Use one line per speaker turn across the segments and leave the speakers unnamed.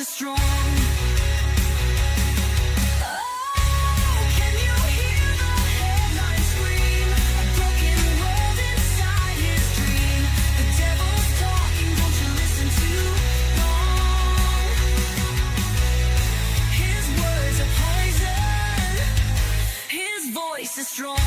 is strong. Oh, can you hear the headlines scream? A broken world inside his dream. The devil's talking, don't you listen too long. His words are poison. His voice is strong.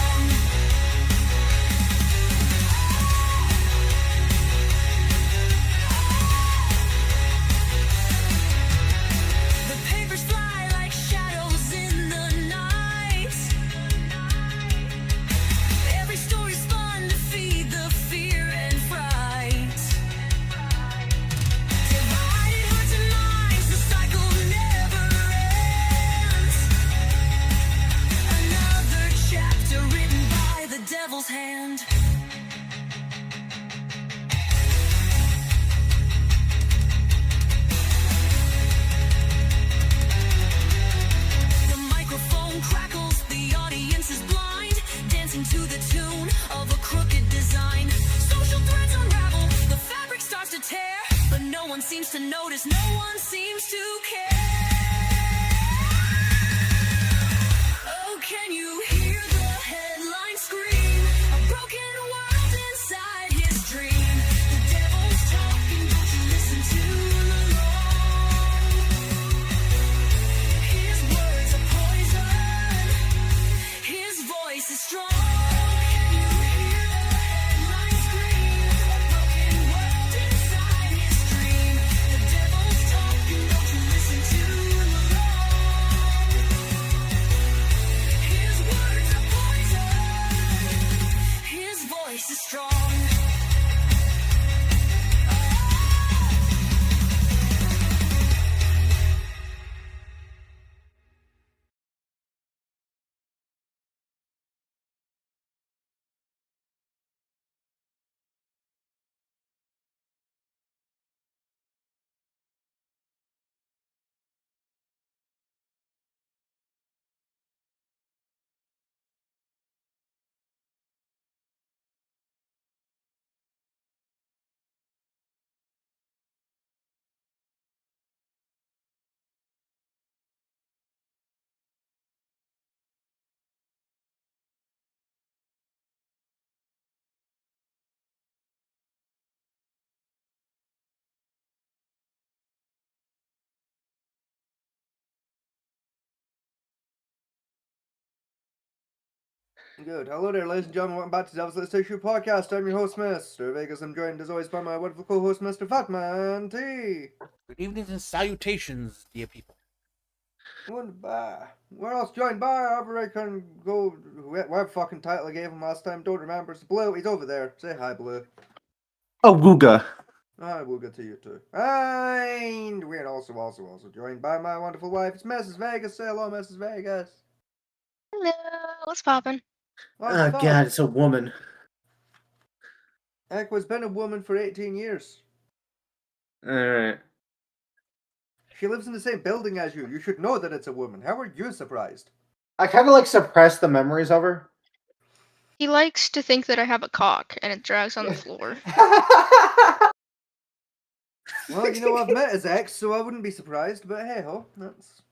Devil's hand. The microphone crackles, the audience is blind, dancing to the tune of a crooked design. Social threads unravel, the fabric starts to tear, but no one seems to notice, no one seems to care. Oh, can you hear the headline scream?
Good. Hello there, ladies and gentlemen. Welcome back to Devil's Let's Issue Podcast. I'm your host, Mr. Vegas. I'm joined as always by my wonderful co-host, Mr. Fatman T.
Good evenings and salutations, dear people.
We're also joined by however I can go. Whatever fucking title I gave him last time, don't remember. It's Blue. He's over there. Say hi, Blue.
Oh, Wooga.
I will get to you too. And we're also joined by my wonderful wife. It's Mrs. Vegas. Say hello, Mrs. Vegas.
Hello, what's poppin'?
Oh, God, it's a woman.
Aqua's been a woman for 18 years.
Alright.
She lives in the same building as you. You should know that it's a woman. How are you surprised?
I kind of like suppress the memories of her.
He likes to think that I have a cock and it drags on the floor.
Well, you know, I've met his ex, so I wouldn't be surprised, but hey ho, that's...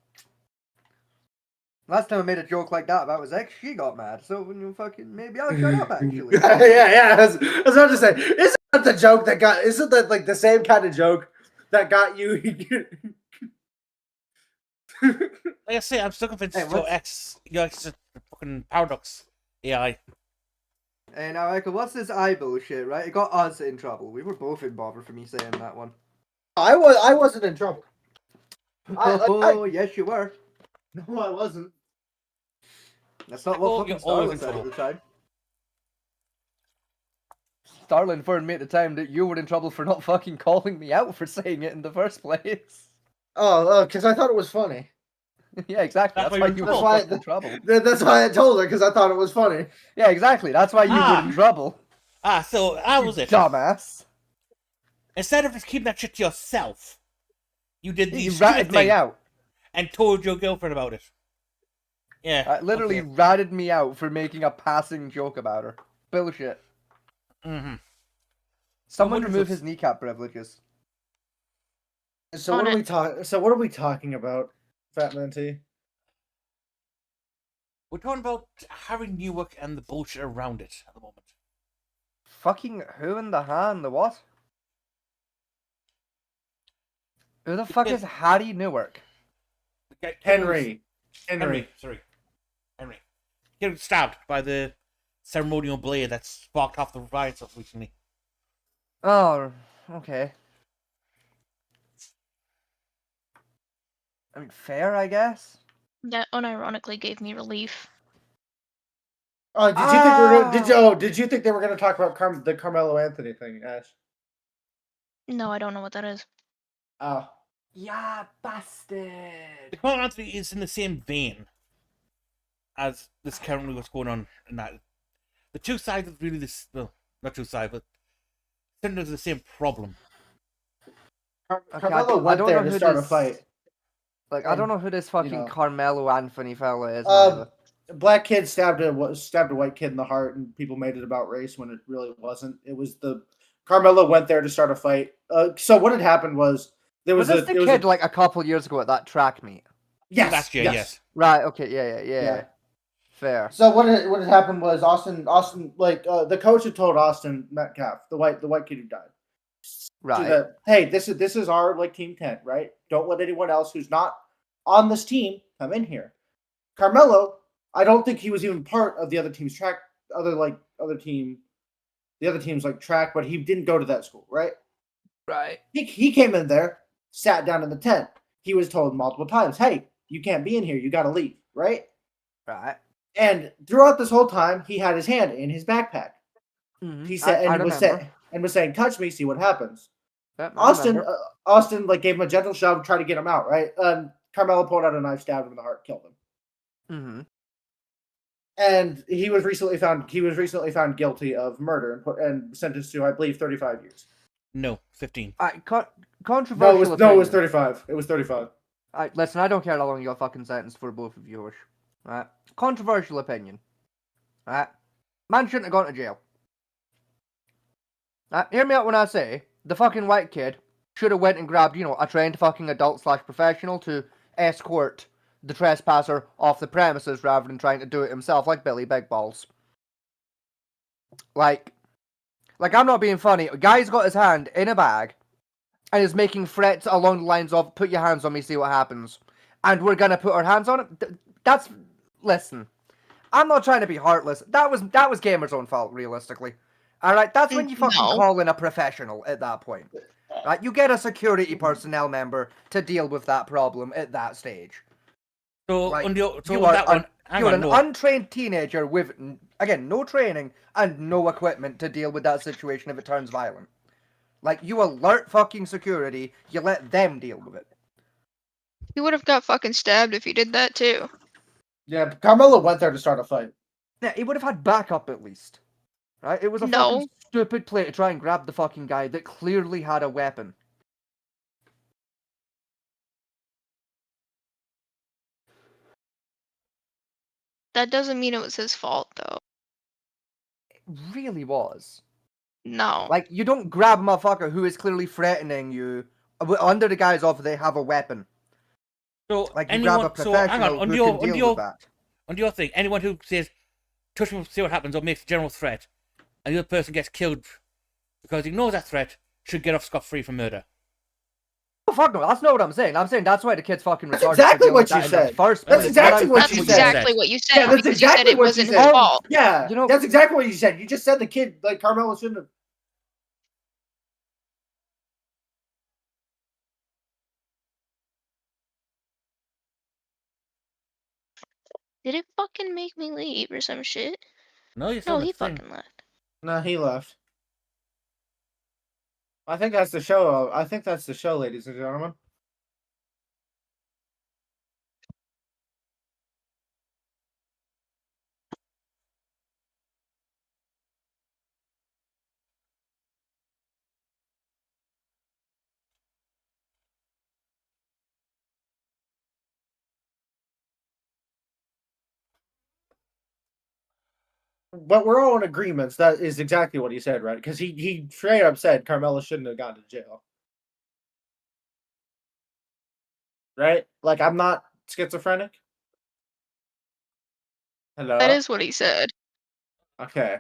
Last time I made a joke like that about his ex, she got mad, so when you fucking... Maybe I'll shut up, actually.
yeah, I was about to say, isn't that the joke that got... Isn't that, like, the same kind of joke that got you...
Like I say, I'm still convinced
Hey,
your ex is a fucking paradox AI.
Hey, now, Echo, what's this eye bullshit, right? It got us in trouble. We were both in bother for me saying that one.
I wasn't in trouble.
Yes, you were.
No, I wasn't.
That's not what fucking
you're always
Starlin
in
said at
trouble.
the time. Starlin informed me at the time that you were in trouble for not fucking calling me out for saying it in the first place.
Oh, because I thought it was funny.
Yeah, exactly.
That's
That's
why
why you
you're
were
in
in trouble.
That's why I told her, because I thought it was funny.
Yeah, exactly. That's why you were in trouble.
So how was it?
Dumbass.
Instead of just keeping that shit to yourself, you did the
You
stupid
ratted
thing
me out.
and told your girlfriend about it. Yeah.
Literally
okay.
ratted me out for making a passing joke about her. Bullshit.
Mm-hmm.
Someone
wonder if
remove
it's-
his kneecap privileges.
So
On
what are
it.
we talking? So what are we talking about, Fat Man T?
We're talking about Harry Newark and the bullshit around it at the moment.
Fucking who in the hand? The what? Who the fuck
Yeah.
is Harry Newark?
The guy-
Henry.
Sorry. Henry. He was stabbed by the ceremonial blade that sparked off the riots of recently.
Oh, okay. I mean, fair, I guess.
That unironically gave me relief.
Oh, did you think we were? Did you? Oh, did you think they were going to talk about the Carmelo Anthony thing, Ash?
No, I don't know what that is.
Oh,
Yeah,
The
bastard.
Carmelo Anthony is in the same vein as this currently what's going on in that. The two sides of really this, well, not two sides, but similar to the same problem.
Carmelo
I
went
don't
there
know
to
who
start a
this-
fight.
Like, I don't know who this fucking
know.
Carmelo Anthony fella is.
Um,
neither.
Black kid stabbed a white kid in the heart, and people made it about race when it really wasn't. It was Carmelo went there to start a fight. So what had happened was there
Was
was
this the kid like a couple years ago at that track meet?
yes,
Last year, yes.
Right. Okay. Yeah.
Yeah.
Fair.
So what had happened was Austin the coach had told Austin Metcalf, the white kid who died,
Right.
that, hey, this is our like team tent, right? Don't let anyone else who's not on this team come in here. Carmelo, I don't think he was even part of the other team's track, the other team's like track, but he didn't go to that school, right?
Right.
He came in there, sat down in the tent. He was told multiple times, hey, you can't be in here, you gotta leave, right?
Right.
And throughout this whole time, he had his hand in his backpack.
Mhm.
He said,
I
and
remember.
was saying, "Touch me, see what happens."
Yep, I
Austin
remember.
like gave him a gentle shove, tried to get him out. Right? Carmelo pulled out a knife, stabbed him in the heart, killed him.
Mm-hmm.
And he was recently found guilty of murder and sentenced to, I believe, 35 years.
No, 15.
Controversial.
No, it was
opinion.
35. It was 35.
Listen, I don't care how long you got fucking sentenced for both of yours. Right? Controversial opinion. Right? Man shouldn't have gone to jail. Right? Hear me out when I say the fucking white kid should have went and grabbed, a trained fucking adult/professional to escort the trespasser off the premises rather than trying to do it himself like Billy Big Balls. Like I'm not being funny. A guy's got his hand in a bag and is making threats along the lines of, put your hands on me, see what happens. And we're gonna put our hands on it? Listen, I'm not trying to be heartless. That was Gamer's own fault, realistically. Alright, that's when you fucking
No.
call in a professional at that point. Right? You get a security personnel member to deal with that problem at that stage.
So,
Right.
on
You
that
are
one, hang
You're
on,
an
no.
untrained teenager with, again, no training and no equipment to deal with that situation if it turns violent. Like, you alert fucking security, you let them deal with it.
He would have got fucking stabbed if he did that too.
Yeah, Carmelo went there to start a fight.
Yeah, he would have had backup at least. Right? It was a
No.
fucking stupid play to try and grab the fucking guy that clearly had a weapon.
That doesn't mean it was his fault though.
It really was.
No.
Like, you don't grab a motherfucker who is clearly threatening you under the guise of they have a weapon.
So,
Like, you
anyone,
grab a
so, hang
professional
on,
who can deal with that.
on your thing, anyone who says, touch me, see what happens, or makes a general threat, and the other person gets killed because he ignores that threat, should get off scot-free for murder.
Oh, fuck no, that's not what I'm saying. I'm saying that's why the kid's fucking retarded.
That's exactly
for dealing
what
with that
you
in the
said.
First
That's
place.
exactly what
That's
you
said.
exactly what you said
Yeah, that's
because
exactly
you said it
what
wasn't
you
his
said.
fault.
Yeah,
You know-
that's exactly what you said. You just said the kid, like, Carmelo shouldn't have.
Did it fucking make me leave or some shit?
No, you're still
No,
in
he
the thing.
fucking left.
No, he left. I think that's the show. I think that's the show, ladies and gentlemen. But we're all in agreements. That is exactly what he said, right? Because he straight up said Carmelo shouldn't have gone to jail. right? Like I'm not schizophrenic. Hello.
That is what he said.
Okay.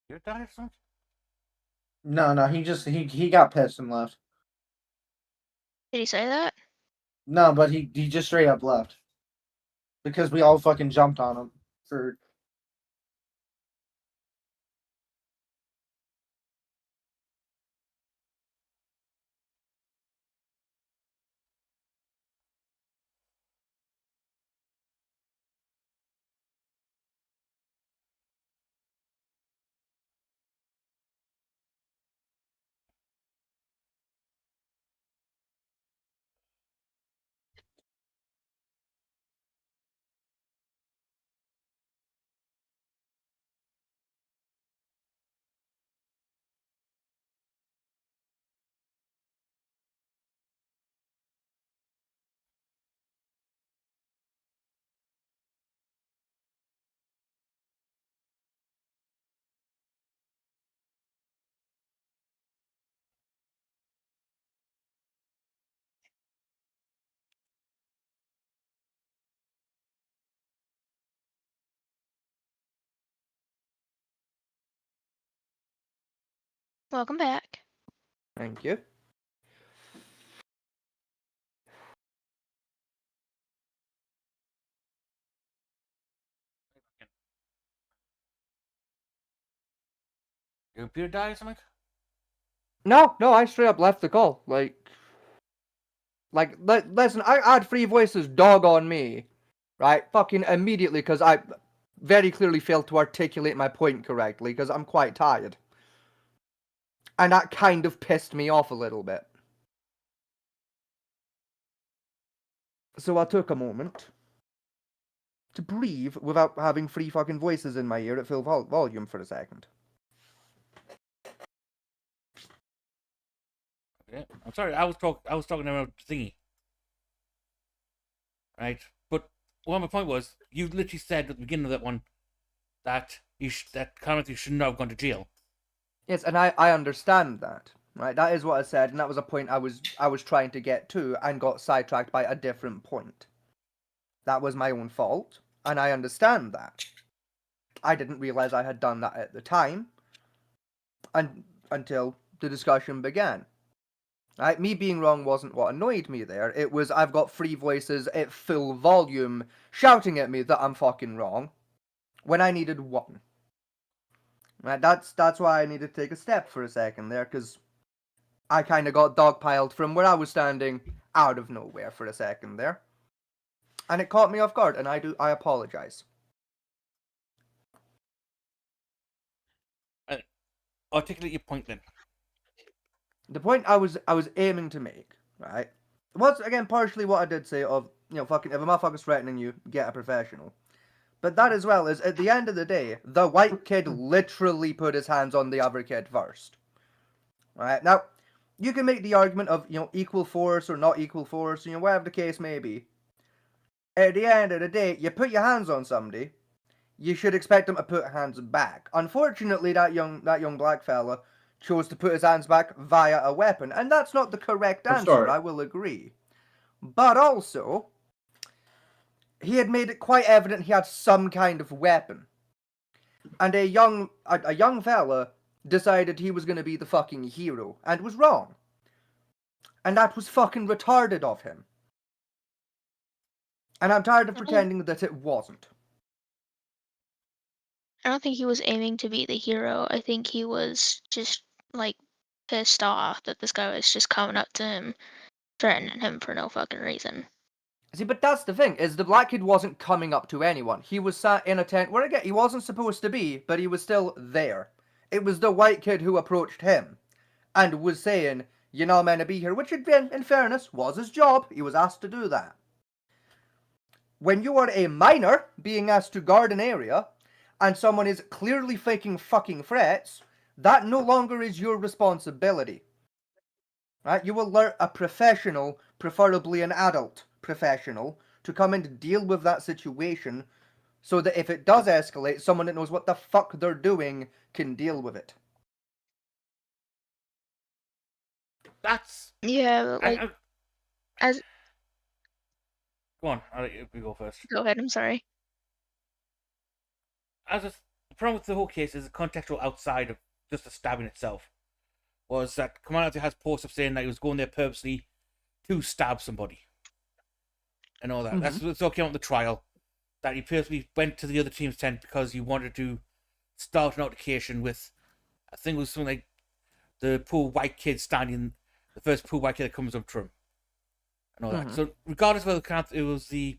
You're dying or something?
No, he got pissed and left.
Did he say that?
No, but he just straight up left because we all fucking jumped on him for.
Welcome back.
Thank you.
Your computer died or something?
No, I straight up left the call. Listen, I had free voices dog on me, right? Fucking immediately, because I very clearly failed to articulate my point correctly, because I'm quite tired. And that kind of pissed me off a little bit. So I took a moment to breathe without having three fucking voices in my ear at full volume for a second.
Yeah. I'm sorry, I was talking about thingy. Right? But what my point was, you literally said at the beginning of that one that that Carmody should not have gone to jail.
Yes, and I understand that. Right, that is what I said, and that was a point I was trying to get to, and got sidetracked by a different point. That was my own fault, and I understand that. I didn't realize I had done that at the time, and until the discussion began. Right, me being wrong wasn't what annoyed me there. It was I've got three voices at full volume shouting at me that I'm fucking wrong, when I needed one. Right, that's why I needed to take a step for a second there, because I kind of got dogpiled from where I was standing out of nowhere for a second there. And it caught me off guard, and I apologize.
Articulate your point then.
The point I was aiming to make, right, was again partially what I did say of, fucking, if a motherfucker's threatening you, get a professional. But that as well is, at the end of the day, the white kid literally put his hands on the other kid first. Right, now, you can make the argument of, equal force or not equal force, whatever the case may be. At the end of the day, you put your hands on somebody, you should expect them to put hands back. Unfortunately, that young black fella chose to put his hands back via a weapon, and that's not the correct answer, I will agree. But also, he had made it quite evident he had some kind of weapon. And a young fella decided he was going to be the fucking hero, and was wrong. And that was fucking retarded of him. And I'm tired of pretending that it wasn't.
I don't think he was aiming to be the hero. I think he was just, like, pissed off that this guy was just coming up to him, threatening him for no fucking reason.
See, but that's the thing, is the black kid wasn't coming up to anyone. He was sat in a tent where, again, he wasn't supposed to be, but he was still there. It was the white kid who approached him and was saying, "You're not meant to be here," which, in fairness, was his job. He was asked to do that. When you are a minor being asked to guard an area and someone is clearly faking fucking threats, that no longer is your responsibility. Right? You will alert a professional, preferably an adult professional, to come and deal with that situation so that if it does escalate, someone that knows what the fuck they're doing can deal with it.
That's
Yeah, but like as
go on. I'll let you go first.
go ahead. I'm sorry.
The problem with the whole case is the contextual outside of just the stabbing itself. Was that Commander has posts up saying that he was going there purposely to stab somebody and all that. That's all came out in the trial. That he purposely went to the other team's tent because he wanted to start an altercation with, I think it was something like the poor white kid standing, the first poor white kid that comes up to him and all that. So regardless of whether it was the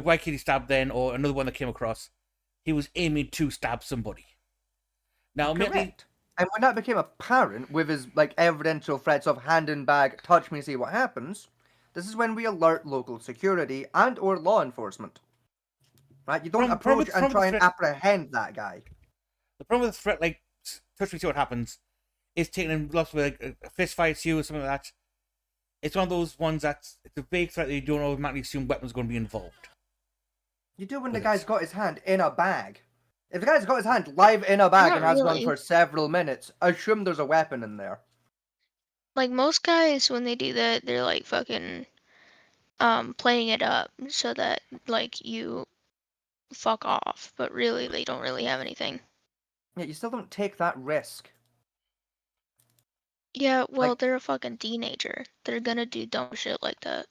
white kid he stabbed then or another one that came across, he was aiming to stab somebody. Now,
Correct. And when that became apparent with his evidential threats of hand in bag, touch me, see what happens, this is when we alert local security and or law enforcement. Right? You don't approach and try and apprehend that guy.
The problem with the threat, like, touch me, see what happens, is taking in lots of a fist fight to you or something like that. It's one of those ones that's it's a vague threat that you don't automatically assume weapons are going to be involved.
You do when the guy's got his hand in a bag. If the guy's got his hand live in a bag
Not
and has
really.
gone for several minutes, assume there's a weapon in there.
Like most guys, when they do that, they're like fucking playing it up so that like you fuck off, but really they don't really have anything.
Yeah, you still don't take that risk.
Yeah, well, they're a fucking teenager. They're gonna do dumb shit like that.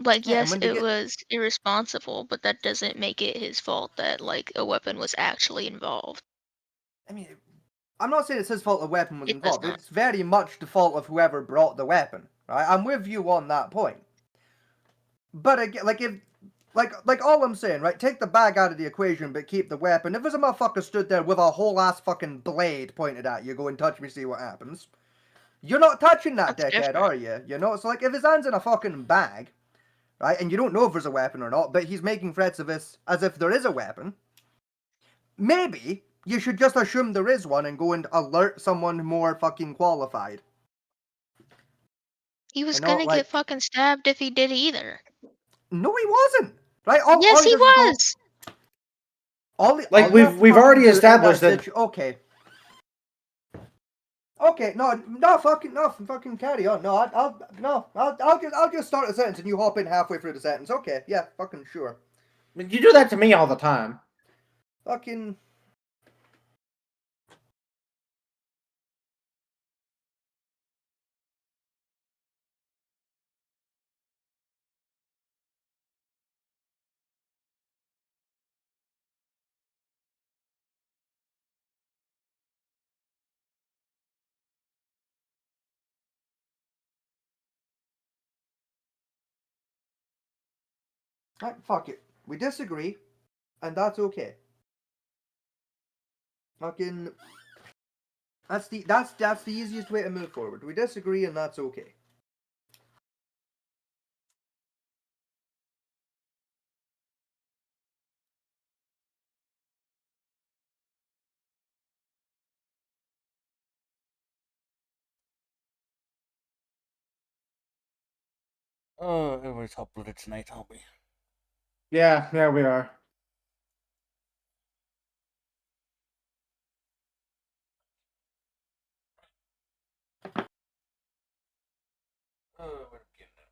Like,
Yeah, and
yes,
when they
it
get-
was irresponsible, but that doesn't make it his fault that like a weapon was actually involved.
I mean, I'm not saying it's his fault the weapon was
It does
involved.
not.
It's very much the fault of whoever brought the weapon. Right? I'm with you on that point. But again, like all I'm saying, right? Take the bag out of the equation, but keep the weapon. If there's a motherfucker stood there with a whole ass fucking blade pointed at you, going touch me, see what happens. You're not touching that
That's
dickhead,
different.
are you? You know, it's like if his hand's in a fucking bag, right, and you don't know if there's a weapon or not, but he's making threats of this as if there is a weapon. Maybe you should just assume there is one and go and alert someone more fucking qualified.
He was
I know,
gonna
like-
get fucking stabbed if he did either.
No, he wasn't. Right?
Yes, he
does is go-
was.
Like,
all you have to
we've already
do in
established that-
Okay. Okay, no, fucking carry on. No, I'll just start a sentence and you hop in halfway through the sentence. Okay, yeah, fucking sure.
I mean, you do that to me all the time.
Fucking. Right, fuck it. We disagree, and that's okay. Fucking. That's the easiest way to move forward. We disagree, and that's okay.
Oh, everybody's hot blooded tonight, aren't we?
Yeah, we are.
Oh, we're getting it.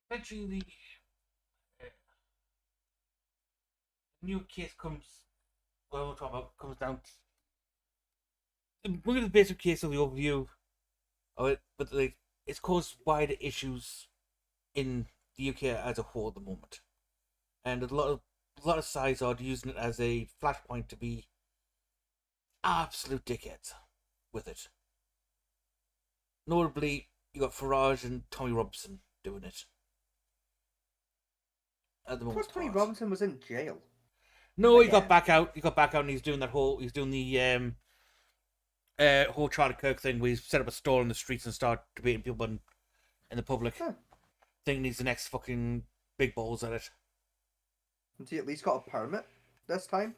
Eventually, the new case comes. Well, we're talking about comes down. Look at the basic case of the overview of it, but like it's caused wider issues in the UK as a whole at the moment, and a lot of sides are using it as a flashpoint to be absolute dickheads with it. Notably, you got Farage and Tommy Robinson doing it. At the
Of course,
moment.
Tony Robinson was in jail.
No, he got
Again.
back out. He got back out, and he's doing the whole Charlie Kirk thing where he's set up a stall in the streets and start debating people in the public.
Huh.
Thinking he's the next fucking big balls at it.
And he at least got a permit this time.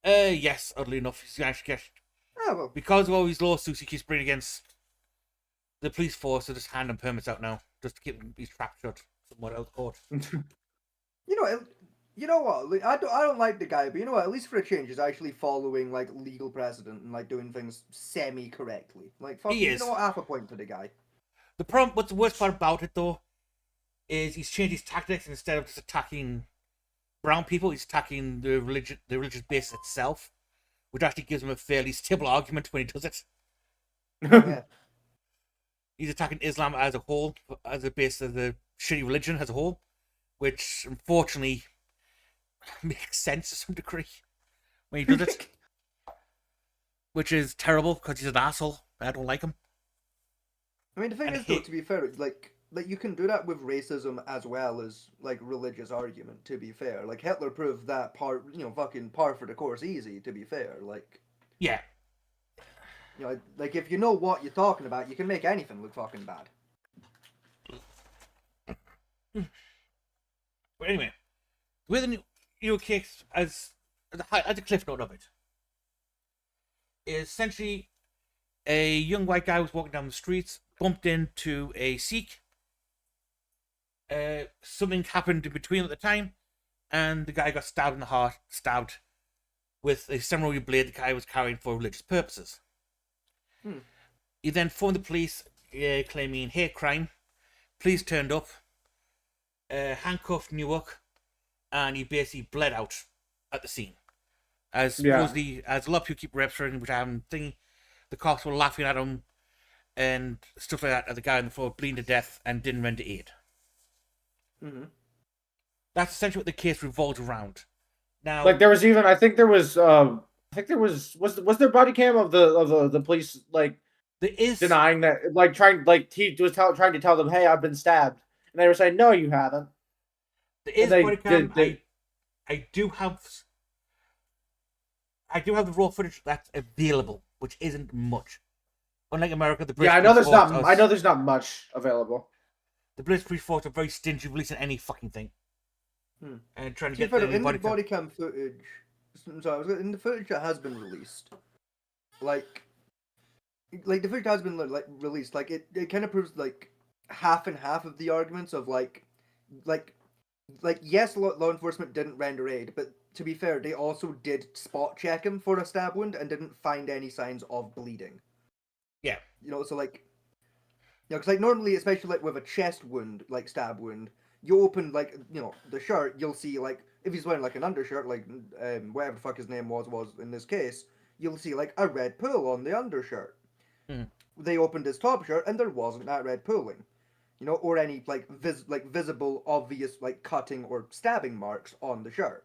Yes, oddly enough, he's actually
Oh well.
because of all these lawsuits he keeps bringing against the police force. They're just handing permits out now, just to keep his trap shut somewhere out of court.
You know what? Like, I don't like the guy, but you know what? At least for a change, he's actually following like legal precedent and like doing things semi correctly. Like, fuck,
He
you
is.
know what? Half a point to the guy.
The problem, what's the worst part about it though, is he's changed his tactics. Instead of just attacking brown people, he's attacking the religious base itself, which actually gives him a fairly stable argument when he does it.
Yeah.
He's attacking Islam as a whole, as a base of the shitty religion as a whole, which unfortunately makes sense to some degree when he does it. Which is terrible because he's an asshole. I don't like him.
I mean, the thing
And
is, though,
he-
to be fair, like you can do that with racism as well as like religious argument. To be fair, like Hitler proved that part, fucking par for the course easy. To be fair, like
Yeah.
like if you know what you're talking about, you can make anything look fucking bad.
But anyway, with the new case as a cliff note of it, is essentially a young white guy was walking down the streets, bumped into a Sikh. Something happened in between at the time, and the guy got stabbed in the heart, stabbed with a samurai blade the guy was carrying for religious purposes. He then phoned the police, claiming hate crime. Police turned up, handcuffed Newark, and he basically bled out at the scene. As supposedly, as a lot of people keep referring, which I haven't thinking, the cops were laughing at him and stuff like that at the guy on the floor bleeding to death and didn't render aid.
Mm-hmm.
That's essentially what the case revolved around. Now,
Like there was even, I think there was there body cam of the police like
there is
denying that, like trying, like he was trying to tell them, hey, I've been stabbed, and they were saying, no, you haven't.
there is
they
body cam.
did-
I do have the raw footage that's available, which isn't much. Unlike America, the British
Yeah, I know
police
there's not.
force
I know there's not much available.
the British police force are very stingy releasing any fucking thing. And trying to
To be
get
fair,
the
in the
body cam.
body cam footage, in the footage that has been released, like the footage has been like released, like it kind of proves like half and half of the arguments of like yes, law enforcement didn't render aid, but to be fair, they also did spot check him for a stab wound and didn't find any signs of bleeding.
Yeah.
So like, because like normally, especially like with a chest wound, like stab wound, you open like the shirt, you'll see like if he's wearing like an undershirt, like whatever the fuck his name was in this case, you'll see like a red pool on the undershirt. They opened his top shirt and there wasn't that red pooling, or any like visible obvious like cutting or stabbing marks on the shirt.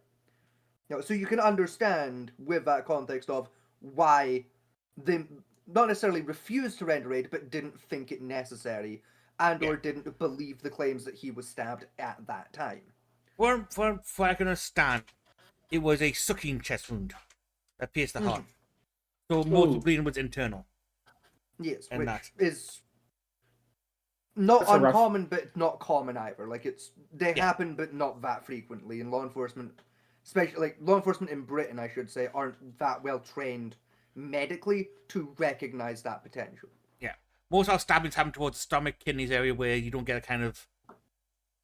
So you can understand with that context of why they not necessarily refused to render aid, but didn't think it necessary, and or didn't believe the claims that he was stabbed at that time.
For I can understand, it was a sucking chest wound that pierced the heart. So most of the bleeding was internal.
Yes,
And
which
that.
is not
That's a rough-
uncommon, but not common either. Like they happen, but not that frequently. And law enforcement, especially like law enforcement in Britain, I should say, aren't that well trained medically to recognize that potential.
Yeah. Most of our stabbings happen towards the stomach, kidneys area where you don't get a kind of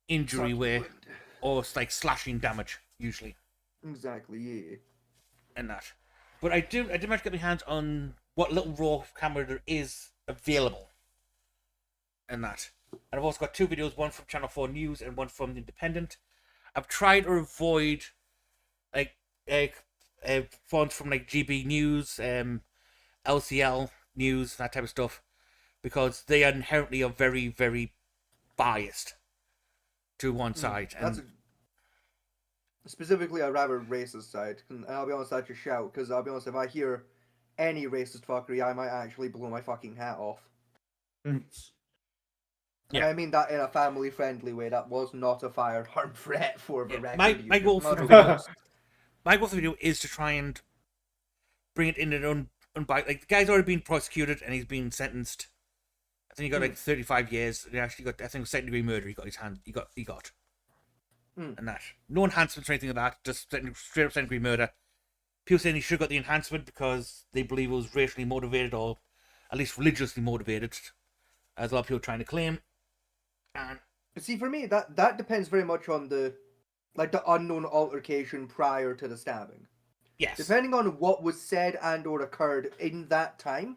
injury or it's like slashing damage, usually.
Exactly, yeah.
And that. But I did manage to get my hands on what little raw camera there is available. And that. And I've also got two videos, one from Channel 4 News and one from The Independent. I've tried to avoid like fonts from like GB News, LCL News, that type of stuff, because they inherently are very, very biased to one side.
That's specifically a rather racist side. And I'll be honest, that's a shout, because I'll be honest, if I hear any racist fuckery, I might actually blow my fucking hat off. And
Yeah.
I mean that in a family-friendly way. That was not a firearm threat for the
Yeah,
record.
my
you
goal
should
for the
not
video,
have-
my goal for the video is to try and bring it in an like the guy's already been prosecuted and he's been sentenced. I think he got like 35 years. He actually got, I think, second degree murder. He got his hand. He got. And that no enhancements or anything like that. Just straight up second degree murder. People saying he should have got the enhancement because they believe it was racially motivated or at least religiously motivated, as a lot of people are trying to claim. And
See, for me, that depends very much on the unknown altercation prior to the stabbing.
yes,
Depending on what was said and or occurred in that time,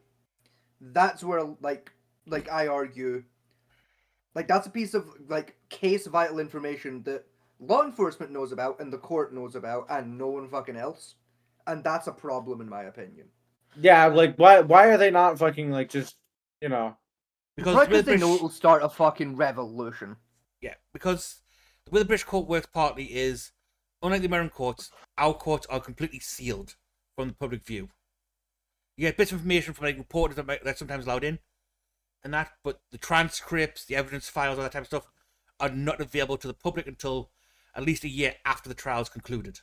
that's where like I argue, like that's a piece of like case vital information that law enforcement knows about and the court knows about and no one fucking else, and that's a problem in my opinion.
Yeah, like why are they not fucking like just
because
Because
with
they know
British-
it will start a fucking revolution.
yeah, because the way the British court works partly is, unlike the American courts, our courts are completely sealed from the public view. You get bits of information from like reporters that's sometimes allowed in, and that, but the transcripts, the evidence files, all that type of stuff, are not available to the public until at least a year after the trial's concluded,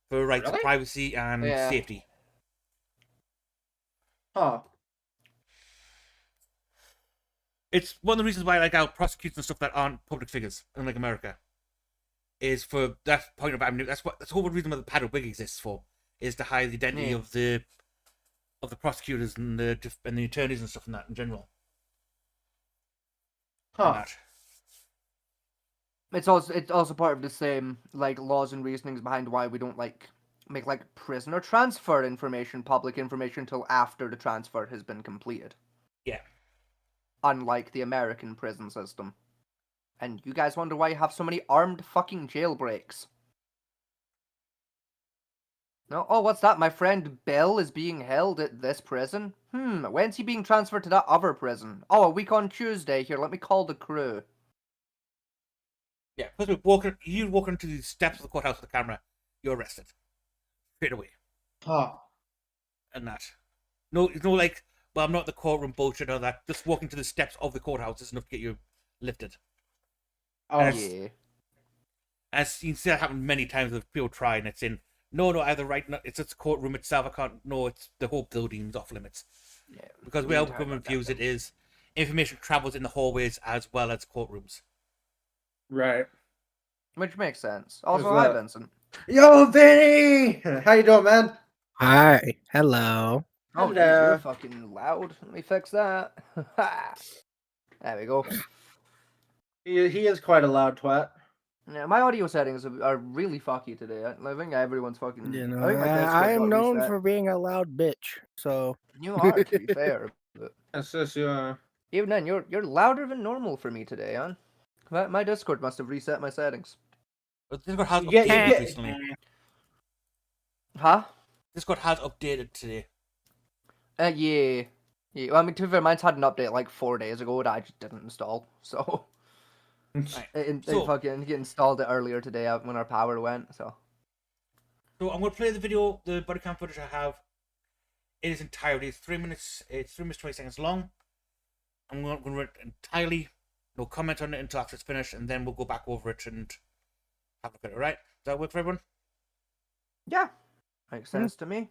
for rights to
Really?
privacy and
Yeah.
safety.
Huh.
It's one of the reasons why like our prosecutors and stuff that aren't public figures, unlike America, is for that point of avenue. That's the whole reason why the padded wig exists for, is to hide the identity of the prosecutors and the attorneys and stuff and that in general. And
Huh.
that.
It's also part of the same like laws and reasonings behind why we don't like make like prisoner transfer information public information until after the transfer has been completed.
Yeah.
Unlike the American prison system. And you guys wonder why you have so many armed fucking jailbreaks. No, oh, what's that? My friend Bill is being held at this prison? When's he being transferred to that other prison? Oh, a week on Tuesday. Here, let me call the crew.
Yeah, plus you walk into the steps of the courthouse with the camera, you're arrested straight away,
Huh.
and that. No, it's no like, well, I'm not in the courtroom bullshit or that. Just walking to the steps of the courthouse is enough to get you lifted.
Oh,
And
Yeah.
As you can see, that happened many times with people try, and it's in no, either right, no, it's the courtroom itself. I can't. No, it's the whole building's off limits.
Yeah.
Because the way our government views it is, information travels in the hallways as well as courtrooms.
right.
Which makes sense. Also,
Who's
hi,
that?
Vincent.
Yo, Vinny! How you doing, man?
Hi. Hello.
Oh,
Hello.
geez, you're fucking loud. Let me fix that. There we go.
He is quite a loud twat.
Yeah, my audio settings are really fucky today. I think everyone's fucking.
You
I
know,
think my Discord
I am
got
known
reset.
for being a loud bitch. So
You are, to be fair. But
That's just
even then, you're louder than normal for me today, hon. My Discord must have reset my settings.
But Discord has
Yeah,
updated
yeah.
recently.
Huh?
Discord has updated today.
Yeah. Yeah. Well, I mean, to be fair, mine's had an update like 4 days ago that I just didn't install. So.
Right.
It
So-
fucking installed it earlier today when our power went. So.
So I'm going to play the video, the body cam footage I have in its entirety. It's 3 minutes. It's 3 minutes 20 seconds long. I'm going to run it entirely. No comment on it until after it's finished, and then we'll go back over it and have a look at it. All right? Does that work for everyone?
Yeah. Makes sense to me.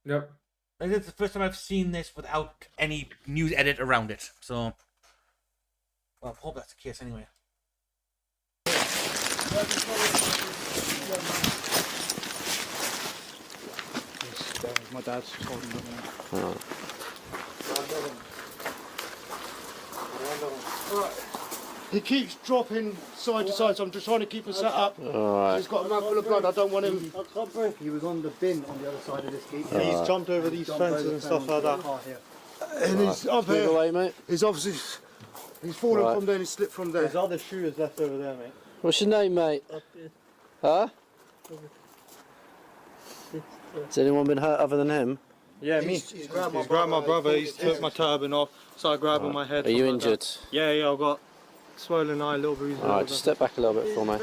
Yep.
This is the first time I've seen this without any news edit around it. So, well, I hope that's the case anyway.
My dad's just holding it now. He keeps dropping side to side, so I'm just trying to keep him set up. He's got a mouthful of blood. I don't want him.
He was on the bin on the other side of this gate.
He's jumped over these fences and stuff like that. And he's up
Move
here.
away, mate.
He's obviously he's fallen
Right.
from there and he slipped from there.
His other shoe is left over there, mate. What's your name, mate? Huh? Has anyone been hurt other than him?
Yeah, me. He's grabbed my brother. He's took my turban off. Started grabbing my head.
Are you
something like that.
injured?
Yeah, I've got swollen eye, little bruises.
Alright, just step back a little bit for me.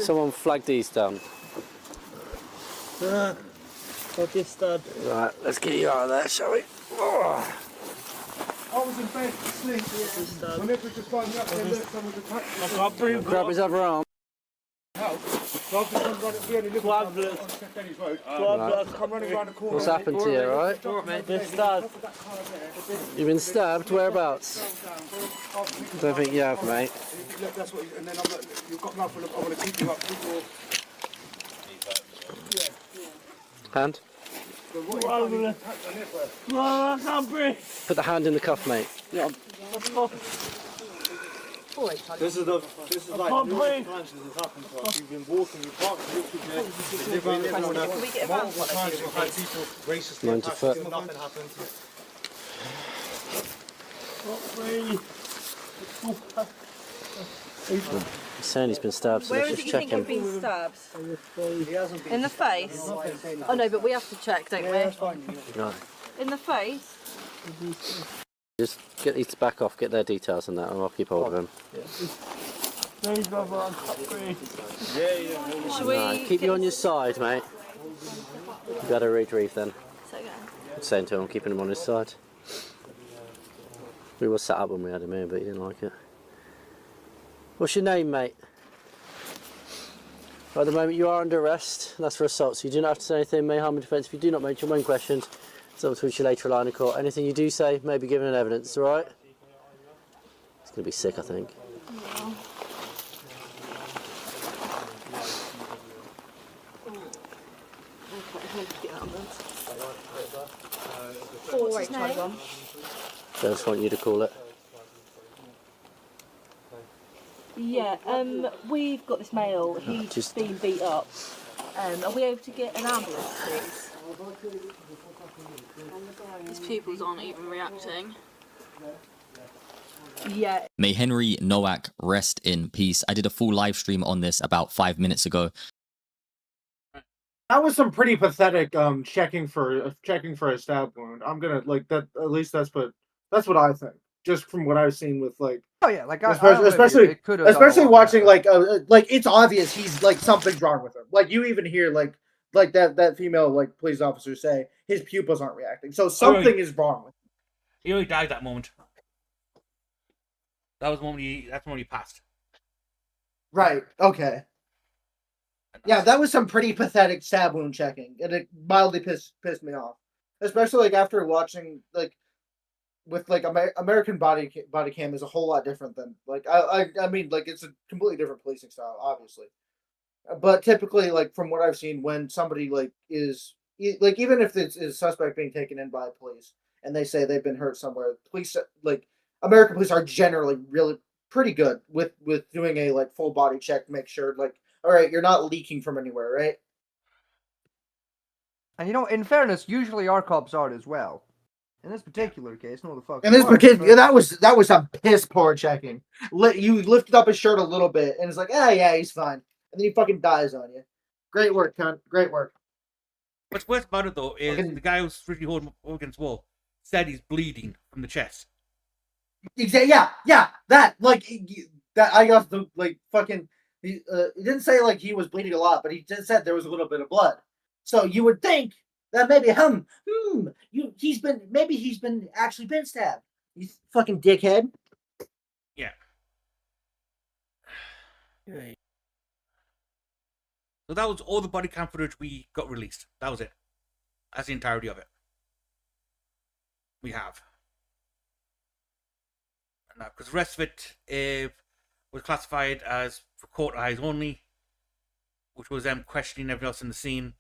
Someone flag these down. Right, let's get you out of there, shall we?
I was in bed asleep. My neighbours just phoned me up and look, someone's attacked me.
I can't breathe. Grab his other arm.
So I've just come running through and he looked on St Denny's Road. I've come running around the corner.
What's happened to you, right? Been stabbed. You've been stabbed? Whereabouts? Don't think you have, mate.
Look, that's what, and then I'm like, you've got nothing, I want to keep you up. Keep your...
Hand?
So what are you doing? Attacked on this way.
I can't breathe. Put the hand in the cuff, mate.
Yeah. This is like numerous times this has happened to us. You've been walking, you parked literally there. Multiple times we've had people racist attacks and nothing happens.
He's saying he's been stabbed, so
Where
let's
is it
just
you
check
think
him.
you've been stabbed? In the face? Oh no, but we have to check, don't we?
Right.
In the face?
Just get these back off, get their details and that, and I'll keep hold of him.
Should we?
Nah, keep you on your side, mate. You better retrieve then.
It's okay.
Saying to him, keeping him on his side. We were sat up when we had him here, but he didn't like it. What's your name, mate? At the moment you are under arrest, and that's for assault, so you do not have to say anything, may harm in defence. If you do not mention when questioned, it's up to which you later line of court. Anything you do say may be given in evidence, alright? It's going to be sick, I think.
Yeah. What's his name?
I just want you to call it.
Yeah, we've got this male, he's been beat up. Are we able to get an ambulance, please? His pupils aren't even reacting. Yeah.
May Henry Nowak rest in peace. I did a full live stream on this about 5 minutes ago.
That was some pretty pathetic checking for a stab wound. I'm gonna like that. At least that's what I think. Just from what I've seen with like.
Oh yeah, like
especially
especially
watching like it's obvious he's like something's wrong with him. Like you even hear like that female like police officer say his pupils aren't reacting. So something is wrong with him.
He only died that moment. That's the moment he passed.
Right. Okay. Yeah, that was some pretty pathetic stab wound checking, and it mildly pissed me off. Especially like after watching like with like American body cam is a whole lot different than like I mean like it's a completely different policing style, obviously. But typically, like from what I've seen, when somebody like is like even if it's a suspect being taken in by police and they say they've been hurt somewhere, police like American police are generally really pretty good with doing a like full body check to make sure like all right, you're not leaking from anywhere, right?
And you know, in fairness, usually our cops are as well. In this particular case, no the fuck.
In this particular, that was some piss poor checking. You lifted up his shirt a little bit, and it's like, yeah, he's fine, and then he fucking dies on you. Great work, cunt. Great work.
What's worse about it though is the guy who's really holding him up against the wall said he's bleeding from the chest.
Exactly. Yeah. That like that. I got the like fucking. He didn't say like he was bleeding a lot, but he just said there was a little bit of blood. So you would think that maybe he's been actually been stabbed. You fucking dickhead.
Yeah.
Right.
So that was all the body cam footage we got released. That was it. That's the entirety of it. We have. Now, because the rest of it was classified as for court eyes only, which was them questioning everyone else in the scene,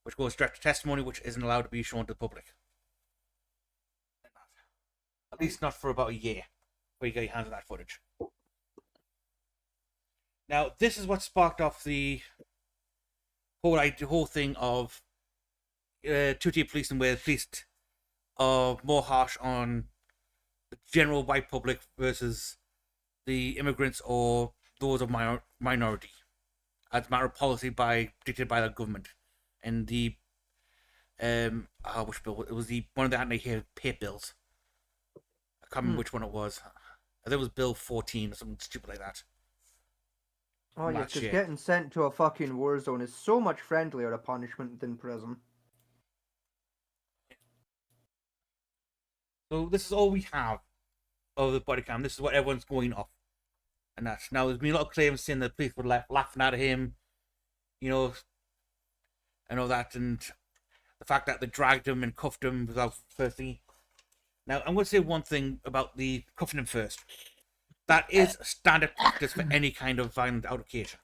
which goes direct to testimony, which isn't allowed to be shown to the public. At least not for about a year, where you get your hands on that footage. Now, this is what sparked off the whole thing of two-tier policing, where the police are more harsh on the general white public versus the immigrants or those of minority, as a matter of policy dictated by the government. And the which bill? It was one of the anti-pay bills. I can't remember which one it was. I think it was Bill 14 or something stupid like that.
Oh yeah, because getting sent to a fucking war zone is so much friendlier a punishment than prison.
So this is all we have of the body cam. This is what everyone's going off. And that's now there's been a lot of claims saying that police were laughing at him, you know, and all that, and the fact that they dragged him and cuffed him without first thing. Now I'm going to say one thing about the cuffing him first. That is standard practice for any kind of violent altercation.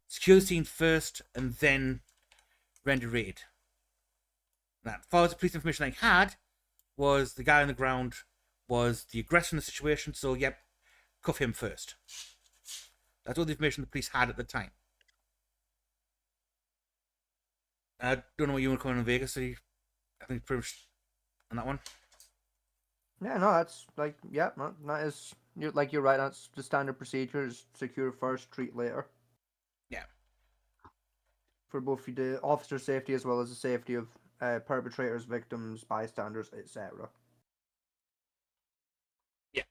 Secure the scene first and then render raid. Now, as far as the police information I had was the guy on the ground was the aggressor in the situation, so yep, cuff him first. That's all the information the police had at the time. I don't know what you want to come in Vegas, so I think pretty much on that one.
Yeah, no, that's like, yeah, that is, you're right, that's the standard procedure, is secure first, treat later.
Yeah.
For both the officer safety as well as the safety of perpetrators, victims, bystanders, etc.
Yeah.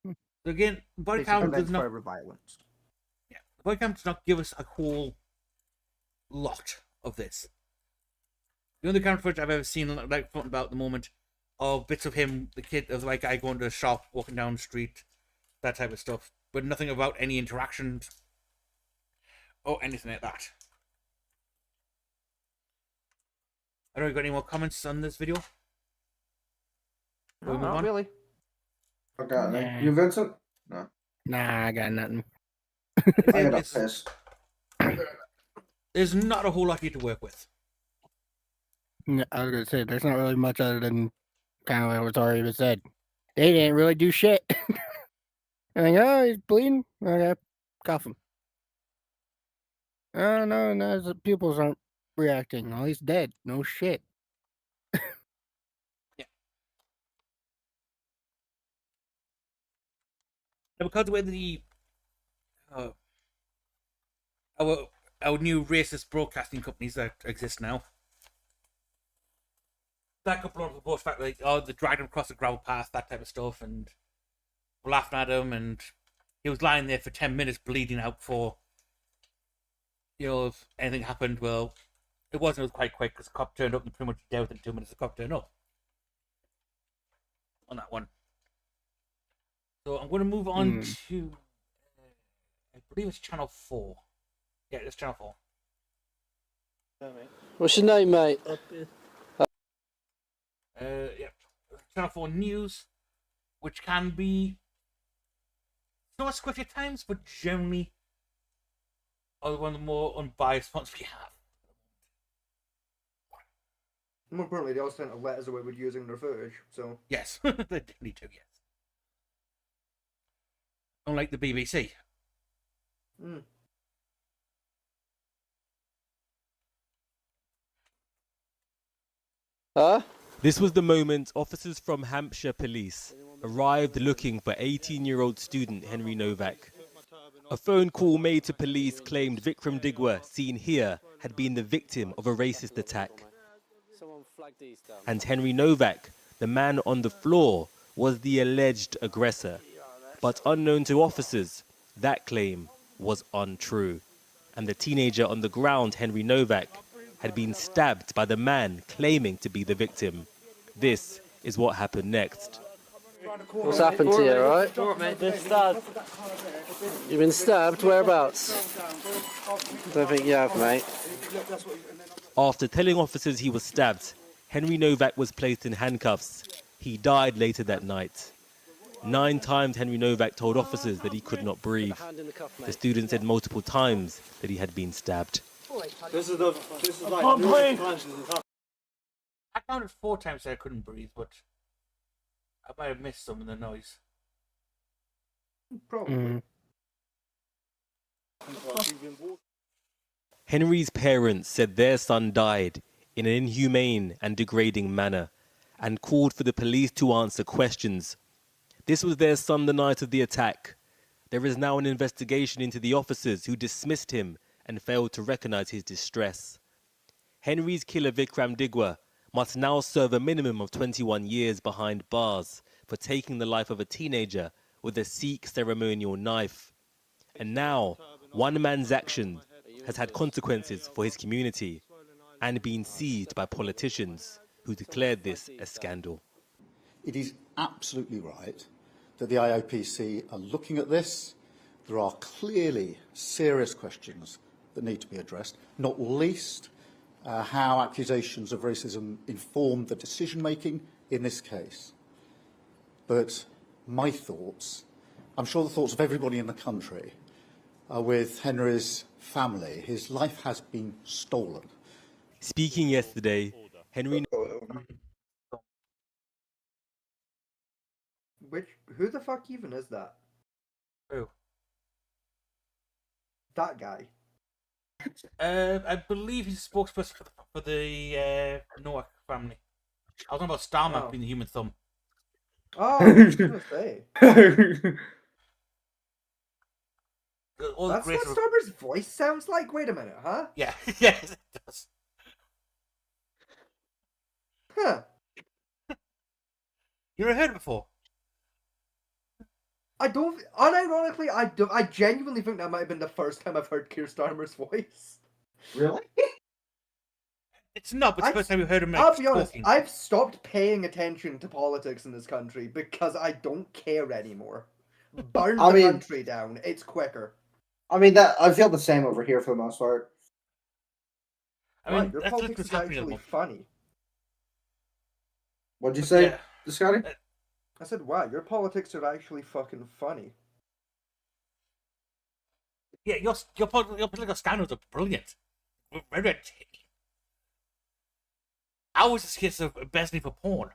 So again, body
Basically,
cam does
prevent
not.
further violence.
Yeah, the body cam does not give us a whole lot of this. The only camera footage I've ever seen, like floating about at the moment, are bits of him, the kid, of the white guy going to the shop, walking down the street, that type of stuff, but nothing about any interactions or anything like that. I don't know, got any more comments on this video?
No, not really.
I got it. You, Vincent? No.
Nah, I got nothing.
I got a piss.
There's not a whole lot here to work with.
No, I was gonna say there's not really much other than kind of like what's already been said. They didn't really do shit. I think, oh, he's bleeding. Okay, cuff him. Oh no, the pupils aren't reacting. Oh, he's dead. No shit.
Yeah. Now, because of the way the our new racist broadcasting companies that exist now, that couple of the fact like, oh, they dragged him across the gravel path, that type of stuff, and we're laughing at him, and he was lying there for 10 minutes bleeding out before, you know, if anything happened. Well, it was quite quick because the cop turned up and pretty much dealt within 2 minutes. The cop turned up on that one. So I'm going to move on to, I believe it's Channel 4. Yeah, it's Channel 4.
What's your name, mate?
Yeah, Channel 4 News, which can be not squiffy at times, but generally are one of the more unbiased ones we have.
More importantly, they also sent letters away with using their footage, so...
Yes, they definitely do, yes. Unlike the BBC.
Huh?
This was the moment officers from Hampshire Police arrived looking for 18-year-old student Henry Novak. A phone call made to police claimed Vikram Digwa, seen here, had been the victim of a racist attack. And Henry Novak, the man on the floor, was the alleged aggressor. But unknown to officers, that claim was untrue. And the teenager on the ground, Henry Novak, had been stabbed by the man claiming to be the victim. This is what happened next.
What's happened to you, right? Been stabbed. You've been stabbed? Whereabouts? Don't think you have, mate.
After telling officers he was stabbed, Henry Novak was placed in handcuffs. He died later that night. 9 times Henry Novak told officers that he could not breathe. The student said multiple times that he had been stabbed.
This is like
I counted 4 times that I couldn't breathe, but I might have missed some of the noise.
Probably.
Henry's parents said their son died in an inhumane and degrading manner and called for the police to answer questions. This was their son the night of the attack. There is now an investigation into the officers who dismissed him and failed to recognize his distress. Henry's killer Vikram Digwa must now serve a minimum of 21 years behind bars for taking the life of a teenager with a Sikh ceremonial knife. And now, one man's action has had consequences for his community and been seized by politicians who declared this a scandal.
it is absolutely right that the IOPC are looking at this. There are clearly serious questions that need to be addressed, not least how accusations of racism informed the decision-making in this case. But my thoughts, I'm sure the thoughts of everybody in the country, are with Henry's family. His life has been stolen.
Speaking yesterday, Henry
Who the fuck even is that?
Who?
That guy.
I believe he's a spokesperson for the Noah family. I was talking about Starman being the human thumb.
Oh, I was gonna say.
All the
That's what
grace of-
Starmer's voice sounds like? Wait a minute, huh?
Yeah, yes, it does.
Huh.
You never heard it before?
I don't. Unironically, I genuinely think that might have been the first time I've heard Keir Starmer's voice.
Really?
It's not, but it's the first time we heard him.
I'll be honest.
talking.
I've stopped paying attention to politics in this country because I don't care anymore. Burn the country down. It's quicker.
I mean, that I feel the same over here for the most part.
I mean,
your
that's
politics
what's
is
happening at the
actually
moment.
funny.
What'd you say, Scotty?
I said, wow, your politics are actually fucking funny.
Yeah, your political scandals are brilliant. Very entertaining. I was just kids of embezzling for porn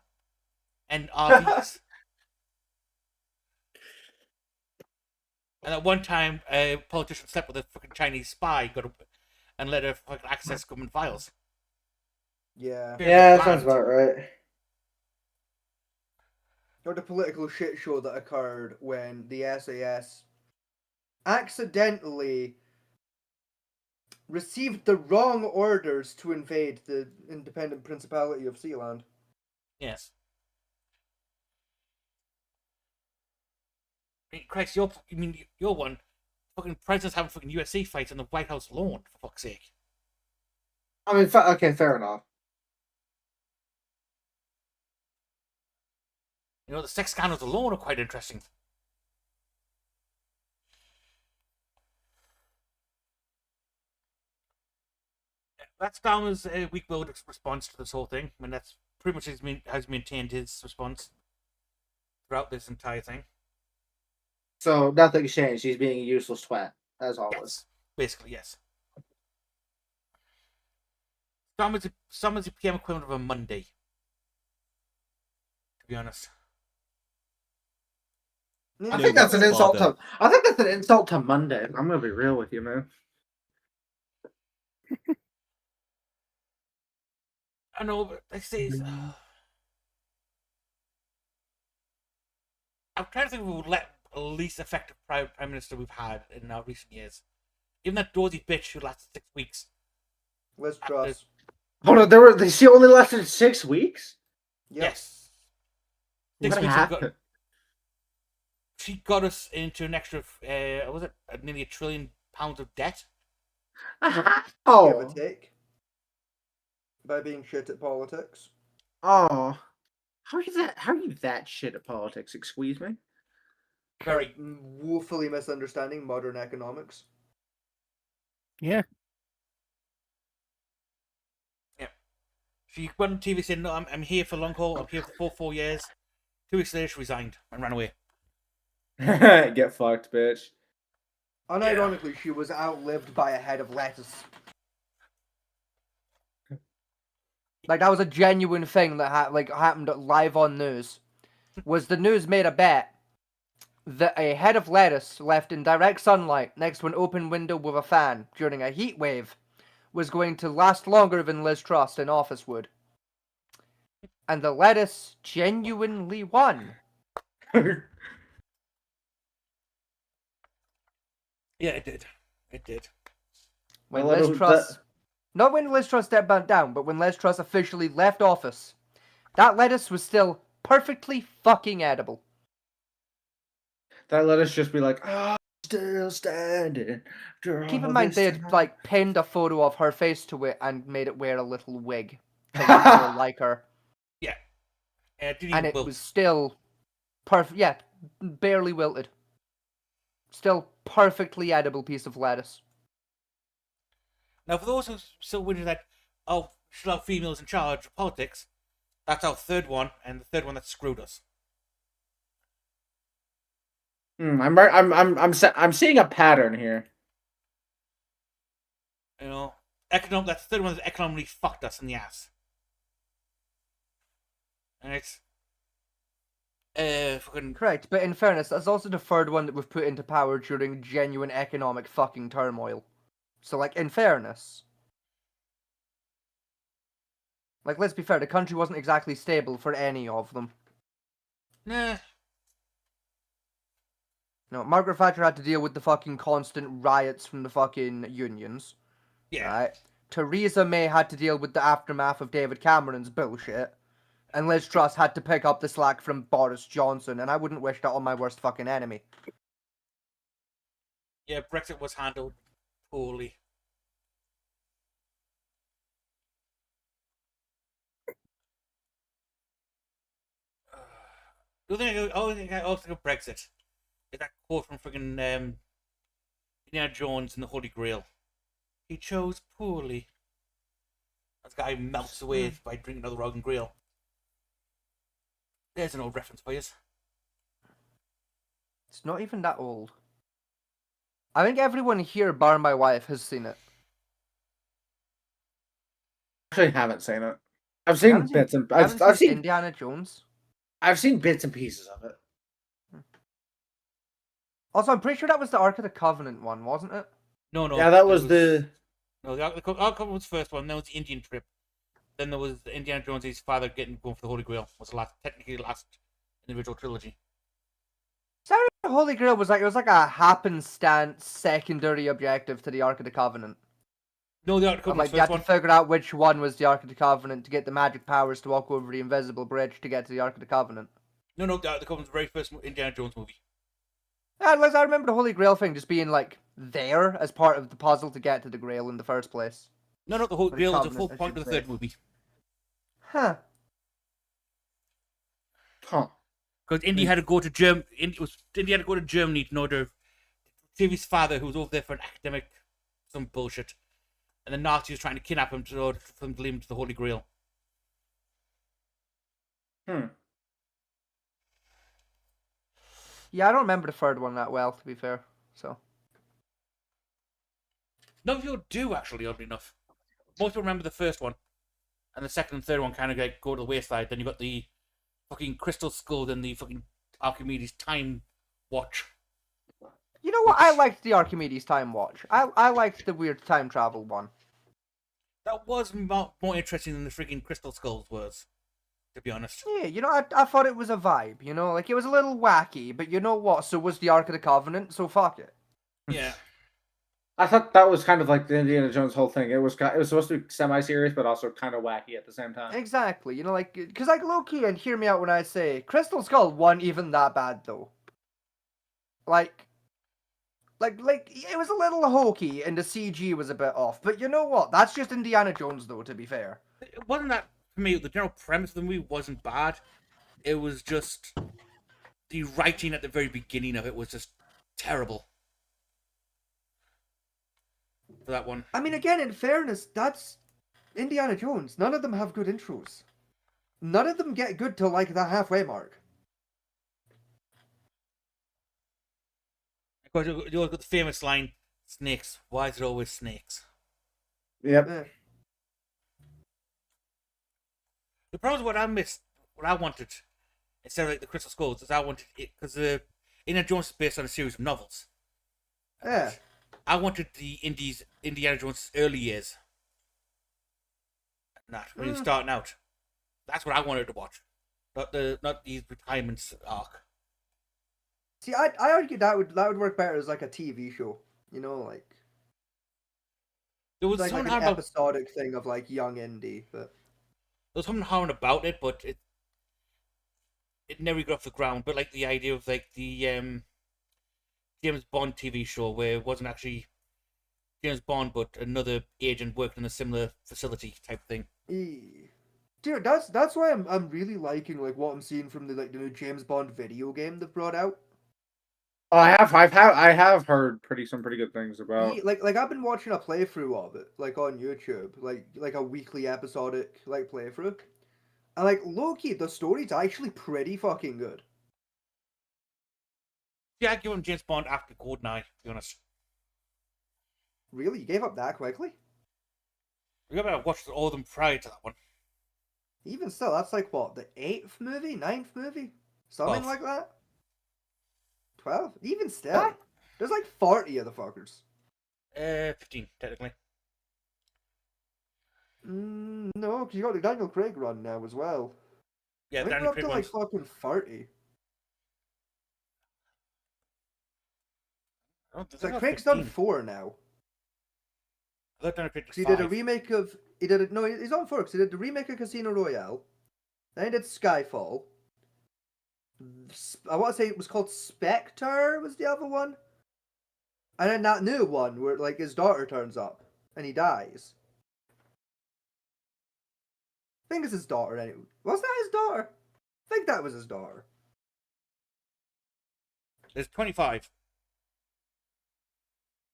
and RVs. And at one time, a politician slept with a fucking Chinese spy, and let her fucking access government files.
Yeah.
Yeah, that sounds about right.
Or the political shit show that occurred when the SAS accidentally received the wrong orders to invade the independent Principality of Sealand.
Yes. I mean, Christ, you're one. Fucking presidents having fucking UFC fights on the White House lawn, for fuck's sake.
I mean, okay, fair enough.
You know, the sex scandals alone are quite interesting. That's Dahmer's weak-willed response to this whole thing. I mean, that's pretty much has maintained his response throughout this entire thing.
So nothing's changed. He's being a useless twat, as always.
Yes. Basically, yes. Dahmer's the PM equivalent of a Monday. To be honest.
I think that's an insult to. I think that's an insult to Monday. I'm gonna be real with you, man.
I know, but I say I'm trying to think of the least effective prime minister we've had in our recent years. Even that dozy bitch who lasted 6 weeks.
Liz Truss.
Hold on, she only lasted 6 weeks.
Yep.
Yes.
What
6 weeks.
happened?
She got us into an extra, was it nearly £1 trillion of debt?
Give
Oh,
or take. By being shit at politics.
oh, how are you that shit at politics? Excuse me.
Very
woefully misunderstanding modern economics.
Yeah.
Yeah. She went on TV saying, "No, I'm here for long haul. I'm here for 4 years." 2 weeks later, she resigned and ran away.
Get fucked, bitch.
Unironically, she was outlived by a head of lettuce. Like, that was a genuine thing that happened live on news. Was the news made a bet that a head of lettuce left in direct sunlight next to an open window with a fan during a heat wave was going to last longer than Liz Truss in office would. And the lettuce genuinely won.
Yeah, it did. It did.
When Liz Truss... Not when Liz Truss stepped back down, but when Liz Truss officially left office. That lettuce was still perfectly fucking edible.
That let us just be like, oh, still standing.
Keep in mind, they had pinned a photo of her face to it and made it wear a little wig. To look more like her.
Yeah. It didn't
and
even
it
wilt.
was still perfect. Yeah, barely wilted. Still perfectly edible piece of lettuce.
Now, for those who still wondering that, oh, should have females in charge of politics, that's our third one, and the third one that screwed us.
I'm seeing a pattern here.
You know, that's the third one that economically fucked us in the ass. And it's fucking
Correct, but in fairness, that's also the third one that we've put into power during genuine economic fucking turmoil. So, like, in fairness, like, let's be fair, the country wasn't exactly stable for any of them.
nah.
No, Margaret Thatcher had to deal with the fucking constant riots from the fucking unions.
Yeah.
Right? Theresa May had to deal with the aftermath of David Cameron's bullshit. And Liz Truss had to pick up the slack from Boris Johnson, and I wouldn't wish that on my worst fucking enemy.
Yeah, Brexit was handled poorly. The other thing I also think of Brexit is that quote from friggin' Indiana Jones and the Holy Grail. He chose poorly. That guy melts away by drinking another Rogan Grail. There's an old reference for you.
It's not even that old. I think everyone here, bar my wife, has seen it.
Actually, haven't seen it. I've seen bits and I've seen
Indiana Jones.
I've seen bits and pieces of it.
Also, I'm pretty sure that was the Ark of the Covenant one, wasn't it?
No.
Yeah, that was the.
No, the Ark of the Covenant was the first one. Then was the Indian trip. Then there was Indiana Jones, his father going for the Holy Grail. Was technically the last individual trilogy.
Sorry, the Holy Grail was like, it was like a happenstance secondary objective to the Ark of the Covenant.
No, the Ark of the Covenant was
Like,
the
you had
first one.
to figure out which one was the Ark of the Covenant to get the magic powers to walk over the invisible bridge to get to the Ark of the Covenant.
No, the Ark of the Covenant was the very first Indiana Jones movie.
Yeah, like, I remember the Holy Grail thing just being, like, there as part of the puzzle to get to the Grail in the first place.
No, the Holy
Or the
Grail was the
Covenant,
full
I
point
should
of the
say.
third movie.
Huh.
Because Indy had to go to Germany. Indy had to go to Germany in order to save his father, who was over there for an academic, some bullshit, and the Nazis were trying to kidnap him to order for him to lead him to the Holy Grail.
Yeah, I don't remember the third one that well, to be fair. So.
No, people do actually, oddly enough. Most people remember the first one, and the second and third one kind of like go to the wayside. Then you got the fucking Crystal Skull and the fucking Archimedes Time Watch.
You know what? I liked the Archimedes Time Watch. I liked the weird time travel one.
That was more interesting than the freaking Crystal Skulls was, to be honest.
Yeah, you know, I thought it was a vibe, you know? Like, it was a little wacky, but you know what? So was the Ark of the Covenant, so fuck it.
Yeah.
I thought that was kind of like the Indiana Jones whole thing. It was supposed to be semi-serious, but also kind of wacky at the same time.
Exactly, you know, like, because, like, low-key, and hear me out when I say, Crystal Skull wasn't even that bad, though. Like, it was a little hokey, and the CG was a bit off, but you know what? That's just Indiana Jones, though, to be fair.
It wasn't that, for me, the general premise of the movie wasn't bad. It was just the writing at the very beginning of it was just terrible. For that one.
I mean, again, in fairness, that's Indiana Jones. None of them have good intros. None of them get good till, like, the halfway mark.
Of course, you always got the famous line, snakes. Why is it always snakes?
Yep.
Eh.
The problem is what I wanted, instead of like the Crystal Skulls, is I wanted it, because Indiana Jones is based on a series of novels.
Yeah.
I wanted the Indiana Jones' early years. Not when he was starting out. That's what I wanted to watch. Not the retirement arc.
See, I argue that would work better as like a TV show. You know, like
There was
like
something
an
hard about
episodic thing of like young Indy, but
there was something hard about it, but it never got off the ground. But like the idea of like the James Bond TV show where it wasn't actually James Bond but another agent worked in a similar facility type thing.
Dude, that's why I'm really liking like what I'm seeing from the new James Bond video game they've brought out.
Oh, I have heard some pretty good things about.
Like I've been watching a playthrough of it, like on YouTube, like a weekly episodic like playthrough, and like low-key, the story's actually pretty fucking good.
Yeah, I give him James Bond after GoldenEye, to be honest.
Really, you gave up that quickly?
We gotta watch all of them prior to that one.
Even still, that's like what, the 8th movie, 9th movie, something
12th.
like that. 12? Even still, there's like 40 of the fuckers.
15 technically.
No, because you got the Daniel Craig run now as well.
Yeah,
I think
Daniel
we're up
Craig
to like
one's-
fucking 30.
I don't think
So
that's
Craig's done
15.
4 now.
I thought Daniel Craig did
Because he did a
5.
remake of. No, he's on 4 because he did the remake of Casino Royale. Then he did Skyfall. I want to say it was called Spectre, was the other one. And then that new one where like his daughter turns up and he dies. I think it's his daughter anyway. Was that his daughter? I think that was his daughter.
There's 25.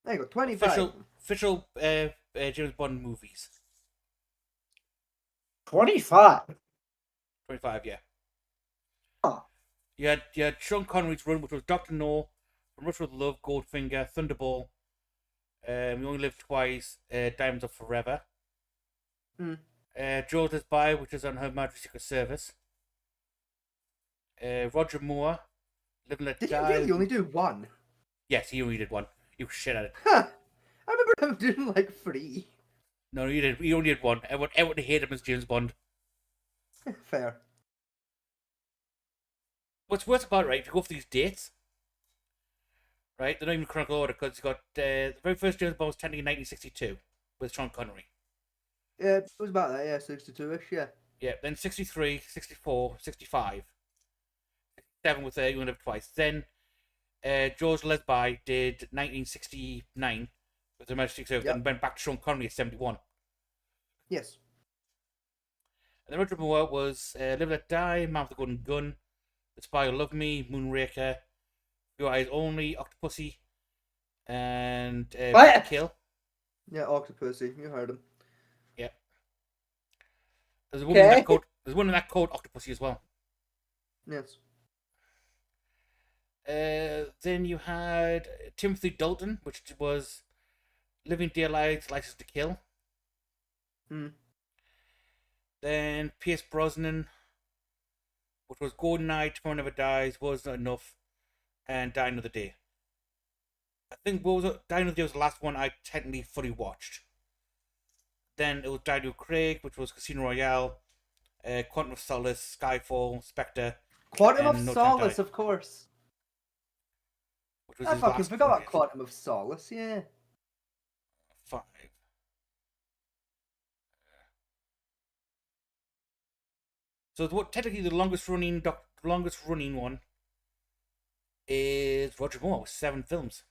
There you go, 25.
Official James Bond movies.
25.
25, yeah.
Huh.
You had Sean Connery's run, which was Dr. No, From Russia with Love, Goldfinger, Thunderball, You Only Live Twice, Diamonds Are Forever.
Hmm.
Jaws Is By, which is on Her Majesty's Secret Service. Roger Moore, Live and Let
Did he
Die.
really only do one?
Yes, he only did one. You shit at it.
Huh. I remember him doing like 3.
No, he did. He only did one. Everyone hated him as James Bond.
Fair.
What's worse about it, right? If you go for these dates, right? They're not even chronological order because you got the very first James Bond was technically in 1962 with Sean Connery.
Yeah, it was about that, yeah, 62-ish, yeah.
Yeah, then 63, 64, 65. 7 with You Only Live Twice. Then George Lesby did 1969 with the Majestic Service and went back to Sean Connery at 71.
Yes.
And then Roger Moore was Live and Let Die, Man with the Golden Gun, The Spy Who Loved Me, Moonraker, Your Eyes Only, Octopussy, and Kill.
Yeah, Octopussy, you heard him.
Yeah. There's one in that called Octopussy as well.
Yes.
Then you had Timothy Dalton, which was Living Daylights, License to Kill.
Hmm.
Then Pierce Brosnan, which was GoldenEye, Tomorrow Never Dies, Was Not Enough, and Die Another Day. I think Die Another Day was the last one I technically fully watched. Then it was Daniel Craig, which was Casino Royale, Quantum of Solace, Skyfall, Spectre.
Quantum of
and No Time to
Solace,
Die,
of course.
which was
I
his
fucking
last
forgot
one.
about Quantum of Solace, yeah.
5. So what technically the longest running one is Roger Moore with 7 films.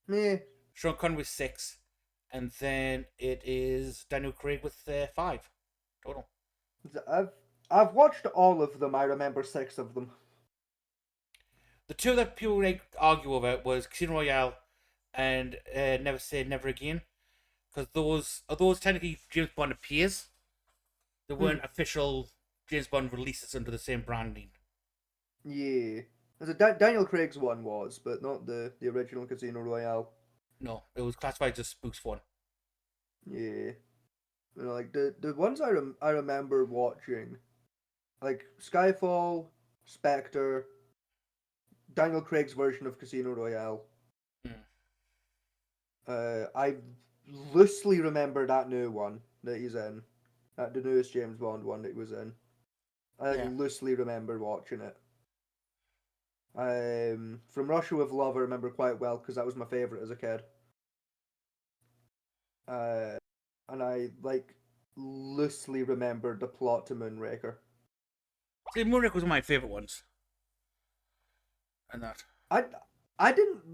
Yeah.
Sean Connery with 6, and then it is Daniel Craig with 5 total.
I've watched all of them. I remember 6 of them.
The two that people argue over was Casino Royale and Never Say Never Again, because those technically James Bond appears. They weren't official James Bond releases under the same branding.
Yeah. Daniel Craig's one was, but not the original Casino Royale.
No, it was classified as Spooks one.
Yeah. You know, like the ones I remember watching, like Skyfall, Spectre, Daniel Craig's version of Casino Royale. I loosely remember that new one that he's in, the newest James Bond one that he was in. I loosely remember watching it. From Russia with Love, I remember quite well because that was my favorite as a kid. And I loosely remembered the plot to Moonraker.
See, Moonraker was one of my favorite ones. And that
I didn't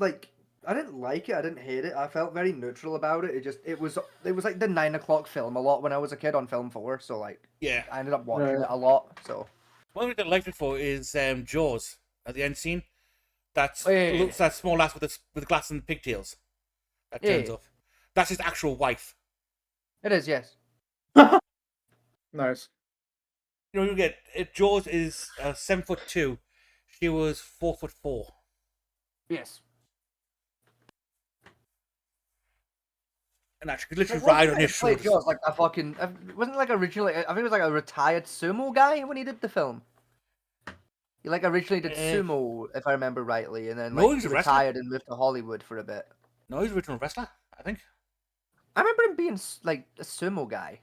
I didn't like it. I didn't hate it. I felt very neutral about it. It was like the 9 o'clock film a lot when I was a kid on Film 4. So like,
Yeah.
I ended up watching
Right.
it a lot. So
One thing I liked it for is Jaws at the end scene. That's
Oh, yeah.
looks that small lass with the glass and pigtails. That turns
Yeah.
up. That's his actual wife.
it is, yes.
Nice.
You know, you get Jaws is 7'2". She was 4'4".
Yes.
And actually could literally
Wasn't
ride on
it
his
played
shoulders.
Jaws like a fucking wasn't it like originally. I think it was like a retired sumo guy when he did the film. He like originally did sumo, if I remember rightly, and then
No,
like
he's
he
a wrestler.
retired and moved to Hollywood for a bit.
No, he's an original wrestler, I think.
I remember him being like a sumo guy.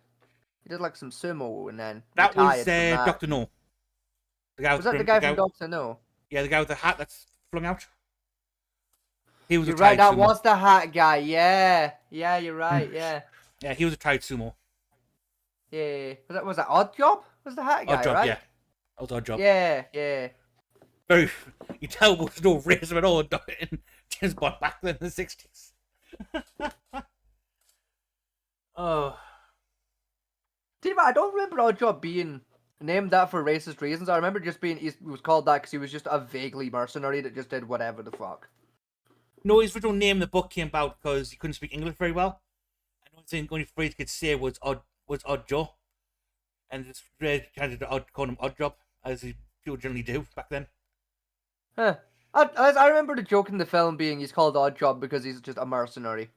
He did like some sumo and then
That
retired
was
from that.
Dr. No. The guy
Was that the guy from Doctor No?
Yeah, the guy with the hat that's flung out. He was
You're
a
right. That
sumo.
was the hat guy. Yeah, yeah, you're right. Yeah,
Yeah, he was a tied sumo.
yeah. Was that Odd Job? Was the hat guy?
Odd job,
right?
yeah. That was odd job.
Yeah, yeah.
Very, you tell there was no racism at all in James Bond back then in the 60s. Oh.
See, but I don't remember Odd Job being named that for racist reasons. I remember just being he was called that because he was just a vaguely mercenary that just did whatever the fuck.
No, his original name in the book came about because he couldn't speak English very well. And the only phrase he could say was Odd Joe. And it's kind of call him Odd Job, as people generally do back then.
Huh. I remember the joke in the film being he's called Odd Job because he's just a mercenary.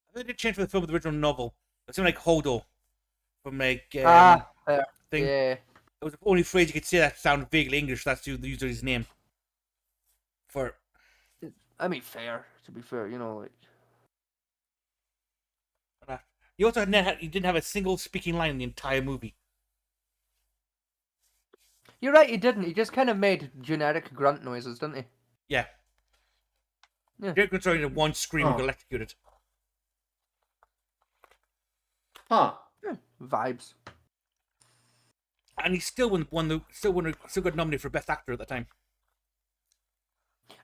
I think they did change for the film with the original novel. It seemed like Hodo from like
Fair.
thing.
Yeah.
It was the only phrase you could say that sounded vaguely English. That's the use of his name. For
I mean, fair. To be fair, you know, like.
he also he didn't have a single speaking line in the entire movie.
You're right, he didn't. He just kind of made generic grunt noises, didn't he?
Yeah.
Yeah.
Derek controlling the one scream and
Oh.
got electrocuted.
Huh.
Vibes.
And he still got nominated for Best Actor at the time.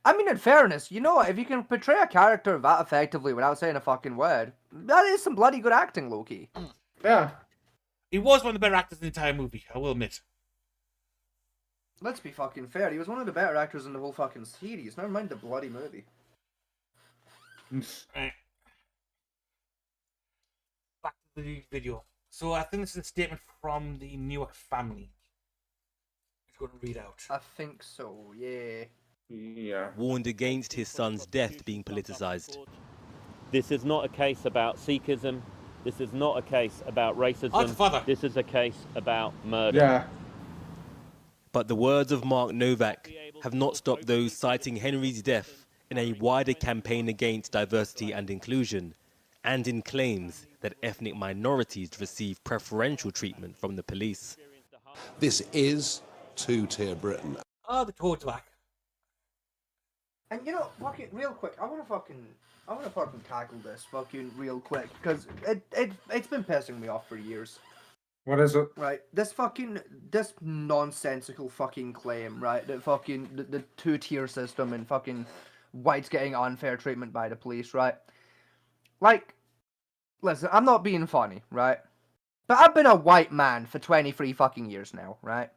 I mean, in fairness, you know what? If you can portray a character that effectively without saying a fucking word, that is some bloody good acting, Loki.
Yeah.
He was one of the better actors in the entire movie, I will admit.
Let's be fucking fair. He was one of the better actors in the whole fucking series. Never mind the bloody movie.
Right. Back to the video. So I think this is a statement from the New York family. He's going to read out.
I think so, yeah.
Yeah.
Warned against his son's death being politicized.
This is not a case about Sikhism. This is not a case about racism.
Oh, father.
This is a case about murder.
Yeah.
But the words of Mark Novak have not stopped those citing Henry's death in a wider campaign against diversity and inclusion, and in claims that ethnic minorities receive preferential treatment from the police.
This is two-tier Britain.
Oh, the toad's back.
And you know, fucking real quick, I wanna fucking tackle this fucking real quick because it's been pissing me off for years.
What is it?
Right, this nonsensical fucking claim, right? That fucking the 2-tier system and fucking whites getting unfair treatment by the police, right? Like, listen, I'm not being funny, right? But I've been a white man for 23 fucking years now, right?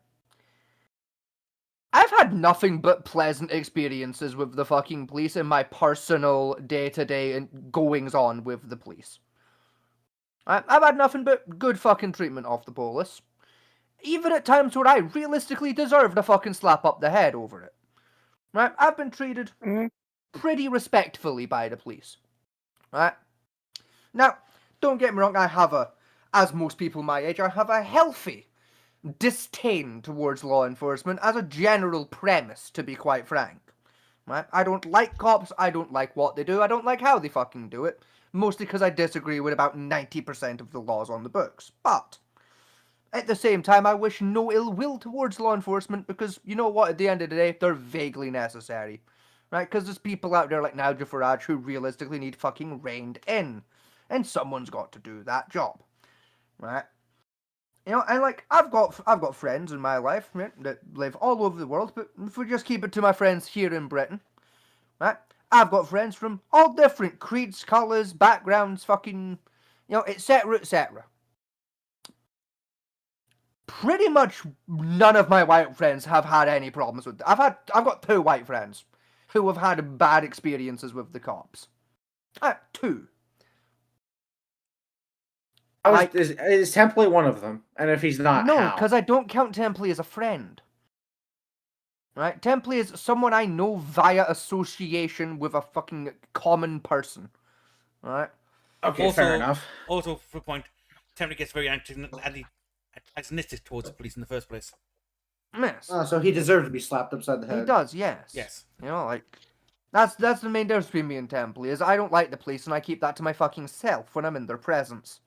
I've had nothing but pleasant experiences with the fucking police in my personal day-to-day goings-on with the police. I've had nothing but good fucking treatment off the police. Even at times where I realistically deserved a fucking slap up the head over it. Right? I've been treated pretty respectfully by the police. Right? Now, don't get me wrong, as most people my age, I have a healthy disdain towards law enforcement as a general premise, to be quite frank. Right? I don't like cops, I don't like what they do, I don't like how they fucking do it. Mostly because I disagree with about 90% of the laws on the books. But, at the same time, I wish no ill will towards law enforcement because, you know what, at the end of the day, they're vaguely necessary. Right? Because there's people out there like Nigel Farage who realistically need fucking reined in. And someone's got to do that job. Right? You know, and like, I've got friends in my life, right, that live all over the world, but if we just keep it to my friends here in Britain, right? I've got friends from all different creeds, colours, backgrounds, fucking, etc., etc. Pretty much none of my white friends have had any problems with it. I've got 2 white friends who have had bad experiences with the cops. 2.
Is Templey one of them? And if he's not,
No,
how?
because I don't count Templey as a friend. Right? Templey is someone I know via association with a fucking common person. Right?
Okay, fair enough.
Also, for a point, Templey gets very antagonistic towards the police in the first place.
Yes.
So he deserves to be slapped upside the head.
He does, yes.
Yes.
That's the main difference between me and Templey, is I don't like the police and I keep that to my fucking self when I'm in their presence.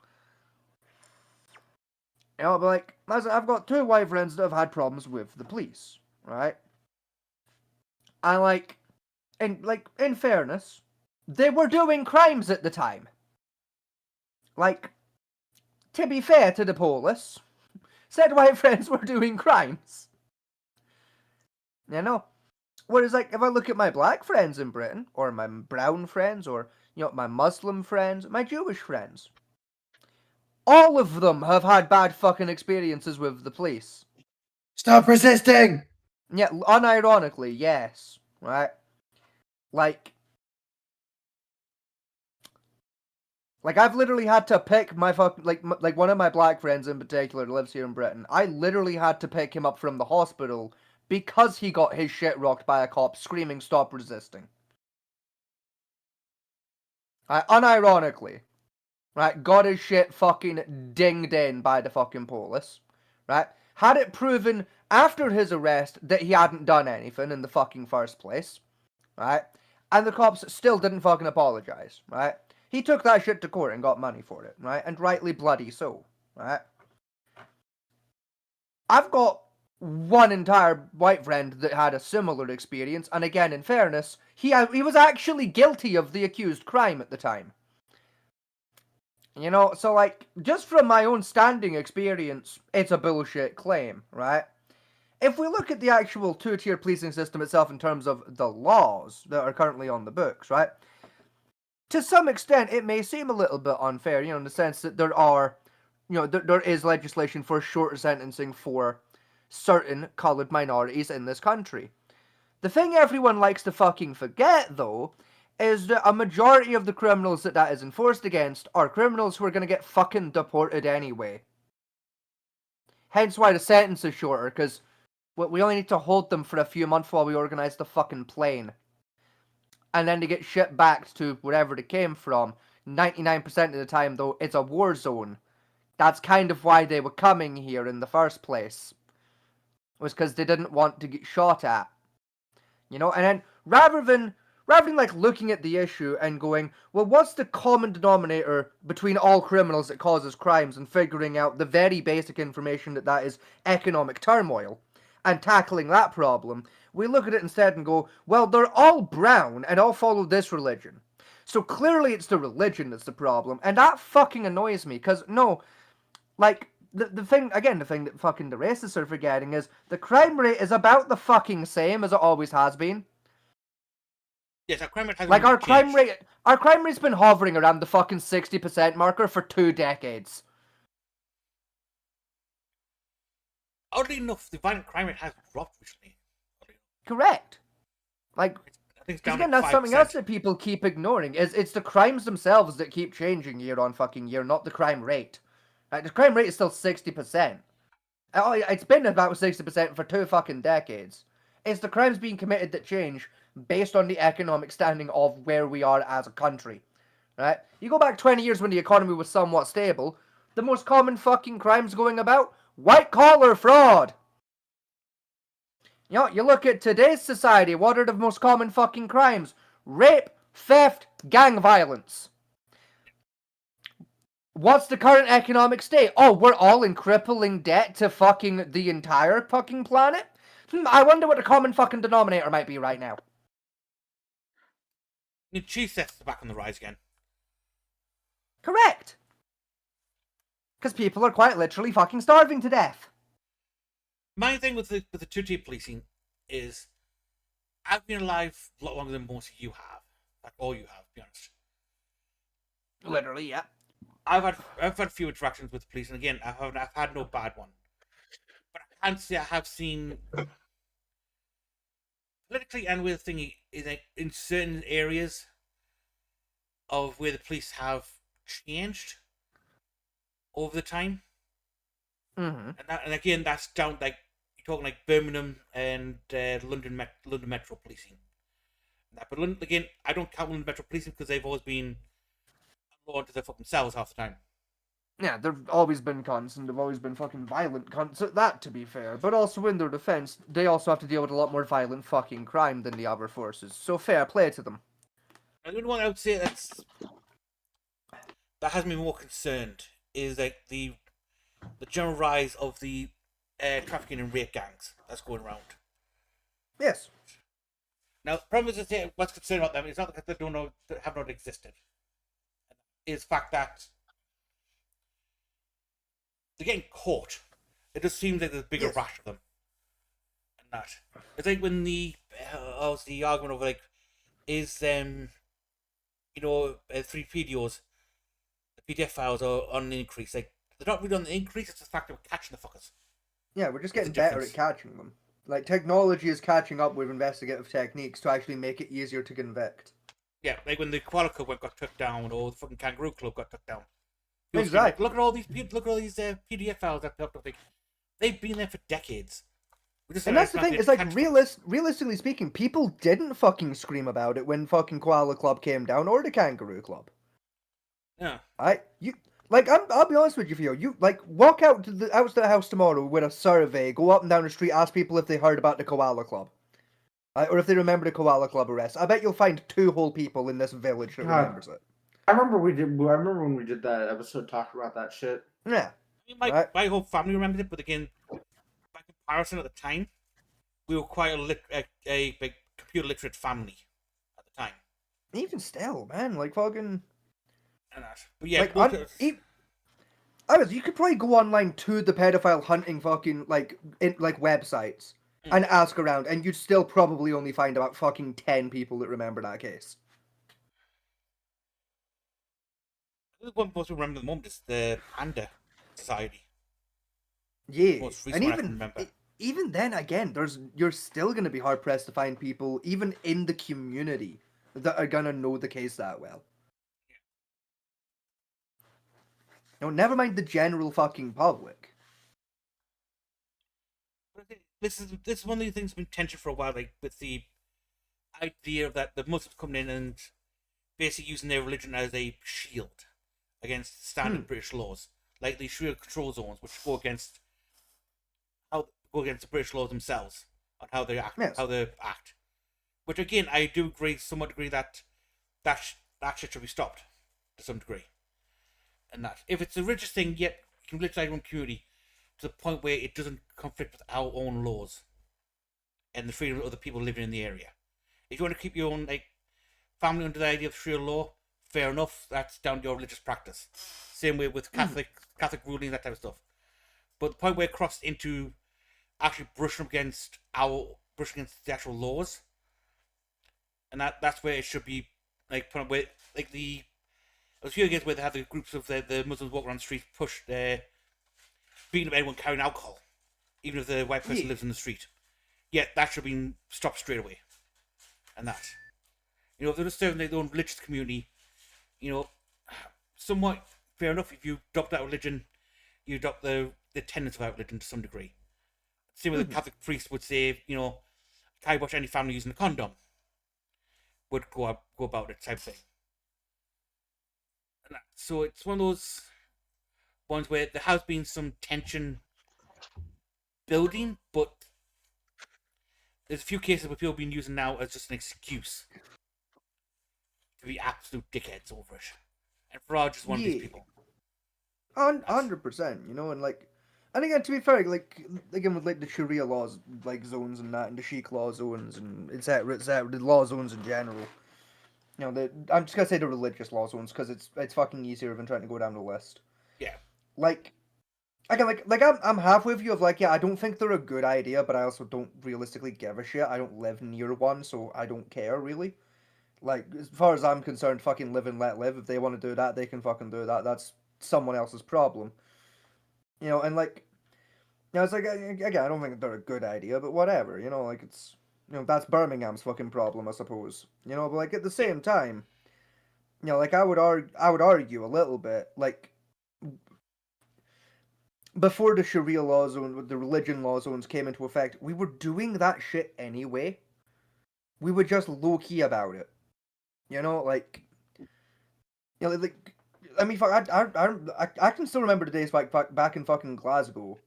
But I've got 2 white friends that have had problems with the police, right? In fairness, they were doing crimes at the time. To be fair to the police, said white friends were doing crimes. Whereas, if I look at my black friends in Britain, or my brown friends, or, my Muslim friends, my Jewish friends, all of them have had bad fucking experiences with the police.
Stop resisting!
Yeah, unironically, yes. Right? I've literally had to pick my fucking, one of my black friends in particular that lives here in Britain. I literally had to pick him up from the hospital because he got his shit rocked by a cop screaming, "Stop resisting." Unironically. Right? Got his shit fucking dinged in by the fucking police. Right? Had it proven after his arrest that he hadn't done anything in the fucking first place. Right? And the cops still didn't fucking apologize. Right? He took that shit to court and got money for it. Right? And rightly bloody so. Right? I've got one entire white friend that had a similar experience, and again, in fairness, he was actually guilty of the accused crime at the time. So just from my own standing experience, it's a bullshit claim, right? If we look at the actual 2-tier policing system itself in terms of the laws that are currently on the books, right? To some extent, it may seem a little bit unfair, in the sense that there are, there is legislation for shorter sentencing for certain coloured minorities in this country. The thing everyone likes to fucking forget, though, is that a majority of the criminals that is enforced against are criminals who are going to get fucking deported anyway. Hence why the sentence is shorter, because we only need to hold them for a few months while we organise the fucking plane. And then they get shipped back to wherever they came from. 99% of the time, though, it's a war zone. That's kind of why they were coming here in the first place. Was because they didn't want to get shot at. And then rather than looking at the issue and going, well, what's the common denominator between all criminals that causes crimes, and figuring out the very basic information that is economic turmoil, and tackling that problem, we look at it instead and go, well, they're all brown and all follow this religion. So clearly it's the religion that's the problem, and that fucking annoys me, because no, the thing that fucking the racists are forgetting is the crime rate is about the fucking same as it always has been.
Yes, our crime rate has
our crime rate's been hovering around the fucking 60% marker for 2 decades.
Oddly enough, the violent crime rate has dropped recently.
Correct.
I think it's
again, that's something else that people keep ignoring. It's the crimes themselves that keep changing year on fucking year, not the crime rate. The crime rate is still 60%. It's been about 60% for 2 fucking decades. It's the crimes being committed that change based on the economic standing of where we are as a country. Right? You go back 20 years when the economy was somewhat stable, the most common fucking crimes going about, white-collar fraud. You look at today's society, what are the most common fucking crimes? Rape, theft, gang violence. What's the current economic state? Oh, we're all in crippling debt to fucking the entire fucking planet? I wonder what the common fucking denominator might be right now.
Cheese thefts are back on the rise again.
Correct. Because people are quite literally fucking starving to death.
My thing with the 2-tier policing is, I've been alive a lot longer than most of you have. all you have, to be honest.
Literally, yeah.
I've had a few interactions with the police, and again, I've had no bad one. But I can't say I have seen politically and with the thing is like in certain areas of where the police have changed over the time.
Mm-hmm.
And again, that's down like you're talking like Birmingham and London Metro policing. But London, again, I don't count London Metro policing because they've always been law unto their fucking selves half the time.
Yeah, they've always been cunts, and they've always been fucking violent cunts at that, to be fair. But also, in their defense, they also have to deal with a lot more violent fucking crime than the other forces. So fair play to them.
And the only one I would say that has me more concerned is like the general rise of the trafficking and rape gangs that's going around.
Yes.
Now, the problem is that what's concerning about them is not that they don't know, that have not existed. Is the fact that they're getting caught. It just seems like there's a bigger rash of them. And that. It's like when the argument over like, is 3 PDOs, the PDF files are on an increase. Like, they're not really on the increase, it's the fact that we're catching the fuckers.
Yeah, we're just getting better at catching them. Like, technology is catching up with investigative techniques to actually make it easier to convict.
Yeah, like when the Koala Club got took down, or the fucking Kangaroo Club got took down.
Exactly.
Look at all these PDF files that popped up. Like, they've been there for decades.
And that's the thing, it's like, realistically speaking, people didn't fucking scream about it when fucking Koala Club came down, or the Kangaroo Club.
Yeah.
I'll be honest with you, Theo, you, like, walk out to the house tomorrow with a survey, go up and down the street, ask people if they heard about the Koala Club. Or if they remember the Koala Club arrest. I bet you'll find 2 whole people in this village that remembers it.
I remember when we did that episode talking about that shit.
Yeah.
My whole family remembers it, but again, by comparison at the time, we were quite a big computer literate family at the time.
Even still, man, like fucking.
And that. But yeah,
you could probably go online to the pedophile hunting fucking websites and ask around, and you'd still probably only find about fucking 10 people that remember that case.
The one most we remember at the moment is the Panda Society.
Yeah,
Most
and
recent one I can remember.
even then, again, you're still gonna be hard pressed to find people, even in the community, that are gonna know the case that well. No, never mind the general fucking public.
This is one of the things that's been tension for a while, like with the idea that the Muslims coming in and basically using their religion as a shield against standard British laws, like the Sharia control zones, which go against the British laws themselves on how they act, Which again, I do agree, somewhat agree that shit should be stopped to some degree. And that if it's a religious thing, yet you can literally your own community to the point where it doesn't conflict with our own laws and the freedom of other people living in the area. If you want to keep your own family under the idea of Sharia law, fair enough. That's down to your religious practice. Same way with Catholic ruling, that type of stuff. But the point where it crossed into actually brushing against the actual laws, and that's where it should be put up with the. There's a few against where they have the groups of the Muslims walking around the street, beating up anyone carrying alcohol, even if the white person lives in the street. Yet that should have been stopped straight away. And that, if they're just serving their own religious community, somewhat fair enough. If you adopt that religion, you adopt the tenets of that religion to some degree. Same with the Catholic priest would say, can't watch any family using a condom. Would go about it type of thing. So it's one of those ones where there has been some tension building, but there's a few cases where people have been using now as just an excuse to be absolute dickheads over it. And Farage is one of these people.
100%, and again, to be fair, again with the Sharia laws, zones and that, and the Sheikh law zones, and etc., the law zones in general. I'm just gonna say the religious law zones because it's fucking easier than trying to go down the list.
Yeah.
I'm half with you of I don't think they're a good idea, but I also don't realistically give a shit. I don't live near one, so I don't care really. Like, as far as I'm concerned, fucking live and let live. If they want to do that, they can fucking do that. That's someone else's problem. You know, and like, you know, it's like, again, I don't think they're a good idea, but whatever. You know, like, it's, you know, that's Birmingham's fucking problem, I suppose. You know, but like, at the same time, you know, like, I would argue a little bit, like, before the Sharia law zone, the religion law zones came into effect, we were doing that shit anyway. We were just low-key about it. You know, like, you know, like, I mean, I can still remember the days back in fucking Glasgow,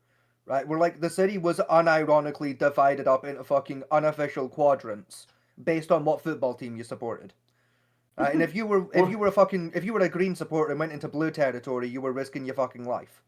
right, where, like, the city was unironically divided up into fucking unofficial quadrants based on what football team you supported. And if you were a green supporter and went into blue territory, you were risking your fucking life.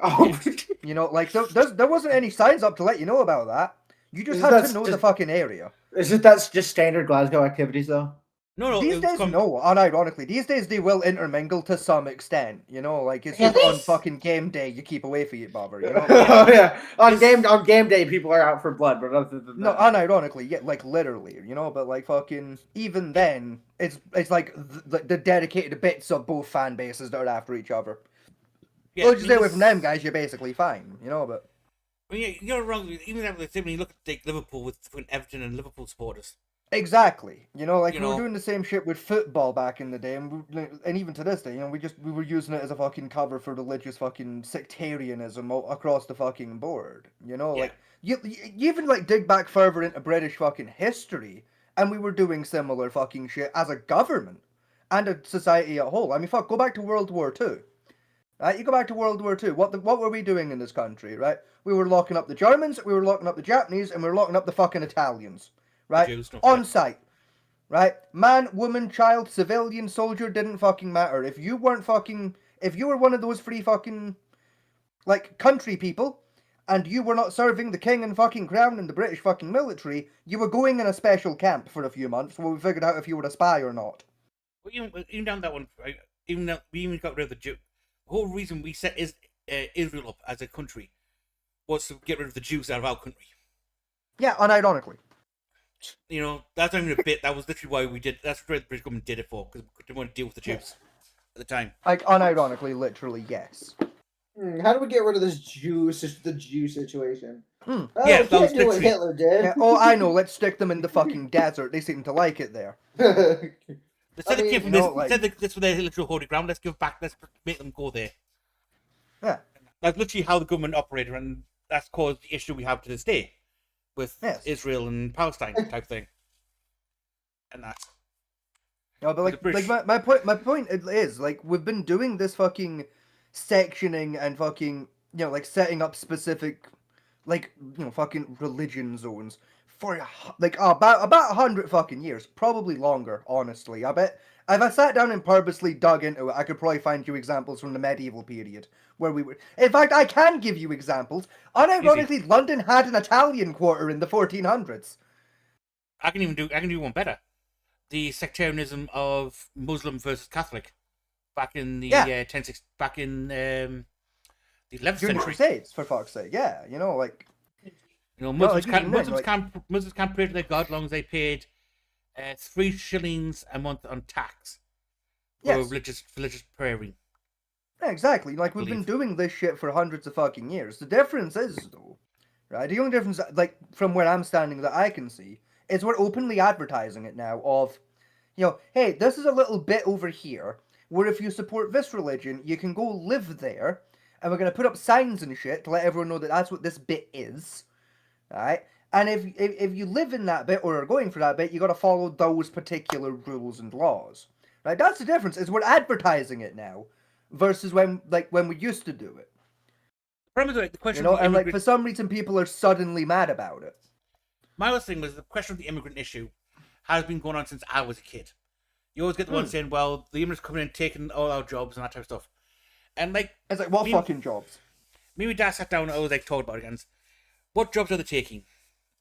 Oh,
you know, like, there wasn't any signs up to let you know about that. You just had to know the fucking area.
Isn't that just standard Glasgow activities, though?
No.
These days, no, unironically. These days, they will intermingle to some extent. You know, like, it's just on fucking game day, you keep away from each other, you know?
Oh, yeah. On game day, people are out for blood, but other than
No,
that...
unironically, yeah, like, literally, you know? But, like, fucking, even then, it's like the dedicated bits of both fan bases that are after each other.
Yeah,
Well, just stay away from them guys, you're basically fine, you know, but...
I mean, you're wrong. Even when you look at like, Liverpool with Everton and Liverpool supporters.
Exactly. You know, like,
You
we
know.
were doing the same shit with football back in the day, and even to this day, you know, we were using it as a fucking cover for religious fucking sectarianism across the fucking board. You know, like, you even, like, dig back further into British fucking history, and we were doing similar fucking shit as a government and a society at whole. I mean, fuck, go back to World War II. Right, you go back to World War II. What were we doing in this country, right? We were locking up the Germans, we were locking up the Japanese, and we were locking up the fucking Italians, right?
Jews, don't
On site, right? Man, woman, child, civilian, soldier, didn't fucking matter. If you were one of those free fucking, like, country people, and you were not serving the king and fucking crown and the British fucking military, you were going in a special camp for a few months while we figured out if you were a spy or not.
Well, even down that one, right? We even got rid of the Jew. The whole reason we set Israel up as a country was to get rid of the Jews out of our country.
Yeah, unironically.
You know, that's not even a bit. That was literally why we did. That's why the British government did it for, because we didn't want to deal with the Jews at the time.
Like, unironically, literally, yes.
How do we get rid of the Jew situation? Oh,
Yeah,
we
that was
can't do what
literally-
Hitler did.
Yeah, oh, I know. Let's stick them in the fucking desert. They seem to like it there.
Instead of giving
you
this,
know, like-
instead of this for their literal holy ground, let's give back. Let's make them go there.
Yeah.
That's literally how the government operated, and that's caused the issue we have to this day with
Yes.
Israel and Palestine type thing. And that.
No, but like
British-
my point is, like, we've been doing this fucking sectioning and fucking, you know, like, setting up specific, like, you know, fucking religion zones for like about 100 fucking years, probably longer, honestly. I bet if I sat down and purposely dug into it, I could probably find you examples from the medieval period where we were. In fact, I can give you examples. Unironically, London had an Italian quarter in the 1400s.
I can do one better. The sectarianism of Muslim versus Catholic back in the back in the 11th
During the
century.
Crusades, for fuck's sake, yeah, you know, like.
You know,
No,
Muslims
like,
can't
even then,
Muslims can't pray to their God as long as they paid 3 shillings a month on tax for
Yes.
religious praying.
Yeah, exactly. Like, we've been doing this shit for hundreds of fucking years. The difference is, though, right? The only difference, like, from where I'm standing that I can see, is we're openly advertising it now of, you know, hey, this is a little bit over here, where if you support this religion, you can go live there, and we're going to put up signs and shit to let everyone know that that's what this bit is, right? And if you live in that bit, or are going for that bit, you got to follow those particular rules and laws, right? That's the difference, is we're advertising it now, versus when we used to do it.
The question,
You know,
of the
and like
immigrant-
for some reason people are suddenly mad about it.
my last thing was the question of the immigrant issue has been going on since I was a kid. You always get the one saying, "Well, the immigrants coming in, taking all our jobs and that type of stuff," and like
It's like, what fucking jobs?
Me and my dad sat down and I was like talking about it again. What jobs are they taking?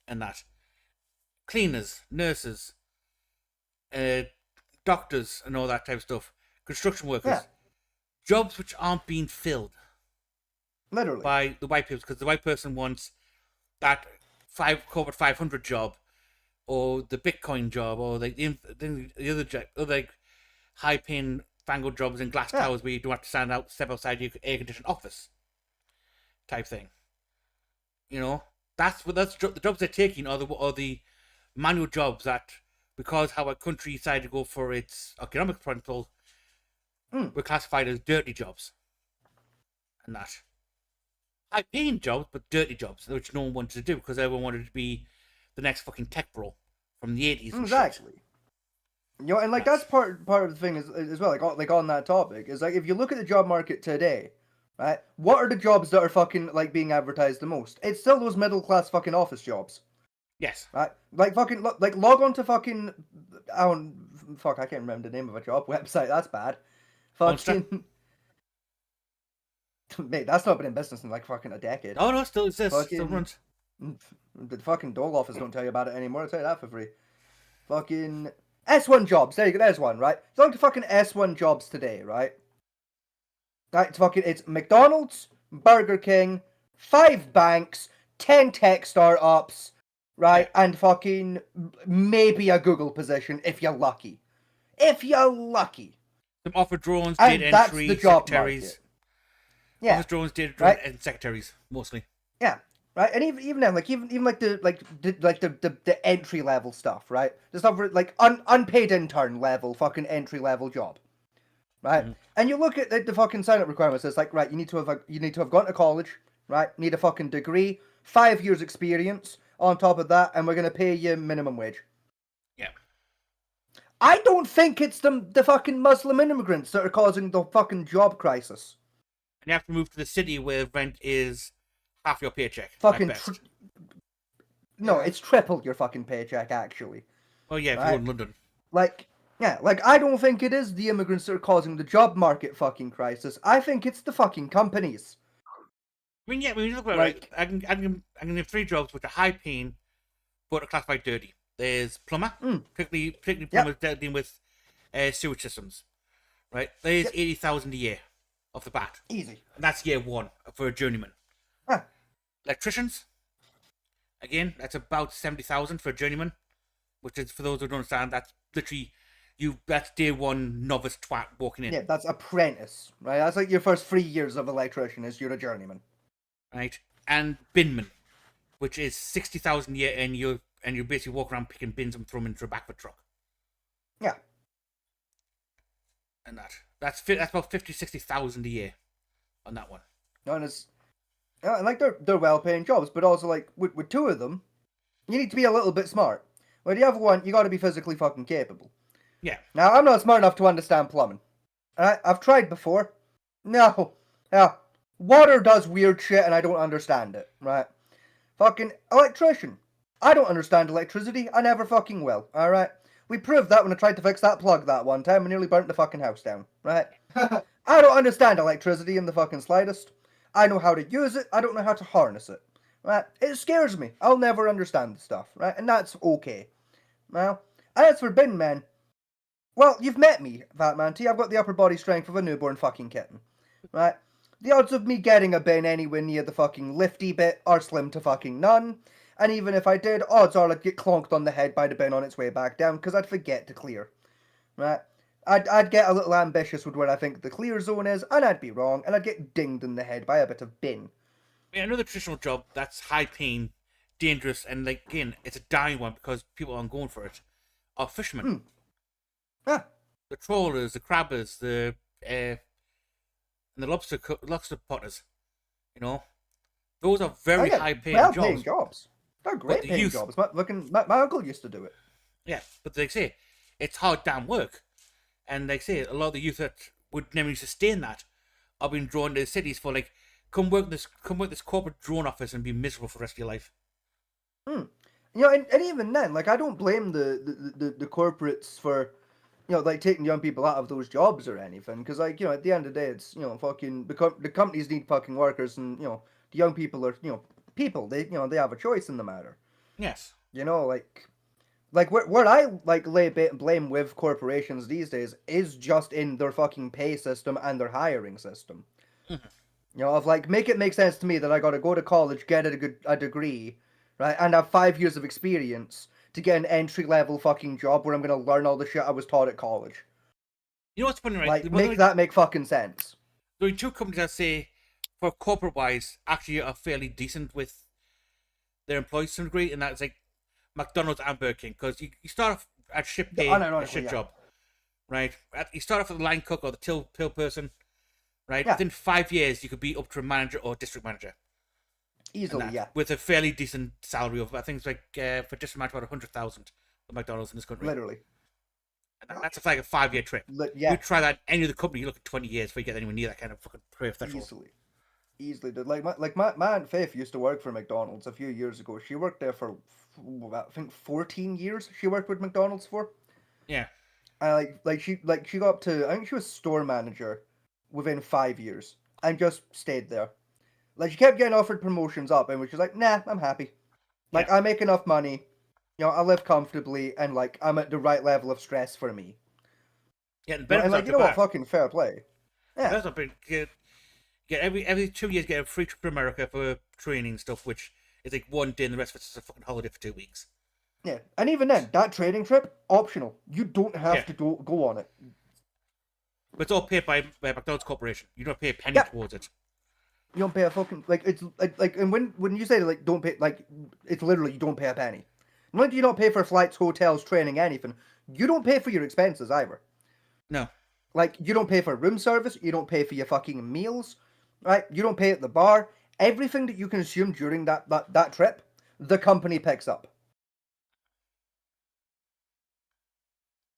And that. Cleaners, nurses, doctors and all that type of stuff. Construction workers.
Yeah.
Jobs which aren't being filled.
Literally.
By the white people, because the white person wants that corporate 500 job or the Bitcoin job, or like the other job, or like high-paying fangled jobs in glass towers where you don't have to step outside your air-conditioned office type thing. You know, the jobs they're taking are the manual jobs that, because how our country decided to go for its economic principle, were classified as dirty jobs. And that. High-paying jobs, but dirty jobs, which no one wanted to do because everyone wanted to be the next fucking tech bro from the 80s. And
exactly. You know, and like that's part of the thing as well. Like on that topic is like if you look at the job market today, right? What are the jobs that are fucking like being advertised the most? It's still those middle class fucking office jobs.
Yes.
Right. Like fucking like log on to fucking I can't remember the name of a job website. That's bad. Fucking. Mate, that's not been in business in like fucking a decade.
Oh no, it still exists.
Fucking,
Still runs.
The fucking dole office don't tell you about it anymore. I'll tell you that for free. Fucking S1 jobs. There you go. There's one, right? It's like the fucking S1 jobs today, right? Right. It's McDonald's, Burger King, 5 banks, 10 tech startups, right? And fucking maybe a Google position if you're lucky. If you're lucky.
Some offer drones,
and
data
that's
entry,
the job
secretaries.
market. Yeah.
Office drones, data
right?
and secretaries mostly.
Yeah. Right, and even then, like even like the entry level stuff, right? The stuff for, like unpaid intern level, fucking entry level job, right? And you look at the fucking sign up requirements. It's like, right, you need to have gone to college, right? Need a fucking degree, 5 years experience on top of that, and we're gonna pay you minimum wage.
Yeah.
I don't think it's the fucking Muslim immigrants that are causing the fucking job crisis.
And you have to move to the city where rent is half your paycheck.
Fucking no, it's triple your fucking paycheck actually.
Oh yeah, if
right?
you're in London.
Like I don't think it is the immigrants that are causing the job market fucking crisis. I think it's the fucking companies.
I mean, yeah, when you look at it, I can give 3 jobs which are high paying, but are classified dirty. There's plumber, particularly plumbers dealing with sewage systems. Right, there's 80,000 a year off the bat.
Easy.
And that's year 1 for a journeyman.
Huh.
Electricians, again, that's about 70,000 for a journeyman, which is, for those who don't understand, that's literally that's day 1 novice twat walking in.
Yeah, that's apprentice, right? That's like your first 3 years of electrician is you're a journeyman.
Right, and binman, which is 60,000 a year, and you basically walk around picking bins and throw them into a back of a truck.
Yeah.
And that's about 50,000-60,000 a year on that one.
No, and it's like they're well paying jobs, but also like with 2 of them, you need to be a little bit smart. With the other one, you got to be physically fucking capable.
Yeah.
Now I'm not smart enough to understand plumbing. I've tried before. No. Yeah. Water does weird shit and I don't understand it. Right. Fucking electrician. I don't understand electricity. I never fucking will. All right. We proved that when I tried to fix that plug that one time and nearly burnt the fucking house down. Right. I don't understand electricity in the fucking slightest. I know how to use it. I don't know how to harness it. Right? It scares me. I'll never understand the stuff. Right? And that's okay. Now, as for bin men, well, you've met me, Fat Man T. I've got the upper body strength of a newborn fucking kitten. Right? The odds of me getting a bin anywhere near the fucking lifty bit are slim to fucking none. And even if I did, odds are I'd get clonked on the head by the bin on its way back down, because I'd forget to clear. Right? I'd get a little ambitious with where I think the clear zone is, and I'd be wrong, and I'd get dinged in the head by a bit of bin.
I mean, another traditional job that's high paying, dangerous, and like again, it's a dying one because people aren't going for it, are fishermen.
Ah.
The trawlers, the crabbers, and the lobster potters. You know, those are very high paying
jobs. They're great paying jobs. My uncle used to do it.
Yeah, but like I say, it's hard damn work. And like I say, a lot of the youth that would never sustain that are being drawn to the cities for like, come work this corporate drone office and be miserable for the rest of your life.
You know, and even then, like I don't blame the corporates for, you know, like taking young people out of those jobs or anything, because like, you know, at the end of the day, it's, you know, fucking the companies need fucking workers, and you know, the young people are, you know, people. They, you know, they have a choice in the matter.
Yes.
You know, like where I like lay blame with corporations these days is just in their fucking pay system and their hiring system. You know, of like make it make sense to me that I got to go to college, get a degree, right, and have 5 years of experience to get an entry-level fucking job where I'm going to learn all the shit I was taught at college.
You know what's funny, right?
Like, make that make fucking sense.
There are two companies that say, for corporate-wise, actually are fairly decent with their employees to some degree, and that's like McDonald's and Burger King, because you start off at shit pay, a shit job, right? You start off as a line cook or the till person, right?
Yeah.
Within 5 years, you could be up to a manager or district manager.
Easily, yeah.
With a fairly decent salary of, I think it's like, for district manager, about 100,000 for McDonald's in this country.
Literally.
And that's like a 5-year trip.
Yeah.
You try that in any other company, you look at 20 years before you get anywhere near that kind of fucking career threshold.
Easily, dude. Like my Aunt Faith used to work for McDonald's a few years ago. She worked there for, I think, 14 years. She worked with McDonald's for.
Yeah.
She got up to, I think she was store manager within 5 years and just stayed there. Like, she kept getting offered promotions up and was just like, nah, I'm happy. Like, I make enough money. You know, I live comfortably and, like, I'm at the right level of stress for me.
Yeah, and
And, like, you know what? Fucking fair play. Yeah.
That's not big. Get every 2 years, get a free trip to America for training stuff, which is like 1 day and the rest of it's a fucking holiday for 2 weeks.
Yeah, and even then, that training trip, optional. You don't have to go on it.
But it's all paid by McDonald's Corporation. You don't pay a penny towards it.
You don't pay a fucking, like, it's like and when you say like don't pay, like, it's literally you don't pay a penny. Not only do you not pay for flights, hotels, training, anything, you don't pay for your expenses either.
No.
Like, you don't pay for room service, you don't pay for your fucking meals, right? You don't pay at the bar. Everything that you consume during that trip, the company picks up.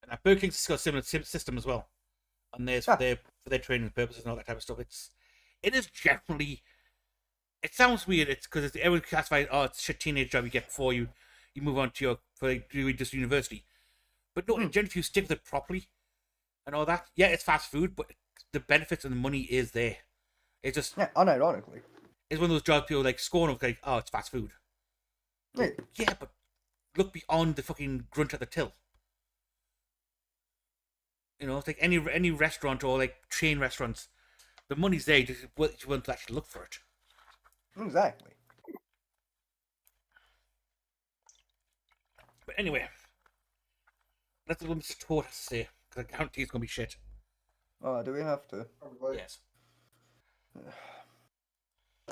And Burger King's got a similar system as well, on theirs for their training purposes and all that type of stuff. It is generally, it sounds weird. It's because everyone classifies, it's a shit teenage job you get before you move on to just university. But no, generally, if you stick with it properly and all that, yeah, it's fast food, but the benefits and the money is there. It's just
unironically,
it's one of those jobs people like scorn of, like, oh, it's fast food. Yeah, but look beyond the fucking grunt at the till. You know, it's like any restaurant or like chain restaurants. The money's there, you want to actually look for it.
Exactly.
But anyway, that's what Mr. Toad has to say, because I guarantee it's going to be shit.
Oh, do we have to?
Yes.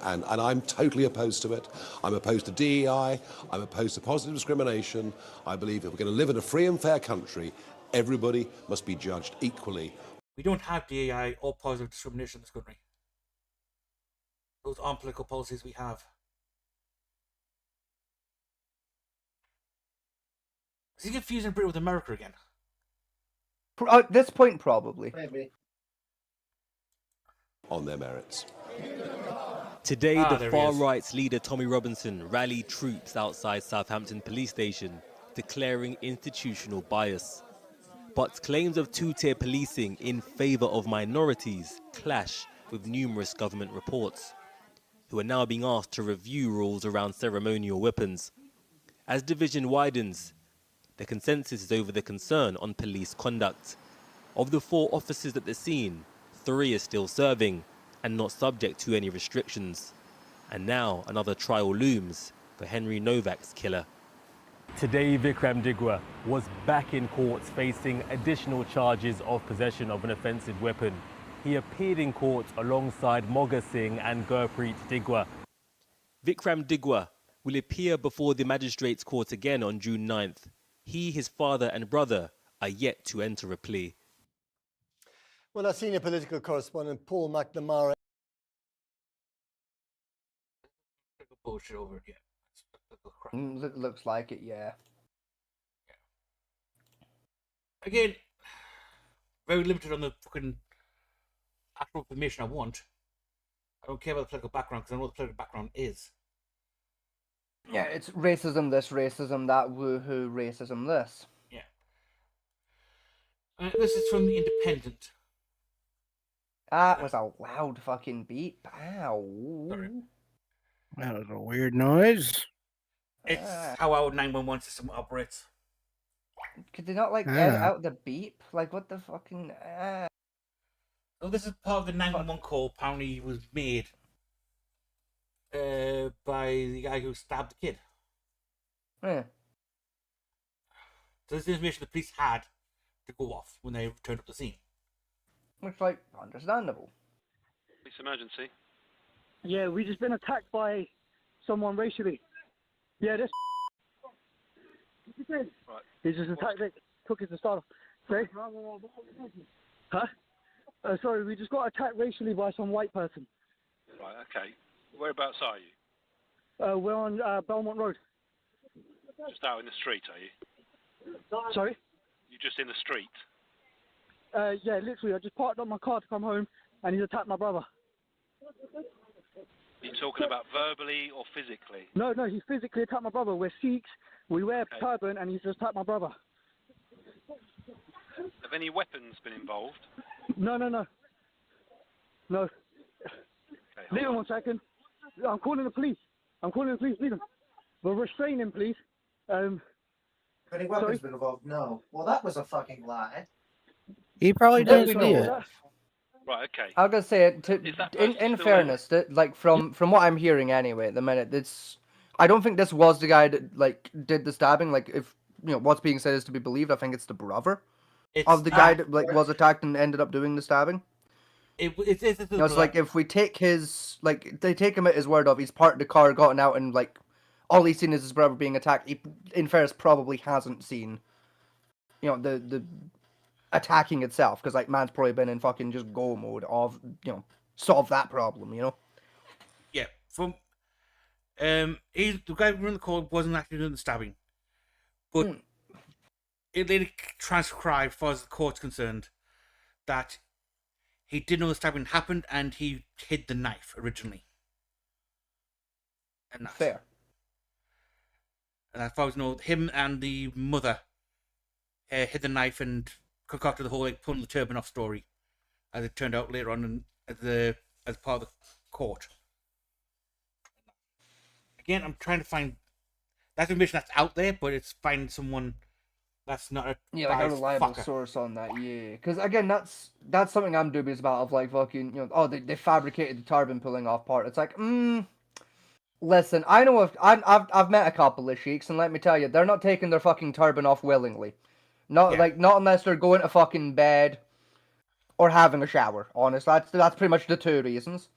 And I'm totally opposed to it. I'm opposed to DEI. I'm opposed to positive discrimination. I believe if we're going to live in a free and fair country, everybody must be judged equally.
We don't have DEI or positive discrimination in this country. Those aren't political policies we have. Is he confusing Britain with America again?
At this point, probably.
Maybe.
On their merits.
Today,
there
the
he
far
is.
right's leader Tommy Robinson rallied troops outside Southampton police station, declaring institutional bias. But claims of two-tier policing in favour of minorities clash with numerous government reports, who are now being asked to review rules around ceremonial weapons. As division widens, the consensus is over the concern on police conduct. Of the 4 officers at the scene, 3 are still serving and not subject to any restrictions. And now another trial looms for Henry Novak's killer.
Today, Vikram Digwa was back in court facing additional charges of possession of an offensive weapon. He appeared in court alongside Moga Singh and Gurpreet Digwa.
Vikram Digwa will appear before the magistrates' court again on June 9th. He, his father and brother are yet to enter a plea.
Well, our senior political correspondent Paul McNamara.
Bullshit over it, yeah.
Looks like it, yeah.
Again, very limited on the fucking actual information I want. I don't care about the political background because I know what the political background is.
Yeah, it's racism this, racism that, woohoo, racism this.
Yeah. This is from The Independent.
That was a loud fucking beep. Ow.
Sorry.
That was a weird noise.
It's how our 911 system operates.
Could they not, like, edit out the beep? Like, what the fucking...
So this is part of the 911 call apparently was made by the guy who stabbed the kid.
Yeah.
So this is information the police had to go off when they turned up the scene.
Which, like, understandable.
Police emergency.
Yeah, we just been attacked by someone racially. Yeah, this.
Right.
He just attacked it, took his starter. Sorry? Huh? Sorry, we just got attacked racially by some white person.
Right, okay. Whereabouts are you?
We're on Belmont Road.
Just out in the street, are you?
Sorry?
You're just in the street?
Yeah, literally, I just parked up my car to come home, and he's attacked my brother.
Are you talking about verbally or physically?
No, he physically attacked my brother. We're Sikhs, we wear turban, and he's just attacked my brother.
Have any weapons been involved?
No. No.
Okay,
Leave him 1 second. I'm calling the police. Leave him. We're restraining him, please.
Have any weapons been involved? No. Well, that was a fucking lie.
He probably didn't see it.
Right, okay.
I was gonna say, in
still
fairness, that, like from what I'm hearing anyway at the minute, I don't think this was the guy that like did the stabbing. Like, if what's being said is to be believed, I think it's the brother of the guy that like was attacked and ended up doing the stabbing. It's like if we take they take him at his word of he's parked the car, gotten out, and like all he's seen is his brother being attacked. He, in fairness, probably hasn't seen, the attacking itself, because like man's probably been in fucking just go mode of solve that problem.
Yeah, from the guy running the call wasn't actually doing the stabbing, but it later transcribed, as far as the court's concerned, that he did know the stabbing happened and he hid the knife originally. And that's
fair.
And as far as I know, him and the mother hid the knife and concocted the whole like pulling the turban off story, as it turned out later on as part of the court. Again, I'm trying to find that information that's out there, but it's finding someone that's not a
like a reliable source on that. Yeah, because again, that's something I'm dubious about. Of like fucking they fabricated the turban pulling off part. It's like listen, I know if I've met a couple of sheiks, and let me tell you, they're not taking their fucking turban off willingly. Not unless they're going to fucking bed or having a shower. Honest, that's pretty much the two reasons.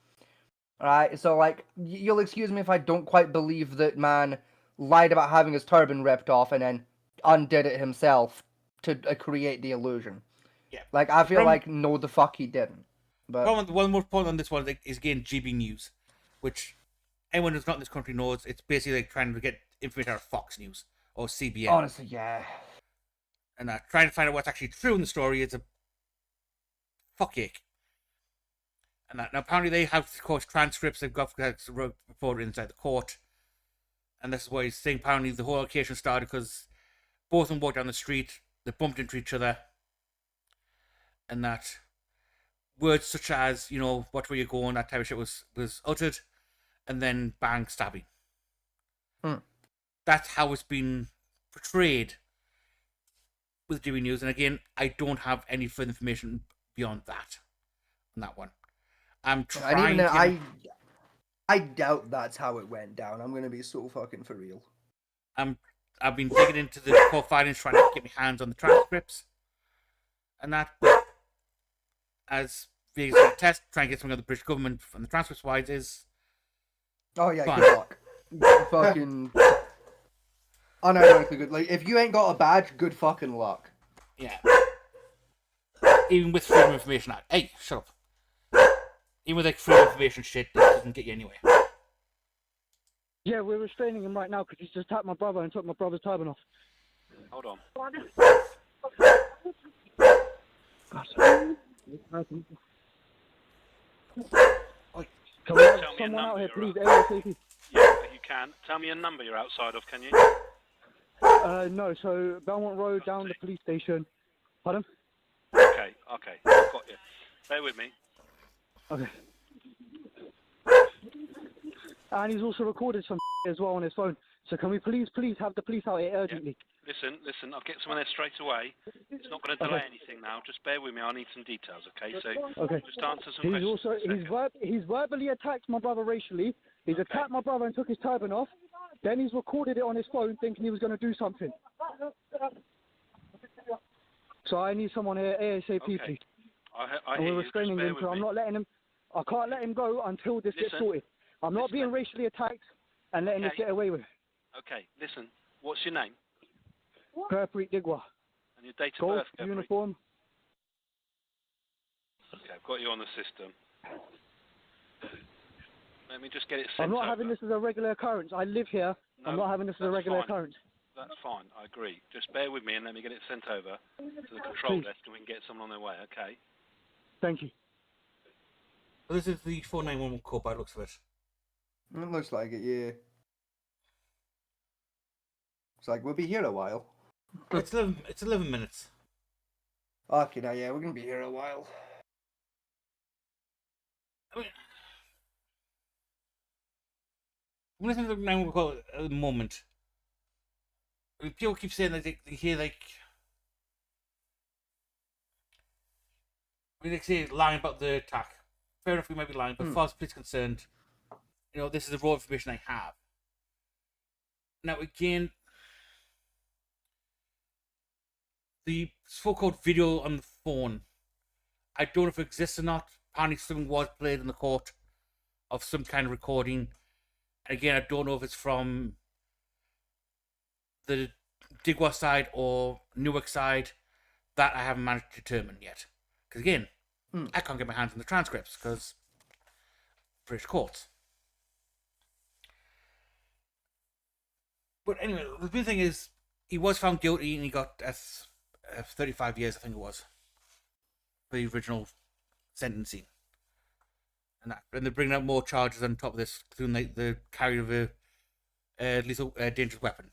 Alright, so like you'll excuse me if I don't quite believe that man lied about having his turban ripped off and then undid it himself to create the illusion.
Yeah,
like I feel like no, the fuck he didn't. But
one more point on this one is again GB News, which anyone who's not in this country knows. It's basically like trying to get information out of Fox News or CBN.
Honestly, yeah.
And trying to find out what's actually true in the story is a fuck ache. And now apparently they have, of course, transcripts they've got reported inside the court. And this is why he's saying apparently the whole occasion started because both of them walked down the street, they bumped into each other, and that words such as, what were you going, that type of shit was uttered, and then bang, stabbing. That's how it's been portrayed with GB News, and again, I don't have any further information beyond that on that one. I'm trying
I doubt that's how it went down. I'm gonna be so fucking for real.
I've been digging into the court filings, trying to get my hands on the transcripts, and that, as being a test, trying to get something of the British government from the transcripts wise is.
Oh yeah,
fun.
good luck. Fucking unironically good. Like if you ain't got a badge, good fucking luck.
Yeah. Even with Freedom of Information Act. Hey, shut up. Even with like Freedom of Information shit, it doesn't get you anywhere.
Yeah, we're restraining him right now because he's just tapped my brother and took my brother's turban off.
Hold on.
Can we have someone out here, please? ASAP.
Yeah, you can. Tell me a number you're outside of, can you?
No, so Belmont Road down the police station. Pardon?
Okay, I've got you. Bear with me.
Okay. And he's also recorded some as well on his phone. So can we please have the police out here urgently?
Yeah. Listen, I'll get someone there straight away. It's not going to delay anything now. Just bear with me. I need some details, okay? So just answer some questions.
He's verbally attacked my brother racially. He's attacked my brother and took his turban off. Then he's recorded it on his phone thinking he was going to do something. So I need someone here ASAP,
Okay.
please.
I
And
hear
we're
you. Just
restraining
bear
him,
with
so I'm
me.
not letting him. I can't let him go until this gets
Listen.
sorted. I'm not being racially attacked and letting this
Okay.
get away with.
Okay, listen. What's your name?
Gurpreet Digwa.
And your date of
Golf
birth, Gurpreet?
uniform.
Okay, I've got you on the system. Let me just get it
I'm
sent
not
over.
having this as a regular occurrence. I live here. I'm
No,
not having this as a
that's
regular
fine.
occurrence.
That's fine, I agree. Just bear with me and let me get it sent over to the control
Please.
desk and we can get someone on their way, okay?
Thank you.
Well, this is the 491 call by the looks of it.
It looks like it, yeah. It's like, we'll be here a while.
It's 11 minutes.
Okay, now, yeah, we're going to be here a while.
I mean, one of the things I'm now recall at the moment, people keep saying that they hear, like, I mean, they say lying about the attack. Fair enough, we might be lying, but as far as the police are concerned, you know, this is the raw information I have. Now, again, the so-called video on the phone, I don't know if it exists or not. Apparently something was played in the court of some kind of recording. And again, I don't know if it's from the Digwa side or Newark side. That I haven't managed to determine yet. Because again, I can't get my hands on the transcripts because British courts. But anyway, the big thing is he was found guilty and he got 35 years, I think it was, for the original sentencing. And they're bringing out more charges on top of this, including the carry of a lethal dangerous weapon,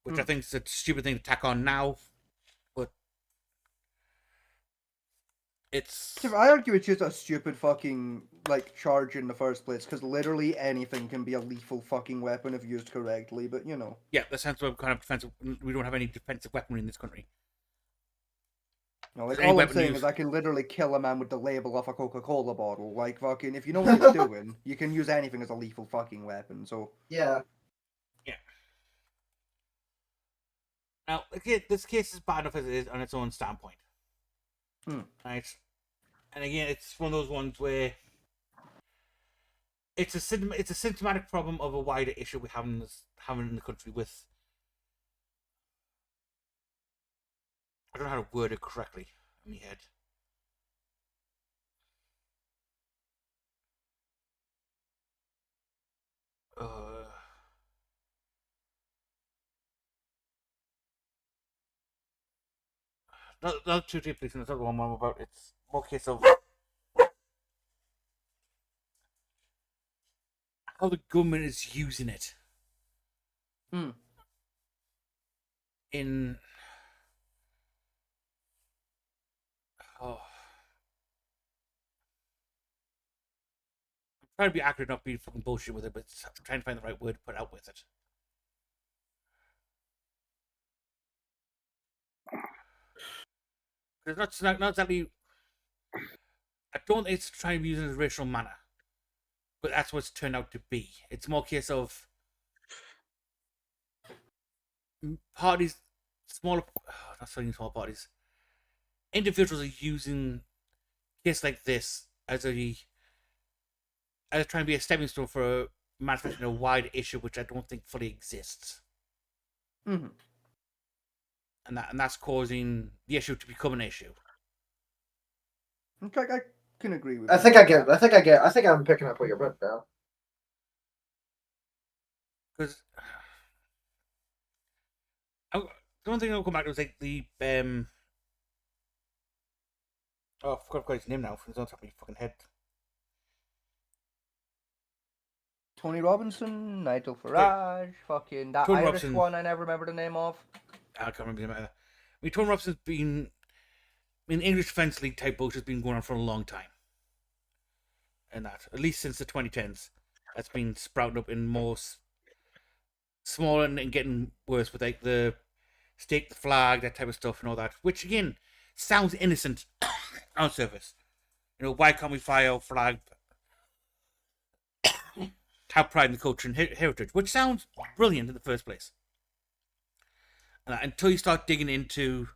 which I think is a stupid thing to tack on now, but it's...
I argue it's just a stupid fucking, like, charge in the first place, because literally anything can be a lethal fucking weapon if used correctly, but, you know.
Yeah, that's hence why we don't have any defensive weaponry in this country.
No, like,
Any
all I'm
weapon
saying
used-
is I can literally kill a man with the label off a Coca-Cola bottle. Like, fucking, if you know what you're doing, you can use anything as a lethal fucking weapon, so...
Yeah.
Yeah. Now, again, this case is bad enough as it is on its own standpoint. Right? And again, it's one of those ones where it's a symptomatic problem of a wider issue we have in the country with... I don't know how to word it correctly in my head. Not too deeply, that's not the one I'm about. It's more a case of how the government is using it. In I'm trying to be accurate, not be fucking bullshit with it, but I'm trying to find the right word to put out with it. It's not exactly. I don't think it's trying to be used in a racial manner, but that's what it's turned out to be. It's more a case of parties, not so small parties. Individuals are using cases like this as trying to be a stepping stone for a manifesting a wide issue, which I don't think fully exists. And that's causing the issue to become an issue.
Okay, I can agree with
I think I'm picking up what you're putting down.
Because the one thing I'll come back to was like the I forgot his name now. It's on top of my fucking head.
Tony Robinson, Nigel Farage, fucking that
Tony
Irish
Robinson.
one I never remember the name of.
I can't remember him either. I mean, Tony Robinson's been... English Defence League type bullshit has been going on for a long time. And that, at least since the 2010s, that's been sprouting up in more smaller and getting worse with like the stake the flag, that type of stuff and all that. Which, again, sounds innocent on surface. You know, why can't we fly our flag? Have pride in the culture and heritage, which sounds brilliant in the first place. Until you start digging into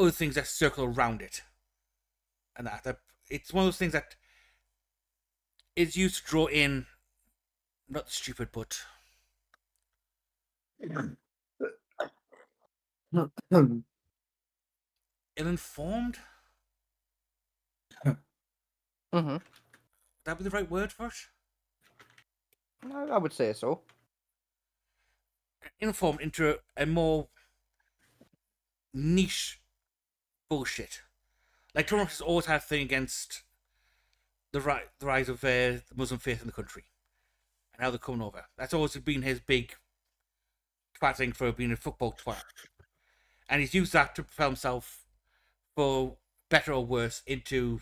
other things that circle around it, and that it's one of those things that is used to draw in, not the stupid, but ill-informed.
Mm-hmm.
That be the right word for it?
I would say so.
Informed into a more niche bullshit. Like Trump has always had a thing against the rise of the Muslim faith in the country and how they're coming over. That's always been his big twat thing for being a football twat, and he's used that to propel himself, for better or worse, into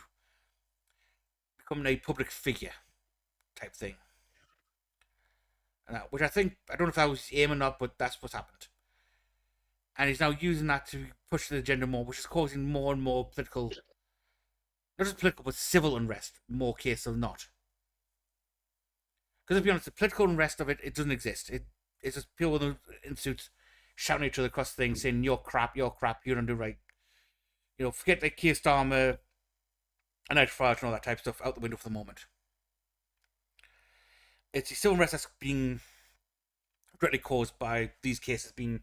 becoming a public figure type thing. And that, which I don't know if that was his aim or not, but that's what's happened. And he's now using that to push the agenda more, which is causing more and more political, not just political, but civil unrest, more case than not. Because to be honest, the political unrest of it doesn't exist. It's just people in suits shouting at each other across things, saying, you're crap, you don't do right. You know, forget like Keir Starmer and Nigel Farage and all that type of stuff out the window for the moment. It's the civil unrest that's being directly caused by these cases being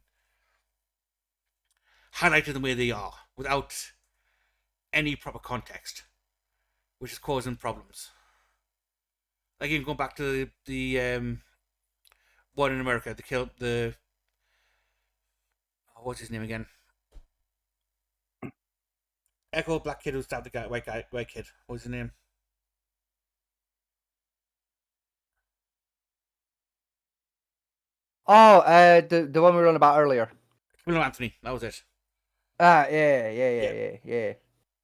highlighted the way they are, without any proper context, which is causing problems. Like even going back to the one in America, what's his name again? Echo black kid who stabbed the guy, white kid. What was his name?
Oh, the one we were on about earlier.
William Anthony, that was it.
Yeah.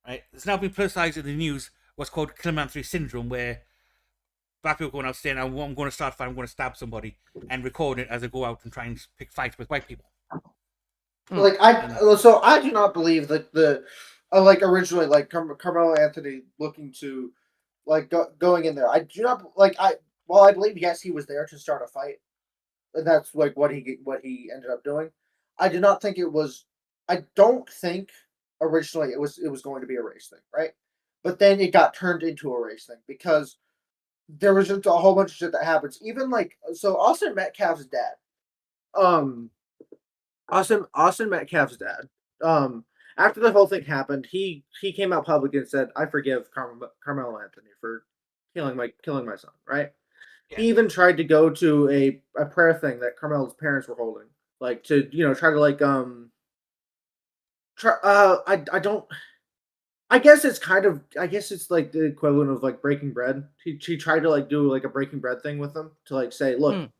Right, it's now been politicized in the news. What's called Killian Anthony syndrome, where black people going out saying, "I'm going to start a fight. I'm going to stab somebody," and record it as they go out and try and pick fights with white people.
Like I do not believe that the originally like Carmelo Anthony looking to going in there. I do not I believe yes he was there to start a fight, and that's like what he ended up doing. I do not think it was. I don't think originally it was going to be a race thing, right? But then it got turned into a race thing because there was just a whole bunch of shit that happens. Even Austin Metcalf's dad, Austin Metcalf's dad, after the whole thing happened, he came out public and said, "I forgive Carmelo Anthony for killing my son." Right? Yeah. He even tried to go to a prayer thing that Carmelo's parents were holding, to try to I don't. I guess it's like the equivalent of breaking bread. She tried to do a breaking bread thing with them to say, look,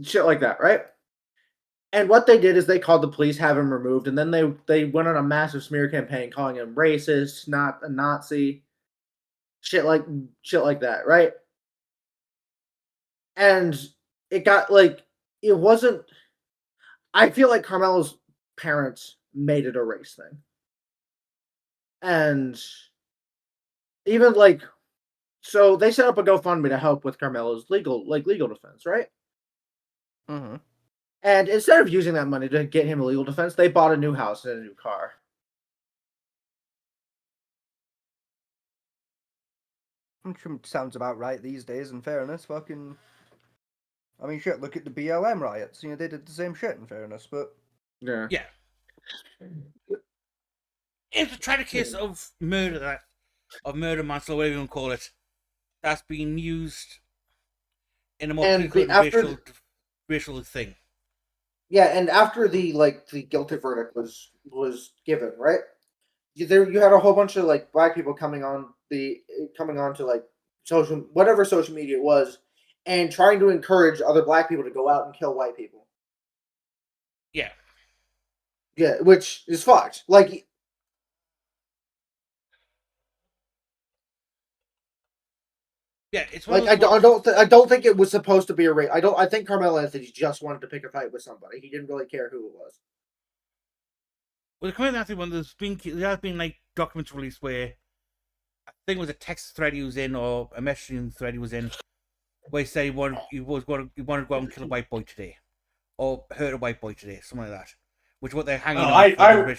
shit like that, right? And what they did is they called the police, have him removed, and then they went on a massive smear campaign calling him racist, not a Nazi, shit like that, right? And it got it wasn't. I feel like Carmelo's parents made it a race thing. And even so they set up a GoFundMe to help with Carmelo's legal defense, right?
Mm-hmm.
And instead of using that money to get him a legal defense, they bought a new house and a new car.
Which sounds about right these days, in fairness. I mean, shit, look at the BLM riots. They did the same shit, in fairness, but...
Yeah. It's a tragic case of murder, manslaughter, whatever you want to call it, that's been used in a more racial thing.
Yeah, and after the guilty verdict was given, right? You had a whole bunch of black people coming on to social media it was, and trying to encourage other black people to go out and kill white people.
Yeah.
Yeah, which is fucked.
Yeah, it's
I don't think it was supposed to be a race. I think Carmelo Anthony just wanted to pick a fight with somebody. He didn't really care who it was.
Well, the Carmelo Anthony one, there has been documents released where I think it was a text thread he was in or a messaging thread he was in, where he said he wanted to go out and kill a white boy today, or hurt a white boy today, something like that. which is what they're hanging
No,
on.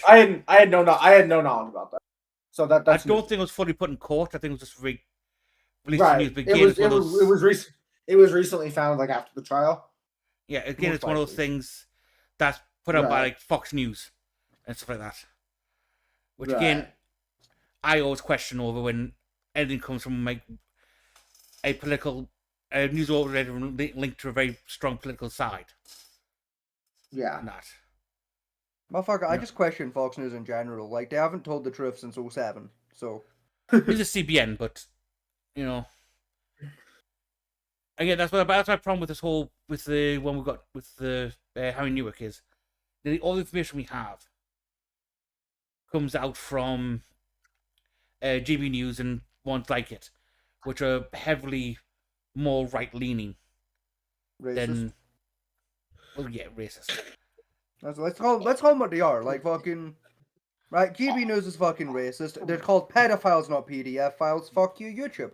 I had no knowledge about that. So that's
I don't think it was fully put in court. I think it was just released
right.
news. But
It was recently found like after the trial.
Yeah, again, it's one of those things that's put out by like Fox News and stuff like that. Which again, I always question over when anything comes from like a political news organizer linked to a very strong political side.
Yeah.
And that.
Motherfucker, I just question Fox News in general. Like, they haven't told the truth since 07, so...
It's a CBN, but, you know... Again, that's my problem with this whole... With the one we got with the Harry Newick is... All the information we have comes out from GB News and ones like it, which are heavily more right-leaning than... Well, yeah, racist.
Let's call them what they are. Like fucking, right? GB News is fucking racist. They're called pedophiles, not PDF files. Fuck you, YouTube.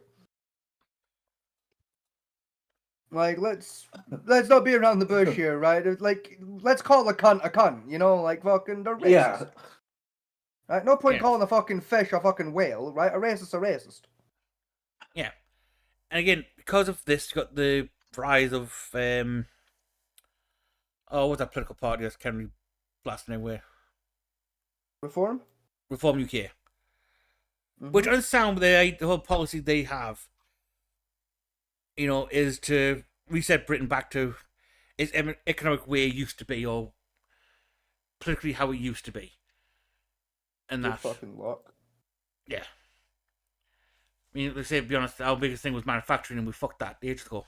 Like let's not be around the bush here, right? Like let's call a cunt, you know? Like fucking they're racist.
Yeah.
Right? No point calling a fucking fish a fucking whale, right? A racist, a racist.
Yeah, and again, because of this, you got the rise of what's that political party that's currently blasting everywhere?
Reform
UK. Which I understand the whole policy they have, you know, is to reset Britain back to its economic way it used to be, or politically how it used to be. And
Good
that
fucking luck.
Yeah. I mean, let's say, to be honest, our biggest thing was manufacturing, and we fucked that ages ago.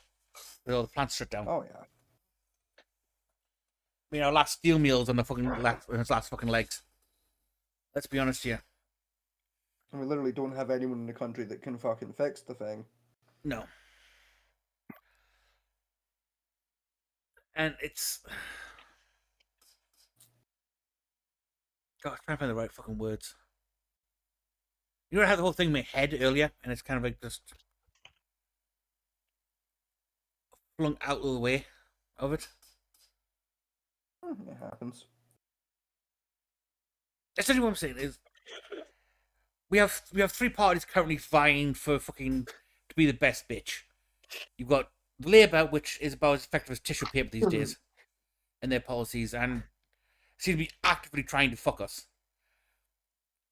With all the plants shut down.
Oh yeah.
I mean, our last steel mill's on the fucking last fucking legs. Let's be honest here.
And we literally don't have anyone in the country that can fucking fix the thing.
No. And it's... God, I was trying to find the right fucking words. You know, I had the whole thing in my head earlier, and it's kind of like just... flung out of the way of it.
It happens.
Essentially what I'm saying is... We have three parties currently vying for fucking to be the best bitch. You've got Labour, which is about as effective as tissue paper these days, and their policies, and seem to be actively trying to fuck us.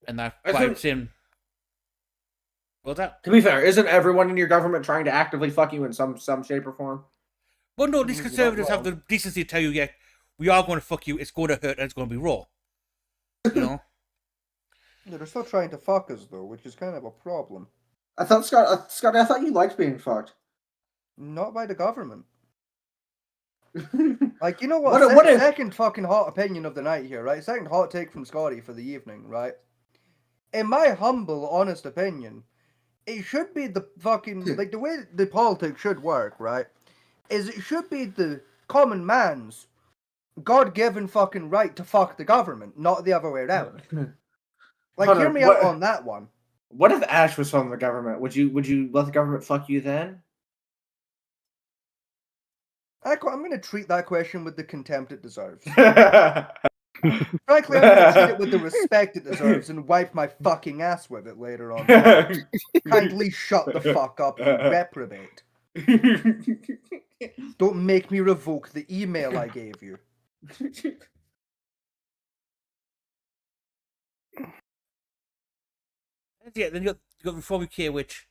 And that by saying, what's that?
To be fair, isn't everyone in your government trying to actively fuck you in some shape or form?
Well, no, these conservatives have the decency to tell you, yeah, we are going to fuck you. It's going to hurt, and it's going to be raw. You know.
Yeah, they're still trying to fuck us though, which is kind of a problem.
I thought Scott, I thought you liked being fucked.
Not by the government. Like, you know what? Second fucking hot opinion of the night here, right? Second hot take from Scotty for the evening, right? In my humble, honest opinion, it should be the fucking, like, the way the politics should work, right? Is it should be the common man's God-given fucking right to fuck the government, not the other way around. Like, hear me out on that one.
What if Ash was from the government? Would you let the government fuck you then?
I'm going to treat that question with the contempt it deserves. Frankly, I'm going to treat it with the respect it deserves and wipe my fucking ass with it later on. Kindly shut the fuck up, you reprobate. Don't make me revoke the email I gave you.
Yeah, then you got Reform UK, which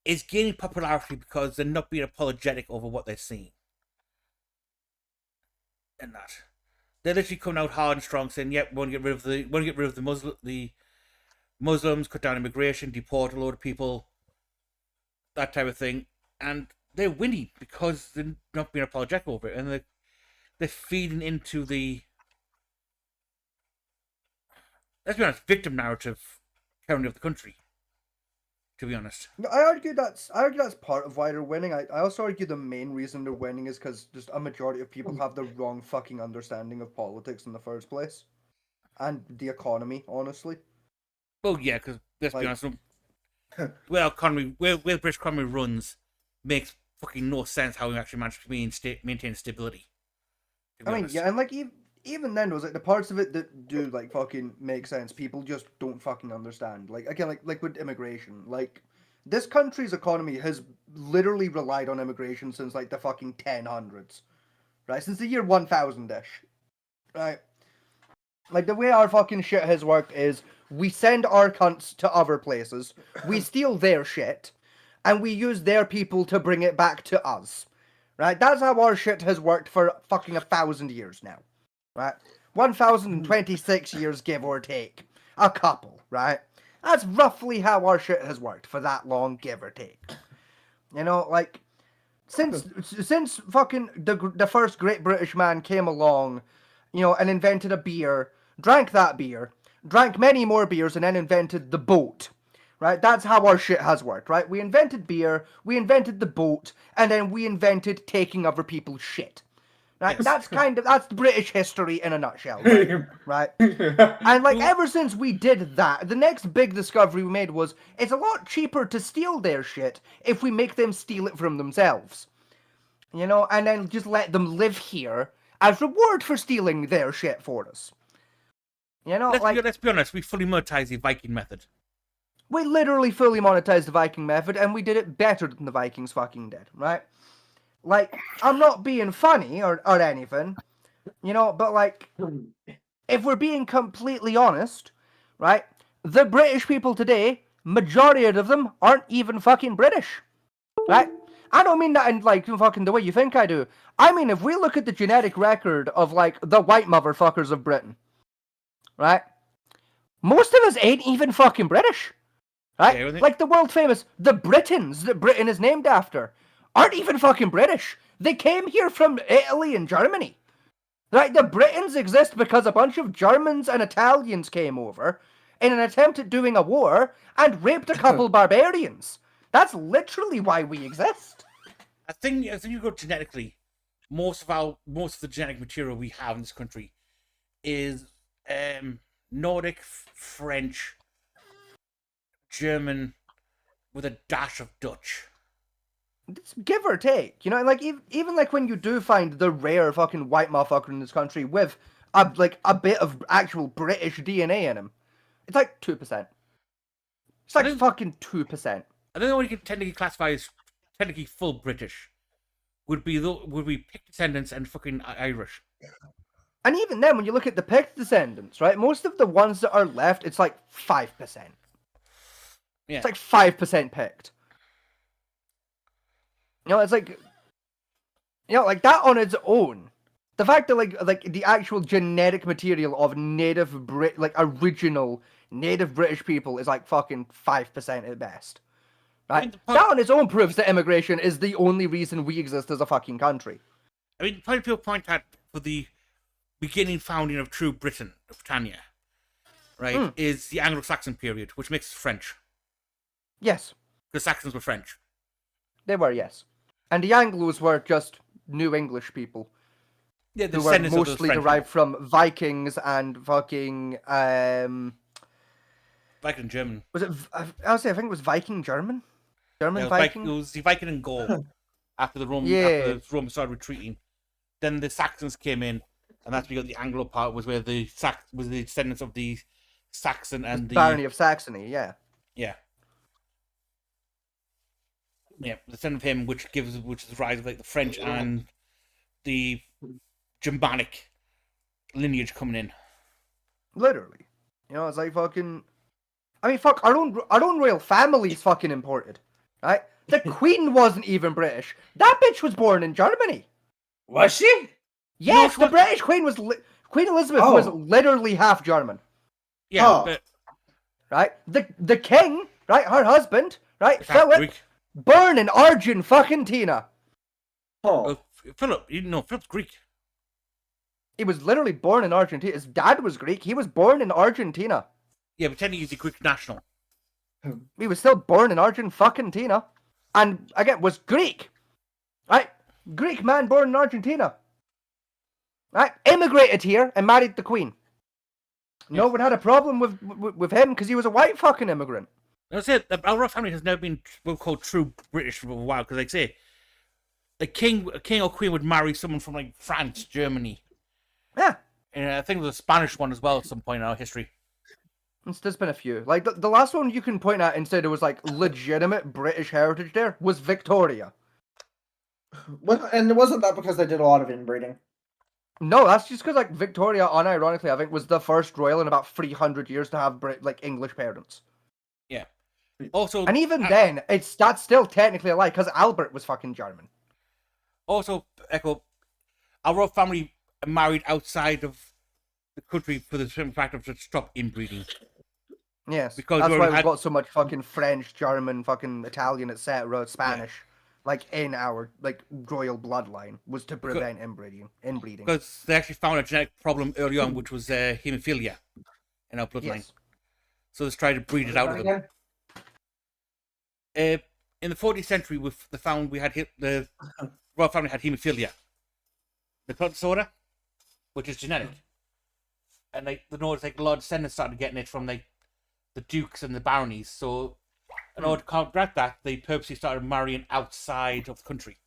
is gaining popularity because they're not being apologetic over what they're seeing. And that they're literally coming out hard and strong, saying, "Yep, we want to get rid of the Muslims, cut down immigration, deport a load of people, that type of thing." And they're winning because they're not being apologetic over it, and they're feeding into the, let's be honest, victim narrative currently of the country. To be honest,
I argue that's part of why they're winning. I also argue the main reason they're winning is because just a majority of people have the wrong fucking understanding of politics in the first place, and the economy, honestly.
Well, yeah, because let's be honest, where the British economy runs makes fucking no sense how we actually manage to maintain stability.
I mean, yeah, and like even then, it was like the parts of it that do like fucking make sense. People just don't fucking understand. Like again, like with immigration, like this country's economy has literally relied on immigration since like the fucking 1000s, right? Since the year 1000-ish, right? Like the way our fucking shit has worked is we send our cunts to other places, we steal their shit, and we use their people to bring it back to us, right? That's how our shit has worked for fucking 1,000 years now. Right, 1,026 years, give or take, a couple. Right, that's roughly how our shit has worked for that long, give or take. You know, like since fucking the first great British man came along, you know, and invented a beer, drank that beer, drank many more beers, and then invented the boat. Right, that's how our shit has worked. Right, we invented beer, we invented the boat, and then we invented taking other people's shit. Right, that's British history in a nutshell, right? And like ever since we did that, the next big discovery we made was it's a lot cheaper to steal their shit if we make them steal it from themselves, you know, and then just let them live here as reward for stealing their shit for us. You know,
let's be honest, we fully monetized the Viking method.
We literally fully monetized the Viking method, and we did it better than the Vikings fucking did, right? Like, I'm not being funny or anything, you know, but like, if we're being completely honest, right, the British people today, majority of them aren't even fucking British, right? I don't mean that in like fucking the way you think I do. I mean, if we look at the genetic record of like the white motherfuckers of Britain, right, most of us ain't even fucking British, right?
Yeah,
like the world famous, the Britons that Britain is named after, aren't even fucking British. They came here from Italy and Germany. Right, the Britons exist because a bunch of Germans and Italians came over in an attempt at doing a war and raped a couple barbarians. That's literally why we exist.
I think you go genetically, most of the genetic material we have in this country is Nordic, French, German, with a dash of Dutch.
It's give or take, you know, like even like when you do find the rare fucking white motherfucker in this country with a bit of actual British DNA in him, it's like 2%. It's like fucking 2%.
I don't know what you can technically classify as technically full British. Would be Pict descendants and fucking Irish.
And even then, when you look at the Pict descendants, right, most of the ones that are left, it's like 5%.
Yeah.
It's like 5% Pict. You know, it's like, you know, like that on its own. The fact that like the actual genetic material of original native British people is like fucking 5% at best. Right? I mean, that on its own proves that immigration is the only reason we exist as a fucking country.
I mean, plenty of people point out for the beginning founding of true Britain, of Britannia, right, is the Anglo-Saxon period, which makes us French.
Yes.
The Saxons were French.
They were, yes. And the Anglos were just New English people.
Yeah,
who were mostly derived from Vikings and fucking
Viking German.
Was it? I think it was Viking German. German Viking.
It was the Viking and Gaul after the Romans started retreating. Then the Saxons came in, and that's because the Anglo part was where the descendants of the Saxon and the
Barony of Saxony. Yeah.
Yeah. Yeah, the son of him, which is the rise of like the French and the Germanic lineage coming in.
Literally, you know, it's like fucking. I mean, fuck, our own royal family's fucking imported, right? The Queen wasn't even British. That bitch was born in Germany.
Was she?
Yes, the British Queen was Queen Elizabeth was literally half German.
Yeah, but
right, the king, right, her husband, right, Philip.
Greek.
Born in Argentina.
Philip's Greek.
He was literally born in Argentina. His dad was Greek. He was born in Argentina.
Yeah, but technically he's a Greek national.
He was still born in Argentina. And, again, was Greek. Right? Greek man born in Argentina. Right? Immigrated here and married the Queen. No one had a problem with him because he was a white fucking immigrant.
That's it. Our royal family has never been what we call true British for a while, because, like I say, a king or queen would marry someone from like France, Germany.
Yeah.
And I think there's a Spanish one as well at some point in our history.
There's been a few. Like, the last one you can point at and say there was, like, legitimate British heritage there was Victoria.
And wasn't that because they did a lot of inbreeding?
No, that's just because, like, Victoria, unironically, I think, was the first royal in about 300 years to have, English parents.
Yeah. Also,
and even then, that's still technically a lie, because Albert was fucking German.
Also, Echo, our royal family married outside of the country for the simple fact of to stop inbreeding.
Yes,
because
that's why we've got so much fucking French, German, fucking Italian, etc., Spanish, in our, royal bloodline, was to prevent inbreeding.
Because they actually found a genetic problem early on, which was haemophilia in our bloodline.
Yes.
So let's try to breed it out of them. In the 14th century, the royal family had haemophilia, the clot disorder, which is genetic. And a lot of descendants started getting it from the dukes and the baronies. So in order to counteract that, they purposely started marrying outside of the country.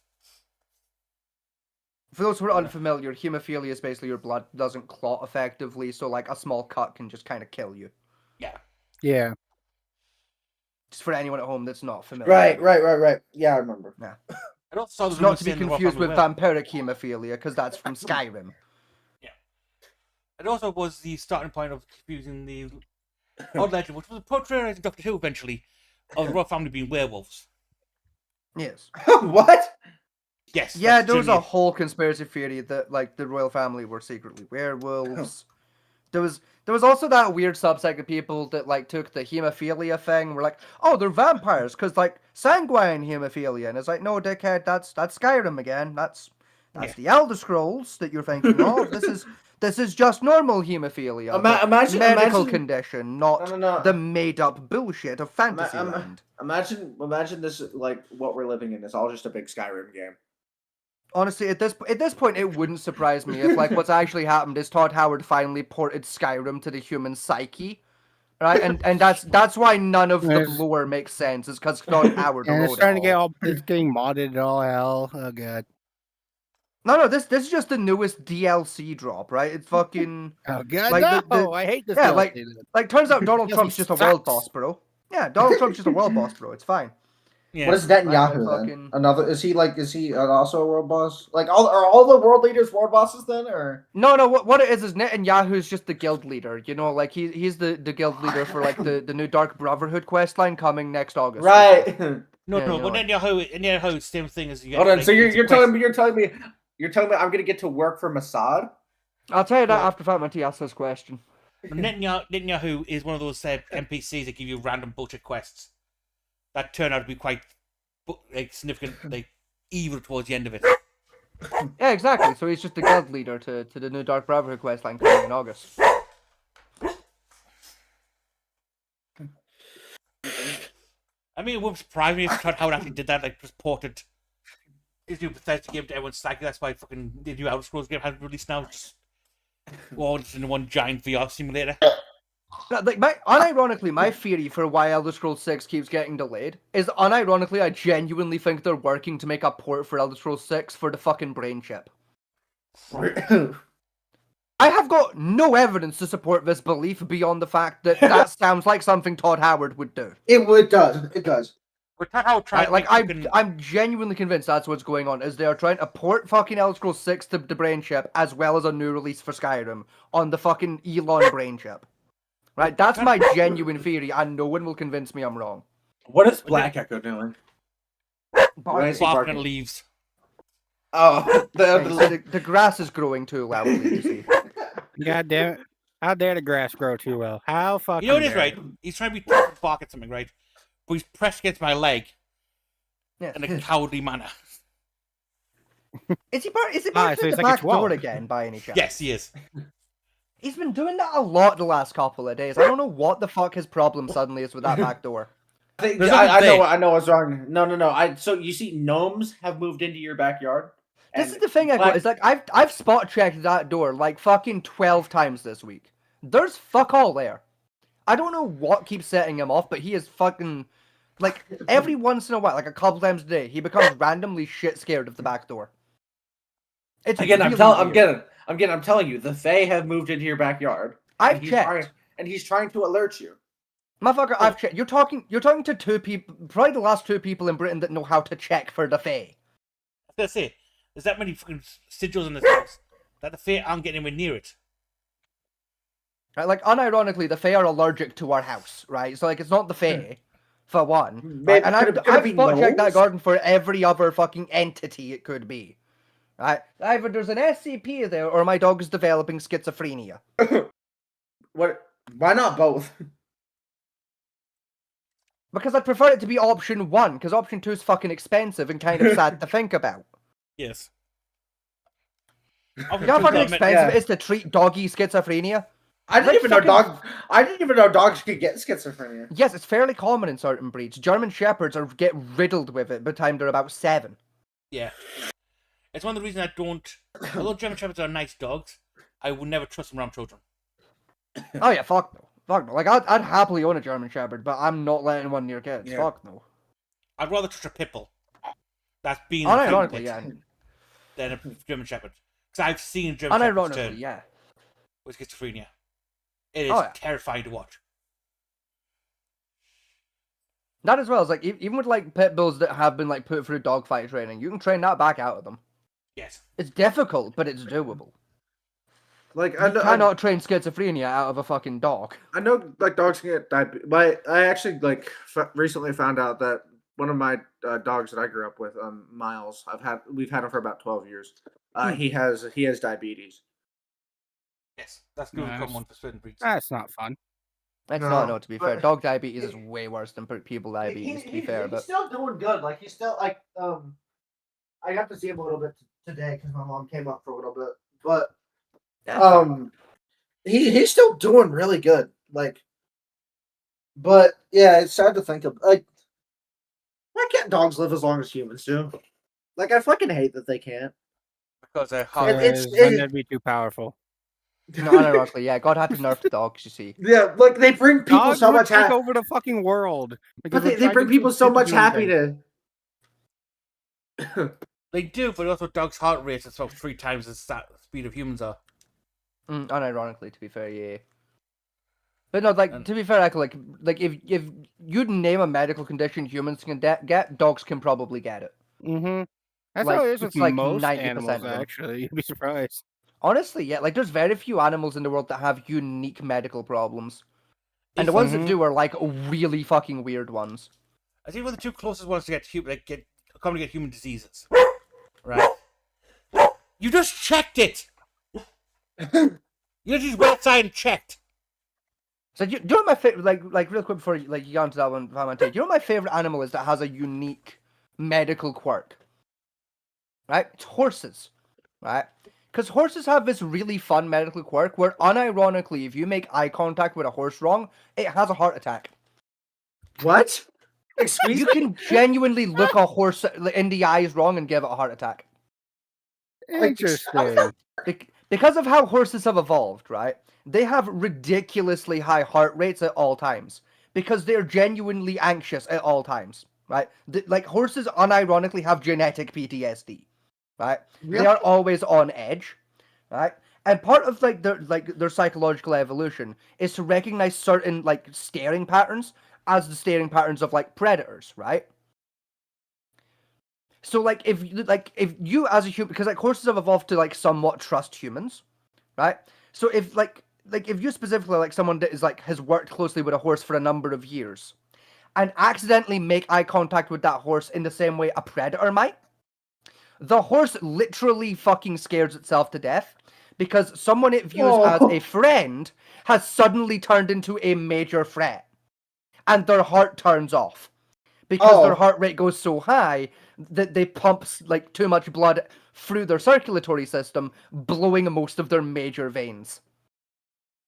For those who are unfamiliar, haemophilia is basically your blood doesn't clot effectively, so a small cut can just kind of kill you.
Yeah.
Yeah.
Just for anyone at home that's not familiar.
Right. Yeah, I remember.
Yeah.
And also,
it's not to be confused with vampiric haemophilia, because that's from Skyrim.
It also was the starting point of confusing the odd legend, which was portrayed in Doctor Who eventually, of the royal family being werewolves.
Yes.
What?
Yes.
Yeah, there was a whole conspiracy theory that the royal family were secretly werewolves. There was also that weird subsect of people that took the haemophilia thing. Were like, oh, they're vampires because sanguine haemophilia, and it's like, no, dickhead, that's Skyrim again. That's the Elder Scrolls that you're thinking of. This is just normal haemophilia.
Imagine
medical condition, not the made up bullshit of Fantasyland.
Imagine this what we're living in is all just a big Skyrim game.
Honestly, at this point, it wouldn't surprise me if what's actually happened is Todd Howard finally ported Skyrim to the human psyche, right? And that's why none of the lore makes sense. Is because Todd Howard wrote it.
It's starting to get it's getting modded and all hell. Oh god.
No, this is just the newest DLC drop, right? It's fucking.
Oh god, I hate this.
Yeah,
DLC.
Turns out Donald Trump's just a world boss, bro. Yeah, Donald Trump's just a world boss, bro. It's fine.
Yeah.
What is Netanyahu then? Another? Is he also a world boss? Are all the world leaders world bosses then, or?
No. What it is Netanyahu's just the guild leader. You know, he's the guild leader for the new Dark Brotherhood quest line coming next August.
Right.
But Netanyahu, same thing as you.
Hold on. So you're telling me I'm gonna get to work for Mossad?
I'll tell you that after Fatman asks this question.
Netanyahu is one of those NPCs that give you random bullshit quests that turn out to be quite significant, evil towards the end of it.
Yeah, exactly. So he's just the guild leader to the new Dark Brotherhood quest line coming in August.
I mean, it wouldn't surprise me if Todd Howard actually did that, just ported his new Bethesda game to everyone's psyche. That's why fucking the new Elder Scrolls game hasn't released now. All just in one giant VR simulator.
Unironically, my theory for why Elder Scrolls 6 keeps getting delayed is unironically, I genuinely think they're working to make a port for Elder Scrolls 6 for the fucking brain chip. I have got no evidence to support this belief beyond the fact that sounds like something Todd Howard would do.
It does.
But Todd Howard tried.
I'm genuinely convinced that's what's going on. Is they are trying to port fucking Elder Scrolls 6 to the brain chip as well as a new release for Skyrim on the fucking Elon brain chip. Right, that's my genuine theory, and no one will convince me I'm wrong.
What is Black Echo doing?
Barking leaves.
Oh,
the grass is growing too loudly. You see.
God damn it! How dare the grass grow too well? How fucking?
You know what it is, right? He's trying to be tough and bark at something, right? But he's pressed against my leg in a cowardly manner.
Is he barking at the back door again, by any chance?
Yes, he is.
He's been doing that a lot the last couple of days. I don't know what the fuck his problem suddenly is with that back door.
I know what's wrong. No. So you see, gnomes have moved into your backyard.
This is the thing I got. It's I've spot checked that door fucking 12 times this week. There's fuck all there. I don't know what keeps setting him off, but he is fucking every once in a while, a couple times a day, he becomes randomly shit scared of the back door. It's
again.
really
I'm I'm telling you, the Fae have moved into your backyard.
I've
and
checked.
He's trying to alert you.
Motherfucker, I've checked. You're talking to two people, probably the last two people in Britain that know how to check for the Fae.
I was gonna say, there's that many fucking sigils in this house that the Fae aren't getting anywhere near it.
Right, like unironically, the Fae are allergic to our house, right? So like, it's not the Fae, for one.
Maybe-
Right? And
could it
I've
be
spot checked that
gnomes?
garden for every other fucking entity it could be. Right? Either there's an SCP there, or my dog is developing schizophrenia.
What? Why not both?
Because I'd prefer it to be option 1, because option 2 is fucking expensive and kind of sad to think about.
Yes.
You know how fucking expensive it is to treat doggy schizophrenia?
I didn't even know dogs could get schizophrenia.
Yes, it's fairly common in certain breeds. German Shepherds get riddled with it by the time they're about 7.
Yeah. It's one of the reasons I don't. Although German Shepherds are nice dogs, I would never trust them around children.
Oh yeah, fuck no. Fuck no. Like, I'd happily own a German Shepherd, but I'm not letting one near kids.
Yeah.
Fuck no.
I'd rather trust a pit bull. That's being
Unironically, yeah.
than a German Shepherd. Because I've seen German Shepherds turn
Unironically, yeah.
with schizophrenia. It is
Oh, yeah.
terrifying to watch.
That as well as like even with like pit bulls that have been like put through dogfight training, you can train that back out of them.
Yes.
It's difficult, but it's doable.
Like
You cannot train schizophrenia out of a fucking dog.
I know, like, dogs can get diabetes. I actually recently found out that one of my dogs that I grew up with, Miles, we've had him for about 12 years. He has diabetes.
Yes, that's going to come on for certain breeds.
That's not fun.
That's
No,
not, no, to be fair.
but-
Dog diabetes is way worse than people diabetes, to be fair.
He's
But
still doing good. Like, he's still, like, I got to see him a little bit today because my mom came up for a little bit. But, he's still doing really good. Like, but, yeah, it's sad to think of. Like, why can't dogs live as long as humans do? Like, I fucking hate that they can't.
Because they're
Wouldn't that be too powerful?
no, unironically, yeah, God had to nerf the dogs, you see.
Yeah, like, they bring people
Dogs
so
would
much
take
happiness.
over the fucking world.
But they bring people so much happiness.
They do, but also dogs' heart rate is about 3 times the speed of humans are.
Unironically, to be fair, yeah. But no, like to be fair, like if you'd name a medical condition humans can get, dogs can probably get it.
Mm-hmm. That's
Like,
how it is with
it's like
most
90%
animals,
of them.
actually. You'd be surprised.
Honestly, yeah, like there's very few animals in the world that have unique medical problems, and the ones that do are like really fucking weird ones.
I think one of the 2 closest ones to get human diseases. Right? You just checked it. You just went outside and checked.
So do you know what my favorite, like real quick before you get onto that one, do you know what my favorite animal is that has a unique medical quirk? Right? It's horses. Right? Because horses have this really fun medical quirk where, unironically, if you make eye contact with a horse wrong, it has a heart attack.
What? Excuse
You
me?
can genuinely look a horse in the eyes wrong and give it a heart attack.
Interesting.
Because of how horses have evolved, right? They have ridiculously high heart rates at all times because they're genuinely anxious at all times, right? Like horses unironically have genetic PTSD, right? They
Really?
are always on edge, right? And part of their psychological evolution is to recognize certain like staring patterns as the staring patterns of like predators, right? So like if you as a human, because like horses have evolved to like somewhat trust humans, right? So if like if you specifically like someone that is like has worked closely with a horse for a number of years, and accidentally make eye contact with that horse in the same way a predator might, the horse literally fucking scares itself to death because someone it views as a friend has suddenly turned into a major threat, and their heart turns off because their heart rate goes so high that they pump like too much blood through their circulatory system, blowing most of their major veins.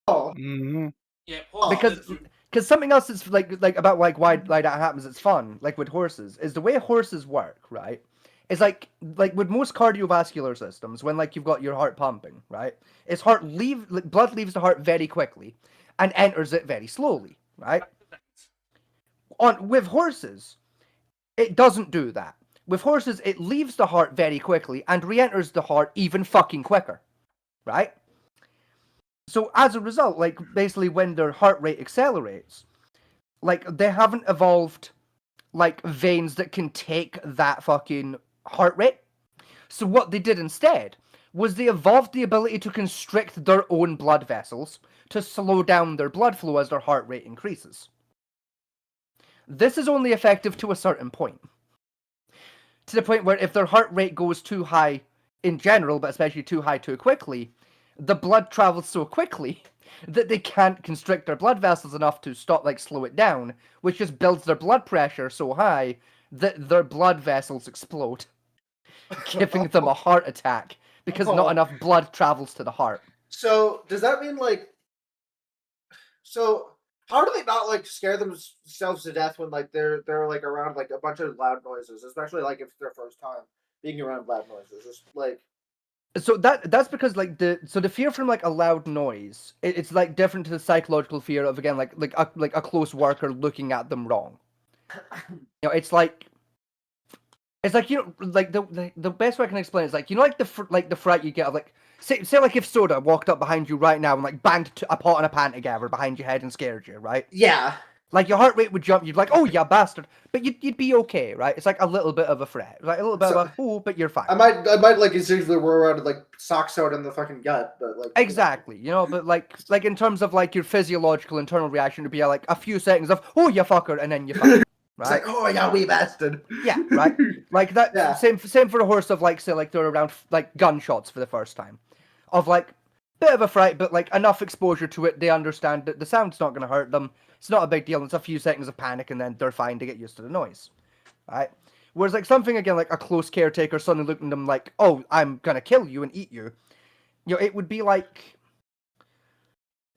Mm-hmm.
Yeah,
because something else is like about like why that happens. It's fun like with horses is the way horses work, right? It's like with most cardiovascular systems when like you've got your heart pumping, right? Its blood leaves the heart very quickly and enters it very slowly, right? With horses, it doesn't do that. With horses, it leaves the heart very quickly and re-enters the heart even fucking quicker, right? So as a result, like basically when their heart rate accelerates, like they haven't evolved like veins that can take that fucking heart rate. So what they did instead was they evolved the ability to constrict their own blood vessels to slow down their blood flow as their heart rate increases. This is only effective to a certain point. To the point where if their heart rate goes too high in general, but especially too high too quickly, the blood travels so quickly that they can't constrict their blood vessels enough to slow it down, which just builds their blood pressure so high that their blood vessels explode, giving them a heart attack because not enough blood travels to the heart.
So does that mean like? So how do they not like scare themselves to death when like they're like around like a bunch of loud noises, especially like if it's their first time being around loud noises? Just like.
So that's because like the fear from like a loud noise, it's like different to the psychological fear of again like a close worker looking at them wrong. You know, it's like you know like the best way I can explain it is like you know like the fright you get of like say like if Soda walked up behind you right now and like banged a pot and a pan together behind your head and scared you, right?
Yeah.
Like your heart rate would jump, you'd be like, oh yeah, bastard, but you'd be okay, right? It's like a little bit of a fret, like a little bit of a oh, but you're fine.
I might like instinctively roll around and like sock soda in the fucking gut, but like
exactly, you know, but like in terms of like your physiological internal reaction to be like a few seconds of oh you fucker, and then you fucker, right?
It's like oh yeah, wee bastard.
Yeah, right. Like that.
Yeah.
Same for a horse of like say like they're around like gunshots for the first time, of like bit of a fright, but like enough exposure to it, they understand that the sound's not going to hurt them. It's not a big deal. It's a few seconds of panic, and then they're fine to get used to the noise, right? Whereas like something again like a close caretaker suddenly looking at them like, oh, I'm gonna kill you and eat you, you know, it would be like,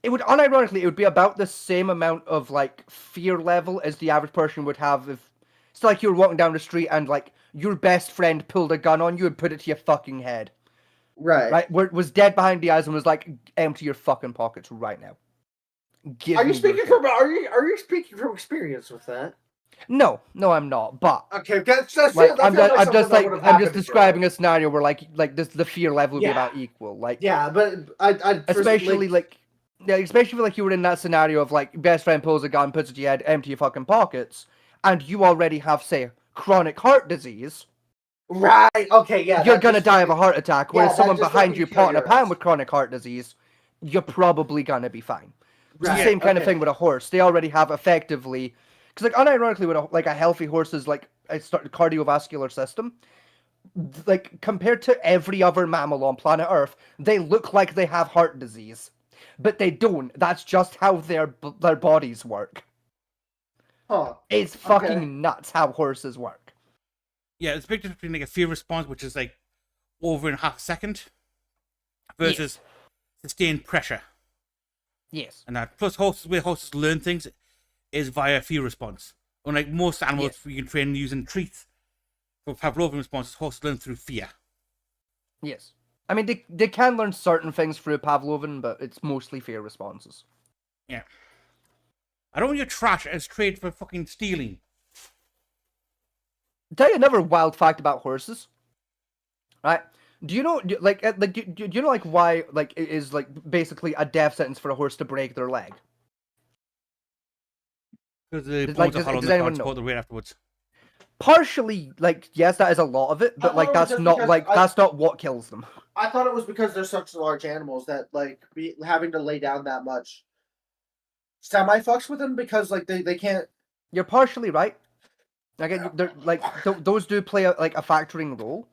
it would unironically it would be about the same amount of like fear level as the average person would have if it's like you were walking down the street and like your best friend pulled a gun on you and put it to your fucking head.
Right.
Right. Was dead behind the eyes and was like, empty your fucking pockets right now.
Are you speaking from experience with that?
No, I'm not. But
okay,
I'm just describing a scenario where like this the fear level would be about equal. Like
yeah, but I
especially especially if you were in that scenario of like best friend pulls a gun, puts it to your head, empty your fucking pockets, and you already have say chronic heart disease.
Right. Okay. Yeah.
You're gonna die of a heart attack. Whereas someone behind you potting a pan
ass.
with chronic heart disease, you're probably gonna be fine. It's
Right,
the same kind of
okay.
thing with a horse. They already have effectively, because like unironically with a healthy horse's like cardiovascular system, like compared to every other mammal on planet Earth, they look like they have heart disease, but they don't. That's just how their bodies work.
Huh.
It's fucking nuts how horses work.
Yeah, it's a big difference between like a fear response, which is like over in half a second, versus sustained pressure.
Yes.
And that plus where horses learn things is via fear response. Unlike most animals, we can train using treats. For Pavlovian responses, horses learn through fear.
Yes. I mean, they can learn certain things through Pavlovian, but it's mostly fear responses.
Yeah. I don't want your trash as trade for fucking stealing.
I'll tell you another wild fact about horses. Right? Do you know, do you know, like, why, like, it is, like, basically a death sentence for a horse to break their leg?
Because the bones
Like,
are hollow and
does
they
anyone
can't
know?
support the weight afterwards.
Partially, like, yes, that is a lot of it, but, like, that's not, like, that's not what kills them.
I thought it was because they're such large animals that like having to lay down that much semi fucks with them because like they can't.
You're partially right. Again, they're like those do play a factoring role,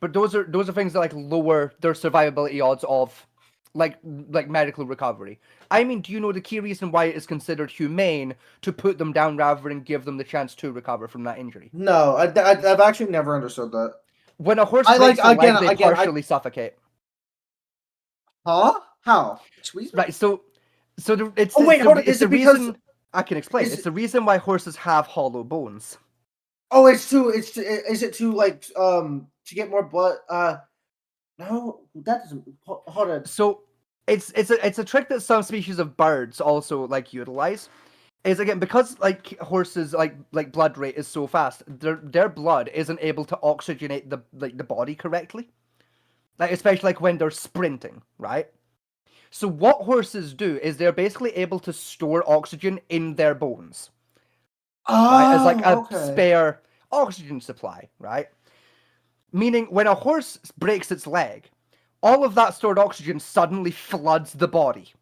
but those are things that like lower their survivability odds of like medical recovery. I mean, do you know the key reason why it is considered humane to put them down rather than give them the chance to recover from that injury?
No, I've actually never understood that.
When a horse
I
breaks
like-
a leg,
again,
they partially suffocate.
Huh? How?
Right. So it's
Oh, wait, hold on,
it's
is
the
it because-
reason I can explain.
is
It's the reason why horses have hollow bones.
Oh, is it to like to get more blood? No, that doesn't. Hold on.
So it's a trick that some species of birds also like utilize. Is again because like horses like blood rate is so fast, their blood isn't able to oxygenate the body correctly. like especially like when they're sprinting, right? So what horses do is they're basically able to store oxygen in their bones, right? As like a spare oxygen supply, right? Meaning when a horse breaks its leg, all of that stored oxygen suddenly floods the body.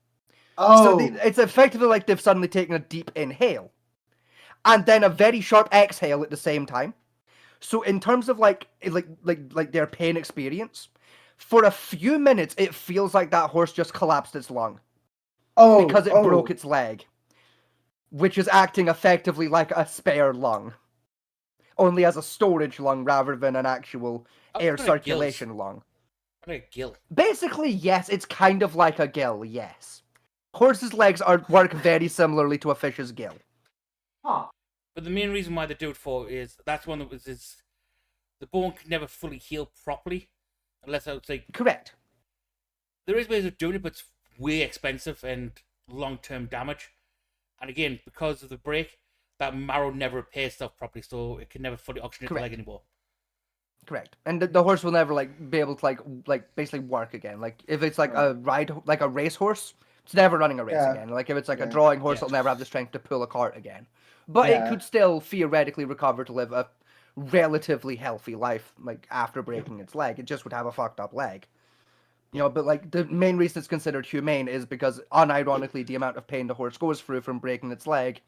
So it's effectively like they've suddenly taken a deep inhale and then a very sharp exhale at the same time. So in terms of like their pain experience, for a few minutes it feels like that horse just collapsed its lung. Because it broke its leg, which is acting effectively like a spare lung, only as a storage lung rather than an actual air circulation lung.
Like a gill.
Basically, yes, it's kind of like a gill, yes. Horses' legs work very similarly to a fish's gill.
But the main reason why they do it for is that's one that is the bone can never fully heal properly unless I would say
correct.
There is ways of doing it, but it's way expensive and long-term damage. And again, because of the break, that marrow never repairs itself properly, so it can never fully oxygenate the leg anymore.
Correct, and the horse will never like be able to like basically work again. Like if it's like a race horse, it's never running a race again. Like if it's like a drawing horse, it'll never have the strength to pull a cart again. But it could still theoretically recover to live a relatively healthy life, like after breaking its leg. It just would have a fucked up leg. You know, but like the main reason it's considered humane is because unironically the amount of pain the horse goes through from breaking its leg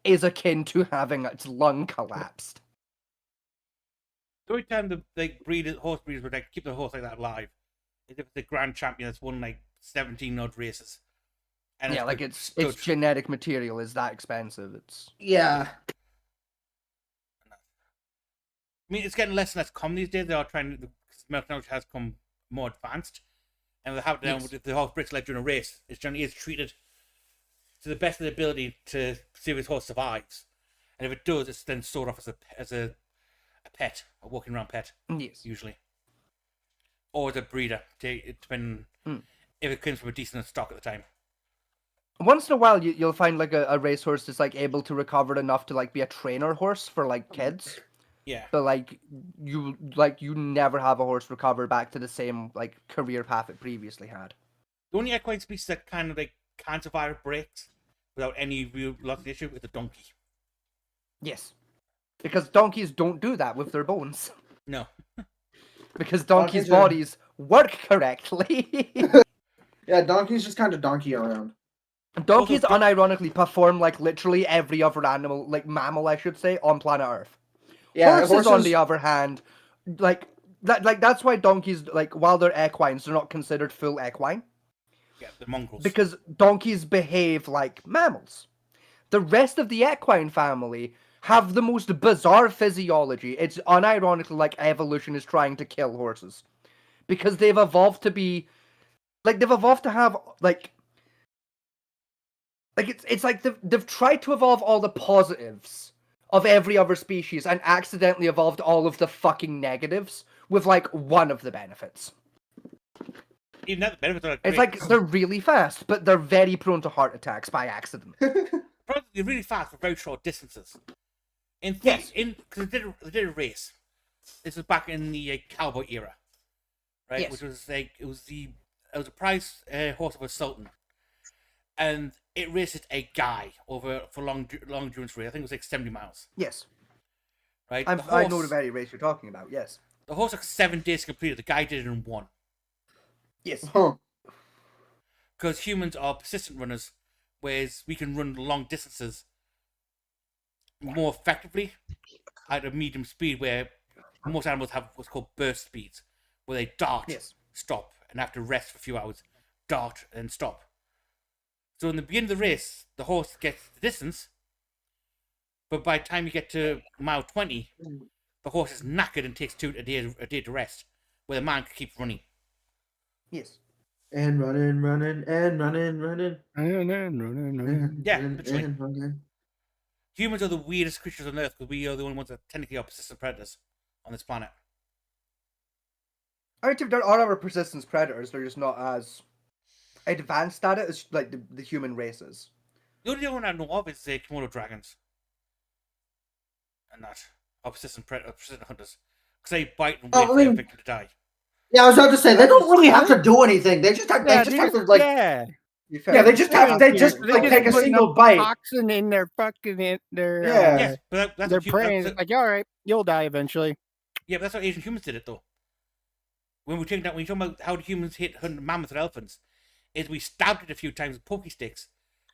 is akin to having its lung collapsed.
The only time the horse breeders would like keep the horse like that alive is if it's a grand champion that's won like 17 odd races. And
yeah, like its genetic material is that expensive. It's
yeah.
I mean, it's getting less and less common these days. They are trying to, because medical knowledge has become more advanced, and they have now if the horse breaks leg during a race, it generally is treated to the best of their ability to see if his horse survives, and if it does, it's then sold off as a pet, a walking around pet.
Yes,
usually, or as a breeder, depending if it comes from a decent stock at the time.
Once in a while, you'll find like a racehorse that's like able to recover enough to like be a trainer horse for like kids.
Yeah.
But like you never have a horse recover back to the same like career path it previously had.
The only equine species that kind of like can't survive breaks without any real loss of issue is a donkey.
Yes. Because donkeys don't do that with their bones.
No.
Because donkeys' bodies work correctly.
Yeah, donkeys just kind of donkey around.
Donkeys unironically perform like literally every other animal, like mammal I should say, on planet Earth. Yeah, horses, on the other hand, like that's why donkeys, like while they're equines, they're not considered full equine.
Yeah, they're mongrels.
Because donkeys behave like mammals. The rest of the equine family have the most bizarre physiology. It's unironically like evolution is trying to kill horses. Because they've evolved to be have it's like they've tried to evolve all the positives of every other species and accidentally evolved all of the fucking negatives with like one of the benefits.
Even that, the benefits are
it's like they're really fast, but they're very prone to heart attacks by accident.
They're really fast for very short distances. Because they did a race. This was back in the cowboy era, right?
Yes.
Which was like it was a prize horse of a sultan, and it raced a guy for long endurance race. I think it was like 70 miles.
Yes.
Right.
I know the very race you're talking about. Yes.
The horse took 7 days to complete it. The guy did it in 1.
Yes.
Because humans are persistent runners, whereas we can run long distances more effectively at a medium speed, where most animals have what's called burst speeds, where they dart, stop, and have to rest for a few hours, dart, and stop. So in the beginning of the race, the horse gets the distance, but by the time you get to mile 20, the horse is knackered and takes a day to rest, where the man can keep running.
Yes.
And running.
Yeah, literally. Humans are the weirdest creatures on Earth because we are the only ones that technically are persistent predators on this planet.
I think there are other persistent predators, they're just not as advanced at it as like the human races.
The only one I know of is Komodo dragons. And that. Or persistent hunters. Because they bite and wait for their victim to die.
Yeah, I was about to say they don't really have to do anything. They just have,
Yeah,
they just have to like.
yeah.
Yeah, they just have. They just like take a
put
single
enough
bite.
toxin in their fucking their
Yeah.
Yes, but that's
their
what
brain. It's like, all right, you'll die eventually.
Yeah, but that's how Asian humans did it, though. When you're talking about how the humans hit mammoths and elephants, is we stabbed it a few times with pokey sticks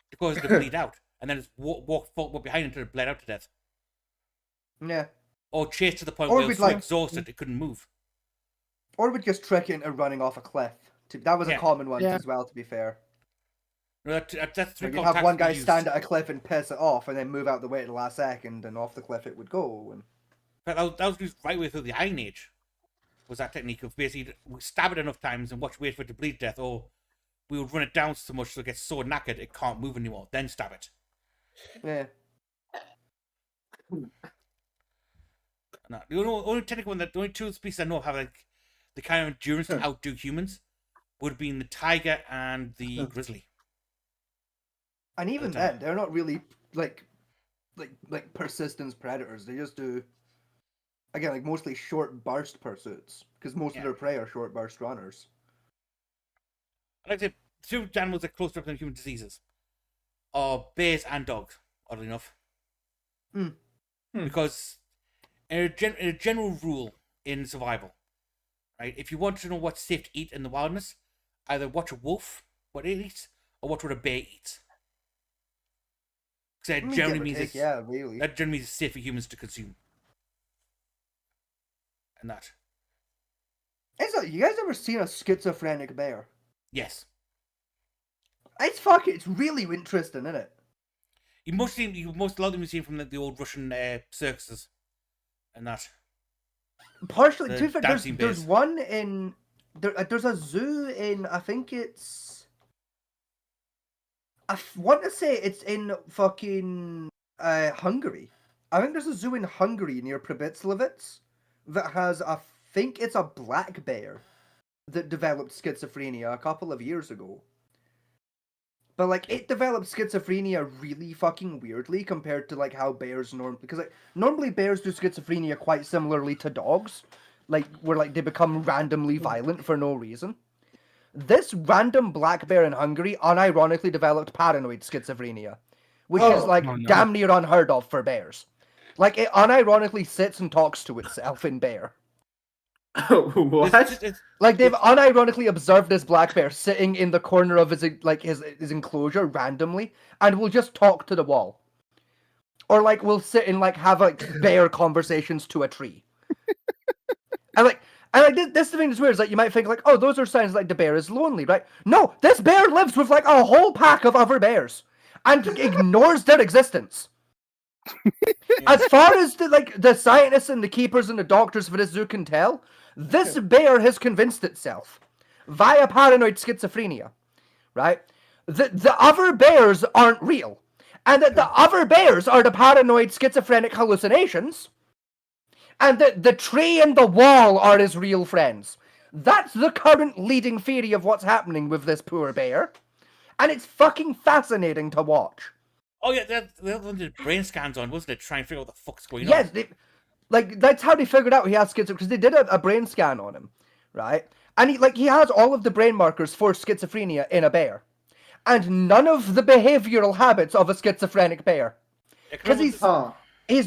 to cause it to bleed out, and then just walk behind it until it bled out to death.
Yeah.
Or chase to the point
Or
where it
we'd
was so
like-
exhausted it couldn't move.
Or we'd just trick it into running off a cliff. That was a
Yeah.
common one
Yeah.
as well, to be fair.
No, that's three
Like, you'd have one guy
used.
stand at a cliff and piss it off, and then move out the way at the last second, and off the cliff it would go. And
That was used right way through the Iron Age. Was that technique of basically we stab it enough times and wait for it to bleed to death, or we would run it down so much so it gets so knackered it can't move anymore, then stab it.
yeah.
No, the only technical one the only two species I know have like the kind of endurance to outdo humans would have been the tiger and the grizzly.
And even
Okay.
then, they're not really like persistence predators. They just do, again, like mostly short burst pursuits, because most of their prey are short burst runners.
I like to say two animals that are close to human diseases are bears and dogs, oddly enough. Because in a general rule in survival, right? If you want to know what's safe to eat in the wilderness, either watch a wolf, what it eats, or watch what a bear eats. Because that generally means it's
really.
that generally means it's safe for humans to consume. And that.
You guys ever seen a schizophrenic bear?
Yes.
It's really interesting, isn't it?
A lot of them you've seen from the old Russian circuses. And that.
Partially,
The
to be fair,
dancing
there's
bears.
one in there's a zoo in, I think it's, want to say it's in fucking Hungary. I think there's a zoo in Hungary near Probitslivets that has, I think it's a black bear that developed schizophrenia a couple of years ago. But like it developed schizophrenia really fucking weirdly compared to like how bears because like normally bears do schizophrenia quite similarly to dogs, like where like they become randomly violent for no reason. This random black bear in Hungary unironically developed paranoid schizophrenia, which is like damn near unheard of for bears. Like it unironically sits and talks to itself in bear.
What?
Like they've unironically observed this black bear sitting in the corner of his enclosure randomly, and will just talk to the wall, or like will sit and like have like bear conversations to a tree. and this thing is weird. Is like you might think like, oh, those are signs like the bear is lonely, right? No, this bear lives with like a whole pack of other bears, and ignores their existence. As far as the scientists and the keepers and the doctors for this zoo can tell, this bear has convinced itself via paranoid schizophrenia, right? The other bears aren't real, and that the other bears are the paranoid schizophrenic hallucinations, and that the tree and the wall are his real friends. That's the current leading theory of what's happening with this poor bear, and it's fucking fascinating to watch.
Oh yeah, the other one did brain scans on, wasn't it? To try and figure out what the fuck's going
Yes,
on.
that's how they figured out he has schizophrenia, because they did a brain scan on him, right? And he has all of the brain markers for schizophrenia in a bear, and none of the behavioral habits of a schizophrenic bear. Because he's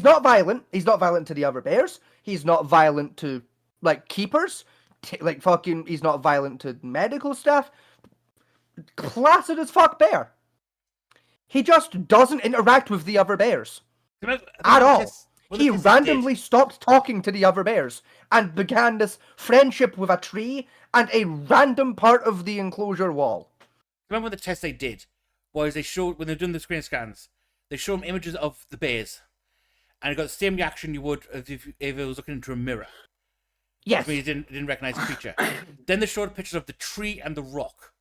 not violent. He's not violent to the other bears. He's not violent to like keepers. He's not violent to medical staff. Placid as fuck bear. He just doesn't interact with the other bears at all. He randomly stopped talking to the other bears and began this friendship with a tree and a random part of the enclosure wall.
Remember the test they did was they showed when they're doing the screen scans, they showed them images of the bears, and it got the same reaction you would as if it was looking into a mirror.
Yes.
I mean, you didn't recognize the creature. Then they showed pictures of the tree and the rock,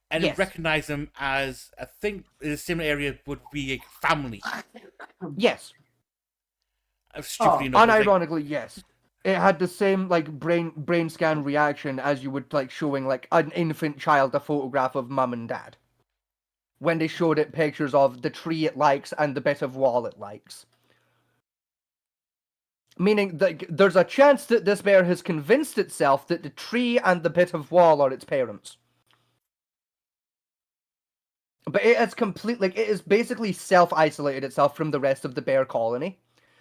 and
Yes.
it recognized them as, I think in a similar area would be a family.
Yes.
Stupidly enough, it's like-
Unironically, yes. It had the same like brain scan reaction as you would like showing like an infant child a photograph of mum and dad. When they showed it pictures of the tree it likes and the bit of wall it likes. Meaning that there's a chance that this bear has convinced itself that the tree and the bit of wall are its parents. But it is it is basically self-isolated itself from the rest of the bear colony.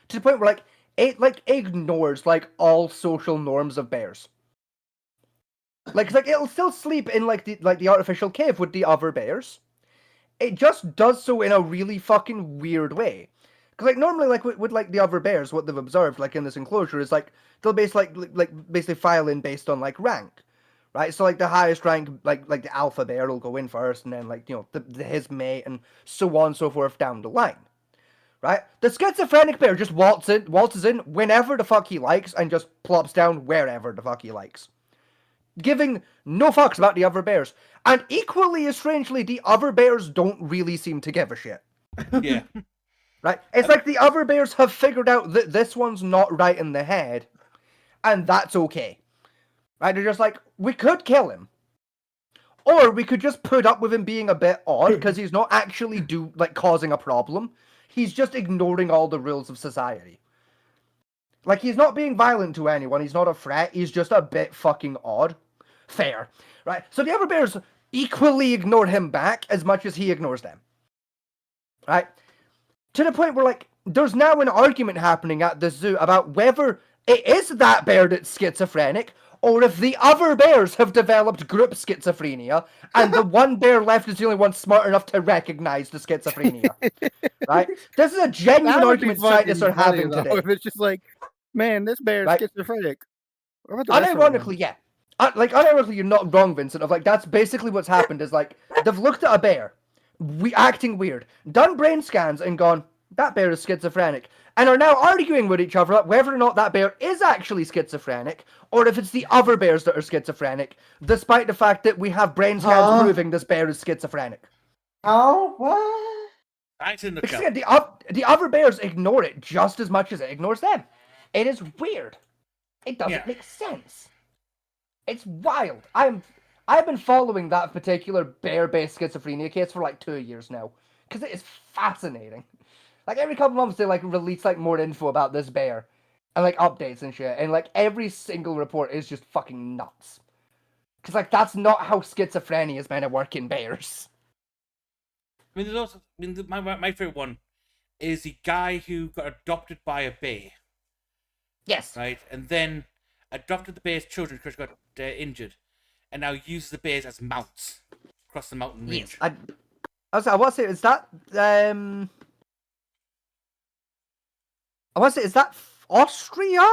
To the point where, it, ignores, all social norms of bears. It'll still sleep in, the artificial cave with the other bears. It just does so in a really fucking weird way. Because, normally, with the other bears, what they've observed, in this enclosure, is, they'll basically file in based on, rank. Right? So, the highest rank, the alpha bear will go in first, and then, his mate, and so on and so forth down the line. Right? The schizophrenic bear just waltzes in whenever the fuck he likes, and just plops down wherever the fuck he likes. Giving no fucks about the other bears. And equally as strangely, the other bears don't really seem to give a shit.
Yeah.
Right? It's like the other bears have figured out that this one's not right in the head, and that's okay. Right? They're just like, we could kill him. Or we could just put up with him being a bit odd, because he's not actually causing a problem. He's just ignoring all the rules of society. He's not being violent to anyone, he's not a threat, he's just a bit fucking odd. Fair. Right? So the other bears equally ignore him back as much as he ignores them. Right? To the point where, there's now an argument happening at the zoo about whether it is that bear that's schizophrenic, or if the other bears have developed group schizophrenia, and the one bear left is the only one smart enough to recognize the schizophrenia. Right? This is a genuine argument scientists are having today.
If it's just man, this bear is schizophrenic.
Unironically, yeah. Unironically, you're not wrong, Vincent. That's basically what's happened is, they've looked at a bear, acting weird, done brain scans, and gone, that bear is schizophrenic, and are now arguing with each other about whether or not that bear is actually schizophrenic, or if it's the other bears that are schizophrenic, despite the fact that we have brain scans proving this bear is schizophrenic.
Oh, what?
Because again, the other bears ignore it just as much as it ignores them. It is weird. It doesn't make sense. It's wild. I've been following that particular bear-based schizophrenia case for 2 years now, because it is fascinating. Every couple months they release more info about this bear, and updates and shit, and every single report is just fucking nuts. Because that's not how schizophrenia is meant to work in bears.
I mean, there's also my favorite one is the guy who got adopted by a bear.
Yes.
Right, and then adopted the bear's children because he got injured, and now uses the bears as mounts across the mountain range.
Yes. I want to say, is that I want to say, is that Austria?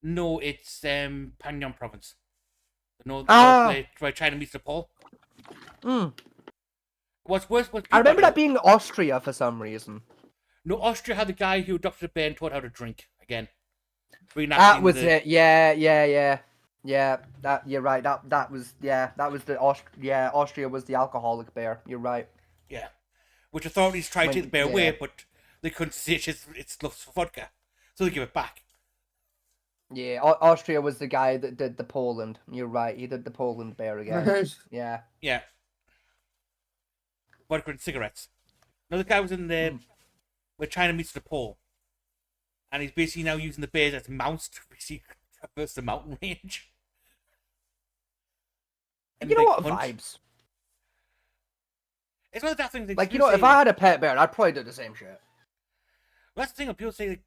No, it's Pangyong province. North where China meets Nepal. What's worse?
I remember that being Austria for some reason.
No, Austria had the guy who adopted a bear and taught how to drink again.
That was it. Yeah. That you're right. That was the Austria was the alcoholic bear. You're right.
Yeah, which authorities tried to take the bear away, but they couldn't see its love for vodka, so they give it back.
Yeah, Austria was the guy that did the Poland. You're right. He did the Poland bear again. Yeah.
Yeah. Vodka and cigarettes. Another guy was in there where China meets Nepal. And he's basically now using the bears as mounts to basically traverse the mountain range.
And you know what? Vibes.
It's one of that things.
If I had a pet bear, I'd probably do the same shit.
Well, that's the thing. People say,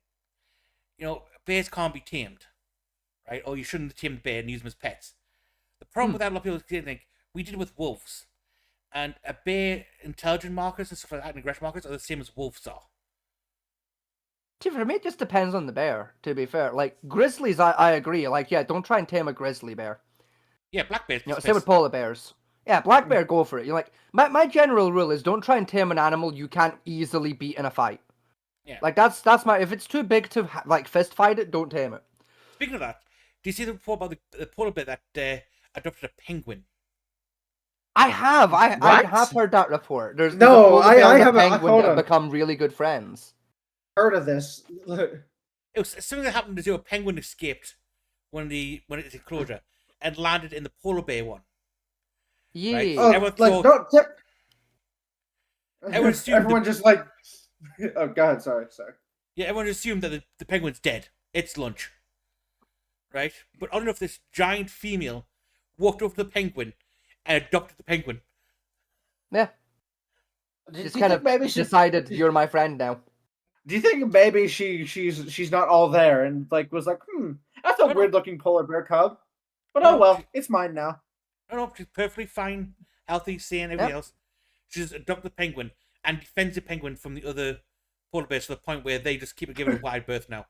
bears can't be tamed, right? Or you shouldn't tame the bear and use them as pets. The problem with that, a lot of people think, we did it with wolves. And a bear intelligence markers and stuff like that, and aggression markers are the same as wolves are.
See, for me, it just depends on the bear, to be fair. Grizzlies, I agree. Don't try and tame a grizzly bear.
Yeah, black bears.
Same with polar bears. Yeah, black bear, go for it. My general rule is don't try and tame an animal you can't easily beat in a fight.
Yeah.
That's my... If it's too big to, fist fight it, don't tame it.
Speaking of that, do you see the report about the polar bear that adopted a penguin?
I have. I have heard that report.
I haven't.
Penguin that become really good friends.
Heard of this?
It was something that happened to a penguin escaped when its enclosure and landed in the polar bear one.
Yeah.
Right?
Oh,
everyone
just oh god, sorry.
Yeah, everyone assumed that the penguin's dead. its lunch. Right? But oddly enough, this giant female walked over to the penguin and adopted the penguin.
Yeah.
Do
Just
you
kind
think
of
maybe she-
decided you're my friend now.
Do you think maybe she's not all there and like was like, that's a weird looking polar bear cub, but oh well, it's mine now.
No, she's perfectly fine, healthy, sane, everything else. She just adopted the penguin and defends the penguin from the other polar bears to the point where they just keep giving it a wide berth now.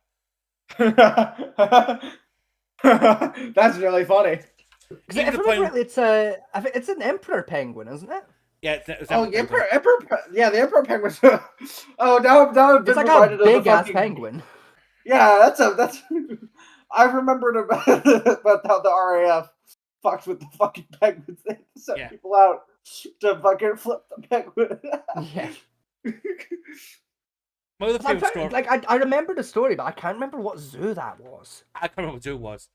That's really funny.
Because if I remember rightly, it's an emperor penguin, isn't it?
Yeah, it's
Oh, the emperor, yeah, the emperor penguin. Oh, now I've been
It's like a
reminded of the
big ass
fucking-
penguin.
Yeah, that's. I remembered about how the RAF fucks with the fucking penguins. They send people out to fucking flip the penguin.
Yeah.
My other favorite story.
Like I remember the story, but I can't remember what zoo that was.
I can't remember what zoo it was,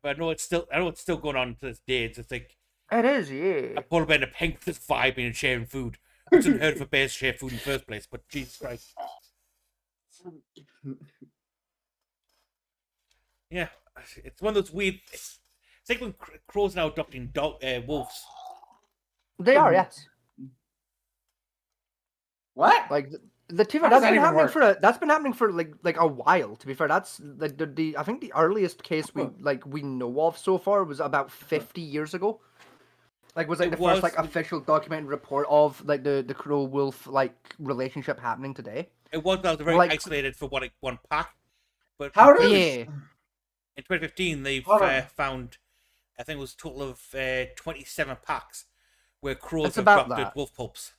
but I know it's still going on to this day. It's just like
it is, yeah.
A polar bear and a penguin just vibing and sharing food. It's unheard of for bears to share food in the first place, but Jesus Christ. Yeah, it's one of those weird. It's like when crows now adopting wolves.
They are, yes.
What?
Like the TV
How
that's
does that
been
even
happening
work?
that's been happening for like a while. To be fair, that's the I think the earliest case we know of so far was about 50 years ago. Like was like
It
the first
was-
like official documented report of like the crow wolf like relationship happening today.
It was very
Like-
isolated for one pack, but
How does-
Yeah.
in 2015 they've
Hold on.
found, I think it was a total of 27 packs where crows
It's
have
about
adopted
that.
wolf pups.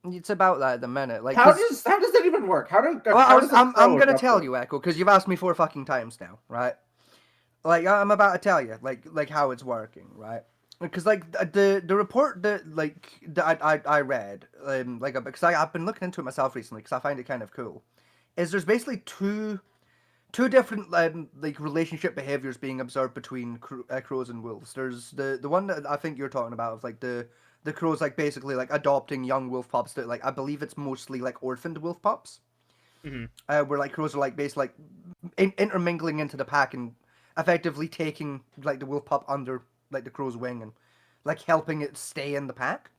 It's about that at the minute. Like
How
'cause-
does that even work? How do?
Well,
how does a
I'm
crow
gonna
adopt
tell
it?
you, Echo, because you've asked me 4 fucking times now, right? Like I'm about to tell you, like how it's working, right? Because like the report that I read, because I've been looking into it myself recently because I find it kind of cool, is there's basically two different like relationship behaviors being observed between crows and wolves. There's the one that I think you're talking about of like the crows like basically like adopting young wolf pups that like I believe it's mostly like orphaned wolf pups.
Mm-hmm.
Where like crows are like basically like intermingling into the pack and effectively taking like the wolf pup under like the crow's wing and like helping it stay in the pack.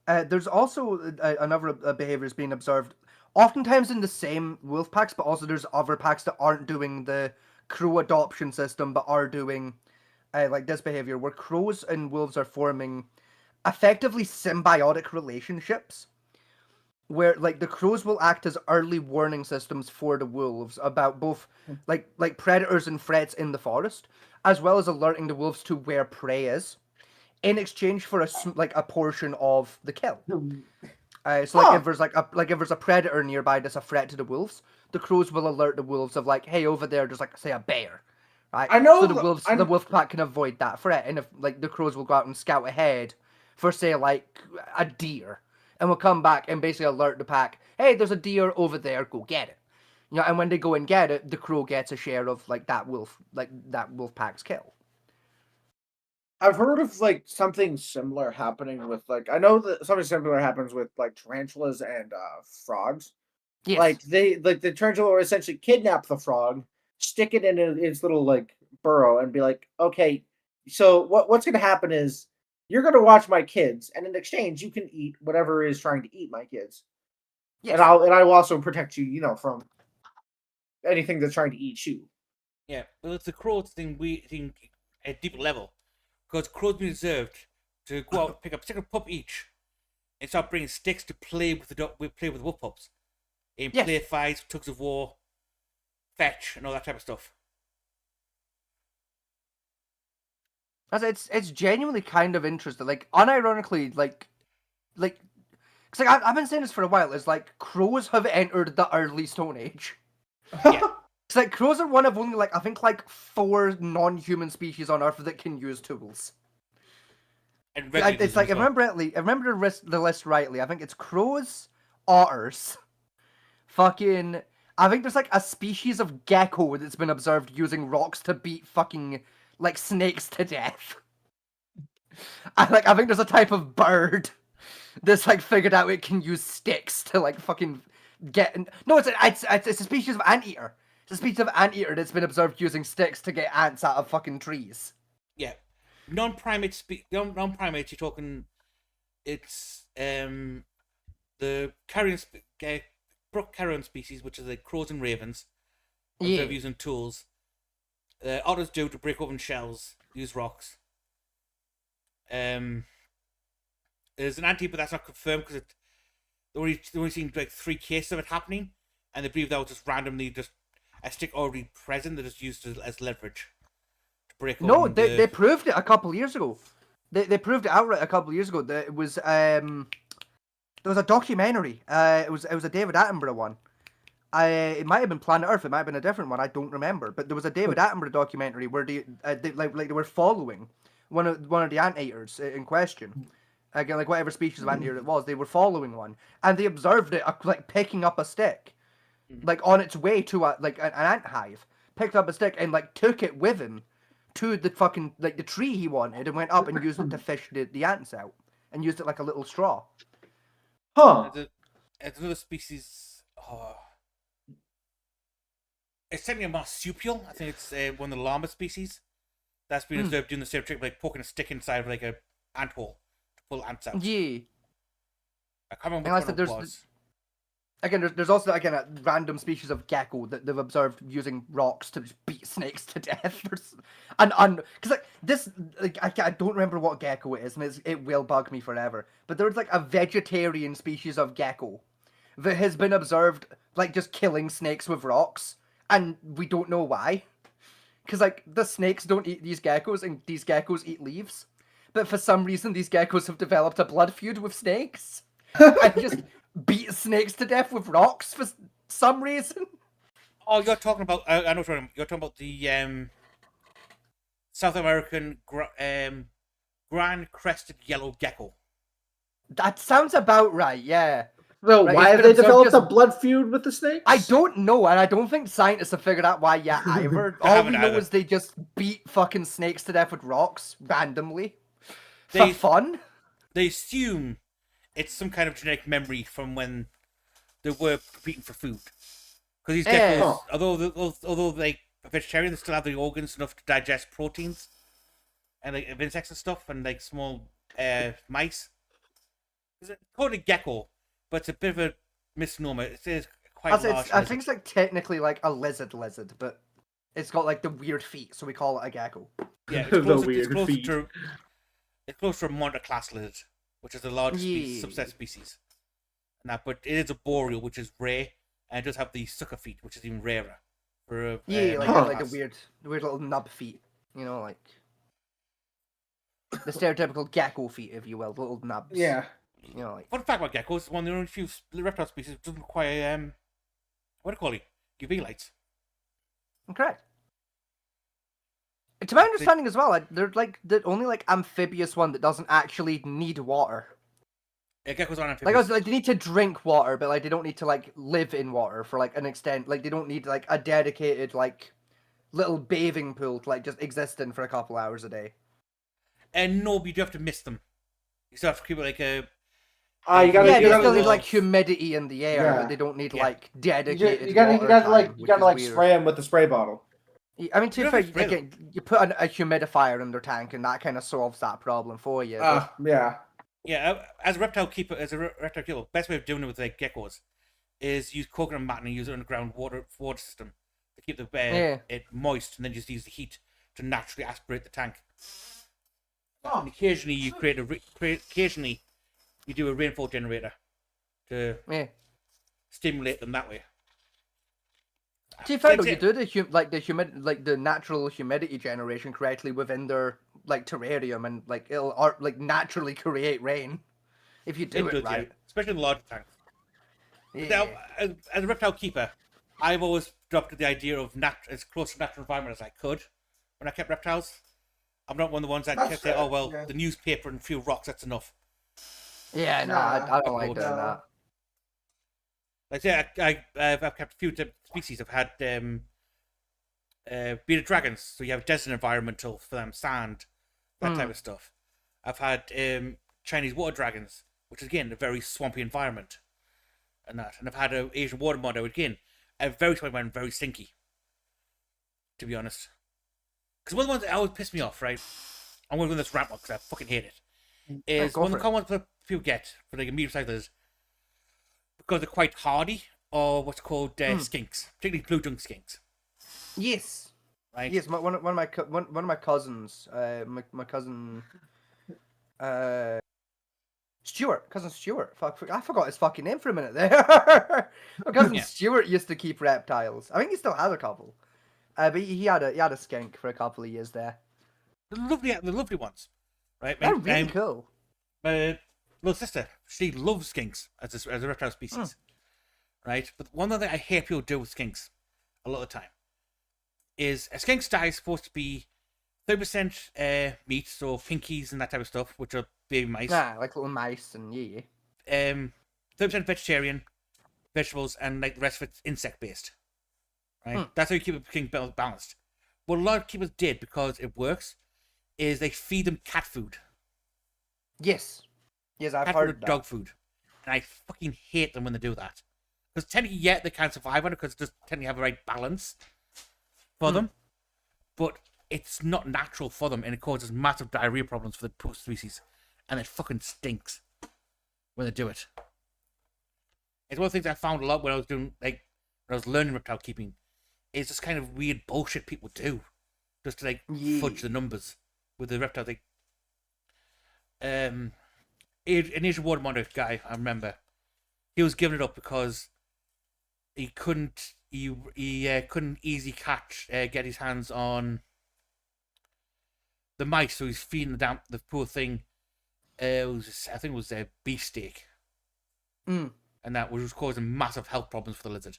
There's also another behavior is being observed, oftentimes in the same wolf packs, but also there's other packs that aren't doing the crow adoption system, but are doing like this behavior where crows and wolves are forming effectively symbiotic relationships. Where like the crows will act as early warning systems for the wolves about both like predators and threats in the forest, as well as alerting the wolves to where prey is, in exchange for a portion of the kill. So like if there's a predator nearby that's a threat to the wolves, the crows will alert the wolves of like, hey, over there there's like say a bear, right?
I know
So the wolf pack can avoid that threat, and if like the crows will go out and scout ahead for say like a deer. And we'll come back and basically alert the pack, hey, there's a deer over there, go get it. You know, and when they go and get it, the crow gets a share of like that wolf pack's kill.
I've heard of like something similar happening with like I know that something similar happens with like tarantulas and frogs.
Yes.
Like the tarantula will essentially kidnap the frog, stick it in its little like burrow, and be like, okay, so what's gonna happen is you're going to watch my kids, and in exchange, you can eat whatever is trying to eat my kids.
Yes.
And I will also protect you, from anything that's trying to eat you.
Yeah, well, it's the crows thing we think at a deeper level, because crows been reserved to go out and pick up a single pup each, and start bringing sticks to play with the wolf pups, in play fights, tugs of war, fetch, and all that type of stuff.
It's genuinely kind of interesting. Like unironically, because I've been saying this for a while. Is like crows have entered the early Stone Age.
Yeah.
It's like crows are one of only like I think like 4 non-human species on Earth that can use tools.
And
It's like if I remember the list rightly. I think it's crows, otters, fucking. I think there's like a species of gecko that's been observed using rocks to beat fucking like snakes to death. I think there's a type of bird that's like figured out it can use sticks to like fucking get. No, it's a species of anteater. It's a species of anteater that's been observed using sticks to get ants out of fucking trees.
Yeah, non-primates. Non-primates. You're talking. It's the brook carrion species, which is the crows and ravens. Observed using tools. Otters do to break open shells. Use rocks. There's an anteater, but that's not confirmed because they only seen like 3 cases of it happening, and they believe that was just randomly just a stick already present that is used as leverage to break.
No, they proved it a couple years ago. They proved it outright a couple years ago. That it was there was a documentary. It was a David Attenborough one. It might have been Planet Earth. It might have been a different one. I don't remember. But there was a David Attenborough documentary where they were following one of the anteaters in question. Again, like whatever species of anteater it was, they were following one, and they observed it like picking up a stick, like on its way to an ant hive. Picked up a stick and like took it with him to the fucking like the tree he wanted, and went up and used it to fish the ants out, and used it like a little straw.
Huh?
It's another species. It's technically a marsupial. I think it's one of the llama species that's been observed doing the same trick, like poking a stick inside of like a ant hole. Pull ants out.
Yeah.
I can't remember what it was.
Again, there's also again a random species of gecko that they've observed using rocks to just beat snakes to death, and because like this, like I don't remember what gecko it is, and it will bug me forever. But there's like a vegetarian species of gecko that has been observed like just killing snakes with rocks, and we don't know why. Because like the snakes don't eat these geckos, and these geckos eat leaves. But for some reason, these geckos have developed a blood feud with snakes, and just beat snakes to death with rocks for some reason.
Oh, you're talking about? I know what you're talking about. The South American grand crested yellow gecko.
That sounds about right. Yeah.
So
Right,
why
it's
have
been
they developed
observed
a blood feud with the snakes?
I don't know, and I don't think scientists have figured out why yet either. All we know
either.
is they just beat fucking snakes to death with rocks randomly for fun.
They assume it's some kind of genetic memory from when they were competing for food. Because these geckos, although they are vegetarian, they still have the organs enough to digest proteins and like insects and stuff, and like small mice. It's called a gecko, but it's a bit of a misnomer. It is quite large.
I think it's like technically like a lizard, but it's got like the weird feet, so we call it a gecko.
Yeah, it's close to a monoclass lizard, which is the largest subset species. But it is a boreal, which is rare, and it does have the sucker feet, which is even rarer. For
like the weird little nub feet, you know, like the stereotypical gecko feet, if you will, little nubs.
Yeah.
You know, like.
Fun fact about geckos: one of the only few reptile species that doesn't require what do you call it? UV lights.
Correct. To my understanding as well, like, they're like the only like amphibious one that doesn't actually need water.
Yeah, geckos aren't amphibious.
Like they need to drink water, but like they don't need to like live in water for like an extent. Like they don't need like a dedicated like little bathing pool to like just exist in for a couple hours a day.
And no, but you do have to miss them. You still have to keep it like a.
They still need like humidity in the air, but they don't need like dedicated.
You gotta
water
spray them with the spray bottle.
I mean, to be fair, again, you put a humidifier in their tank, and that kind of solves that problem for you.
Yeah.
Yeah, as a reptile keeper, best way of doing it with like geckos is use coconut mat and use an underground water system to keep the it moist, and then just use the heat to naturally aspirate the tank. And occasionally you you do a rainfall generator to stimulate them that way.
To be fair, though, you do the natural humidity generation correctly within their like terrarium, and like it'll naturally create rain if you do it right.
Yeah. Especially in the larger tanks. Yeah. Now, as a reptile keeper, I've always dropped the idea of as close to natural environment as I could when I kept reptiles. I'm not one of the ones that kept saying, "Oh well, the newspaper and a few rocks, that's enough."
Yeah, no, I don't like doing that.
Like I say, I've kept a few species. I've had bearded dragons, so you have desert environmental for them, sand, that type of stuff. I've had Chinese water dragons, which is again a very swampy environment, and I've had an Asian water motto, again a very swampy environment, very stinky. to be honest. Because one of the ones that always piss me off, right? I'm going to go this rant because I fucking hate it. Is one of the common ones that people get for like medium-sized lizards because they're quite hardy, or what's called skinks, particularly blue tongue skinks.
Yes.
Right.
Yes, one of my cousins, my cousin, cousin Stuart. Fuck, I forgot his fucking name for a minute there. My cousin Stuart used to keep reptiles. I think he still has a couple. But he had a skink for a couple of years there.
The lovely ones, right?
They're really cool.
My little sister, she loves skinks as a reptile species, right? But one thing that I hear people do with skinks a lot of the time is a skink's diet is supposed to be 30% meat, so pinkies and that type of stuff, which are baby mice.
Yeah, like little mice and
30% vegetarian, vegetables, and like the rest of it's insect based. Right? That's how you keep a skink balanced. What a lot of keepers did, because it works, is they feed them cat food.
Yes, I've
cat
heard
food,
that.
dog food, and I fucking hate them when they do that. Because technically, they can't survive on it because it doesn't technically have the right balance for them, but it's not natural for them, and it causes massive diarrhea problems for the poor species, and it fucking stinks when they do it. It's one of the things I found a lot when I was doing, like, when I was learning reptile keeping, is this kind of weird bullshit people do, just to fudge the numbers with the reptile thing. An Asian water monitor guy, I remember, he was giving it up because he couldn't easily get his hands on the mice, so he's feeding the poor thing. I think it was a beefsteak, and that was causing massive health problems for the lizard.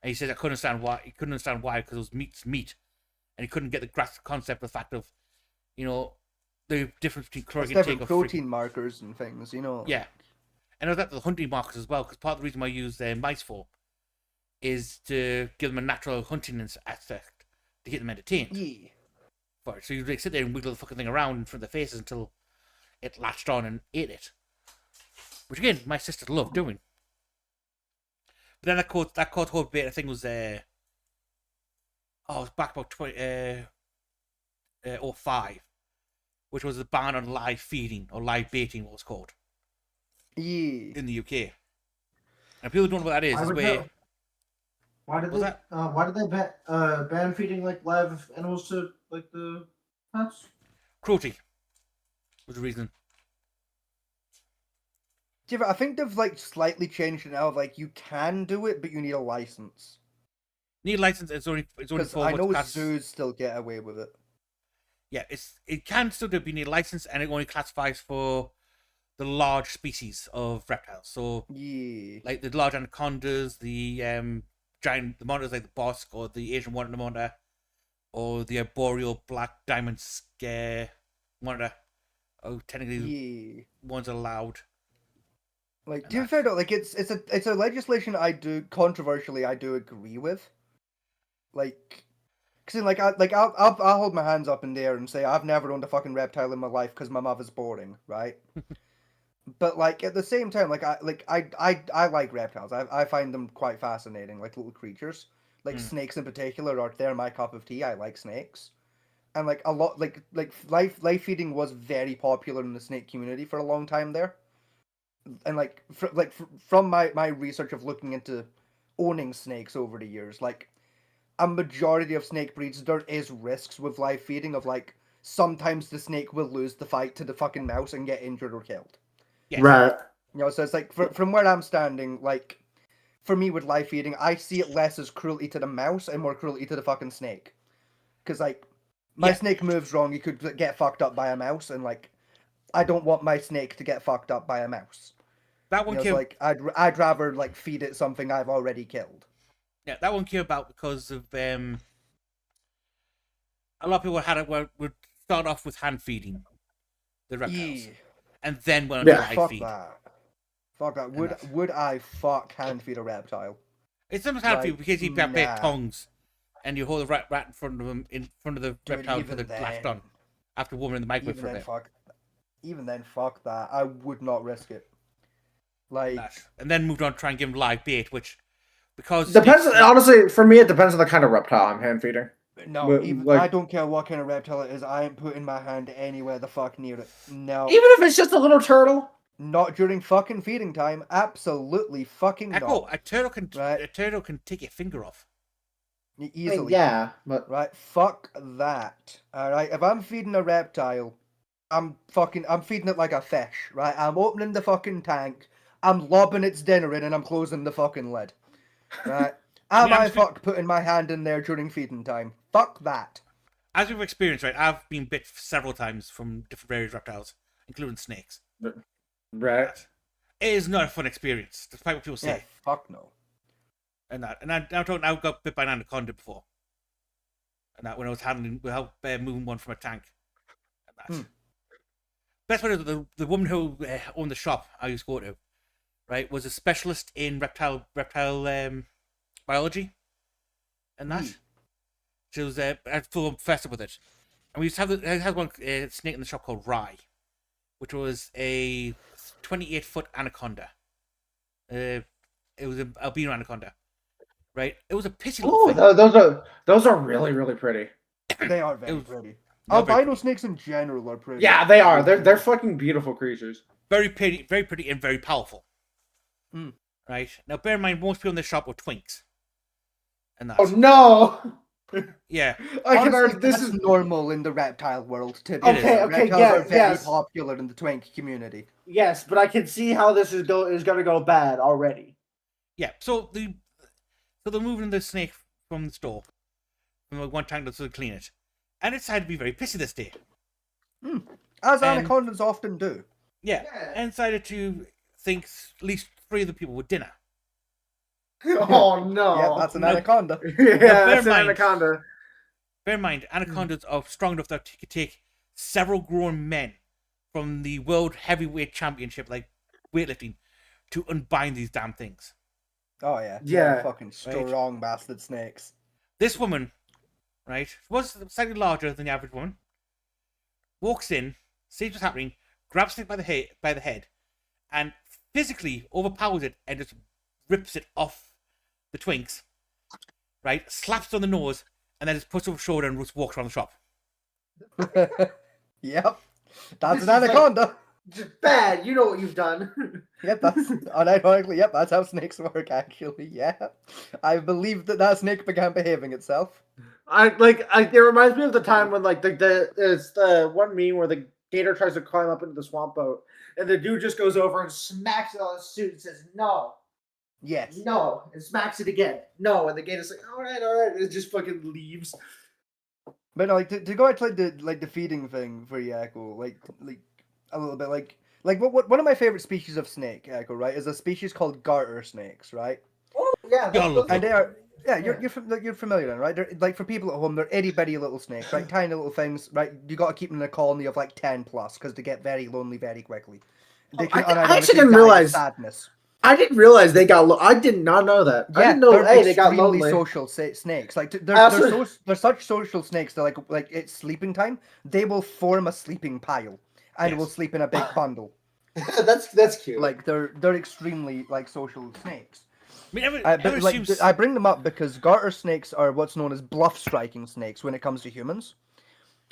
And he said I couldn't understand why. He couldn't understand why, because it was meat, and he couldn't get the concept of the fact of, the difference between caloric intake of
protein markers and things,
Yeah, and I was at the hunting markers as well, because part of the reason why I use mice for is to give them a natural hunting aspect to get them entertained.
Yeah.
So you sit there and wiggle the fucking thing around in front of their faces until it latched on and ate it, which again my sister loved doing. But then that caught whole bit. I think was it was back about 2005, which was the ban on live feeding or live baiting, what it was called.
Yeah.
In the UK. And people don't know what that is.
Why did they ban feeding like live animals to like the pets?
Cruelty was the reason.
Yeah, but I think they've slightly changed it now. You can do it, but you need a license.
Need a license. It's only for
I know zoos still get away with it.
Yeah, it can still be need a license, and it only classifies for the large species of reptiles. So like the large anacondas, the giant monitors like the bosque or the Asian water monitor, or the arboreal black diamond scare monitor. Oh, technically, one's allowed.
To be fair though, it's a legislation I do agree with. Cause I'll hold my hands up in the air and say I've never owned a fucking reptile in my life because my mother's boring, right? But at the same time, I like reptiles. I find them quite fascinating, like little creatures. Snakes in particular they're my cup of tea. I like snakes. And a lot live feeding was very popular in the snake community for a long time there. And from my research of looking into owning snakes over the years, a majority of snake breeds, there is risks with live feeding of sometimes the snake will lose the fight to the fucking mouse and get injured or killed.
Yes.
Right.
So it's from where I'm standing, for me with live feeding, I see it less as cruelty to the mouse and more cruelty to the fucking snake. Because my snake moves wrong, you could get fucked up by a mouse, and I don't want my snake to get fucked up by a mouse.
That one came.
I'd rather feed it something I've already killed.
Yeah, that one came about because of a lot of people would start off with hand feeding the reptiles, and then went on to live feed.
Fuck that. Would I hand feed a reptile?
It's not hand feed because you have bare tongues, and you hold the rat in front of them, in front of the reptile with it latched on, after warming in the microwave for a bit.
Even then, fuck that. I would not risk it.
And then moved on to try and give them live bait, which because
depends. Honestly, for me, it depends on the kind of reptile I'm hand feeding.
No,
But,
even,
like-
I don't care what kind of reptile it is. I ain't putting my hand anywhere the fuck near it. No.
Even if it's just a little turtle.
Not during fucking feeding time. Absolutely fucking
Echo,
not.
a turtle can take your finger off.
Easily.
Yeah, but
Right, fuck that. Alright, if I'm feeding a reptile, I'm feeding it like a fish, right? I'm opening the fucking tank, I'm lobbing its dinner in, and I'm closing the fucking lid. Right? Am I putting my hand in there during feeding time? Fuck that.
As we've experienced, right, I've been bit several times from different various reptiles, including snakes.
Right.
It is not a fun experience, despite what people say.
Yeah, fuck no.
And I got bit by an anaconda before. And that when I was moving one from a tank. And that. Best part is the woman who owned the shop I used to go to, right, was a specialist in reptile biology. And that. She was a full professor with it. And we used to have one snake in the shop called Rye, which was a 28-foot anaconda. It was an albino anaconda. Right? It was a pissy little thing.
Those are really, really pretty.
They are very pretty.
Not very
Albino snakes in general are pretty.
Yeah, they are. They're fucking beautiful creatures.
Very pretty, and very powerful. Right? Now, bear in mind, most people in this shop were twinks. And that.
Oh no!
Yeah.
Honestly, this is normal in the reptile world, typically.
Okay,
Reptiles
yeah,
are very
yes.
popular in the twink community.
Yes, but I can see how this is going to go bad already.
Yeah, so they're moving the snake from the store, from one tank to clean it. And it decided to be very pissy this day.
As
And-
anacondas often do.
Yeah, and decided to think at least 3 of the people were dinner.
Oh no!
Yeah, that's an anaconda.
Yeah,
bear
that's
in
an
mind-
anaconda.
Bear in mind, anacondas are strong enough that you could take several grown men from the World Heavyweight Championship, like weightlifting, to unbind these damn things.
Oh yeah.
Yeah.
They're fucking strong bastard snakes.
This woman, right, was slightly larger than the average woman. Walks in, sees what's happening, grabs it by the head, and physically overpowers it and just rips it off the twinks. Right, slaps it on the nose, and then just puts it over her shoulder and just walks around the shop.
Yep. That's an anaconda.
Just bad. You know what you've done.
Yep, that's unironically, yep, that's how snakes work actually, yeah. I believe that snake began behaving itself.
It reminds me of the time when it's the one meme where the gator tries to climb up into the swamp boat and the dude just goes over and smacks it on his suit and says no.
Yes.
No, and smacks it again. No, and the gator's like, all right, and it just fucking leaves.
But no, to go back to the feeding thing for you, Echo, like a little bit what one of my favorite species of snake, Echo, right, is a species called garter snakes, right?
Oh yeah,
And they are you're familiar then, right? They're, like for people at home, they're itty bitty little snakes, right? Tiny little things, right? You got to keep them in a colony of like 10 plus because they get very lonely very quickly. They can
I actually
unironically
didn't
die of
realize.
sadness.
I didn't realize they got. I did not know that. I
Yeah,
didn't know.
they're
Hey, they got
extremely
lonely.
social snakes. Like
Absolutely.
they're such social snakes that like it's sleeping time. They will form a sleeping pile and will sleep in a big bundle.
that's cute.
Like they're extremely like social snakes.
I mean,
But, like, I bring them up because garter snakes are what's known as bluff striking snakes when it comes to humans,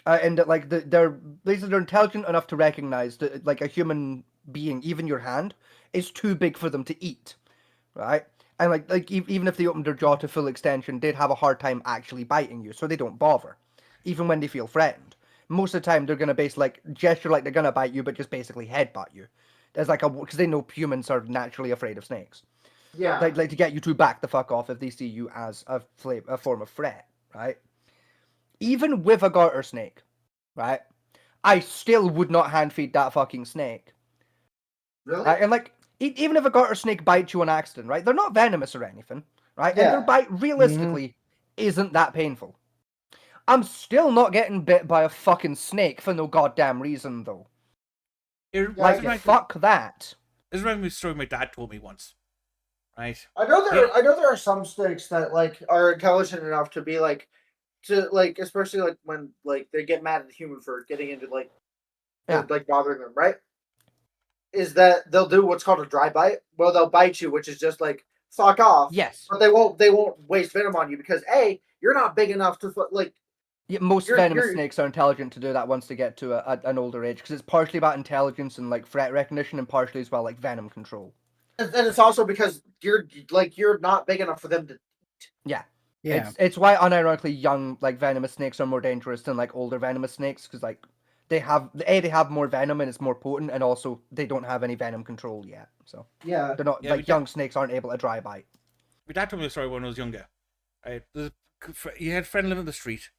and that like they're intelligent enough to recognize that like a human being, even your hand, is too big for them to eat, right? And like even if they opened their jaw to full extension, they'd have a hard time actually biting you, so they don't bother, even when they feel threatened. Most of the time, they're gonna gesture like they're gonna bite you, but just basically headbutt you. There's because they know humans are naturally afraid of snakes.
Yeah.
Like to get you to back the fuck off if they see you as a form of threat, right? Even with a garter snake, right? I still would not hand feed that fucking snake.
Really?
And like, even if a garter snake bites you on accident, right? They're not venomous or anything, right?
Yeah.
And their bite realistically isn't that painful. I'm still not getting bit by a fucking snake for no goddamn reason, though. Fuck that.
This reminds me of a story my dad told me once. Right?
I know there are some snakes that like are intelligent enough to be especially like when like they get mad at the human for getting into like bothering them, right? Is that they'll do what's called a dry bite. Well, they'll bite you, which is just like fuck off.
Yes.
But they won't waste venom on you because A, you're not big enough to like.
Yeah, most
You're-
venomous
you're-
snakes are intelligent to do that once they get to an older age, because it's partially about intelligence and like threat recognition, and partially as well like venom control.
And it's also because you're not big enough for them to.
Yeah.
Yeah.
It's why unironically young like venomous snakes are more dangerous than like older venomous snakes, because like they have more venom and it's more potent, and also they don't have any venom control yet. So
Yeah.
they're not
Yeah,
like young snakes aren't able to dry bite.
My dad told me a story when I was younger. Right, he had a friend living on the street,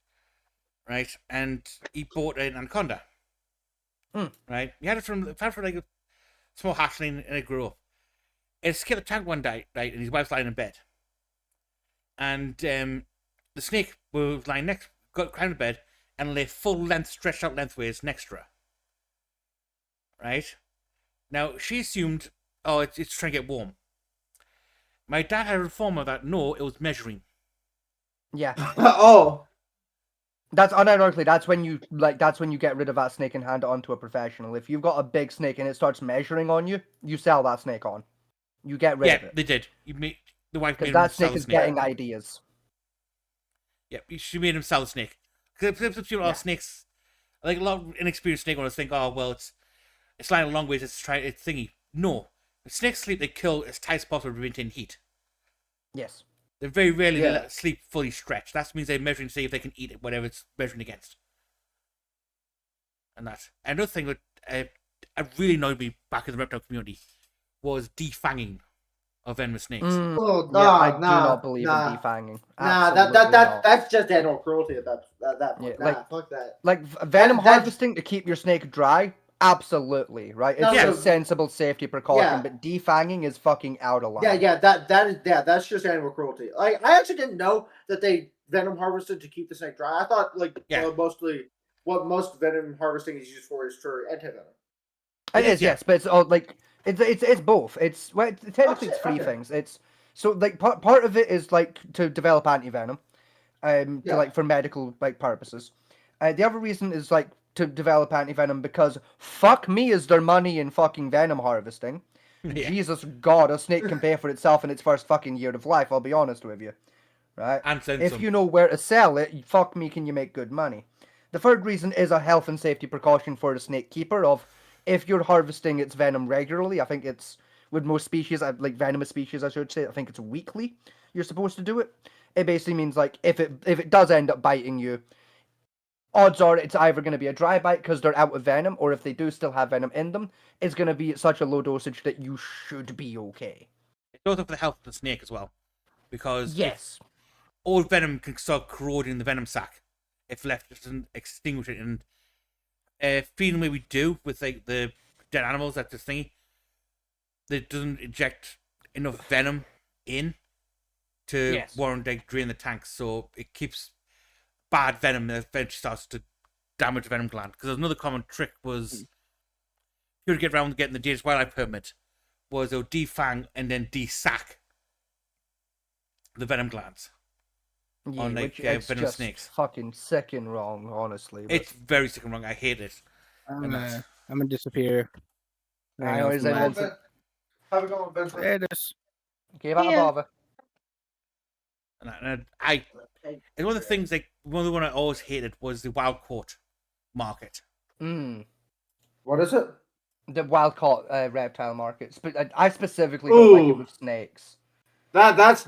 right, and he bought an anaconda. Right, he had it from like a small hatchling, and it grew up. It skipped a tank one day, right, and his wife's lying in bed, and the snake was lying got climbed the bed and lay full length, stretched out lengthways next to her. Right, now she assumed, oh, it's trying to get warm. My dad had informed her that no, it was measuring.
Yeah.
Oh.
That's unironically. That's when you get rid of that snake and hand it on to a professional. If you've got a big snake and it starts measuring on you, you sell that snake on. You get rid of it.
They did. The wife made
Because
him
that
sell
snake
the
is
snake.
getting ideas.
Yeah, she made him sell the snake. Because a lot of snakes, like a lot of inexperienced snake owners think, oh well, it's lying a long ways. It's thingy. No, if snakes sleep, they kill as tight as possible to maintain heat.
Yes.
They very rarely
Yeah.
let sleep fully stretched. That means they're measuring to see if they can eat it, whatever it's measuring against. And that. Another thing that really annoyed me back in the reptile community was defanging of venomous snakes.
Oh,
Yeah, I do
nah,
not believe
nah.
in defanging.
Nah,
Absolutely not.
that's just animal cruelty at that point.
Yeah,
Nah, fuck that.
Like venom
That-
harvesting to keep your snake dry, absolutely, right? It's
No,
a sensible safety precaution,
Yeah.
but defanging is fucking out of line.
Yeah, that's just animal cruelty. Like I actually didn't know that they venom harvested to keep the snake dry. I thought mostly what most venom harvesting is used for is for anti-venom.
It is, yes, but it's all like it's both. It's technically it's three
okay.
things. It's so like part of it is like to develop anti-venom, to, like for medical like purposes. The other reason is like to develop anti-venom because fuck me is there money in fucking venom harvesting. Jesus God, a snake can pay for itself in its first fucking year of life. I'll be honest with you, right?
And then
if
some.
you know where to sell it, fuck me, can you make good money? The third reason is a health and safety precaution for the snake keeper of if you're harvesting its venom regularly. I think it's with most species, like venomous species, I should say. I think it's weekly. You're supposed to do it. It basically means like if it does end up biting you, odds are it's either going to be a dry bite because they're out of venom, or if they do still have venom in them, it's going to be at such a low dosage that you should be okay.
It's also for the health of the snake as well, because
Yes.
all venom can start corroding the venom sac if left to extinguish it. And feeding the way we do with like the dead animals, that's the thingy, that doesn't inject enough venom in to
Yes.
warrant like drain the tanks, so it keeps bad venom that eventually starts to damage the venom gland. Because another common trick was, if you were to get around getting the dangerous wildlife permit, was they'll defang and then desack the venom glands
Yeah,
on like
which it's
venomous
just
snakes.
fucking sick and wrong, honestly. but-
It's very sick and wrong. I hate it.
I'm
And that's-
gonna disappear.
I always
Hang on,
end
Vincent.
Have a go on, Vincent.
There it is.
Okay, that
Yeah.
bother.
And I and one of the things like one of the one I always hated was the wild caught market.
What is it?
The wild caught reptile markets, but I specifically don't like it
Ooh.
with snakes.
That's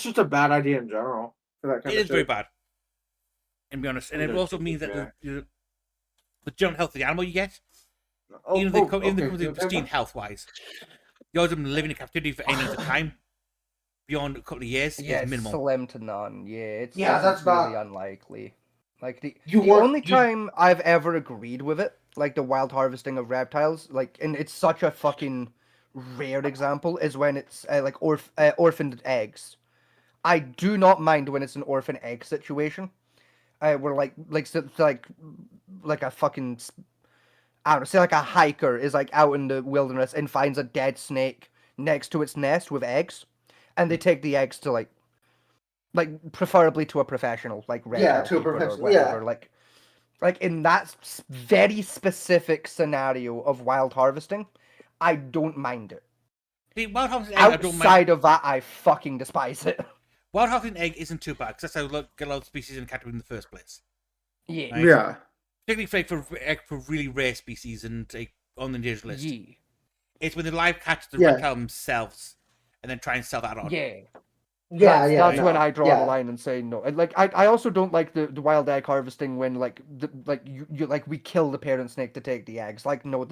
just a bad idea in general. For that kind
It
of
is very
shit.
bad. And be honest, and
I'm
it
gonna
also
keep
means
it
that the general health of the animal you get,
Oh,
even
oh,
if they
okay,
come
okay,
pristine
okay.
health wise, the odds of them living in captivity for any length of time beyond a couple of years
Yeah,
is
it's
minimal.
slim to none. Yeah, it's
Yeah, that's
really
not-
unlikely. Like the
You work-
only
you-
time I've ever agreed with it, like the wild harvesting of reptiles, like, and it's such a fucking rare example, is when it's like orphaned eggs. I do not mind when it's an orphan egg situation, where like a fucking, I don't know, say like a hiker is like out in the wilderness and finds a dead snake next to its nest with eggs, and they take the eggs to like preferably to a professional, like
Yeah,
reptile
to a
keeper or
professional, yeah.
whatever, like in that very specific scenario of wild harvesting, I don't mind it.
The wild harvesting egg, I don't mind.
Outside of that, I fucking despise it.
Wild harvesting egg isn't too bad, because that's how you get a lot of species in the category in the first place.
Yeah.
Right?
Yeah.
Particularly for really rare species and on the endangered list.
Yeah.
It's when the live catch the
Yeah.
reptile themselves and then try and sell that on.
Yeah.
Yeah,
That's when I draw the line and say no. And like, I also don't like the wild egg harvesting when we kill the parent snake to take the eggs. Like, no,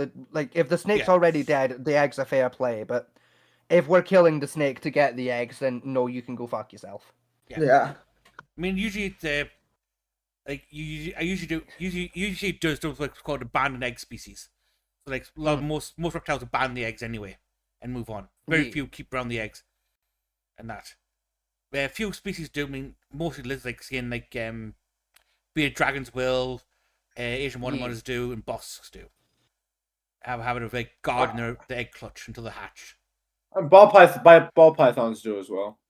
if the snake's already dead, the eggs are fair play. But if we're killing the snake to get the eggs, then no, you can go fuck yourself.
Yeah.
I mean, usually it's usually does what's called abandoned egg species. So like most reptiles abandon the eggs anyway and move on. Very few keep around the eggs, and that. A few species do. I mean, mostly lizards like skin, like bearded dragons will, Asian watermelons do, and bosks do. Have a habit of like guarding the egg clutch until they hatch.
And ball pythons do as well.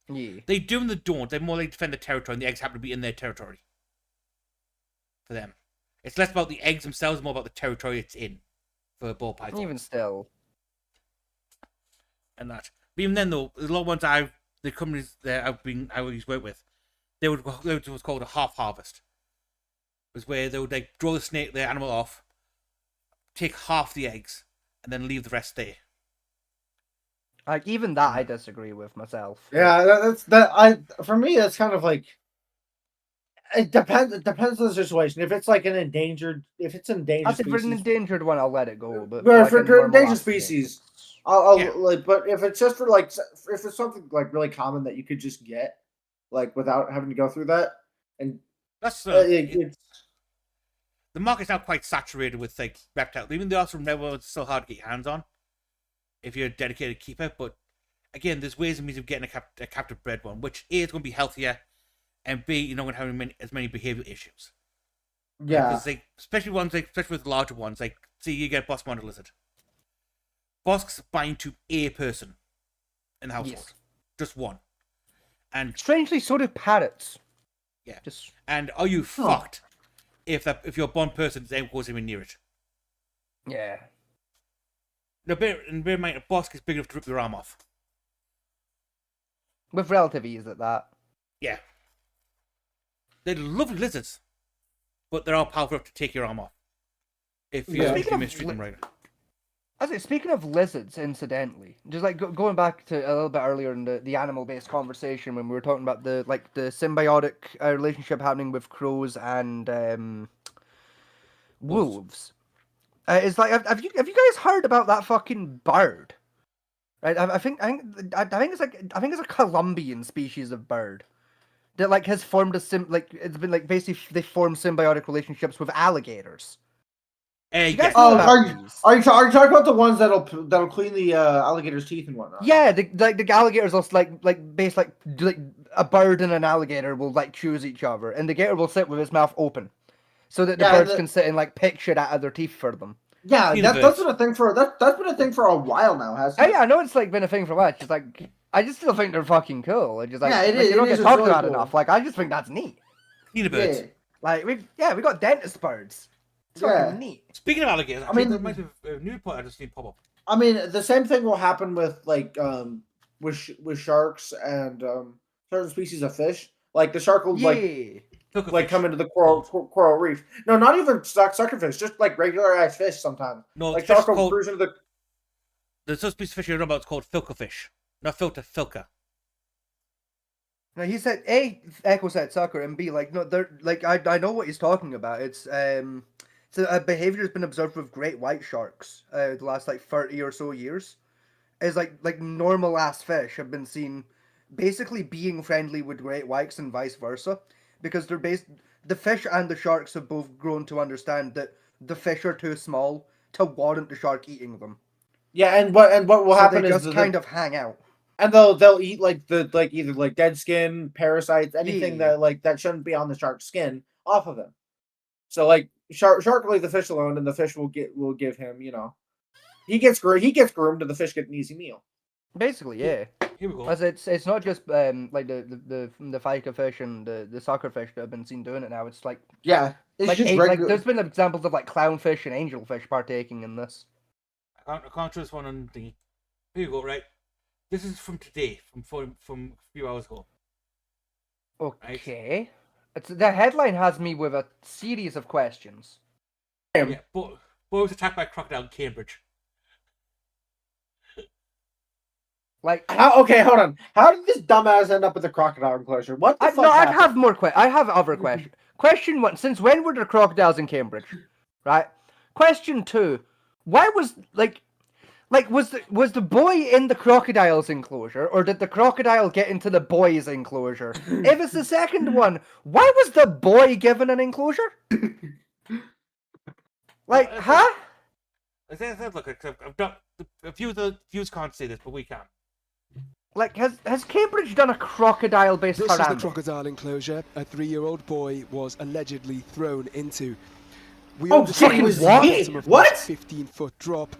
Yeah.
They do and they don't. They more like defend the territory, and the eggs happen to be in their territory. For them, it's less about the eggs themselves, more about the territory it's in. For ball pythons.
Even still.
And that. But even then, though, there's a lot of ones the companies that I always work with, they would do what's called a half harvest. It was where they would like draw the animal off, take half the eggs, and then leave the rest there.
Like even that, I disagree with myself.
Yeah, for me, that's kind of like it depends. It depends on the situation. If it's like an endangered, if it's an endangered
For an endangered one, I'll let it go. But
for endangered species, like. But if it's just for like, if it's something like really common that you could just get, like without having to go through that, and
that's
it's
the market's now quite saturated with like reptiles. Even though some rare ones, it's still hard to get your hands on if you're a dedicated keeper. But again, there's ways and means of getting a captive bred one, which A, is going to be healthier, and B, you're not going to have as many behavioral issues.
Yeah.
Because especially with larger ones, like see you get a bosk monitor lizard. Bosks bind to a person in the household, just one. And
strangely, so do parrots.
Yeah. And are you fucked if you're one person that goes anywhere near it?
Yeah.
No, bear in mind, a bosk is big enough to rip your arm off.
With relative ease at that.
Yeah. They're lovely lizards, but they're all powerful enough to take your arm off. If you mistreat them right.
I say, speaking of lizards, incidentally, just like going back to a little bit earlier in the animal-based conversation when we were talking about the symbiotic relationship happening with crows and wolves. It's like, have you guys heard about that fucking bird? Right, I think it's a Colombian species of bird that like has formed it's been like basically they form symbiotic relationships with alligators.
are you talking about the ones that'll clean the alligator's teeth and whatnot?
Yeah, the alligators will like a bird and an alligator will like choose each other, and the gator will sit with his mouth open, so that the birds can sit and like pick shit out of their teeth for them.
Yeah, that's been a thing for a while now, hasn't it?
Yeah, I know it's like been a thing for a while. It's just like I just still think they're fucking cool. It's just like
it is.
They don't
It
get
is
talked
really
about
cool.
enough. Like I just think that's neat.
Peanut birds.
Yeah.
Like we got dentist birds. It's fucking neat.
Speaking of alligators,
I mean,
there might be a new point I just need to pop up.
I mean, the same thing will happen with like with sharks and certain species of fish. Like the shark will like come into the coral reef. No, not even suckerfish, just like regular ass fish sometimes.
No,
like
the fish
shark will
called-
cruise into the.
There's a species of fish you're talking about. It's called filka fish, not filter, filka.
Now he said A, Echo said sucker, and B, like no, they're like I know what he's talking about. It's so a behavior has been observed with great white sharks the last like 30 or so years. Is like normal ass fish have been seen basically being friendly with great whites and vice versa, because the fish and the sharks have both grown to understand that the fish are too small to warrant the shark eating them.
Yeah, and what will happen
they
is
just kind of hang out.
and they'll eat either dead skin, parasites, anything that shouldn't be on the shark's skin off of him. So like shark will leave the fish alone, and the fish will give him, he gets groomed, and the fish get an easy meal.
Basically, yeah.
Here we go.
As it's not just like the fika fish and the suckerfish that have been seen doing it now. It's like
it's
like,
just
like
regular.
there's been examples of like clownfish and angelfish partaking in this.
I can't trust one on the. Here you go, right? This is from today, from a few hours ago.
Okay. The headline has me with a series of questions.
Yeah, boy was attacked by a crocodile in Cambridge.
Like,
okay, hold on. How did this dumbass end up with a crocodile enclosure? What the fuck?
No, I
happened?
have more I have other questions. Question 1: since when were there crocodiles in Cambridge? Right. Question 2: why was was the boy in the crocodile's enclosure, or did the crocodile get into the boy's enclosure? If it's the second one, why was the boy given an enclosure? Like, huh?
Look, I've done a few of the views can't say this, but we can.
Like, has Cambridge done a crocodile-based
This is the
harambe?
crocodile enclosure a 3-year-old boy was allegedly thrown into. We
Oh,
understand
he was
the bottom of
what?
this 15-foot drop.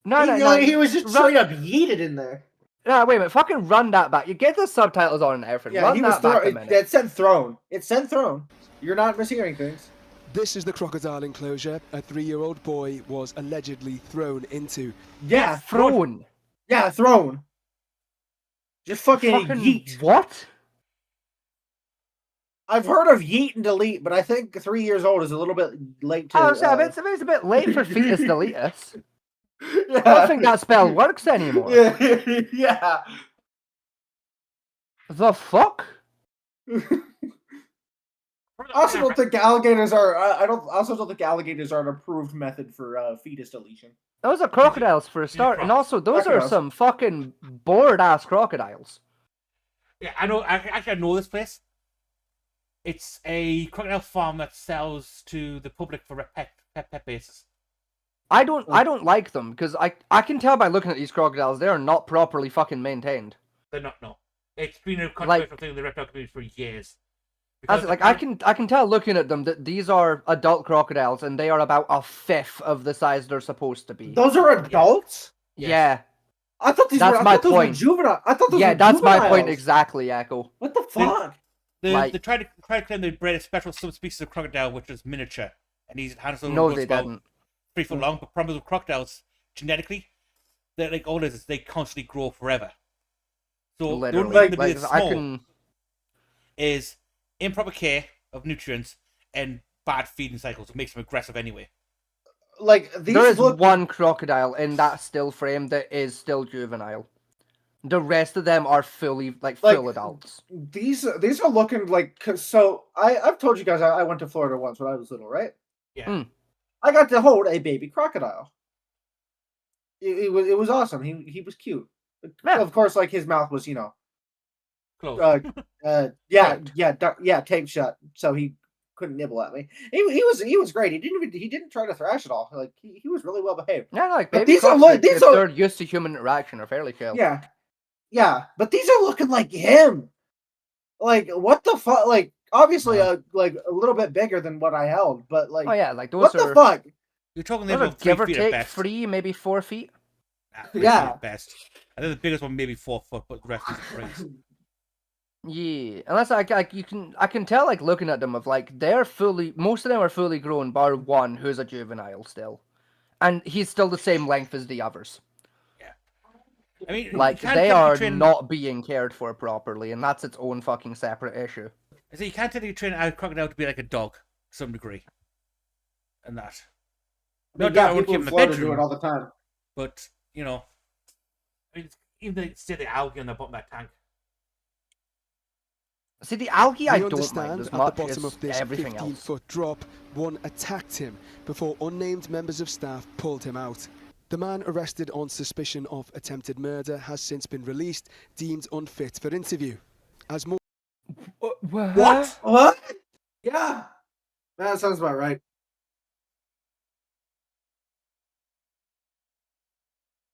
No.
He was just straight up yeeted in there.
No, wait a minute. Fucking run that back. You get the subtitles on and everything.
Yeah,
run
he was
that back a
thrown.
minute.
It said thrown. It said thrown. You're not mishearing things.
This is the crocodile enclosure a 3-year-old boy was allegedly thrown into.
Yeah,
thrown.
Yeah, thrown. Just fucking yeet.
What?
I've heard of yeet and delete, but I think 3 years old is a little bit late to.
It's a bit late for fetus deletus. I don't think that spell works anymore.
Yeah.
The fuck?
I also don't think alligators are. I also don't think alligators are an approved method for fetus deletion.
Those are crocodiles for a start, and also those are
Crocodiles.
some fucking bored ass crocodiles.
Yeah, I know. Actually, I know this place. It's a crocodile farm that sells to the public for a pet basis.
I don't like them because I can tell by looking at these crocodiles they are not properly fucking maintained.
They're not. No, it's been a controversial thing in the reptile community for years.
I can tell looking at them that these are adult crocodiles and they are about a fifth of the size they're supposed to be.
Those are adults.
Yeah.
I thought these
That's
were.
my
I thought those
point.
were juvenile. I thought those
Yeah,
were
that's my
juveniles.
point exactly, Echo.
What the fuck?
They tried to claim they bred a special subspecies of crocodile which is miniature, and these hands
No, they didn't.
3 foot long. But problem with crocodiles genetically, they're like all it is they constantly grow forever. So the
Literally.
only reason to be
Like,
this
I
small
can-
is improper care of nutrients and bad feeding cycles. It makes them aggressive anyway.
Like these
There is
look.
one crocodile in that still frame that is still juvenile. The rest of them are fully full adults.
These are looking like. So I've told you guys I went to Florida once when I was little, right?
Yeah.
I got to hold a baby crocodile. It was awesome. He was cute. Of course, like his mouth was
closed.
Taped shut, so he couldn't nibble at me. He was great. He didn't try to thrash at all. Like he was really well behaved.
Yeah, like
But
baby
these are
crocs, if
are
they're used to human interaction, are fairly chill.
yeah. But these are looking like him. Like what the fuck? Like obviously like a little bit bigger than what I held, but like
Oh yeah, like those
what
are.
the fuck?
You're talking
Those
about
are
3
give or
feet at
take
best.
3, maybe 4 feet.
Yeah.
At best. I think the biggest one maybe 4 foot, but the rest is 3.
Yeah, unless I can tell like looking at them of like most of them are fully grown, bar one who's a juvenile still, and he's still the same length as the others.
I mean,
Like
you can't
they
technically
are
train-
not being cared for properly, and that's its own fucking separate issue.
I say you can't technically train a crocodile to be like a dog to some degree, and that.
I mean,
that I wouldn't
people
keep
in
him in the
Florida do
bedroom,
it all the time.
But I mean, even they say the algae on the bottom of that tank.
See, the algae I
We
don't
understand
mind as
at the
much
bottom
as
of this
everything else.
15-foot drop, one attacked him before unnamed members of staff pulled him out. The man arrested on suspicion of attempted murder has since been released, deemed unfit for interview. As more.
What?
What? Yeah, that sounds about right.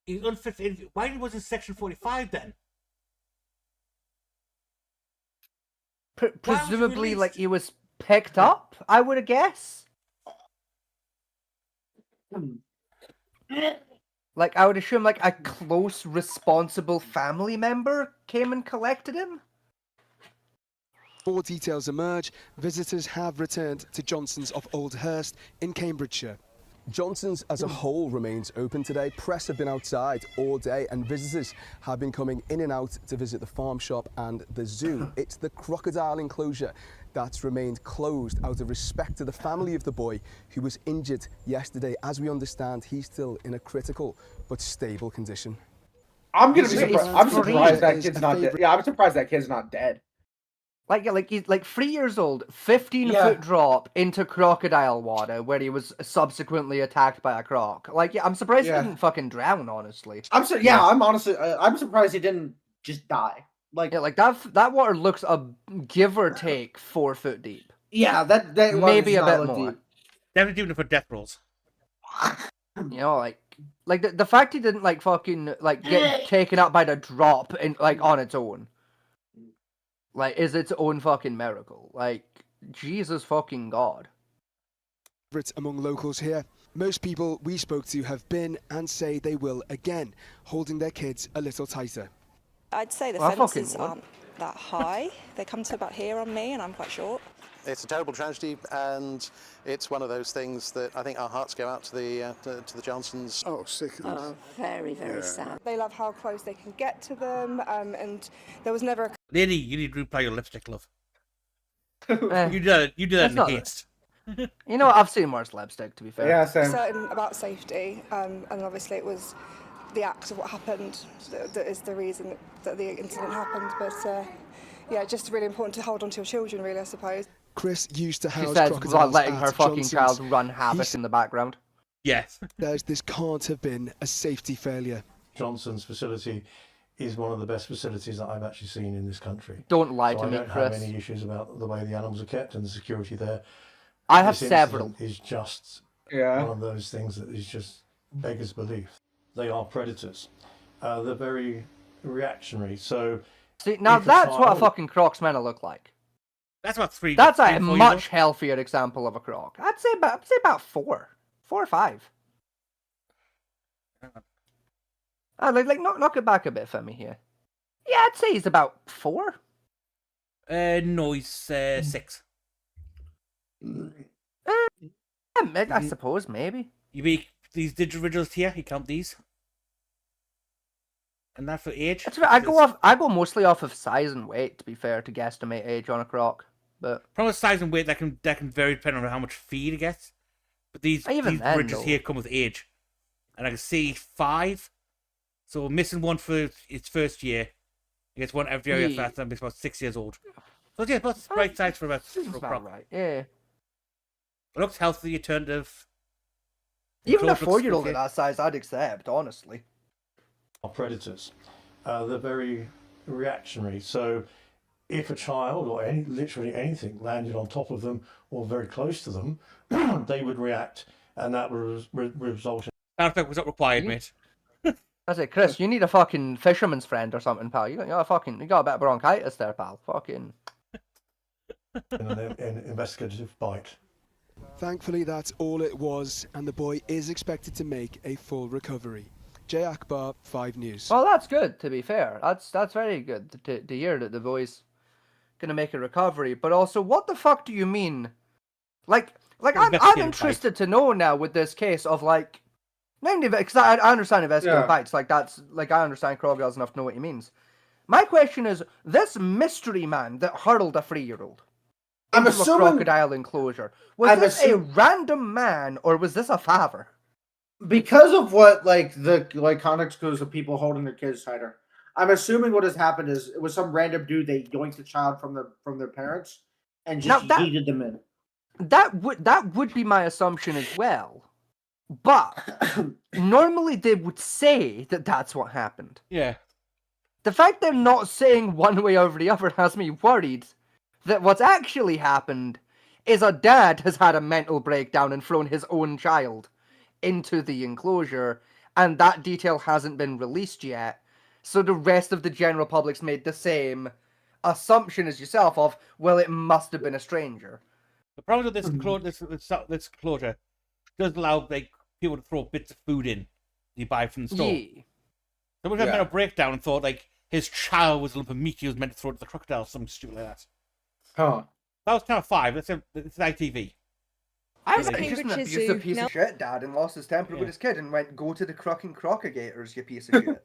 He's unfit for interview. Why was in section 45 then?
Presumably, like he was picked up, I would guess. Like I would assume, like a close, responsible family member came and collected him.
More details emerge. Visitors have returned to Johnson's of Oldhurst in Cambridgeshire. Johnson's as a whole remains open today. Press have been outside all day and visitors have been coming in and out to visit the farm shop and the zoo. It's the crocodile enclosure that's remained closed out of respect to the family of the boy who was injured yesterday. As we understand, he's still in a critical but stable condition.
I'm surprised that kid's not dead. Yeah, I'm surprised that kid's not dead.
He's like 3 years old, 15-foot drop into crocodile water where he was subsequently attacked by a croc. I'm surprised he didn't fucking drown, honestly.
I'm surprised he didn't just die.
That water looks give or take 4 foot deep.
Yeah, that
maybe a bit more.
Deep. Definitely doing it for death rolls.
The fact he didn't get taken out by the drop on its own. Is its own fucking miracle. Jesus fucking God.
Among locals here, most people we spoke to have been and say they will again, holding their kids a little tighter.
I'd say the fences aren't that high. They come to about here on me and I'm quite short.
It's a terrible tragedy, and it's one of those things that I think our hearts go out to the Johnsons.
Oh, sickened.
Oh, very, very sad. They love how close they can get to them, and there was never a...
Lady, you need to reapply your lipstick, love. You do that in haste.
You know, I've seen worse lipstick, to be fair.
Yeah, same.
Certain about safety, and obviously it was the act of what happened that is the reason that the incident happened. But yeah, just really important to hold on to your children, really, I suppose.
Chris used to house
she says
crocodiles
while letting
at
her fucking
Johnson's.
child run havoc in the background.
Yes.
This can't have been a safety failure.
Johnson's facility is one of the best facilities that I've actually seen in this country.
Don't lie to me,
I don't
Chris.
have any issues about the way the animals are kept and the security there.
I have
This
several.
incident is just
one
of those things that is just beggars belief. They are predators. They're very reactionary. So
see, now
if
that's what a
child-
fucking croc's meant to look like.
That's about 3.
That's a
3 or 4
much
years
healthier example of a croc. I'd say about 4 or 5. Knock it back a bit for me here. Yeah, I'd say he's about 4.
No, he's 6.
I suppose maybe.
You make these digiriginals here. You count these, and that for age.
That's right. I go mostly off of size and weight, to be fair, to guesstimate age on a croc. But
From size and weight, that can vary depending on how much feed it gets. But these
Even then,
bridges
though.
here come with age, and I can see 5. So missing one for its first year. It gets one every year after that, and it's about 6 years old. So yeah, about the right size for a croc.
right. Yeah.
It looks healthy, alternative.
Even a
Close looks
4-year-old
okay.
at that size, I'd accept, honestly.
are predators. They're very reactionary. So if a child or literally anything landed on top of them or very close to them, they would react, and that would result in...
Sound effect was not required, mate.
I say, Chris, you need a fucking fisherman's friend or something, pal. You got a bit of bronchitis there, pal. Fucking.
an investigative bite.
Thankfully, that's all it was, and the boy is expected to make a full recovery. Jay Akbar, 5 News.
Well, that's good, to be fair. That's very good to hear that the boy's gonna make a recovery. But also, what the fuck do you mean? I'm interested to know now with this case of because I understand investigative bites. I understand crocodiles enough to know what he means. My question is, this mystery man that hurled a 3-year-old
I'm
into a
assuming-
crocodile enclosure, was this a random man or was this a favor?
Because of what the context goes of people holding their kids tighter, I'm assuming what has happened is it was some random dude that yoinked the child from their parents and just yeeted them in.
That would be my assumption as well. But normally they would say that that's what happened.
Yeah.
The fact they're not saying one way over the other has me worried that what's actually happened is a dad has had a mental breakdown and thrown his own child into the enclosure, and that detail hasn't been released yet. So the rest of the general public's made the same assumption as yourself of, well, it must have been a stranger.
The problem with this closure does allow people to throw bits of food in you buy from the store.
Yeah.
Someone had a breakdown and thought his child was a lump of meat he was meant to throw to the crocodile, something stupid like that.
Huh.
That was kind of 5. It's ITV.
He's
The
just an
Cambridgeshire
abusive
Zoo
piece
now-
of shit, Dad, and lost his temper
Yeah.
with his kid and went, go to the Croc Crocaligators, you piece of shit.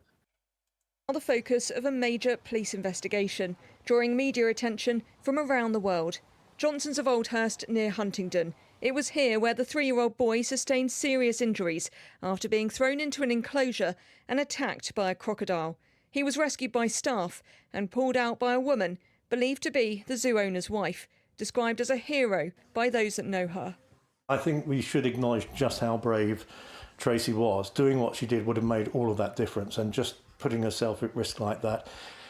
The focus of a major police investigation, drawing media attention from around the world. Johnson's of Oldhurst near Huntingdon. It was here where the 3-year-old boy sustained serious injuries after being thrown into an enclosure and attacked by a crocodile. He was rescued by staff and pulled out by a woman believed to be the zoo owner's wife, described as a hero by those that know her.
I think we should acknowledge just how brave Tracy was. Doing what she did would have made all of that difference, and just putting herself at risk like that.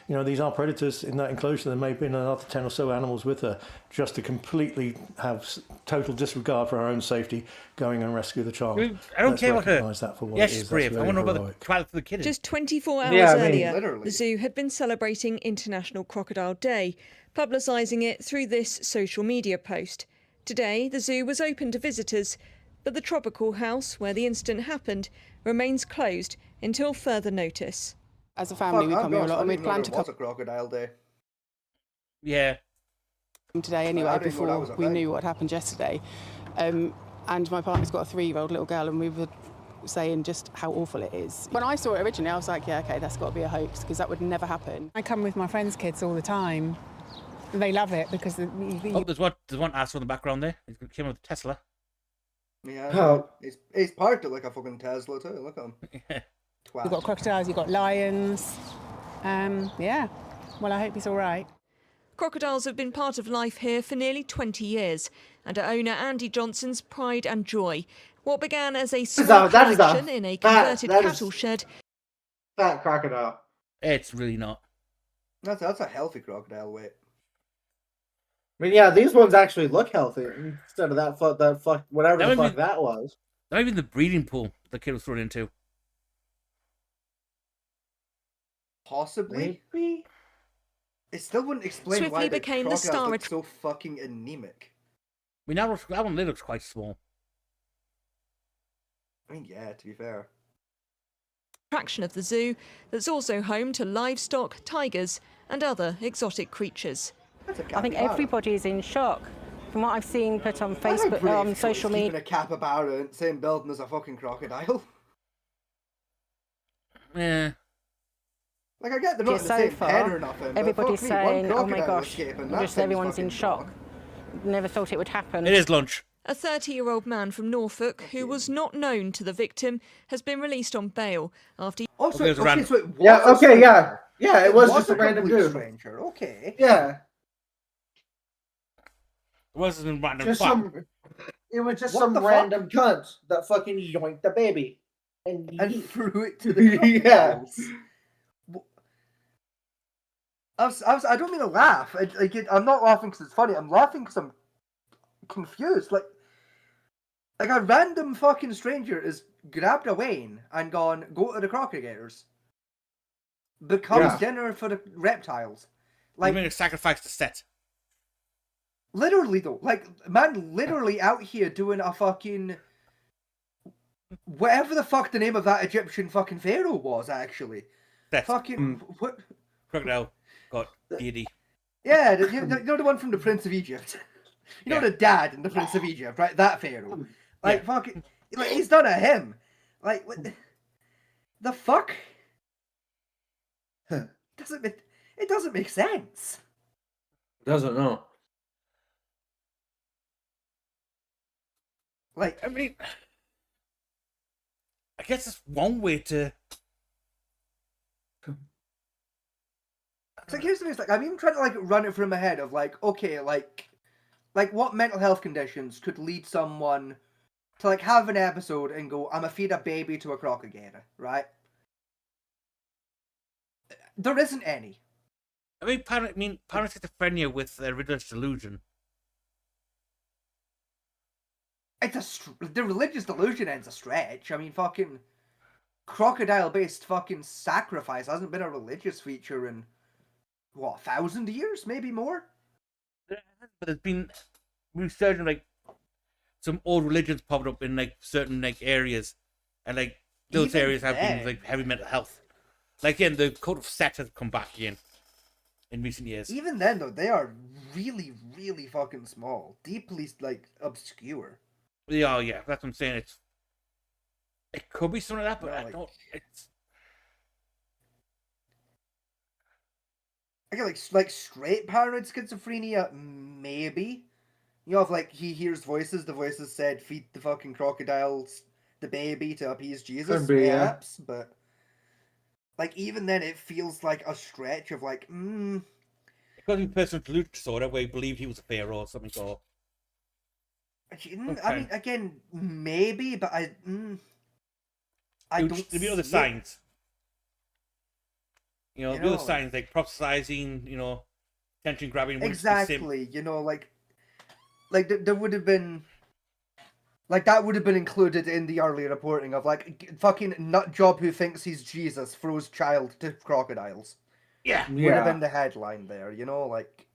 You know, these are predators in that enclosure. There may have been another 10 or so animals with her. Just to completely have total disregard for her own safety, going and rescue the child.
I don't
Let's
care about her.
recognise that for what
Yeah,
it
she's
is.
brave.
That's
I want to know
very
about the
heroic.
trial for the kid.
Just 24 hours
Yeah, I mean,
earlier,
literally.
the zoo had been celebrating International Crocodile Day, publicising it through this social media post. Today, the zoo was open to visitors, but the tropical house where the incident happened remains closed until further notice.
As a family, we come here a lot, and we plan to
It was
come
a Crocodile Day.
Yeah.
today
I
anyway,
didn't know that was
before
a
we
thing.
knew what happened yesterday. And my partner's got a 3-year-old little girl, and we were saying just how awful it is. When I saw it originally, I was like, yeah, okay, that's got to be a hoax, because that would never happen.
I come with my friends' kids all the time. They love it because
Oh, there's one asshole in the background there. He came with a Tesla.
Yeah.
Oh.
He's parked it like a fucking Tesla too. Look at him.
you've got crocodiles, you've got lions. Yeah. Well, I hope he's all right.
Crocodiles have been part of life here for nearly 20 years, and are owner Andy Johnson's pride and joy. What began as a small
that is a
collection in a converted
that is-
cattle shed
Fat crocodile.
It's really not.
That's a healthy crocodile weight.
I mean, yeah, these ones actually look healthy instead of that fuck whatever
That
the
might
fuck
be-
that was.
That might be the breeding pool the kid was thrown into.
Possibly.
Maybe.
It still wouldn't explain
Swiftly
why the
became the
crocodiles
star
look so fucking anemic.
I mean, that one looks quite small.
I mean, yeah, to be fair.
attraction of the zoo that's also home to livestock, tigers and other exotic creatures.
I think everybody is in shock. From what I've seen put on Facebook, on social
Keeping
media.
a capybara in the same building as a fucking crocodile.
Yeah.
Like, I get they're not in the
so
same
far,
pen or nothing. but
everybody's
fuck me, one
saying, "Oh my
crocodile
gosh!"
escaping, that
Just
thing's
everyone's in
fucking
shock. Never thought it would happen.
It is lunch.
A 30-year-old man from Norfolk, who was not known to the victim, has been released on bail after...
Also,
Okay, it was
okay,
random.
so it was
Yeah,
a
okay,
stranger.
yeah. Yeah, it was just a
complete
random dude.
stranger. Okay.
Yeah.
It wasn't random
Just
fuck.
it was just
What
some
the fuck?
random cunt that fucking yoinked the baby. And
threw it to the
Yeah.
crocodiles. I don't mean to laugh. I'm not laughing because it's funny. I'm laughing because I'm confused. Like a random fucking stranger is grabbed a Wayne and gone, go to the crocodiles. Becomes
Yeah.
dinner for the reptiles.
Like,
Like,
made a sacrifice to Set.
literally though. Like, man, literally out here doing a fucking... Whatever the fuck the name of that Egyptian fucking pharaoh was, actually.
Set.
Fucking... What?
Crocodile. God. Deity.
Yeah, you know the one from the Prince of Egypt. You know the dad in the Prince of Egypt, right? That pharaoh. Like fucking, like he's done a him. Like what the fuck? It doesn't make sense.
Doesn't know.
Like,
I mean, I guess it's one way to.
It's like here's the thing. It's like I'm even trying to like run it through my head of like, okay, like what mental health conditions could lead someone to like have an episode and go, I'm gonna feed a baby to a crocodile, right? There isn't any.
I mean, parent schizophrenia with religious delusion.
It's the religious delusion ends a stretch. I mean, fucking crocodile-based fucking sacrifice hasn't been a religious feature in what 1,000 years, maybe more.
But there's been resurgent like some old religions popped up in like certain like areas, and like those
Even
areas have
then.
been like heavy mental health. Like again, the cult of Set has come back again in recent years.
Even then, though, they are really, really fucking small, deeply like obscure.
Yeah, that's what I'm saying. It could be something like that, but I don't. It's
I get like straight paranoid schizophrenia, maybe. You know, if like he hears voices, the voices said, "Feed the fucking crocodiles the baby to appease Jesus,"
Could be, yeah.
perhaps. But like even then, it feels like a stretch of like,
it could be personal delusion disorder where he believed he was a pharaoh or something. Or
I mean, again, maybe, but I don't.
There'd be other
see it.
signs. You know, the other signs like prophesizing, attention grabbing.
Exactly. Like there would have been. Like that would have been included in the early reporting of like fucking nut job who thinks he's Jesus throws child to crocodiles.
Yeah.
Would have been the headline there, like.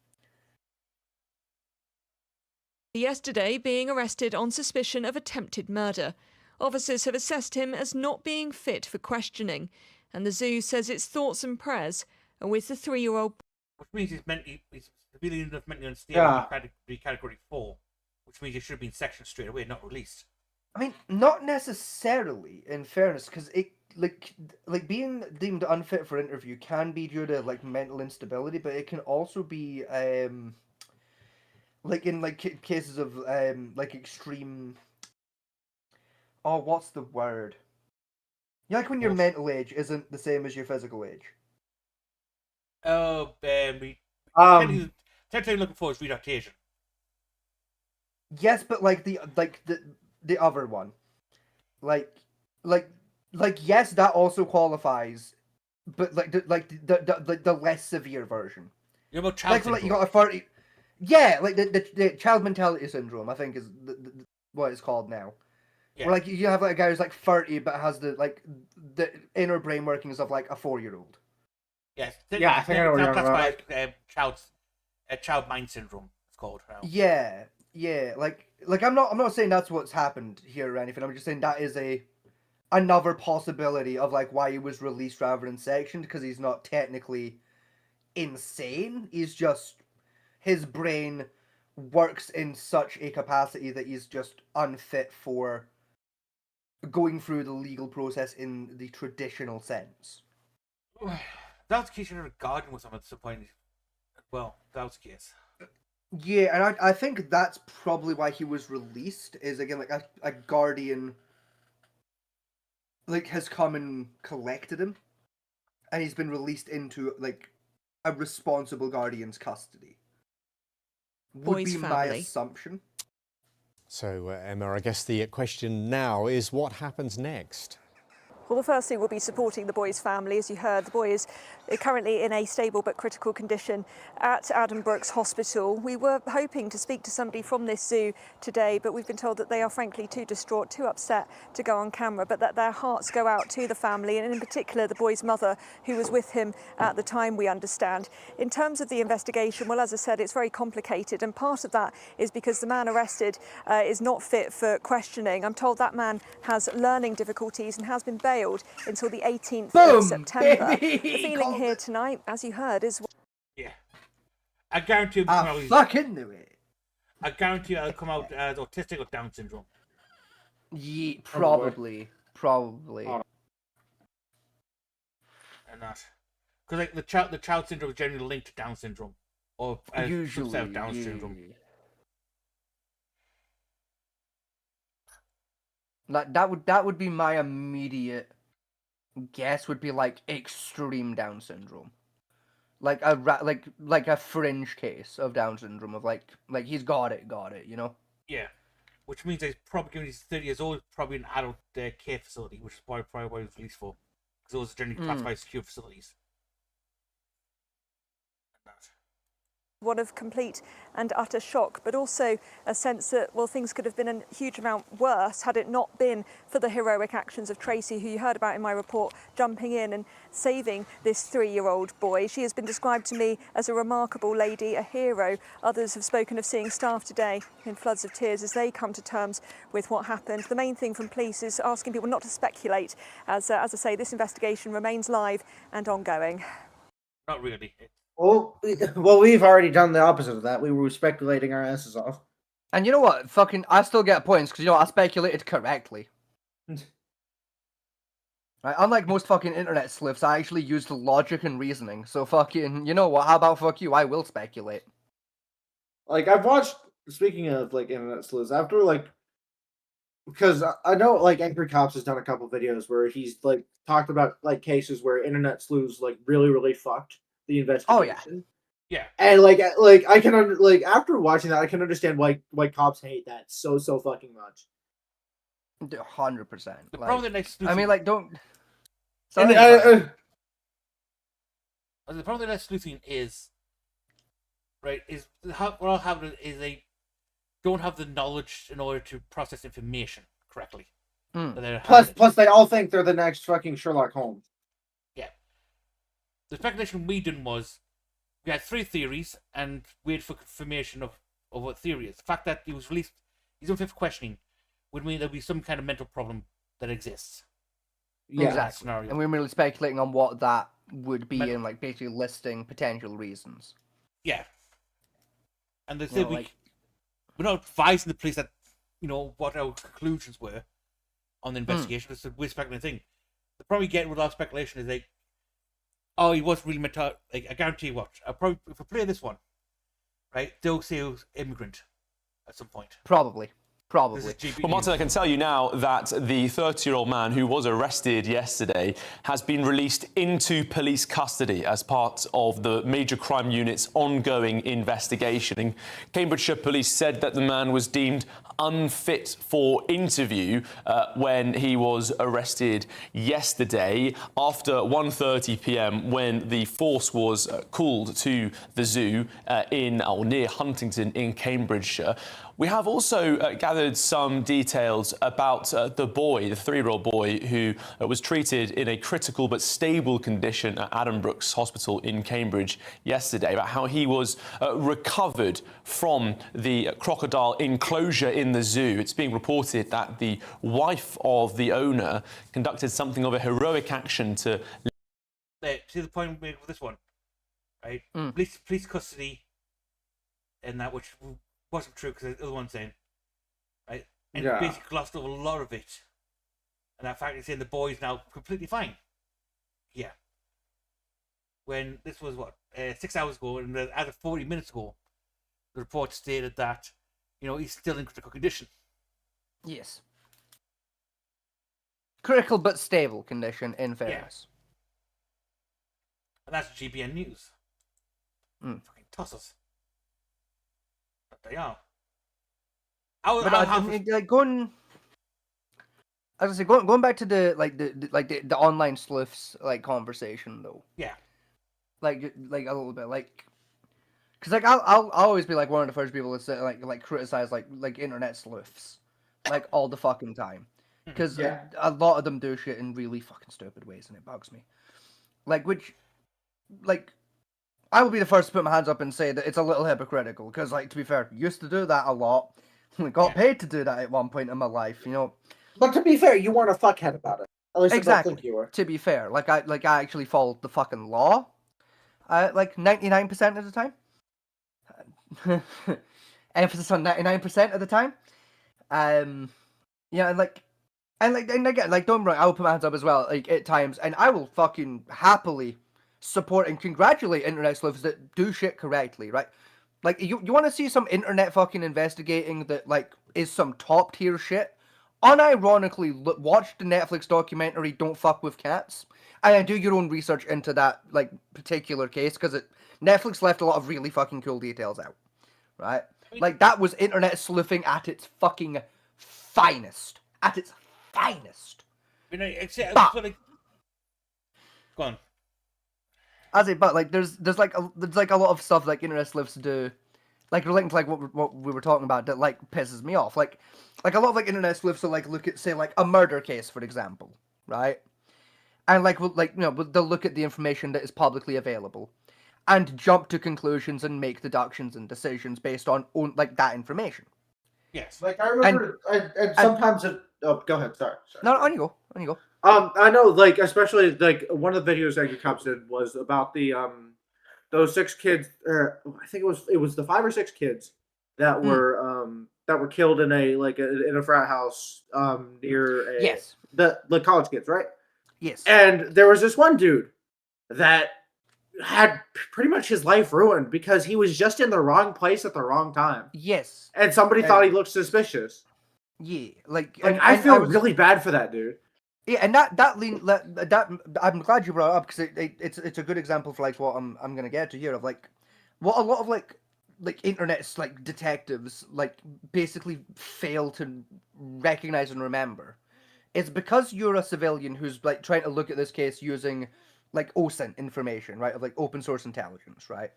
Yesterday, being arrested on suspicion of attempted murder. Officers have assessed him as not being fit for questioning, and the zoo says its thoughts and prayers are with the 3-year-old.
Which means he's severely enough mentally unstable in category 4, which means he should have been sectioned straight away, not released.
I mean, not necessarily, in fairness, because it like being deemed unfit for interview can be due to like mental instability, but it can also be like in like cases of like extreme. Oh, what's the word? Like when your mental age isn't the same as your physical age.
Oh, technically looking for is readaptation.
Yes, but like the other one, like yes, that also qualifies, but the less severe version.
You're about child
like you got a 30. Yeah, like the child mentality syndrome, I think is what it's called now.
Yeah.
Where like you have like a guy who's like 30 but has the inner brain workings of like a 4-year-old.
Yes.
Yeah, I think I know what you're talking about.
Child mind syndrome. It's called.
Yeah. Like I'm not saying that's what's happened here or anything. I'm just saying that is another possibility of like why he was released rather than sectioned, because he's not technically insane. He's just his brain works in such a capacity that he's just unfit for going through the legal process in the traditional sense.
That was the case. You a guardian with him at some point. Well, that was the case.
Yeah, and I think that's probably why he was released, is again like a guardian like has come and collected him, and he's been released into like a responsible guardian's custody. Would be my assumption.
So, Emma, I guess the question now is what happens next?
Well, the first thing will be supporting the boy's family. As you heard, the boy is currently in a stable but critical condition at Adam Brooks Hospital. We were hoping to speak to somebody from this zoo today, but we've been told that they are frankly too distraught, too upset to go on camera, but that their hearts go out to the family, and in particular the boy's mother, who was with him at the time, we understand. In terms of the investigation, well, as I said, it's very complicated, and part of that is because the man arrested is not fit for questioning. I'm told that man has learning difficulties and has been bailed until the 18th of September.
Baby!
The feeling here tonight, as you heard, is...
Yeah. I guarantee
I fucking knew it.
I guarantee it'll come out as autistic or Down syndrome.
Yeah, probably.
And that. Because like the child syndrome is generally linked to Down syndrome. Or
usually
Down syndrome.
Like that would be my immediate guess. Would be like extreme Down syndrome, like a fringe case of Down syndrome of like he's got it, you know.
Yeah, which means he's probably given he's 30 years old, probably an adult care facility, which is probably what he was released for, because those are generally classified secure facilities.
One of complete and utter shock, but also a sense that, well, things could have been a huge amount worse had it not been for the heroic actions of Tracy, who you heard about in my report, jumping in and saving this 3-year-old boy. She has been described to me as a remarkable lady, a hero. Others have spoken of seeing staff today in floods of tears as they come to terms with what happened. The main thing from police is asking people not to speculate, as I say, this investigation remains live and ongoing.
Not really.
Well, we've already done the opposite of that. We were speculating our asses off.
And you know what? Fucking, I still get points because I speculated correctly. Right, unlike most fucking internet sleuths, I actually used logic and reasoning. So fucking, you know what? How about fuck you? I will speculate.
Like, I've watched, speaking of, like, internet sleuths, after, like, because I know, like, Angry Cops has done a couple videos where he's, like, talked about, like, cases where internet sleuths, like, really, really fucked the investigation.
Yeah.
And, like, I can, after watching that, I can understand why cops hate that so fucking much.
100%.
The problem with next
I mean, like, don't...
And, the problem with net sleuthing is, right, is what I'll have is they don't have the knowledge in order to process information correctly.
Plus, they all think they're the next fucking Sherlock Holmes.
Yeah. The speculation we did was, we had 3 theories, and we had for confirmation of what theory is. The fact that he was released, he's on 5th questioning, would mean there'll be some kind of mental problem that exists.
Yeah, exactly. And we're merely speculating on what that would be and, like, basically listing potential reasons.
Yeah. And they said we're not advising the police that, what our conclusions were on the investigation. It's a we're speculating thing. The problem you get with our speculation is like, oh, he was really mental. Like, I guarantee you what. If I play this one, right, they'll say he was immigrant at some point.
Probably.
Well, Martin, I can tell you now that the 30-year-old man who was arrested yesterday has been released into police custody as part of the Major Crime Unit's ongoing investigation. Cambridgeshire Police said that the man was deemed unfit for interview when he was arrested yesterday after 1:30 p.m. when the force was called to the zoo near Huntington in Cambridgeshire. We have also gathered some details about the boy, the 3-year-old boy, who was treated in a critical but stable condition at Addenbrooke's Hospital in Cambridge yesterday, about how he was recovered from the crocodile enclosure in the zoo. It's being reported that the wife of the owner conducted something of a heroic action to...
See the point we made with this one, right? Police custody and that, which wasn't true because the other one's saying, right? And basically glossed over a lot of it. And that fact is saying the boy's now completely fine. Yeah. When this was, 6 hours ago, and as of 40 minutes ago, the report stated that, he's still in critical condition.
Yes. Critical but stable condition, in fairness.
And that's GBN News. Fucking tossers. They are.
Going back to the online sleuths conversation though.
Yeah.
Like a little bit because I'll always be one of the first people to say criticize internet sleuths all the fucking time because a lot of them do shit in really fucking stupid ways and it bugs me. I will be the first to put my hands up and say that it's a little hypocritical, because, to be fair, used to do that a lot. Got paid to do that at one point in my life,
But to be fair, you weren't a fuckhead about it. At least
exactly.
I don't think you were.
To be fair, I actually followed the fucking law, 99% of the time. Emphasis on 99% of the time. And again, don't worry, I will put my hands up as well, at times, and I will fucking happily support and congratulate internet sleuths that do shit correctly, right? You want to see some internet fucking investigating that, is some top tier shit? Unironically, watch the Netflix documentary Don't Fuck With Cats, and then do your own research into that, particular case, because Netflix left a lot of really fucking cool details out, right? That was internet sleuthing at its fucking finest. At its finest.
Go on.
There's a lot of stuff internet sleuths do, relating to what we were talking about that pisses me off. A lot of internet sleuths will look at, say, a murder case, for example, right? And they'll look at the information that is publicly available, and jump to conclusions and make deductions and decisions based on that information.
Yes.
I remember, and sometimes it. Oh, go ahead. Sorry.
No, on you go.
I know, especially one of the videos Angry Cops did was about the those 6 kids. I think it was the 5 or 6 kids that were killed in a frat house near the college kids, right?
Yes.
And there was this one dude that had pretty much his life ruined because he was just in the wrong place at the wrong time.
Yes.
And somebody thought he looked suspicious.
Yeah,
I feel really bad for that dude.
Yeah, and that I'm glad you brought it up because it's a good example for like what I'm gonna get to here of like what a lot of like internet's like detectives like basically fail to recognize and remember. It's because you're a civilian who's like trying to look at this case using like OSINT information, right? Of like open source intelligence, right?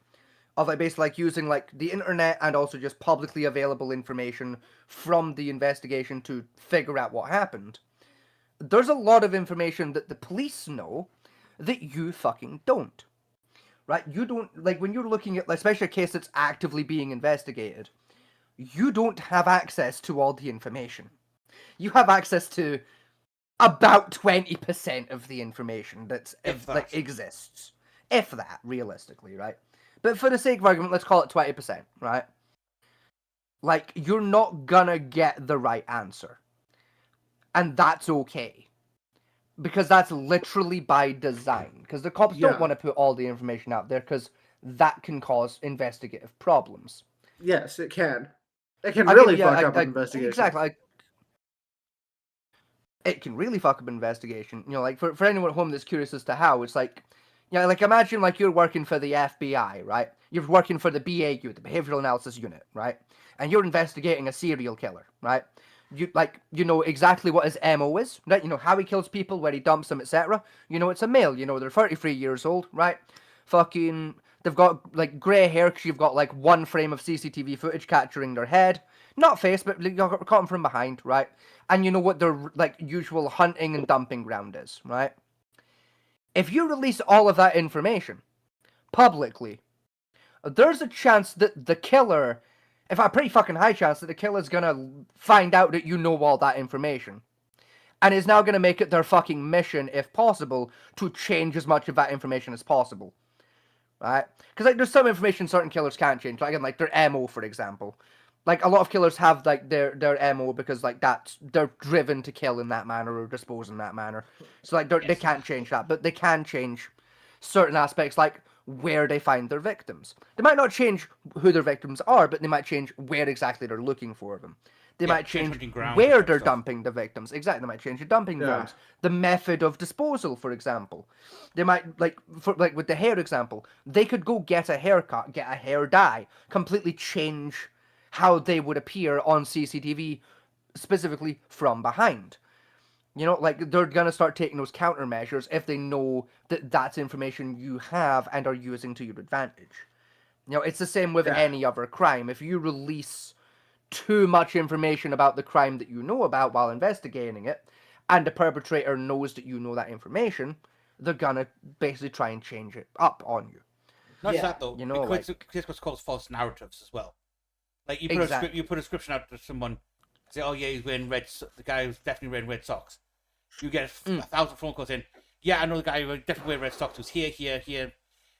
Of like basically like using like the internet and also just publicly available information from the investigation to figure out what happened. There's a lot of information that the police know that you fucking don't. Right? You don't, like, when you're looking at, especially a case that's actively being investigated, you don't have access to all the information. You have access to about 20% of the information that exists. If that, realistically, right? But for the sake of argument, let's call it 20%, right? Like, you're not gonna get the right answer. And that's okay. Because that's literally by design. Because the cops don't want to put all the information out there because that can cause investigative problems.
Yes, it can. It can really fuck up an investigation.
Exactly. It can really fuck up an investigation. You know, like for anyone at home that's curious as to how, it's like, you know, like imagine like you're working for the FBI, right? You're working for the BAU, the Behavioral Analysis Unit, right? And you're investigating a serial killer, right? You know exactly what his MO is, right? You know how he kills people, where he dumps them, etc. You know it's a male, you know they're 33 years old, right? Fucking, they've got like grey hair because you've got like one frame of CCTV footage capturing their head. Not face, but you caught them from behind, right? And you know what their like usual hunting and dumping ground is, right? If you release all of that information publicly, there's a chance that the killer, in fact, a pretty fucking high chance that the killer's gonna find out that you know all that information. And is now gonna make it their fucking mission, if possible, to change as much of that information as possible. Right? Because like, there's some information certain killers can't change. Like, again, like their MO, for example. Like, a lot of killers have, like, their MO because, like, they're driven to kill in that manner or dispose in that manner. So, like, they can't change that. But they can change certain aspects, like where they find their victims. They might not change who their victims are, but they might change where exactly they're looking for them. They might change where they're dumping the victims. Exactly, they might change the dumping grounds. The method of disposal, for example. They might, like with the hair example, they could go get a haircut, get a hair dye, completely change how they would appear on CCTV, specifically from behind. You know, like, they're going to start taking those countermeasures if they know that that's information you have and are using to your advantage. You know, it's the same with any other crime. If you release too much information about the crime that you know about while investigating it, and the perpetrator knows that you know that information, they're going to basically try and change it up on you.
Not just that, though.
You know,
it's what's called false narratives as well. Like, you put a description out to someone, say, oh yeah, he's wearing red, the guy who's definitely wearing red socks. You get 1,000 phone calls in, yeah, I know the guy who definitely wearing red socks who's here, you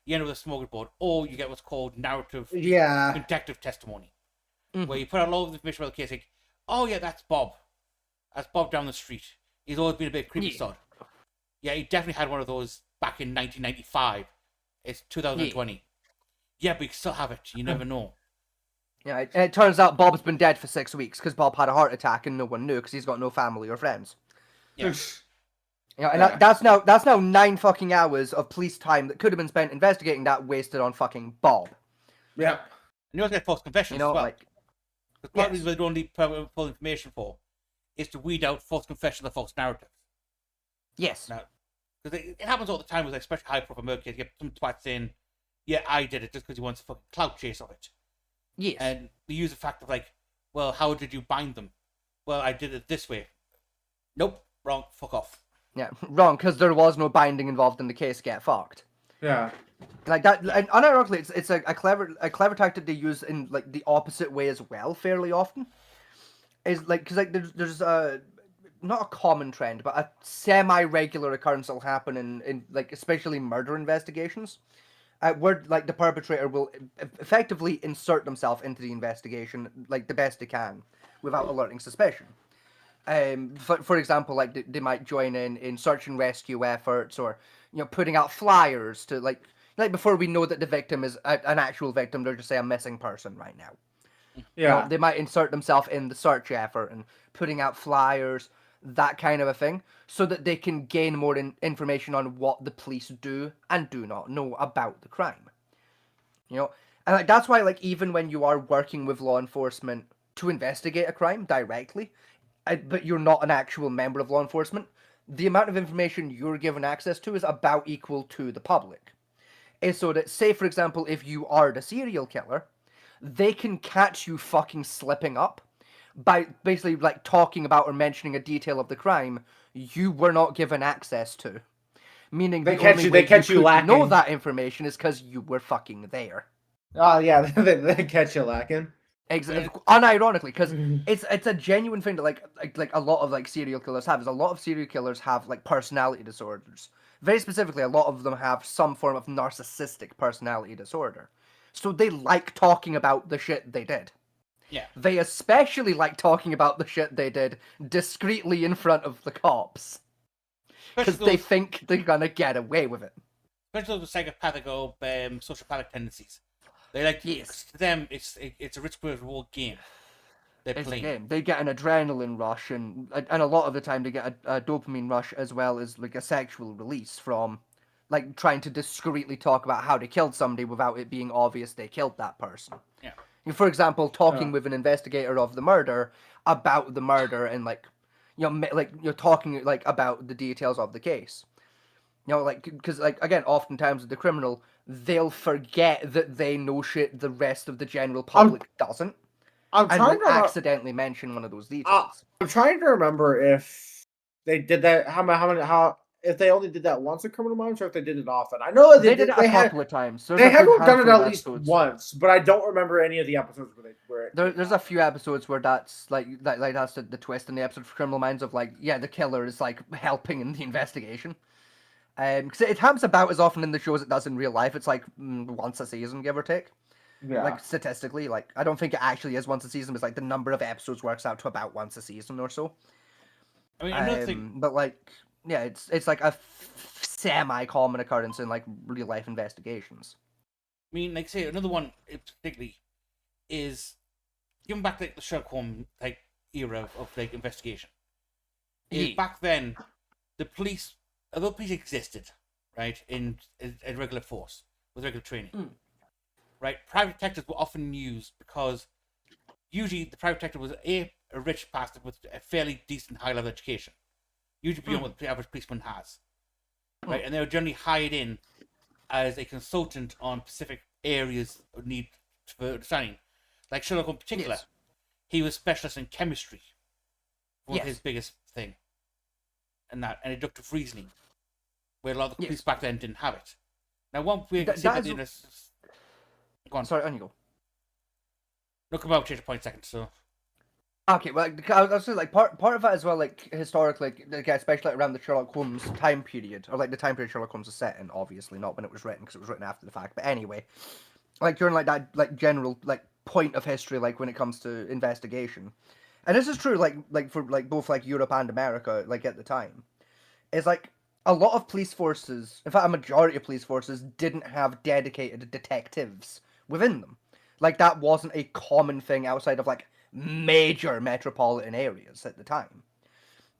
end up with a smorgasbord. Or you get what's called narrative detective testimony. Where you put out a lot of information about the case, like, oh yeah, that's Bob. That's Bob down the street. He's always been a bit creepy sod. Yeah, he definitely had one of those back in 1995. It's 2020. Yeah, but you still have it. You never know.
Yeah, and it turns out Bob's been dead for 6 weeks because Bob had a heart attack and no one knew because he's got no family or friends.
Yes.
You know, and that's now 9 fucking hours of police time that could have been spent investigating that wasted on fucking Bob.
Yeah. And you also get false confessions
You know,
as well.
like,
The part of the reason they don't need full information for is to weed out false confessions or false narratives.
Yes.
Now, because it happens all the time with like, especially high-profile murder cases. You get some twat saying, yeah, I did it just because he wants a fucking clout chase of it.
Yes.
And they use the fact of like, well, how did you bind them? Well, I did it this way. Nope, wrong, fuck off.
Yeah, wrong, because there was no binding involved in the case. Get fucked.
Yeah.
Like that, and unironically, it's a clever tactic they use in like the opposite way as well, fairly often. Is like because like there's not a common trend, but a semi-regular occurrence that'll happen in like especially murder investigations. where like the perpetrator will effectively insert themselves into the investigation like the best they can without alerting suspicion. For example, like they might join in search and rescue efforts, or putting out flyers to like before we know that the victim is an actual victim, they're just say a missing person right now.
Yeah.
They might insert themselves in the search effort and putting out flyers, that kind of a thing, so that they can gain more information on what the police do and do not know about the crime. And like that's why, like, even when you are working with law enforcement to investigate a crime directly, but you're not an actual member of law enforcement, the amount of information you're given access to is about equal to the public. Is so that, say for example, if you are the serial killer, they can catch you fucking slipping up by basically like talking about or mentioning a detail of the crime you were not given access to. Meaning
They catch you lacking.
Know that information is because you were fucking there.
Oh yeah, they catch you lacking.
Exactly. Unironically, because it's a genuine thing that like a lot of like serial killers have. Is a lot of serial killers have like personality disorders. Very specifically, a lot of them have some form of narcissistic personality disorder. So they like talking about the shit they did.
Yeah.
They especially like talking about the shit they did discreetly in front of the cops. Because they think they're gonna get away with it.
Especially those psychopathic or sociopathic tendencies. They like to them. It's a risk reward game. They're
It's a
playing.
game. They get an adrenaline rush, and a lot of the time they get a dopamine rush as well as like a sexual release from like trying to discreetly talk about how they killed somebody without it being obvious they killed that person.
Yeah.
For example, talking with an investigator of the murder about the murder and like you're talking like about the details of the case. Like because like again, oftentimes with the criminal, they'll forget that they know shit the rest of the general public doesn't.
I'm
and
trying
will
to
accidentally mention one of those details.
I'm trying to remember if they did that. How if they only did that once in Criminal Minds, or if they did it often. I know
They did it a couple of times.
They have done it at least once, but I don't remember any of the episodes where
There's a few episodes where that's like that's the twist in the episode for Criminal Minds of like, yeah, the killer is like helping in the investigation. Because it happens about as often in the show as it does in real life. It's like once a season, give or take.
Yeah.
Like statistically, like I don't think it actually is once a season. It's like the number of episodes works out to about once a season or so.
I mean, another thing,
but like, yeah, it's like a semi-common occurrence in like real life investigations.
I mean, like say another one particularly is given back like the Sherlock Holmes like era of like investigation. Is back then, the police, although police existed, right, in a regular force with regular training, right, private detectives were often used because usually the private detective was a rich bastard with a fairly decent high level education, usually beyond what the average policeman has, right, and they were generally hired in as a consultant on specific areas of need for understanding. Like Sherlock Holmes in particular, he was specialist in chemistry, one of his biggest thing, and deductive reasoning, where a lot of the police back then didn't have it. Now, one weird thing go on.
Sorry, on you go.
No, come out, change the point in a second. So,
okay, well, I was saying, like part of that as well, like historically, like, especially around the Sherlock Holmes time period, or like the time period Sherlock Holmes is set in. Obviously, not when it was written, because it was written after the fact. But anyway, like during like that, like general like point of history, like when it comes to investigation, and this is true, like for like both like Europe and America, like at the time, is like a lot of police forces, in fact, a majority of police forces didn't have dedicated detectives within them. Like that wasn't a common thing outside of like major metropolitan areas at the time.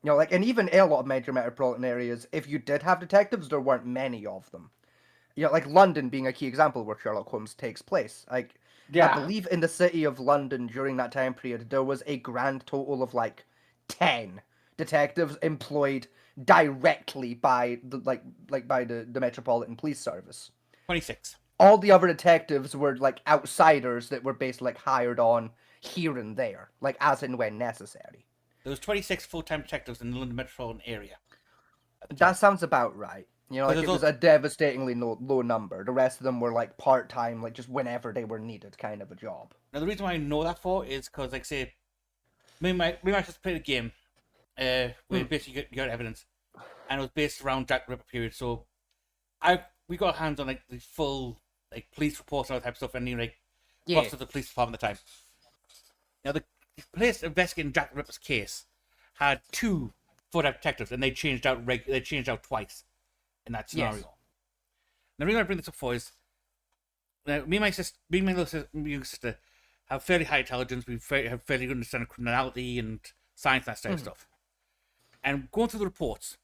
Like, and even in a lot of major metropolitan areas, if you did have detectives, there weren't many of them. Like London being a key example where Sherlock Holmes takes place. Like, I believe in the city of London during that time period, there was a grand total of like 10 detectives employed directly by the by the Metropolitan Police Service.
26.
All the other detectives were like outsiders that were basically like hired on here and there, like as and when necessary.
There was 26 full-time detectives in the London metropolitan area.
That sounds about right. Like it was
also
a devastatingly low number. The rest of them were like part-time, like just whenever they were needed kind of a job.
Now the reason why I know that for is because, like, say, we might just play the game, where basically you got evidence, and it was based around Jack the Ripper period. So we got our hands on like the full like police reports and all that type of stuff, and like
Yeah.
boss of the police department at the time. Now the police investigating Jack the Ripper's case had 2 full-time detectives, and they changed out twice in that scenario.
Yes.
The reason I bring this up for is me and my sister have fairly high intelligence. We have fairly good understanding of criminality and science and that type of stuff. And going through the reports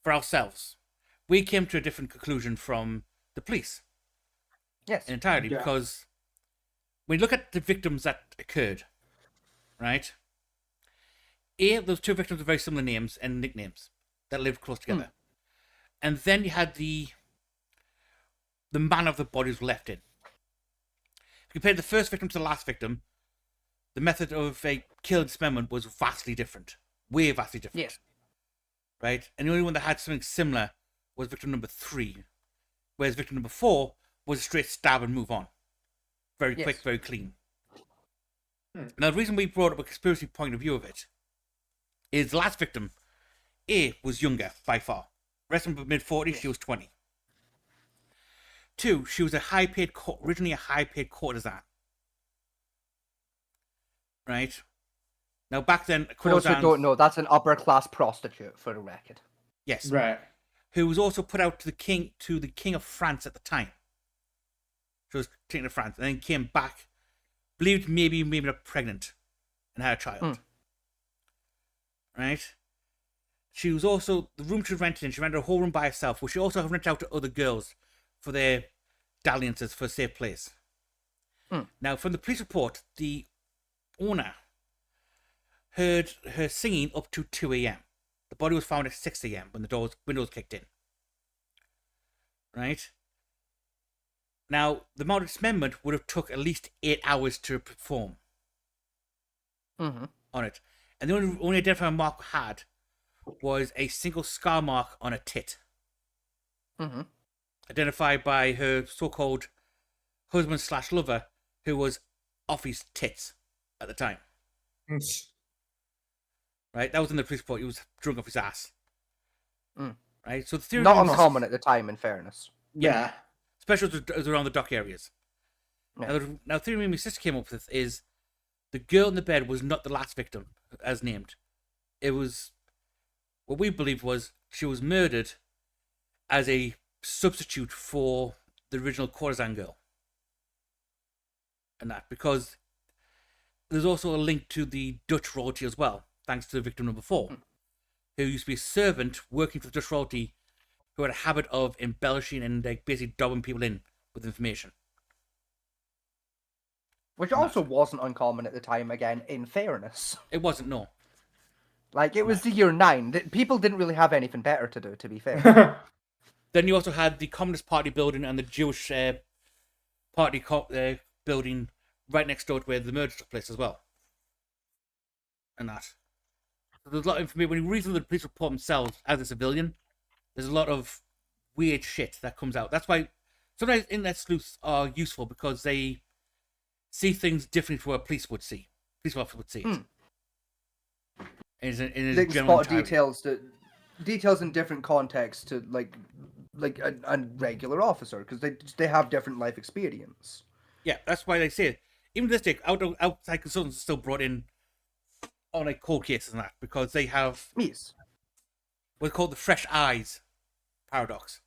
for ourselves, we came to a different conclusion from the police.
Yes.
Entirely,
Yeah.
because when you look at the victims that occurred, right? Those 2 victims with very similar names and nicknames that lived close together. And then you had the manner of the bodies were left in. If you compare the first victim to the last victim, the method of a kill and dismemberment was vastly different. Way vastly different.
Yes.
Right? And the only one that had something similar was victim number 3. Whereas victim number 4 was a straight stab and move on. Very
Yes.
quick, very clean. Now, the reason we brought up a conspiracy point of view of it is the last victim, A, was younger by far. The rest of them were mid-40s, she was 20. 2, she was originally a high-paid courtesan. Right? Now, back then,
For those who don't know, that's an upper-class prostitute, for the record.
Yes.
Right.
Who was also put out to the king of France at the time. She was taken to France and then came back, believed maybe not pregnant, and had a child. Right? She was also, the room she rented in, she rented a whole room by herself, which she also rented out to other girls for their dalliances for a safe place. Now, from the police report, the owner heard her singing up to 2 a.m. The body was found at 6 a.m. when the windows kicked in. Right? Now, the amount of dismemberment would have took at least 8 hours to perform on it. And the only identifying mark we had was a single scar mark on a tit. Identified by her so-called husband/lover, who was off his tits at the time. Right? That was in the police report. He was drunk off his ass. Right? So the theory
Not
was-
uncommon at the time, in fairness.
Yeah. Especially as around the dock areas. Now, the theory me and my sister came up with is the girl in the bed was not the last victim, as named. It was, what we believe was, she was murdered as a substitute for the original courtesan girl. And that, because there's also a link to the Dutch royalty as well, thanks to victim number 4, who used to be a servant working for the Dutch royalty, who had a habit of embellishing and basically dobbing people in with information.
Which also wasn't uncommon at the time, again, in fairness.
It wasn't, no.
Like, it was the year 9. People didn't really have anything better to do, to be fair.
Then you also had the Communist Party building and the Jewish Party building right next door to where the murder took place as well. And that. So there's a lot of information. When you read through the police report themselves as a civilian, there's a lot of weird shit that comes out. That's why sometimes internet sleuths are useful, because they see things differently from what police officers would see it. In
They
a
can
general
spot
entirety.
details in different contexts to like a regular officer, because they have different life experience.
Yeah, that's why they say it. Even this day, outside consultants are still brought in on like cold cases and that, because they have what's called the fresh eyes paradox.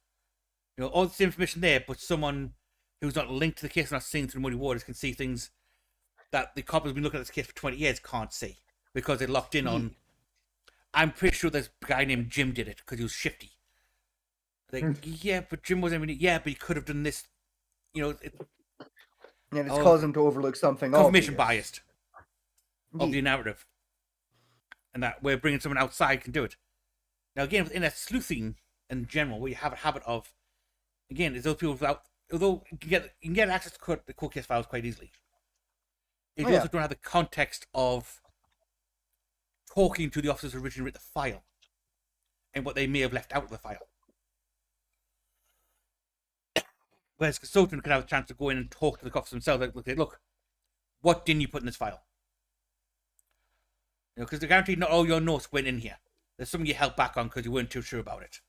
You know, all the information there, but someone who's not linked to the case, not seeing through muddy waters, can see things that the cop has been looking at this case for 20 years can't see, because they're locked in on. I'm pretty sure this guy named Jim did it because he was shifty. Like, yeah, but Jim wasn't even. Yeah, but he could have done this. You know,
And it's caused them to overlook something
confirmation
obvious.
biased of the narrative, and that we're bringing someone outside can do it. Now, again, within that sleuthing in general, what you have a habit of, again, is those people without. Although you can get access to the court case files quite easily, if you also don't have the context of talking to the officers who originally wrote the file and what they may have left out of the file. Whereas a consultant could have a chance to go in and talk to the officers themselves. Like, look, what didn't you put in this file? You know, because they're guaranteed not all your notes went in here. There's something you held back on because you weren't too sure about it.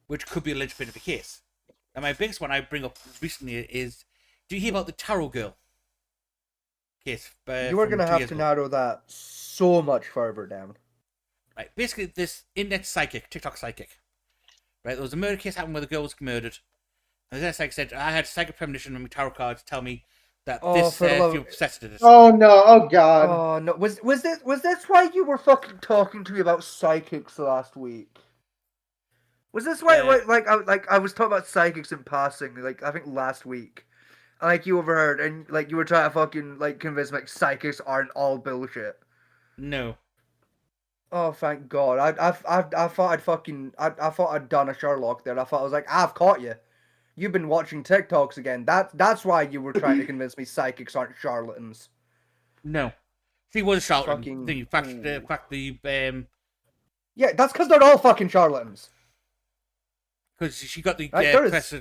Which could be a linchpin of the case. And my biggest one I bring up recently is, do you hear about the Tarot Girl case?
You are going to have to narrow that so much further down.
Right, basically this internet psychic, TikTok psychic, right? There was a murder case happened where the girl was murdered. And the psychic said, I had psychic premonition when my tarot cards tell me that this you're obsessed with this.
Oh no! Oh god!
Oh no! Was this why you were fucking talking to me about psychics last week? Was this why I was talking about psychics in passing, like I think last week, like you overheard and like you were trying to fucking like convince me like psychics aren't all bullshit.
No.
Oh thank God! I thought I thought I'd done a Sherlock there. I thought I was like I've caught you. You've been watching TikToks again. That's why you were trying to convince me psychics aren't charlatans.
No, she was a charlatan. In fact,
yeah, that's because they're all fucking charlatans.
Because she got the
right,
press.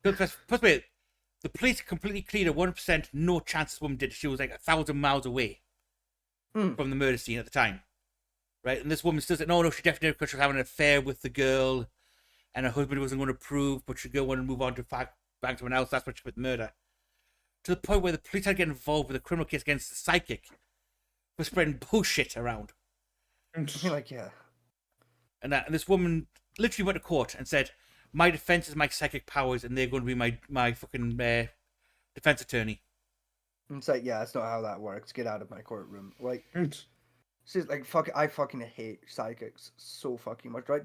The police completely cleared 100%. No chance this woman did. She was like 1,000 miles away from the murder scene at the time, right? And this woman still said, "No, she definitely did because she was having an affair with the girl." And her husband wasn't going to prove, but she wanted to move on to bang someone else. That's what she put murder. To the point where the police had to get involved with a criminal case against the psychic for spreading bullshit around.
Like, yeah.
And this woman literally went to court and said, my defense is my psychic powers, and they're going to be my fucking defense attorney.
And it's like, yeah, that's not how that works. Get out of my courtroom. Like, she's like, I fucking hate psychics so fucking much, right?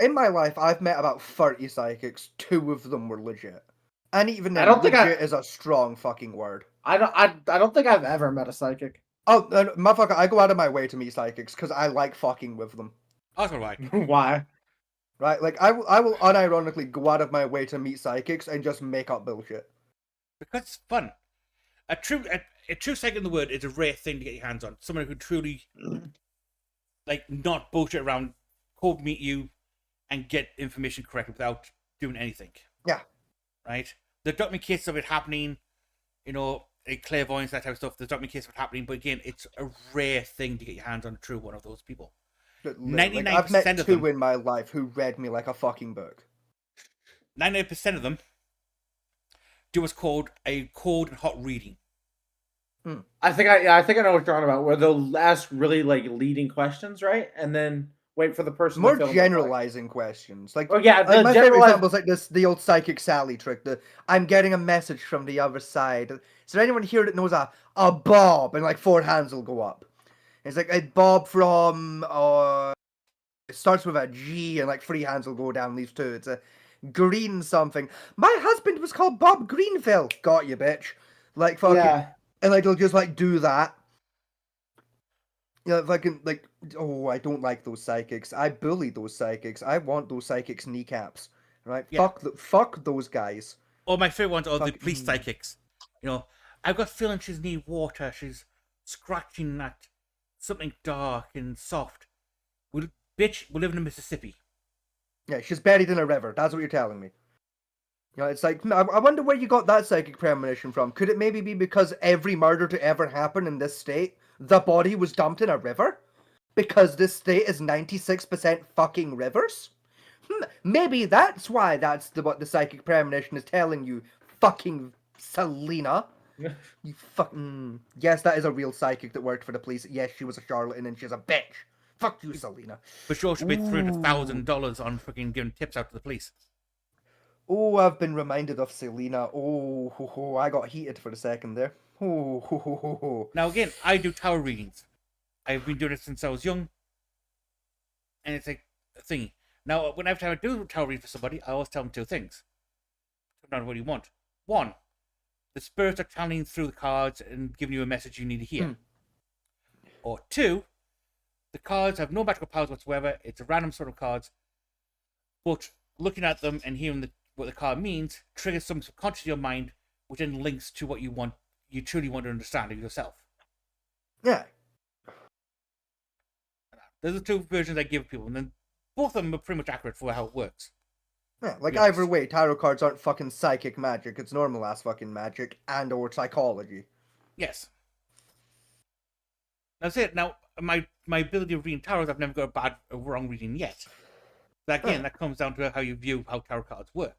In my life, I've met about 30 psychics. 2 of them were legit. And even then, legit is a strong fucking word.
I don't think I've ever met a psychic.
Oh, motherfucker, I go out of my way to meet psychics because I like fucking with them.
That's all right.
Why?
Right, like, I will unironically go out of my way to meet psychics and just make up bullshit.
Because it's fun. A true psychic in the word is a rare thing to get your hands on. Someone who truly, like, not bullshit around, cold meet you and get information correct without doing anything.
Yeah.
Right? The document case of it happening, a clairvoyance, that type of stuff. The document case of it happening, but again, it's a rare thing to get your hands on a true one of those people. 99%
I've met
of
2
them
in my life who read me like a fucking book.
99% of them do what's called a cold and hot reading.
I think I know what you're talking about, where they'll ask really like leading questions, right? And then wait for the person
more
to fill
generalizing questions. Like,
yeah,
like my favorite example is like the old psychic Sally trick. I'm getting a message from the other side. Is there anyone here that knows a Bob? And like 4 hands will go up. It's like a Bob from it starts with a G and like 3 hands will go down. These 2. It's a green something. My husband was called Bob Greenfield. Got you, bitch. Like fucking, and like they'll just like do that. Yeah, fucking like, oh, I don't like those psychics. I bully those psychics. I want those psychics' kneecaps. Right?
Yeah.
Fuck those guys.
Or my favorite ones are the police psychics. I've got a feeling she's near water. She's scratching at something dark and soft. Bitch, we live in Mississippi.
Yeah, she's buried in a river. That's what you're telling me. It's like, I wonder where you got that psychic premonition from. Could it maybe be because every murder to ever happen in this state, the body was dumped in a river? Because this state is 96% fucking rivers? Maybe that's why that's what the psychic premonition is telling you, fucking Selena. You fucking... Yes, that is a real psychic that worked for the police. Yes, she was a charlatan and she's a bitch. Fuck you, Selena.
For sure, she made $300,000 on fucking giving tips out to the police.
Oh, I've been reminded of Selena. Oh, I got heated for a second there.
Now again, I do tarot readings. I've been doing it since I was young. And it's like a thingy. Now, when I have to do a tarot reading for somebody, I always tell them 2 things. Not what you want. 1, the spirits are channeling through the cards and giving you a message you need to hear. Or 2, the cards have no magical powers whatsoever. It's a random sort of cards. But looking at them and hearing what the card means triggers some subconscious in your mind, which then links to what you truly want to understand of yourself.
Yeah.
Those are 2 versions I give people, and then both of them are pretty much accurate for how it works.
Yeah, like either way, tarot cards aren't fucking psychic magic. It's normal ass fucking magic and or psychology.
Yes. That's it. Now, my ability of reading tarots, I've never got a wrong reading yet. But again, that comes down to how you view how tarot cards work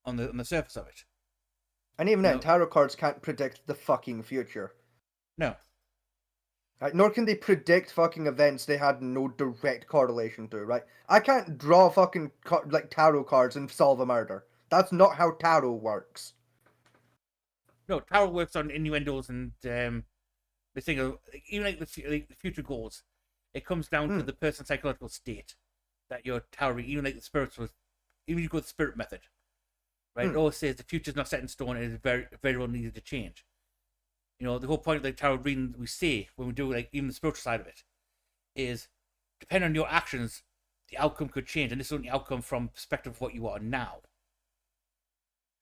on the surface of it.
And even then, tarot cards can't predict the fucking future.
No.
Right? Nor can they predict fucking events they had no direct correlation to, right? I can't draw fucking tarot cards and solve a murder. That's not how tarot works.
No, tarot works on innuendos and the thing of even like the future goals. It comes down to the person's psychological state that you're tarot. Even like the spiritual, even you go the spirit method, right? It always says the future's not set in stone; it is very well needed to change. You know, the whole point of the tarot reading we say when we do like even the spiritual side of it is, depending on your actions, the outcome could change, and this is only outcome from perspective of what you are now,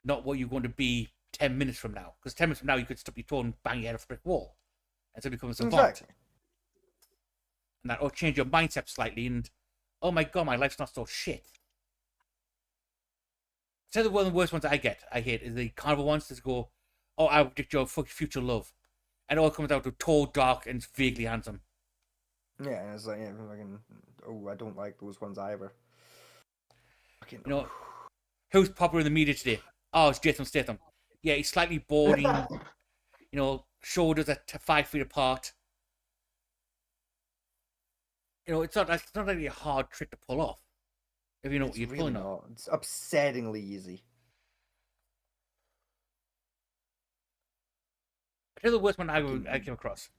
not what you're going to be 10 minutes from now. Because 10 minutes from now, you could stop your toe and bang your head off a brick wall, and so become a savant.
Exactly.
And that will change your mindset slightly, and oh my god, my life's not so shit. So one of the worst ones I hate is the carnival ones that go, oh, I predict your future love. And it all comes out to tall, dark, and vaguely handsome.
Yeah, and it's like, I don't like those ones either.
You know, who's popular in the media today? Oh, it's Jason Statham. Yeah, he's slightly balding, you know, shoulders at 5 feet apart. You know, it's not really a hard trick to pull off, if you know what you're pulling off.
It's upsettingly easy.
Here's the worst one I came across.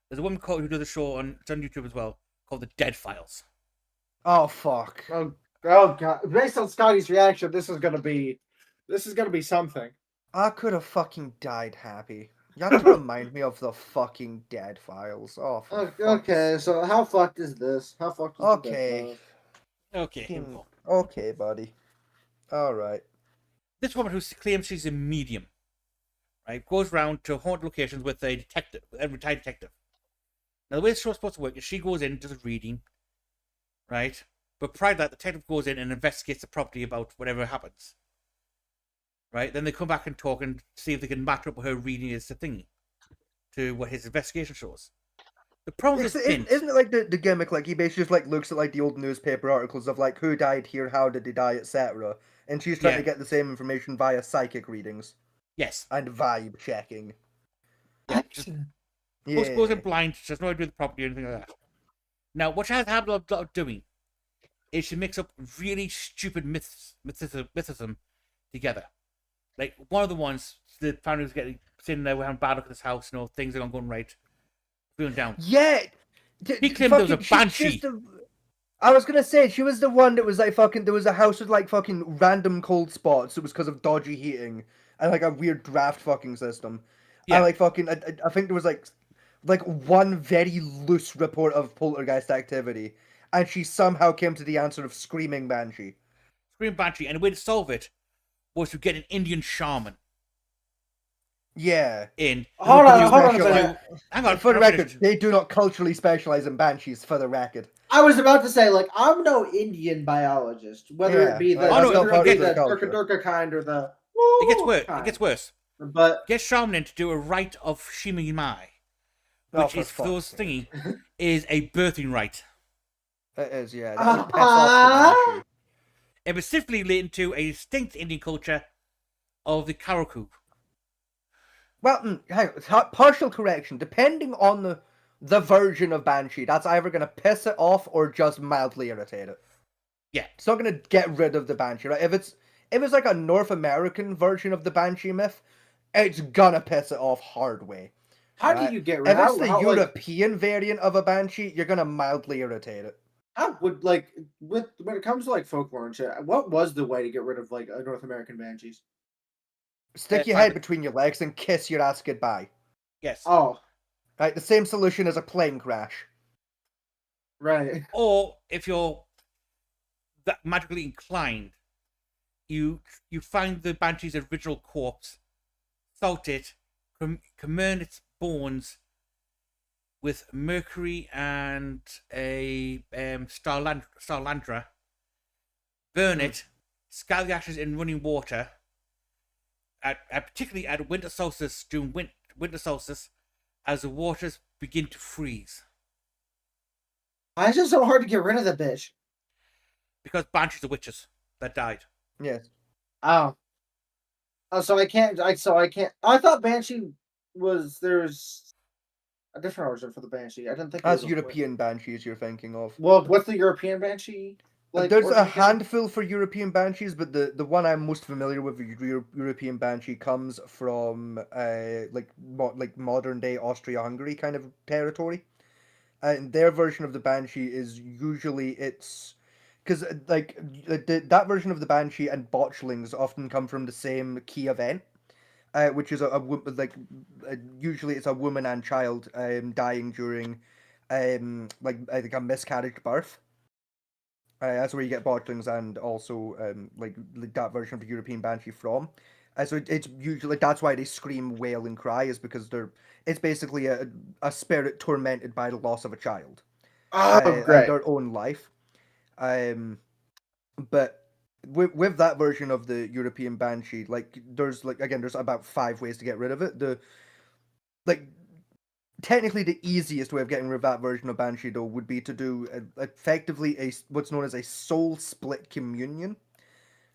There's a woman who does a show on YouTube as well called The Dead Files.
Oh fuck!
Oh god! Based on Scotty's reaction, this is gonna be something.
I could have fucking died happy. You have to remind me of the fucking Dead Files. Oh.
Okay, so how fucked is this? How fucked is the Dead Files?
Okay.
Okay, buddy. All right.
This woman who claims she's a medium, right, goes around to haunted locations with a detective, a retired detective. Now, the way the show's supposed to work is she goes in, does a reading, right? But prior to that, the detective goes in and investigates the property about whatever happens. Right? Then they come back and talk and see if they can match up what her reading is to what his investigation shows. The problem is,
isn't it like the gimmick? Like he basically just like looks at like the old newspaper articles of like who died here, how did they die, etc. And she's trying to get the same information via psychic readings.
Yes.
And vibe checking.
Yeah. Goes in blind. She has no idea of the property or anything like that. Now, what she has had a lot of doing is she mixes up really stupid mythicism together. Like one of the ones, the family was sitting there, we're having bad luck at this house, you know, things are not going right, feeling down.
Yeah,
he claimed there was a banshee.
I was gonna say she was the one that was like fucking. There was a house with like fucking random cold spots. It was because of dodgy heating and like a weird draft fucking system. Yeah. And like fucking, I think there was like one very loose report of poltergeist activity, and she somehow came to the answer of screaming banshee.
Screaming banshee, and the way to solve it was to get an Indian shaman.
Yeah.
Hold on.
Hang on. For the record, they do not culturally specialize in banshees. For the record,
I was about to say, like, I'm no Indian biologist, whether it be the Durka kind or the.
It gets worse. Kind. It gets worse.
But
get shaman in to do a rite of Shimei Mai, which is for those thingy, is a birthing rite.
It is, yeah.
It was specifically related to a distinct Indian culture of the Karaku.
Well, hang on, partial correction. Depending on the version of Banshee, that's either going to piss it off or just mildly irritate it.
Yeah.
It's not going to get rid of the Banshee, right? If it's like a North American version of the Banshee myth, it's going to piss it off hard way.
How do you get rid of it?
If it's the European variant of a Banshee, you're going to mildly irritate it.
How would, like, when it comes to, like, folklore and shit, what was the way to get rid of, like, a North American Banshees?
Stick your head between your legs and kiss your ass goodbye.
Yes.
Oh.
Right, the same solution as a plane crash.
Right.
Or, if you're that magically inclined, you find the Banshee's original corpse, salt it, commune its bones with mercury and a starlandra, burn it, scatter the ashes in running water, particularly at winter solstice, during winter solstice, as the waters begin to freeze.
Why is it so hard to get rid of the bitch?
Because banshees are witches that died.
Yes.
Oh. Oh, so I can't. I thought banshee there's a different origin for the banshee. I didn't think.
As European banshees, you're thinking of.
Well, what's the European banshee?
There's a
origin?
handful for European banshees, but the one I'm most familiar with, European banshee, comes from like modern day Austria-Hungary kind of territory, and their version of the banshee is usually because that version of the banshee and botchlings often come from the same key event, which is usually it's a woman and child dying during I think a miscarriage birth. That's where you get botchlings and also like that version of the European banshee from. So it's usually that's why they scream, wail, and cry, is because it's basically a spirit tormented by the loss of a child.
Oh, great.
And their own life. But with that version of the European banshee, there's about 5 ways to get rid of it. Technically, the easiest way of getting rid of that version of banshee, though, would be to do effectively what's known as a soul split communion,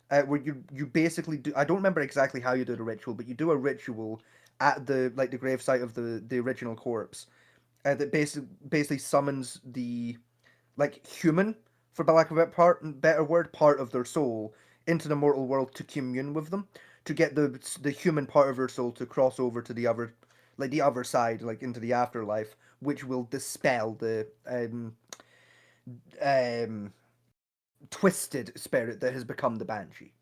where you basically do. I don't remember exactly how you do the ritual, but you do a ritual at the gravesite of the original corpse, that basically summons the human, for lack of a better word, part of their soul into the mortal world to commune with them, to get the human part of their soul to cross over to the other side, into the afterlife, which will dispel the twisted spirit that has become the banshee.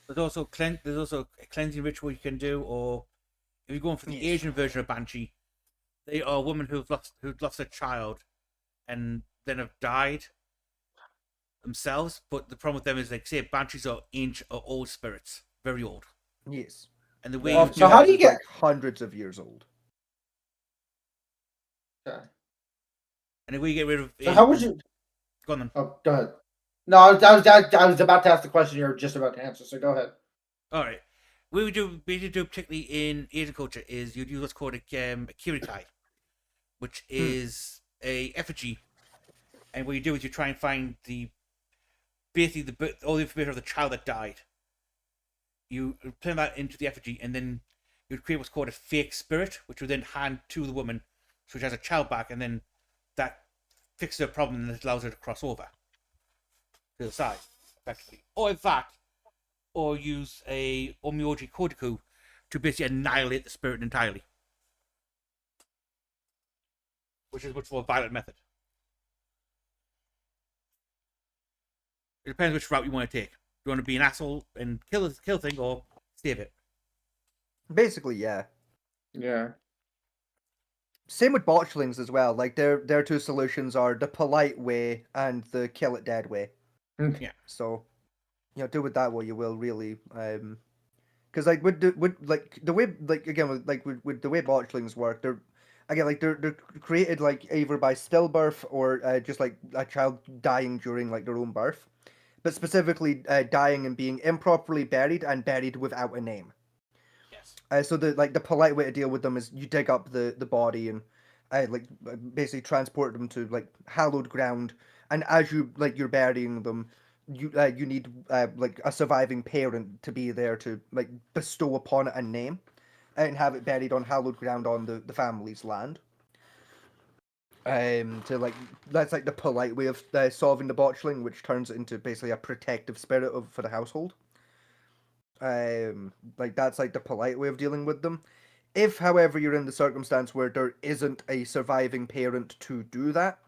There's also a cleansing ritual you can do, or if you're going for the Asian version of banshee, they are a woman who's lost a child and then have died themselves. But the problem with them is, say, banshees are ancient or old spirits, very old.
Yes.
And the way
so how do you get hundreds of years old?
Okay.
And the way you get rid of
So how would you?
Go on then.
Oh, go ahead. No, I was about to ask the question you're just about to answer. So go ahead.
All right. What we do particularly in Asian culture is you do what's called a kirikai, which is a effigy, and what you do is you try and find all the information of the child that died. You put that into the effigy, and then you create what's called a fake spirit, which will then hand to the woman, so she has a child back, and then that fixes her problem and it allows her to cross over to the side, effectively. Or in fact, or use a Omyoji Kodoku to basically annihilate the spirit entirely, which is much more violent method. It depends which route you want to take. You want to be an asshole and kill thing, or save it?
Basically, yeah.
Yeah.
Same with botchlings as well. Their two solutions are the polite way and the kill it dead way.
Yeah.
So, do with that what you will, really. Because with the way with the way botchlings work, they're created either by stillbirth or just a child dying during their own birth. But specifically dying and being improperly buried and buried without a name.
Yes.
So the polite way to deal with them is you dig up the body and basically transport them to hallowed ground, and as you're burying them, you need a surviving parent to be there to bestow upon it a name, and have it buried on hallowed ground on the family's land. That's the polite way of solving the botchling, which turns it into basically a protective spirit for the household. That's the polite way of dealing with them. If, however, you're in the circumstance where there isn't a surviving parent to do that,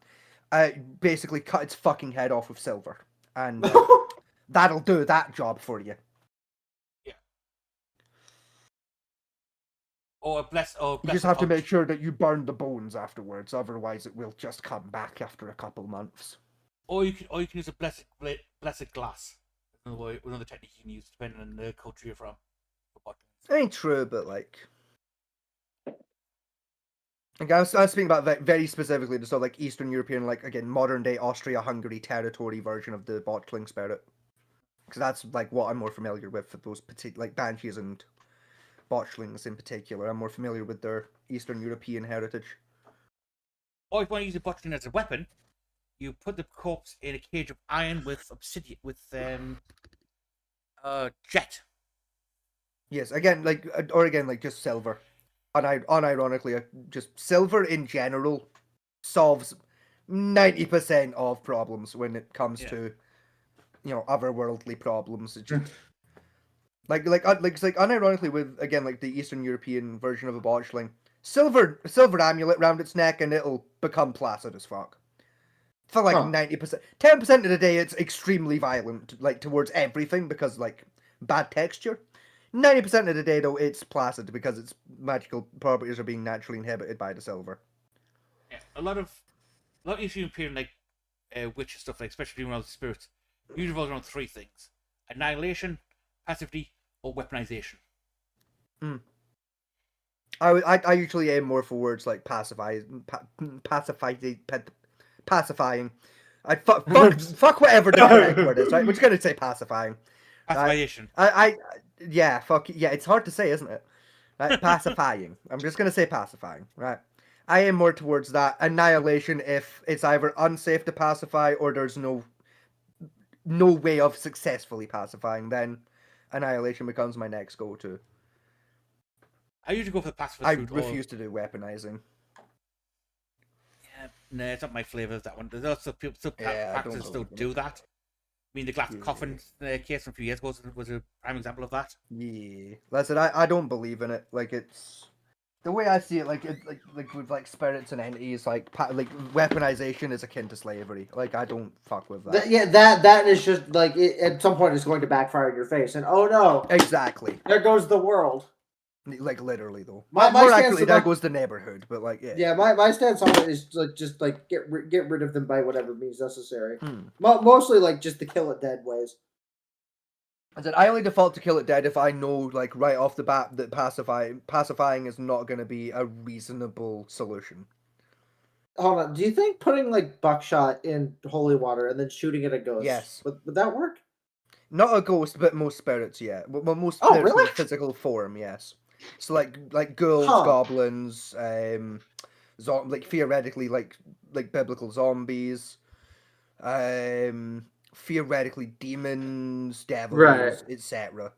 basically cut its fucking head off with silver, and that'll do that job for you.
Or
You just have to make sure that you burn the bones afterwards, otherwise it will just come back after a couple months.
Or you can use a blessed glass. Another technique you can use depending on the culture you're from.
Ain't true, but I was speaking about very specifically the sort of Eastern European, again, modern day Austria-Hungary territory version of the botchling spirit, because that's what I'm more familiar with for those particular banshees and botchlings in particular. I'm more familiar with their Eastern European heritage.
Or if you want to use the botchling as a weapon, you put the corpse in a cage of iron with obsidian, with jet.
Yes, again, like just silver. Unironically, just silver in general solves 90% of problems when it comes to, otherworldly problems. It's just, it's like unironically with, again, like the Eastern European version of a botchling, silver amulet round its neck and it'll become placid as fuck. For 90%. 10% of the day it's extremely violent, like towards everything because like bad texture. 90% of the day though it's placid because its magical properties are being naturally inhibited by the silver.
Yeah, a lot of Eastern European like witch stuff, like especially around the spirits, usually revolves around three things: annihilation, passivity, or weaponization.
I usually aim more for words like pacifying. Fuck whatever the correct word is, right? We're just gonna say pacifying.
Pacification.
Yeah, it's hard to say, isn't it? Right? Pacifying. I'm just gonna say pacifying, right? I aim more towards that. Annihilation if it's either unsafe to pacify or there's no way of successfully pacifying, then annihilation becomes my next go-to.
I usually go for the pacifist
I
route.
refuse to do weaponizing.
Yeah, no, it's not my flavour of that one. There's also practices still do that. I mean, the glass coffin case from a few years ago was a prime example of that.
Yeah, listen, I don't believe in it. Like, it's the way I see it. Like with like spirits and entities, like weaponization is akin to slavery. Like, I don't fuck with that.
That is just like at some point it's going to backfire in your face, and oh no,
exactly.
There goes the world.
Like literally though.
My
More
stance
accurately, there goes the neighborhood. But like, yeah.
Yeah, my stance on it is like just like get rid of them by whatever means necessary. Mostly like just the kill it dead ways.
I said I only default to kill it dead if I know like right off the bat that pacifying is not going to be a reasonable solution.
Hold on, do you think putting like buckshot in holy water and then shooting at a ghost?
Yes.
Would that work?
Not a ghost, but most spirits, yeah. Well, most spirits
really?
in physical form, yes. So like ghouls, goblins, like theoretically like biblical zombies, theoretically demons, devils, etc.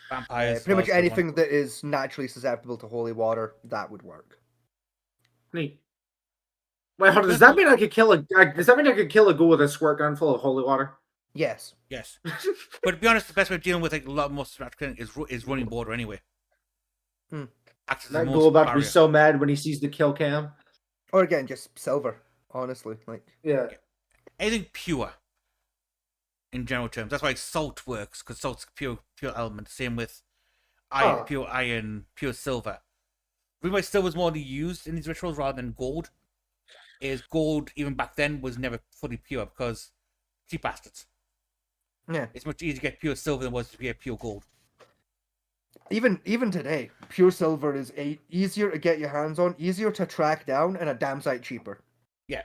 Vampires.
Pretty much anything that is naturally susceptible to holy water, that would work.
Neat. Wait, hold on, does that mean I could kill a ghoul with a squirt gun full of holy water?
Yes.
Yes. But to be honest, the best way of dealing with like a lot most is running water anyway.
That ghoul about to be so mad when he sees the kill cam.
Or again, just silver. Honestly, like
anything pure. In general terms, that's why salt works because salt's pure element. Same with iron, pure iron, pure silver. The reason why silver was more used in these rituals rather than gold is gold even back then was never fully pure because cheap bastards.
Yeah,
it's much easier to get pure silver than it was to get pure gold.
Even today, pure silver is easier to get your hands on, easier to track down, and a damn sight cheaper.
Yeah.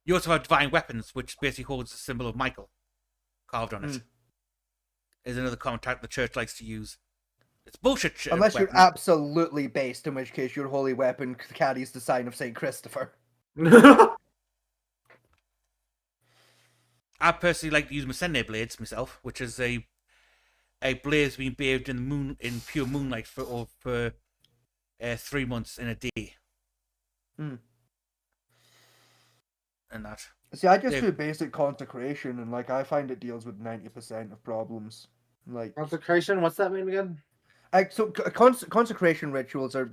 You also have divine weapons, which basically holds the symbol of Michael carved on it. Is another common type the church likes to use. It's bullshit.
Unless you're absolutely based, in which case your holy weapon carries the sign of Saint Christopher.
I personally like to use Mesene blades myself, which is a blaze being bathed in pure moonlight for 3 months in a day. And that.
See, I just do basic consecration, and like I find it deals with 90% of problems. Like
consecration, what's that mean again?
So consecration rituals are,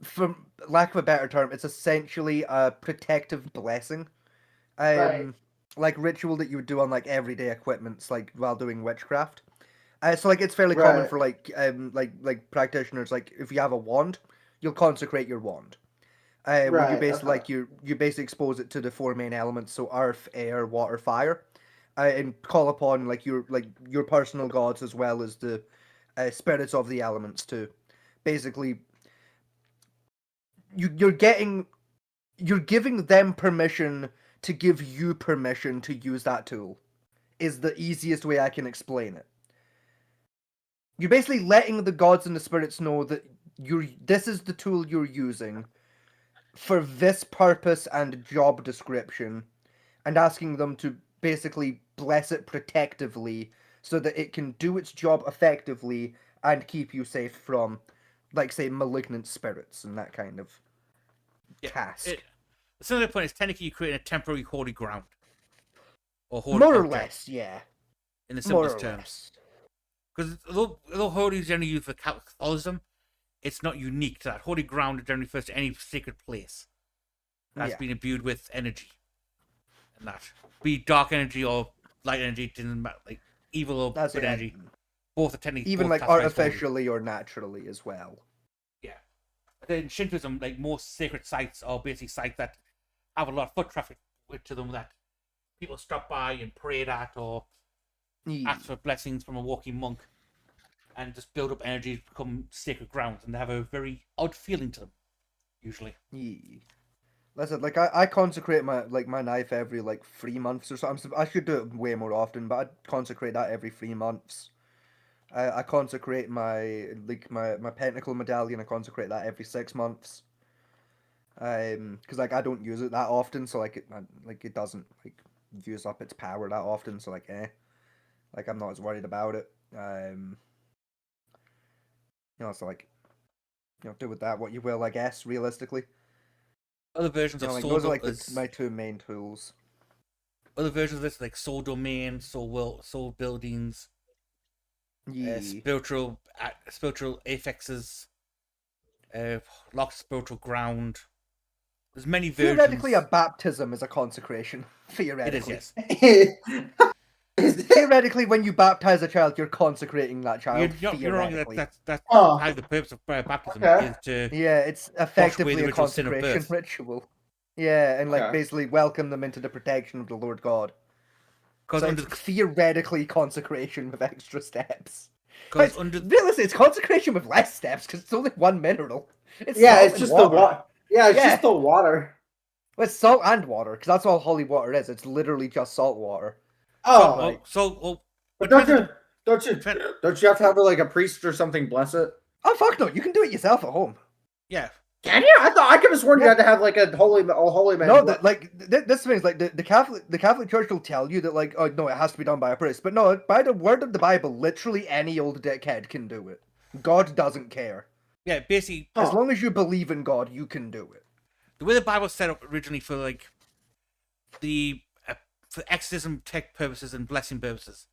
for lack of a better term, it's essentially a protective blessing, like ritual that you would do on like everyday equipments, like while doing witchcraft. So like it's fairly common for like practitioners. Like if you have a wand, you'll consecrate your wand. Where you basically you basically expose it to the four main elements, so earth, air, water, fire, and call upon like your personal gods as well as the spirits of the elements too. Basically, you're giving them permission to give you permission to use that tool. Is the easiest way I can explain it. You're basically letting the gods and the spirits know that this is the tool you're using. for this purpose and job description, and asking them to basically bless it protectively so that it can do its job effectively and keep you safe from, like, say, malignant spirits and that kind of task.
The similar point is technically you're creating a temporary holy ground. Or holy
More or
object,
less, yeah.
in the
More
simplest
or
terms. Because although holy is generally used for Catholicism, it's not unique to that. Holy ground generally refers to any sacred place that's been imbued with energy. And that. Be dark energy or light energy, it doesn't matter. Like, evil or good energy. Both are technically...
Even, like, artificially or naturally as well.
Yeah. In Shintoism, like, most sacred sites are basically sites that have a lot of foot traffic to them that people stop by and pray at or ask for blessings from a walking monk and just build up energy to become sacred grounds, and they have a very odd feeling to them, usually.
Listen, like, I consecrate my knife every, like, 3 months or something. I should do it way more often, but I consecrate that every 3 months. I consecrate my pentacle medallion, I consecrate that every 6 months. Because, like, I don't use it that often, so, like, it doesn't, like, use up its power that often, so, like, like, I'm not as worried about it. So, like, do with that what you will, I guess, realistically.
Other versions of
like,
Soul
those are, like,
is...
my 2 main tools.
Other versions of this, like Soul Domain, Soul Buildings, spiritual affixes, locked spiritual ground. There's many versions.
Theoretically, a baptism is a consecration. Theoretically.
It is, yes.
Theoretically, when you baptize a child, you're consecrating that child.
You're wrong. That's how the purpose of baptism is to...
Yeah, it's effectively a consecration ritual. Yeah, and, like, basically welcome them into the protection of the Lord God. So it's theoretically consecration with extra steps. Realistically, it's consecration with less steps, because it's only one mineral.
It's just the water. Yeah, it's just the water.
Well, it's salt and water, because that's all holy water is. It's literally just salt water.
But don't you have to have like a priest or something bless it?
Oh fuck no! You can do it yourself at home.
Yeah.
Can you? I could have sworn you had to have like a holy man.
No, this means like the Catholic Church will tell you that, like, oh no, it has to be done by a priest. But no, by the word of the Bible, literally any old dickhead can do it. God doesn't care.
Yeah, basically,
as long as you believe in God, you can do it.
The way the Bible was set up originally for like for exorcism tech purposes and blessing purposes,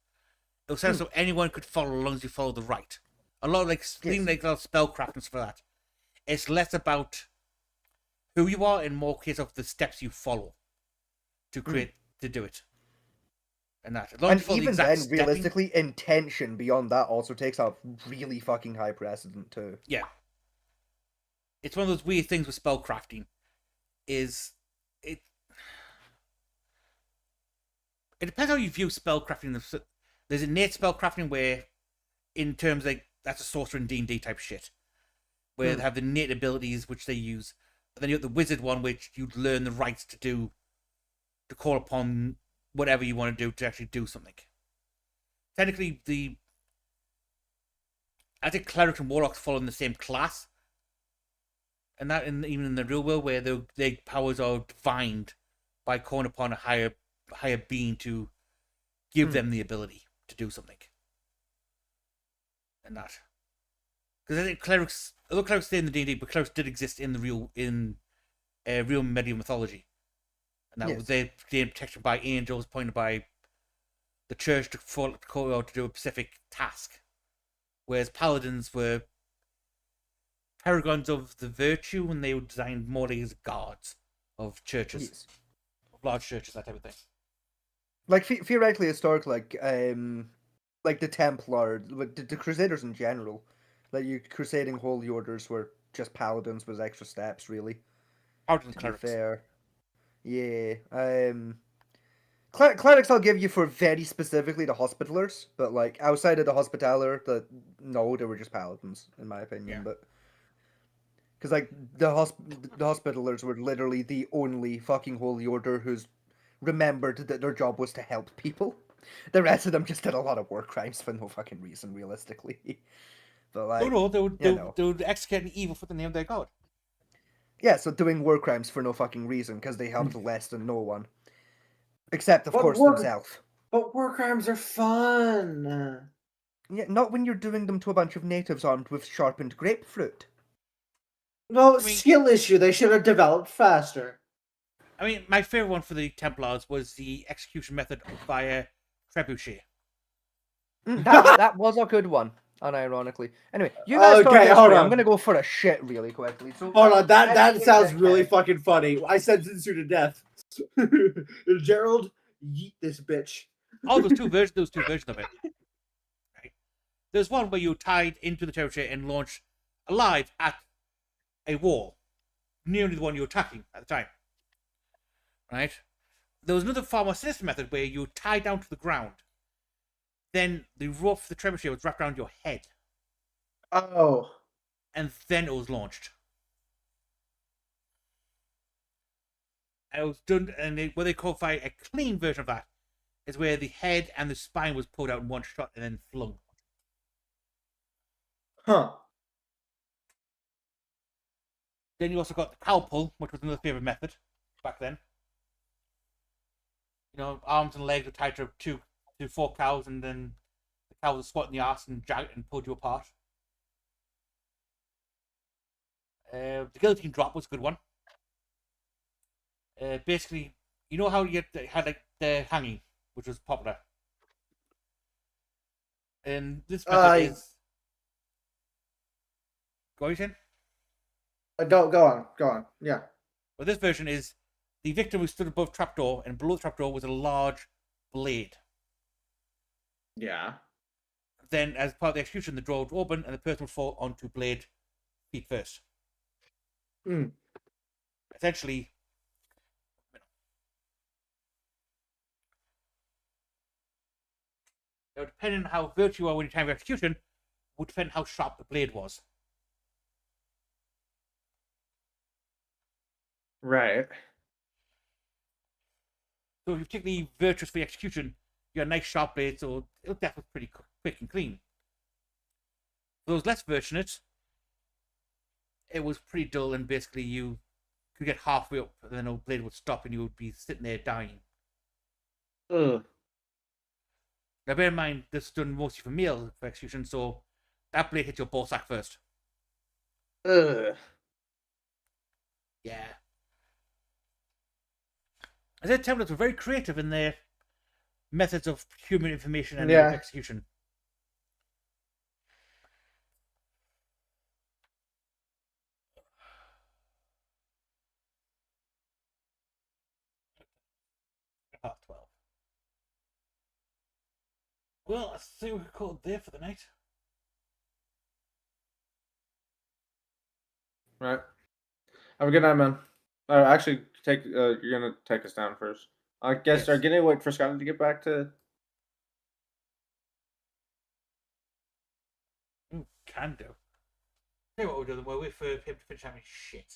it was set up so anyone could follow as long as you follow the rite. A lot of like spellcraftings for that. It's less about who you are and more case of the steps you follow to create to do it. And that.
And even then, realistically, intention beyond that also takes a really fucking high precedent too.
Yeah. It's one of those weird things with spellcrafting. It depends how you view spellcrafting. There's innate spellcrafting where, in terms like that's a sorcerer and D&D type shit, where they have the innate abilities which they use. But then you have the wizard one, which you learn the rights to call upon whatever you want to do to actually do something. Technically, I think clerics and warlocks fall in the same class, and that even in the real world, where their powers are divined by calling upon a higher being to give them the ability to do something. And that, because I think although clerics stay in the D&D, but clerics did exist in the real medieval mythology, and that was their protection by angels appointed by the church to do a specific task, whereas paladins were paragons of the virtue, and they were designed more as guards of churches, of large churches, that type of thing.
Like theoretically, historically, like the Templar, the Crusaders in general, like your crusading holy orders were just paladins with extra steps, really.
Paladins,
to be fair. Yeah. Clerics I'll give you for very specifically the Hospitallers, but like outside of the Hospitaller, they were just paladins in my opinion. But because like the Hospitallers were literally the only fucking holy order who's remembered that their job was to help people. The rest of them just did a lot of war crimes for no fucking reason, realistically. But like,
they would execute evil for the name of their god.
Yeah, so doing war crimes for no fucking reason because they helped less than no one, except of
But
course
war-
themselves.
But war crimes are fun.
Yeah, not when you're doing them to a bunch of natives armed with sharpened grapefruit.
No, skill issue. They should have developed faster.
I mean, my favorite one for the Templars was the execution method via trebuchet.
That was a good one, unironically. Anyway, you guys talk
Okay,
this
hold
way.
on.
I'm gonna go for a shit really quickly. So
Hold on, that sounds really fucking funny. I said Zinsu to death. Gerald, yeet this bitch.
Oh, there's two versions of it. Right? There's one where you tied into the trebuchet and launched alive at a wall, nearly the one you're attacking at the time. Right? There was another far more sinister method where you tie down to the ground. Then the rope for the trebuchet was wrapped around your head.
Oh.
And then it was launched. And it was done, and what they call a clean version of that is where the head and the spine was pulled out in one shot and then flung.
Huh.
Then you also got the cow pull, which was another favorite method back then. You know, arms and legs were tied to 4 cows, and then the cow was squat in the arse and dragged and pulled you apart. The guillotine drop was a good one. Basically, you know how you had like the hanging, which was popular. And this method is. Go on,
Go on. Yeah.
Well, this version is the victim who stood above trapdoor, and below the trapdoor was a large blade.
Yeah.
Then, as part of the execution, the door would open, and the person would fall onto blade feet first.
Hmm.
Essentially, depending on how virtuous you are when you time your execution, would depend on how sharp the blade was.
Right.
So if you're particularly virtuous for the execution, you got a nice sharp blade, so it'll definitely pretty quick and clean. For those less fortunate, it was pretty dull, and basically you could get halfway up, and then the blade would stop, and you would be sitting there dying.
Ugh.
Now bear in mind, this is done mostly for male for execution, so that blade hits your ball sack first.
Ugh.
Yeah. I said Templars were very creative in their methods of human information and execution. Part 12. Well, I think we could call it there for the night.
Right. Have a good night, man. Actually, you're gonna take us down first. I guess. Are gonna wait for Scotty to get back to?
Can do. Tell you what we'll do. We'll wait for him to finish having shit.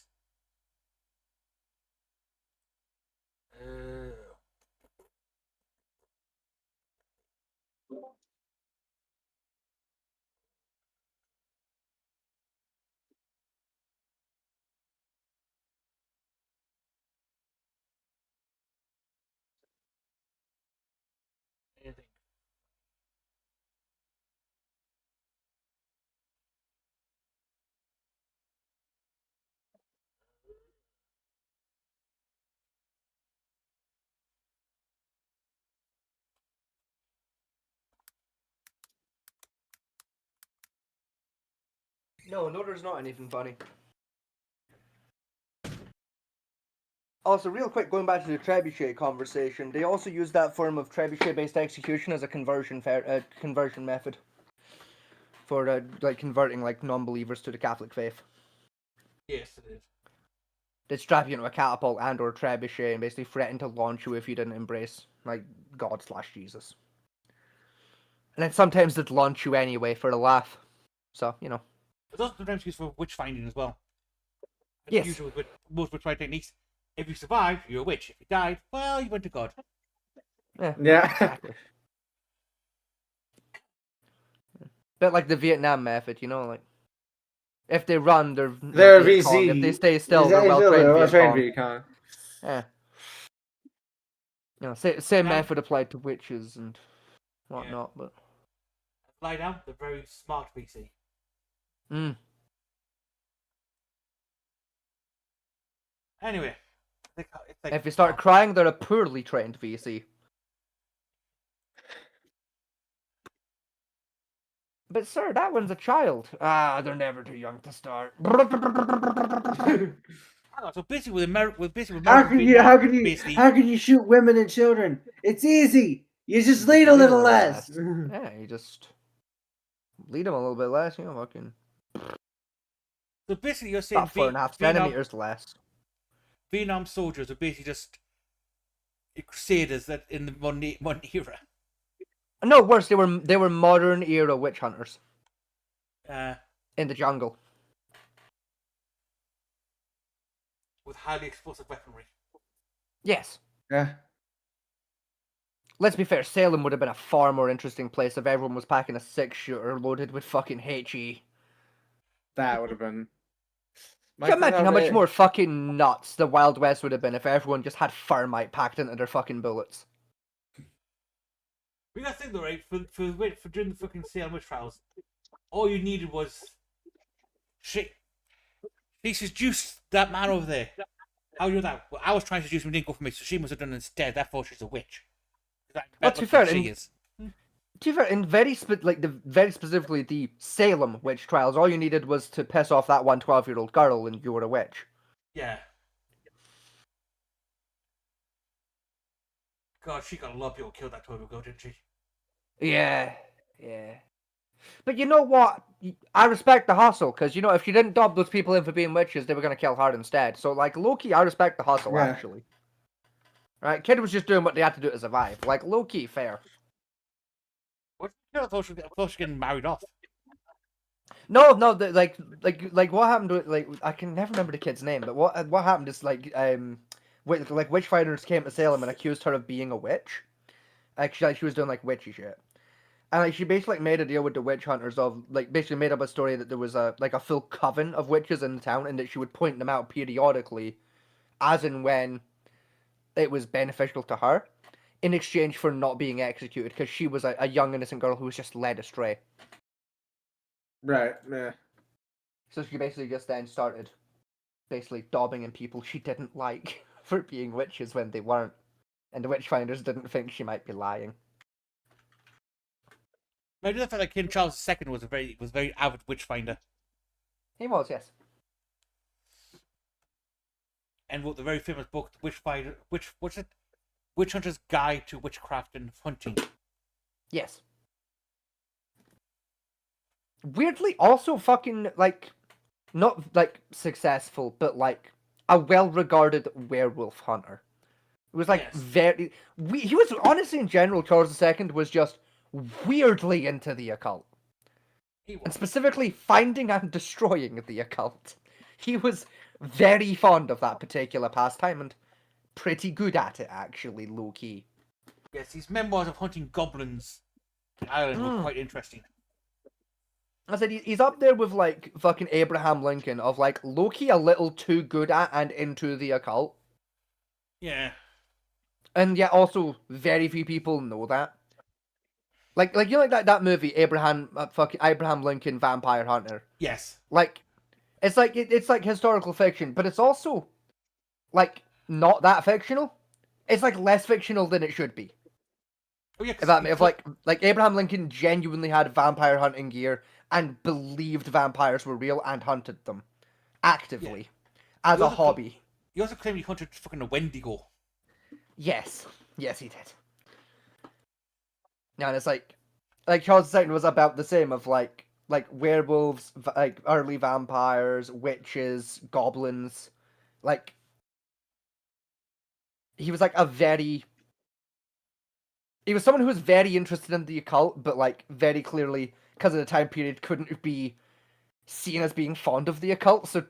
Anything.
No, there's not anything funny. Also, real quick, going back to the trebuchet conversation, they also use that form of trebuchet-based execution as a conversion method for like converting like non-believers to the Catholic faith.
Yes, it is.
They strap you into a catapult and/or trebuchet and basically threaten to launch you if you didn't embrace like God/Jesus. And then sometimes they'd launch you anyway for a laugh. So you know.
It's also sometimes used for witch finding as well.
Yes.
Usually with most witch finding techniques. If you survived, you're a witch. If you died, well, you went to God.
Yeah. Exactly. Bit like the Vietnam method, you know, like If they run,
They're
Viet Cong.
VC.
If they stay still, they're
Exactly,
well-trained
Viet
Viet
Cong.
Cong. Yeah. You know, same method applied to witches and whatnot, but...
Lie down, they're very smart VC.
Mm.
Anyway. It's like,
If you start crying, they're a poorly trained VC. But sir, that one's a child. Ah, they're never too young to start.
So basically, with
How can you shoot women and children? It's easy. You just lead a little less.
Yeah, you just lead them a little bit less, you know, fucking.
So basically, you're saying
About 4.5 centimeters less.
Vietnam soldiers are basically just crusaders that in the modern era.
No, worse. They were modern era witch hunters. In the jungle.
With highly explosive weaponry.
Yes.
Yeah.
Let's be fair, Salem would have been a far more interesting place if everyone was packing a 6-shooter loaded with fucking HE.
That would have been...
Can you imagine how much more fucking nuts the Wild West would have been if everyone just had Thermite packed into their fucking bullets?
We gotta think though, right? For during the fucking Salem witch trials, all you needed was she seduced that man over there. How do you know that? Well, I was trying to seduce him, it didn't go for me, so she must have done it instead. Therefore, she's a witch.
But to be fair,
she is.
To be fair, in very specifically the Salem witch trials, all you needed was to piss off that 12-year-old girl, and you were a witch.
Yeah. God, she got a lot of people killed that time ago, didn't she?
Yeah, yeah. But you know what? I respect the hustle, because, you know, if she didn't dub those people in for being witches, they were going to kill her instead. So, like, low-key, I respect the hustle,
Yeah.
actually. Right? Kid was just doing what they had to do to survive. Like, low-key, fair.
What? I thought she was getting married off.
No, like what happened to it? Like, I can never remember the kid's name, but what happened is witch fighters came to Salem and accused her of being a witch. Actually, she was doing like witchy shit, and like she basically made a deal with the witch hunters of like basically made up a story that there was a full coven of witches in the town, and that she would point them out periodically, as and when it was beneficial to her, in exchange for not being executed because she was a young innocent girl who was just led astray.
Right, yeah.
So she basically just then started basically daubing in people she didn't like for being witches when they weren't. And the witchfinders didn't think she might be lying.
I do feel like King Charles II was a very avid witchfinder.
He was, yes.
And wrote the very famous book, Witch Hunter's Guide to Witchcraft and Hunting.
Yes. Weirdly, also fucking, like, not, like, successful, but, like, a well-regarded werewolf hunter. It was, like, he was, honestly, in general, Charles II was just weirdly into the occult. And specifically, finding and destroying the occult. He was very fond of that particular pastime, and pretty good at it, actually, low-key.
Yes, his memoirs of hunting goblins in Ireland were quite interesting.
I said he's up there with like fucking Abraham Lincoln of like low-key a little too good at and into the occult.
Yeah.
And yet also very few people know that. Like you know like that movie Abraham Lincoln Vampire Hunter.
Yes.
Like it's like historical fiction, but it's also like not that fictional. It's like less fictional than it should be.
Oh yeah.
If Abraham Lincoln genuinely had vampire hunting gear and believed vampires were real and hunted them actively as a hobby.
He also claimed he hunted fucking a Wendigo.
Yes, he did. And it's like Charles II was about the same of like werewolves, like early vampires, witches, goblins. Like he was like he was someone who was very interested in the occult, but like very clearly, because of the time period, couldn't be seen as being fond of the occult, so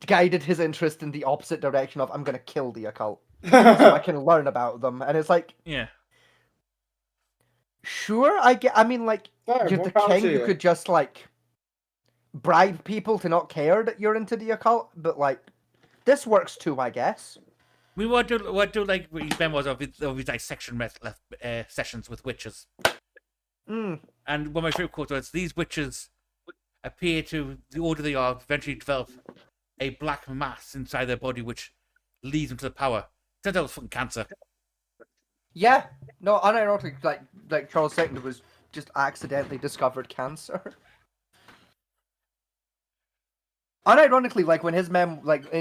guided his interest in the opposite direction of, I'm going to kill the occult, so I can learn about them. And it's like...
Yeah.
Sure, you're the king, you could just, like, bribe people to not care that you're into the occult, but like this works too, I guess.
We want to like Ben was of his dissection sessions with witches.
Mm.
And one of my favorite quotes was, "These witches appear to, the older they are, eventually develop a black mass inside their body, which leads them to the power." Turns out it was fucking cancer.
Yeah, no, unironically, like Charles II was just accidentally discovered cancer. Unironically, like when his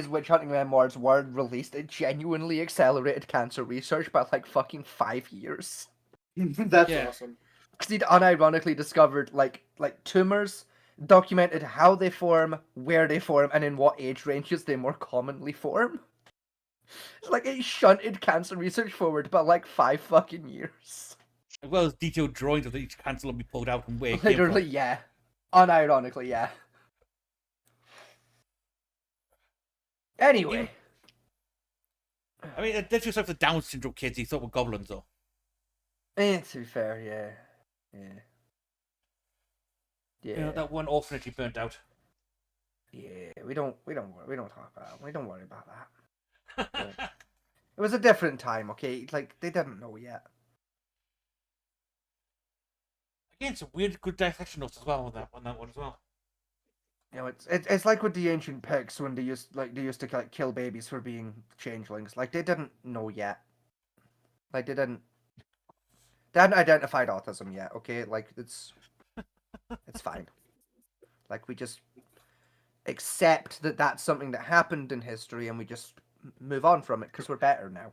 witch hunting memoirs were released, it genuinely accelerated cancer research by like fucking 5 years.
That's awesome.
Because he'd unironically discovered like tumors, documented how they form, where they form, and in what age ranges they more commonly form. Like it shunted cancer research forward by like 5 fucking years.
As well as detailed drawings of each cancer will be pulled out and where it came
Literally,
from.
yeah. Unironically, yeah. Anyway.
I mean, it did yourself the Down syndrome kids he thought were goblins, though.
To be fair, yeah.
You know, that one orphanage he burnt out.
Yeah, we don't talk about it. We don't worry about that. It was a different time, okay? Like they didn't know yet.
Again, some weird good dissection notes as well on that one as well.
You know, it's like with the ancient Picts when they used to like kill babies for being changelings. Like they didn't know yet. Like they hadn't identified autism yet. Okay, like it's fine. Like we just accept that that's something that happened in history, and we just move on from it because we're better now.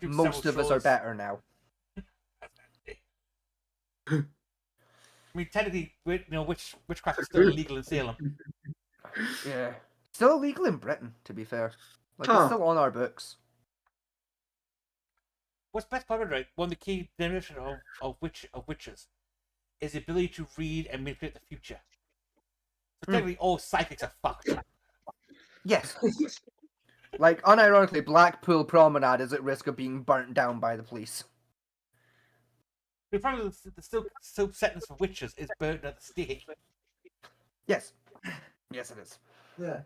Most of us are better now.
I mean, technically, witchcraft is still illegal in Salem.
Yeah, still illegal in Britain. To be fair, like
Huh.
it's still on our books.
What's best part of it, right? One of the key definitions of witches is the ability to read and manipulate the future. So technically, all psychics are fucked.
Yes. Like unironically, Blackpool Promenade is at risk of being burnt down by the police.
The problem is the still sentence for witches is burnt at the stake.
Yes. Yes, it is.
Yeah.
Can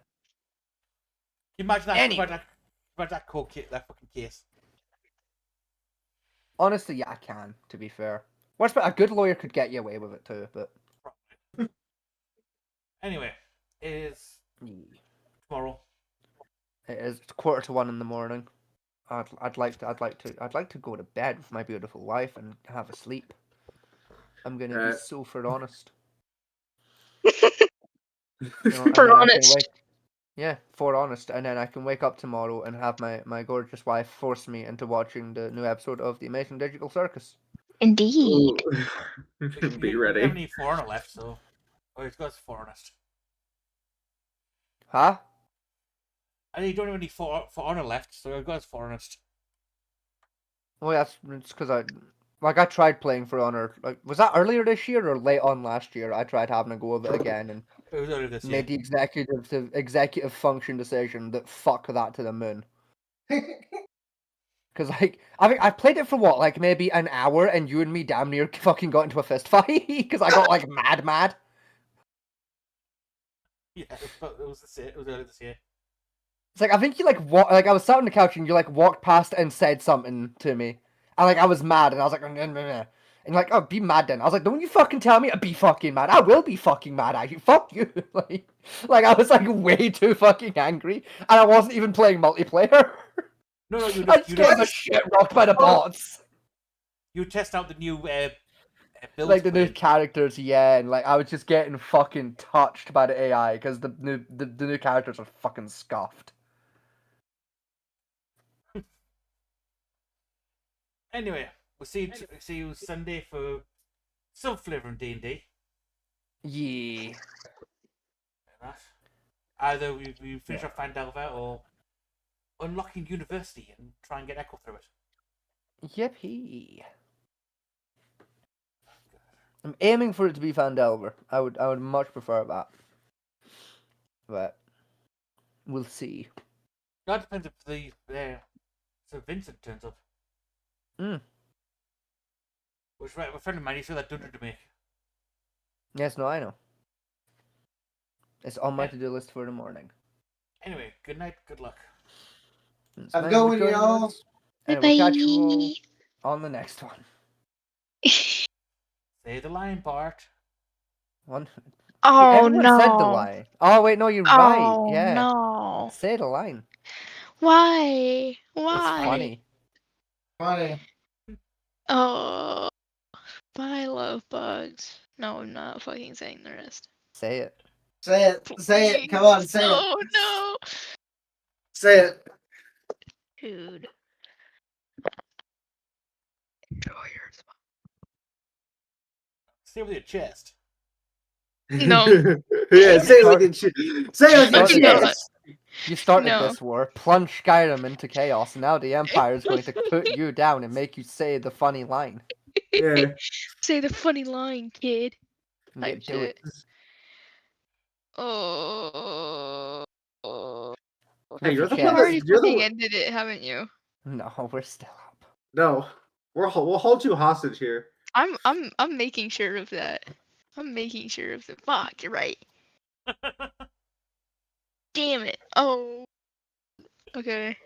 you imagine that?
Anyway.
Imagine that court case, that fucking case.
Honestly, yeah, I can. To be fair, a good lawyer could get you away with it too, but
Anyway, it is tomorrow.
it is 1:45 in the morning. I'd like to go to bed with my beautiful wife and have a sleep. I'm gonna be so for honest.
For honest.
For honest, and then I can wake up tomorrow and have my gorgeous wife force me into watching the new episode of The Amazing Digital Circus.
Indeed.
Be ready.
We don't have any For Honor left, so. Oh, it's got For Honest.
Huh?
I think you don't have any For Honor left, so I've got For Honest.
Oh, yeah, it's because I tried playing For Honor. Like, was that earlier this year or late on last year? I tried having a go of it again and
It was earlier this year.
made the executive function decision that fuck that to the moon. Because like I think I played it for what, like maybe an hour, and you and me damn near fucking got into a fist fight because I got like mad.
Yeah, it was this year. It was earlier this year.
It's like I think you I was sat on the couch and you like walked past and said something to me, and like I was mad and I was like, and you're like, oh, be mad then. I was like, don't you fucking tell me to be fucking mad. I will be fucking mad at you. Fuck you. like I was like way too fucking angry, and I wasn't even playing multiplayer.
No,
I just got the shit rocked by the bots.
You test out the new build.
Like the new characters, yeah, and like I was just getting fucking touched by the AI because the new characters are fucking scuffed.
Anyway, we'll see you Sunday for some flavour of D&D.
Yeah.
Either we finish off Fandelver or unlocking University and try and get Echo through it.
Yippee. I'm aiming for it to be Fandelver. I would much prefer that. But we'll see.
That depends if the St. Vincent turns up.
Mm.
Which, right, a friend of mine, he's got that dungeon to make.
Yes, no, I know. It's on my to-do list for the morning.
Anyway, good night, good luck.
It's
I'm
nice
going,
joining
y'all.
us, and we'll catch you all on the next one.
Say the line part.
One.
Oh
Everyone said the
no.
line. Oh wait, no, you're right.
Oh
Yeah.
no.
Say the line.
Why?
It's
Why?
funny.
Funny.
Oh, I love bugs. No, I'm not fucking saying the rest.
Say it.
Say it. Say it. Come on, say it.
Oh no.
Say it.
Dude.
Say it with your chest.
No.
Yeah, say it with your chest. Say it with your
Started
No.
chest.
You started
No.
this war, plunged Skyrim into chaos, and now the Empire is going to put you down and make you say the funny line.
Yeah.
Say the funny line, kid.
Yeah,
Type
do
shit.
it.
Oh.
Hey, you're the
You've
one
already
that's you're
fucking
the
ended it, haven't you?
No, we're still up.
no. We'll hold you hostage here.
I'm making sure of that. I'm making sure of the fuck, you're right. Damn it. Oh. Okay.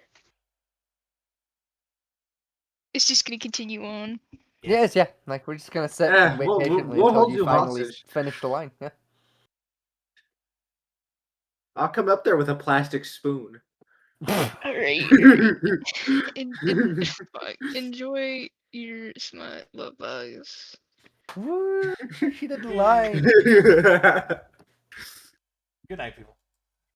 It's just gonna continue on.
Yes, yeah. Like we're just gonna sit
Yeah,
and wait
we'll
patiently
hold
until you
you
finally
hostage.
finish the line. Yeah.
I'll come up there with a plastic spoon.
Alright. Fuck. Enjoy your smart love bugs.
Woo! She did the line.
Good night, people.